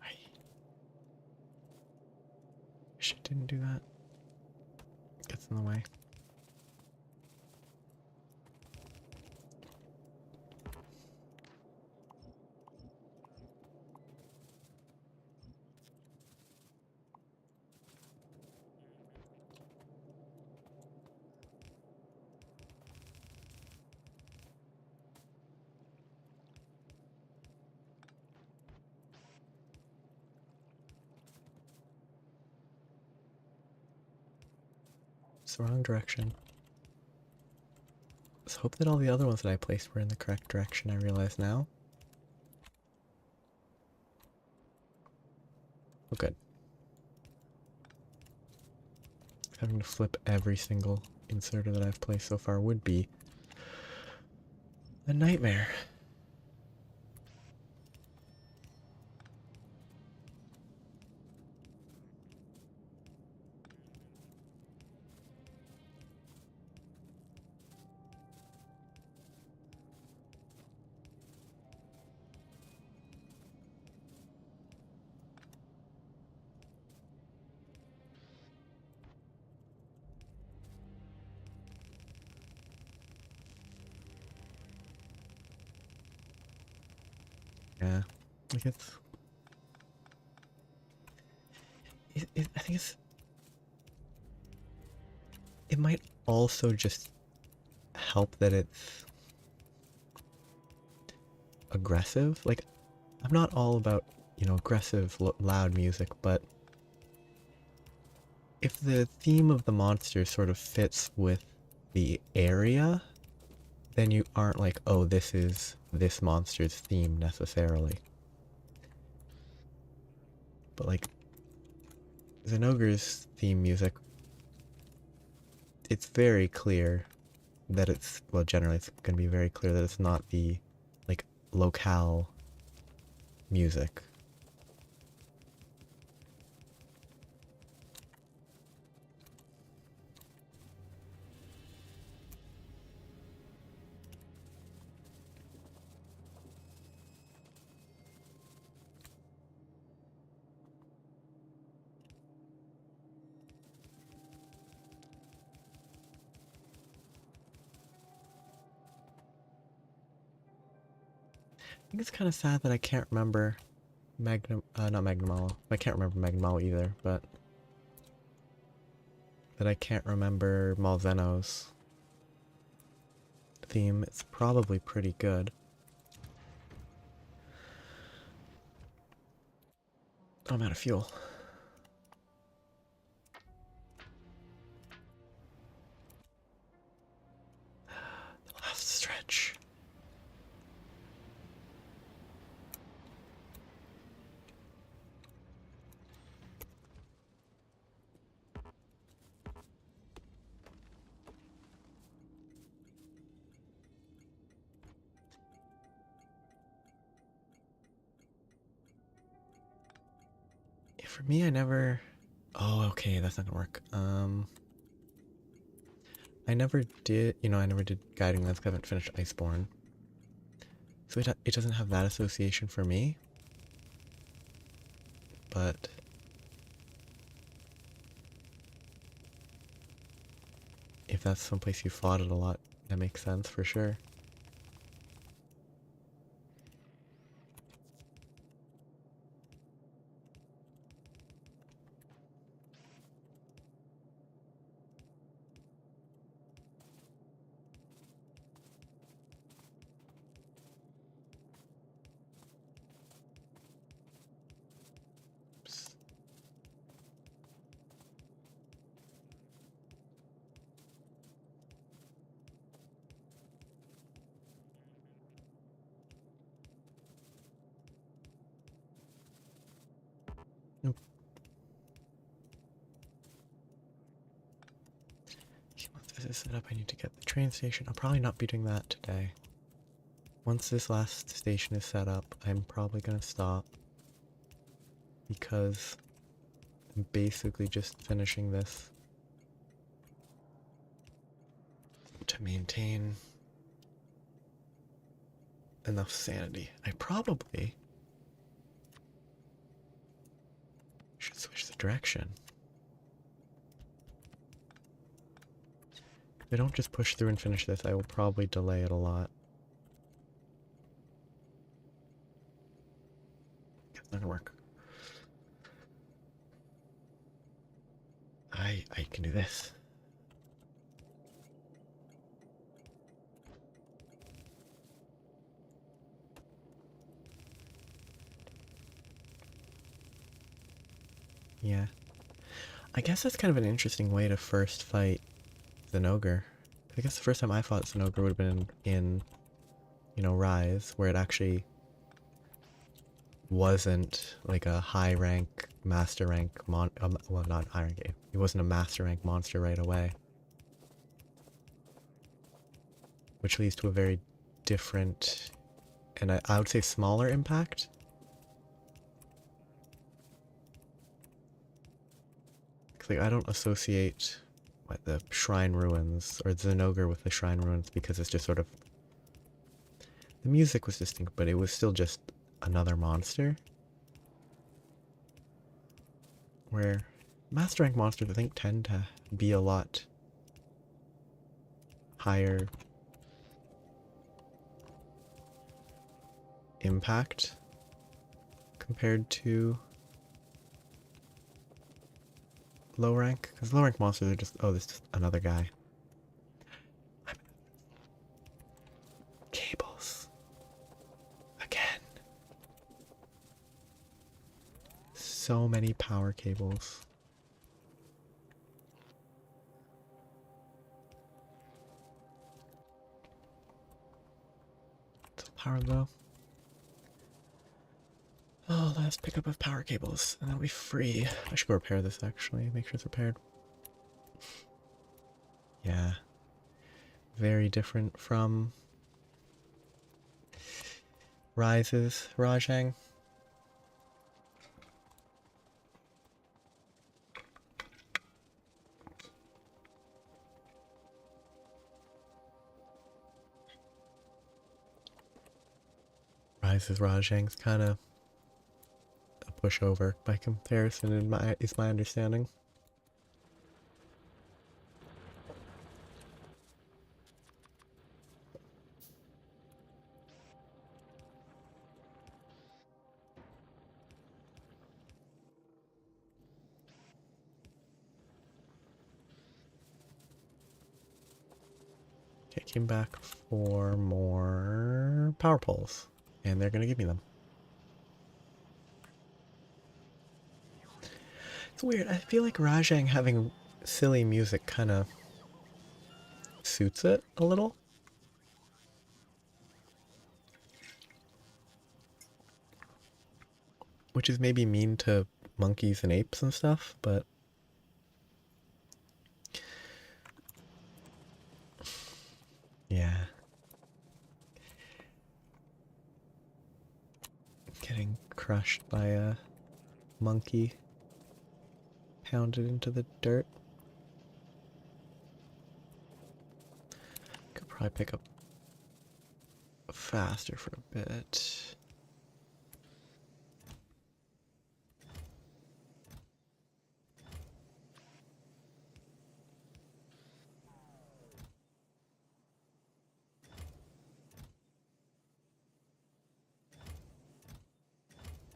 I wish it didn't do that. Gets in the way. It's the wrong direction. Let's hope that all the other ones that I placed were in the correct direction, I realize now. Oh, good. Having to flip every single inserter that I've placed so far would be a nightmare. Yeah, like I think it might also just help that it's aggressive. Like, I'm not all about, aggressive, loud music, but if the theme of the monster sort of fits with the area, then you aren't like, oh, this is this monster's theme necessarily. But like, Zenogre's theme music, it's very clear that it's, well, generally it's going to be very clear that it's not the, like, locale music. I think it's kind of sad that I can't remember not Magnum I can't remember Magnum either, but that I can't remember Malzeno's theme. It's probably pretty good. Oh, I'm out of fuel. The last stretch. For me, I never... Oh, okay, that's not gonna work. I never did, I never did Guiding Lens 'cause I haven't finished Iceborne. So it doesn't have that association for me. But... if that's someplace you fought it a lot, that makes sense for sure. Nope. Once this is set up, I need to get the train station. I'll probably not be doing that today. Once this last station is set up, I'm probably gonna stop. Because I'm basically just finishing this to maintain enough sanity. I probably should switch the direction. If I don't just push through and finish this, I will probably delay it a lot. It's not gonna work. I can do this. Yeah. I guess that's kind of an interesting way to first fight Zinogre. I guess the first time I fought Zinogre would have been in, you know, Rise, where it actually wasn't like a high rank, master rank well, not high rank. It wasn't a master rank monster right away, which leads to a very different, and I would say smaller impact. Like, I don't associate the Shrine Ruins or Zinogre with the Shrine Ruins because it's just sort of, the music was distinct, but it was still just another monster. Where master rank monsters, I think, tend to be a lot higher impact compared to low rank, because low rank monsters are just, oh, this is another guy. Cables. Again. So many power cables. It's power low. Oh, last pickup of power cables, and that'll be free. I should go repair this actually, make sure it's repaired. Yeah. Very different from Rise's Rajang. Rise's Rajang's kind of a pushover by comparison, is my understanding. Okay, came back for more power poles, and they're gonna give me them. It's weird, I feel like Rajang having silly music kind of suits it a little. Which is maybe mean to monkeys and apes and stuff, but yeah. Getting crushed by a monkey, pounded into the dirt. Could probably pick up faster for a bit.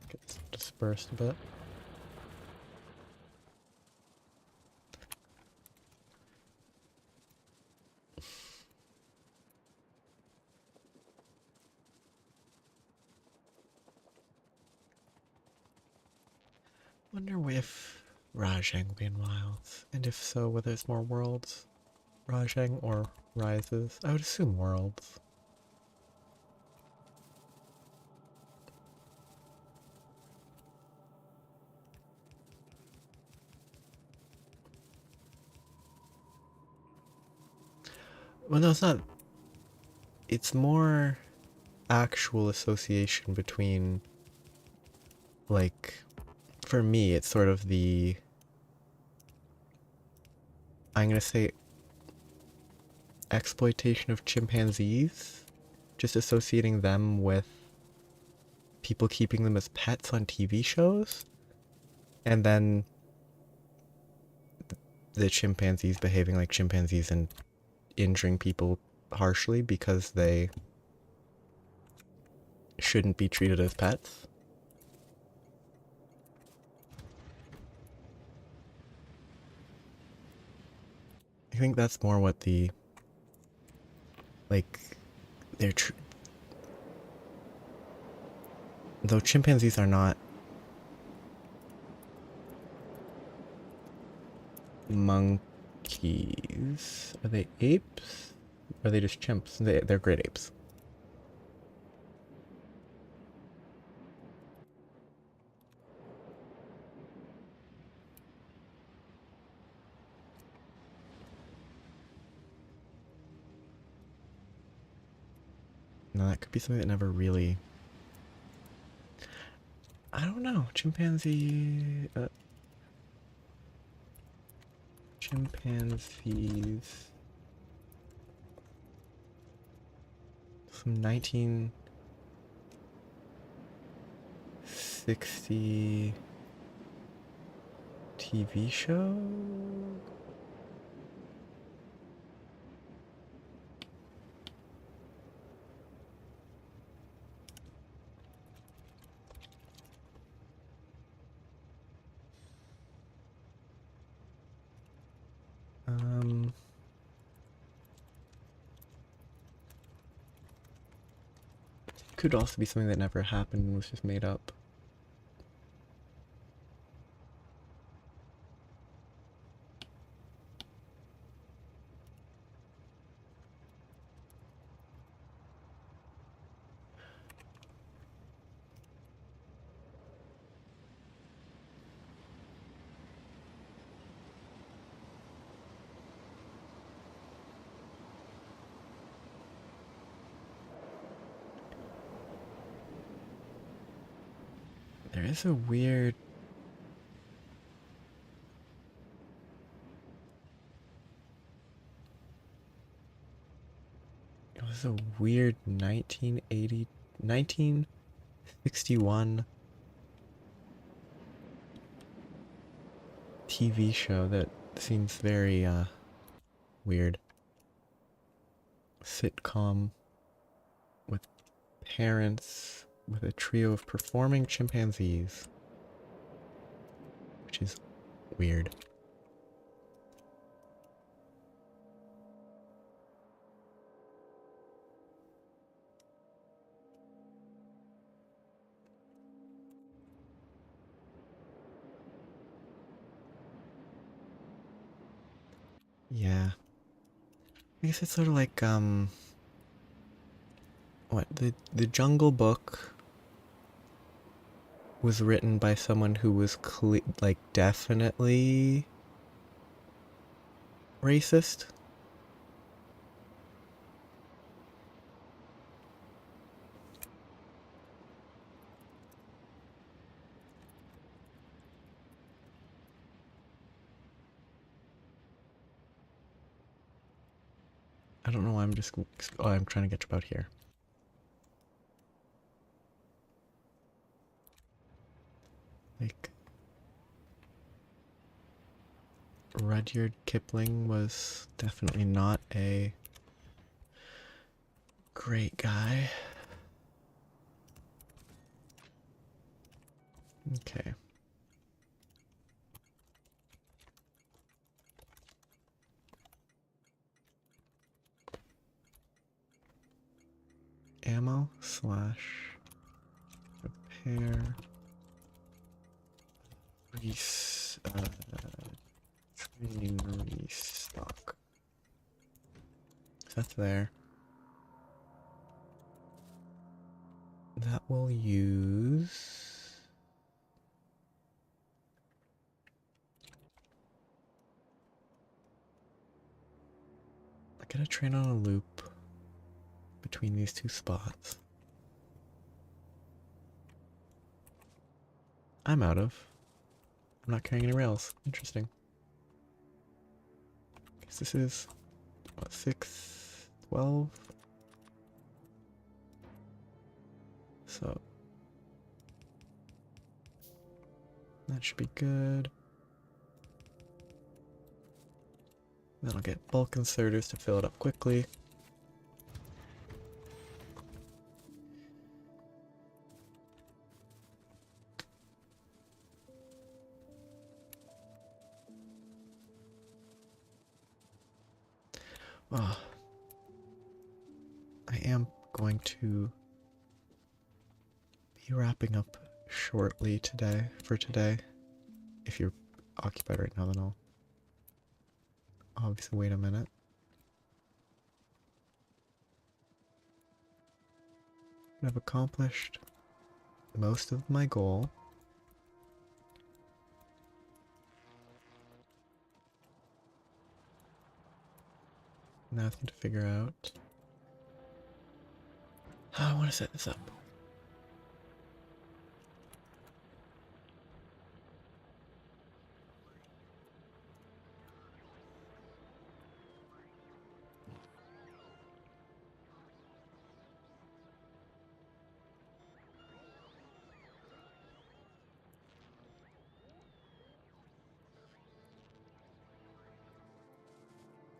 Gets dispersed a bit. Wonder if Rajang will be in Wilds, and if so, whether it's more Worlds, Rajang, or Rises. I would assume Worlds. Well, no, it's not. It's more actual association between, like, for me, it's sort of the, I'm gonna say, exploitation of chimpanzees, just associating them with people keeping them as pets on TV shows, and then the chimpanzees behaving like chimpanzees and injuring people harshly because they shouldn't be treated as pets. I think that's more what the, like, they're though chimpanzees are not monkeys. Are they apes? Or are they just chimps? They're great apes. No, that could be something that never really... I don't know. Chimpanzee... chimpanzees... Some 1960 TV show? Could also be something that never happened and was just made up. There is a weird... It was a weird 1961 TV show that seems very, weird. Sitcom with parents with a trio of performing chimpanzees. Which is weird. Yeah. I guess it's sort of like, what, the Jungle Book was written by someone who was like definitely racist. I don't know why I'm just... Oh, I'm trying to get about here. Like... Rudyard Kipling was definitely not a great guy. Okay. Ammo slash repair train restock. That's there. That will use... I get a train on a loop between these two spots. I'm out of. I'm not carrying any rails. Interesting. Guess this is, what, 6, 12? So that should be good. Then I'll get bulk inserters to fill it up quickly. Oh, I am going to be wrapping up shortly today, for today. If you're occupied right now, then I'll obviously wait a minute. I've accomplished most of my goal. Now I need to figure out how I want to set this up.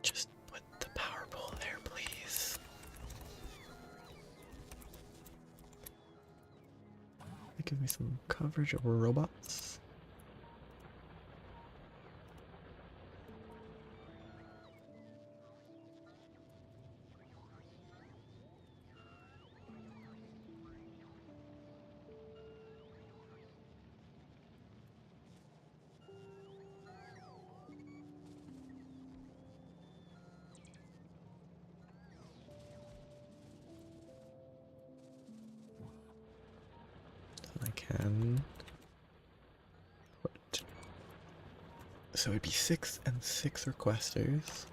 Just put the power pole there, please. Give me some coverage over robots. I can put, so it'd be 6 and 6 requesters.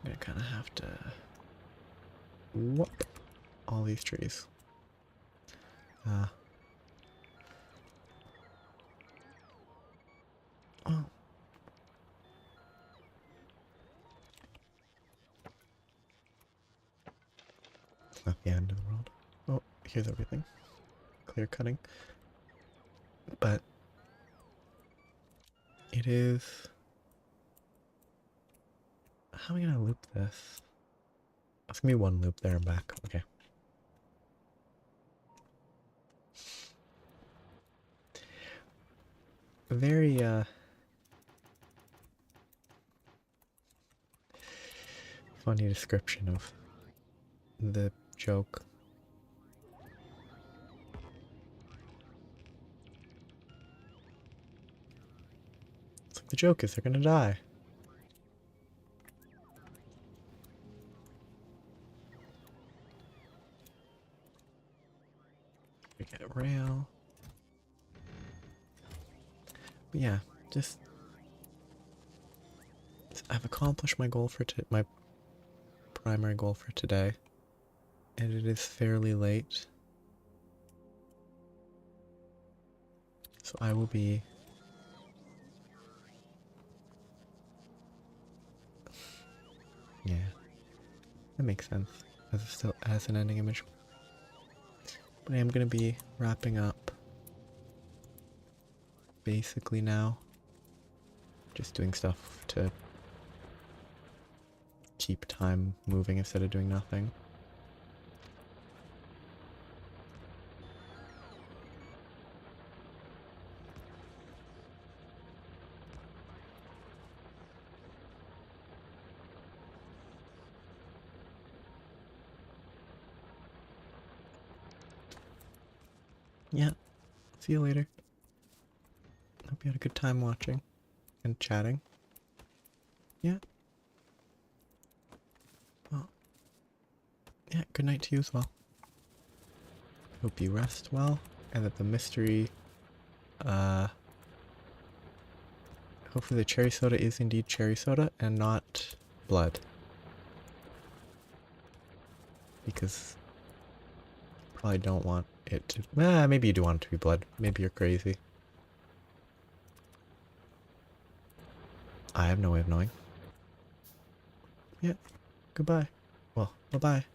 I'm gonna kind of have to whoop all these trees. Oh. It's not the end of the world. Oh, here's everything. Clear cutting. But it is... How am I gonna loop this? It's gonna be one loop there and back. Okay. Very, funny description of the joke. It's like the joke is they're gonna die. We get a rail. But yeah, just I've accomplished my goal for my primary goal for today, and it is fairly late, so I will be yeah, that makes sense as an ending image. But I am gonna be wrapping up basically now, just doing stuff to keep time moving instead of doing nothing. Yeah, see you later. Hope you had a good time watching and chatting. Yeah. Well, yeah, good night to you as well. Hope you rest well, and that the mystery, hopefully the cherry soda is indeed cherry soda and not blood. Because you probably don't want it to, maybe you do want it to be blood. Maybe you're crazy. I have no way of knowing. Yeah, goodbye. Well, bye-bye.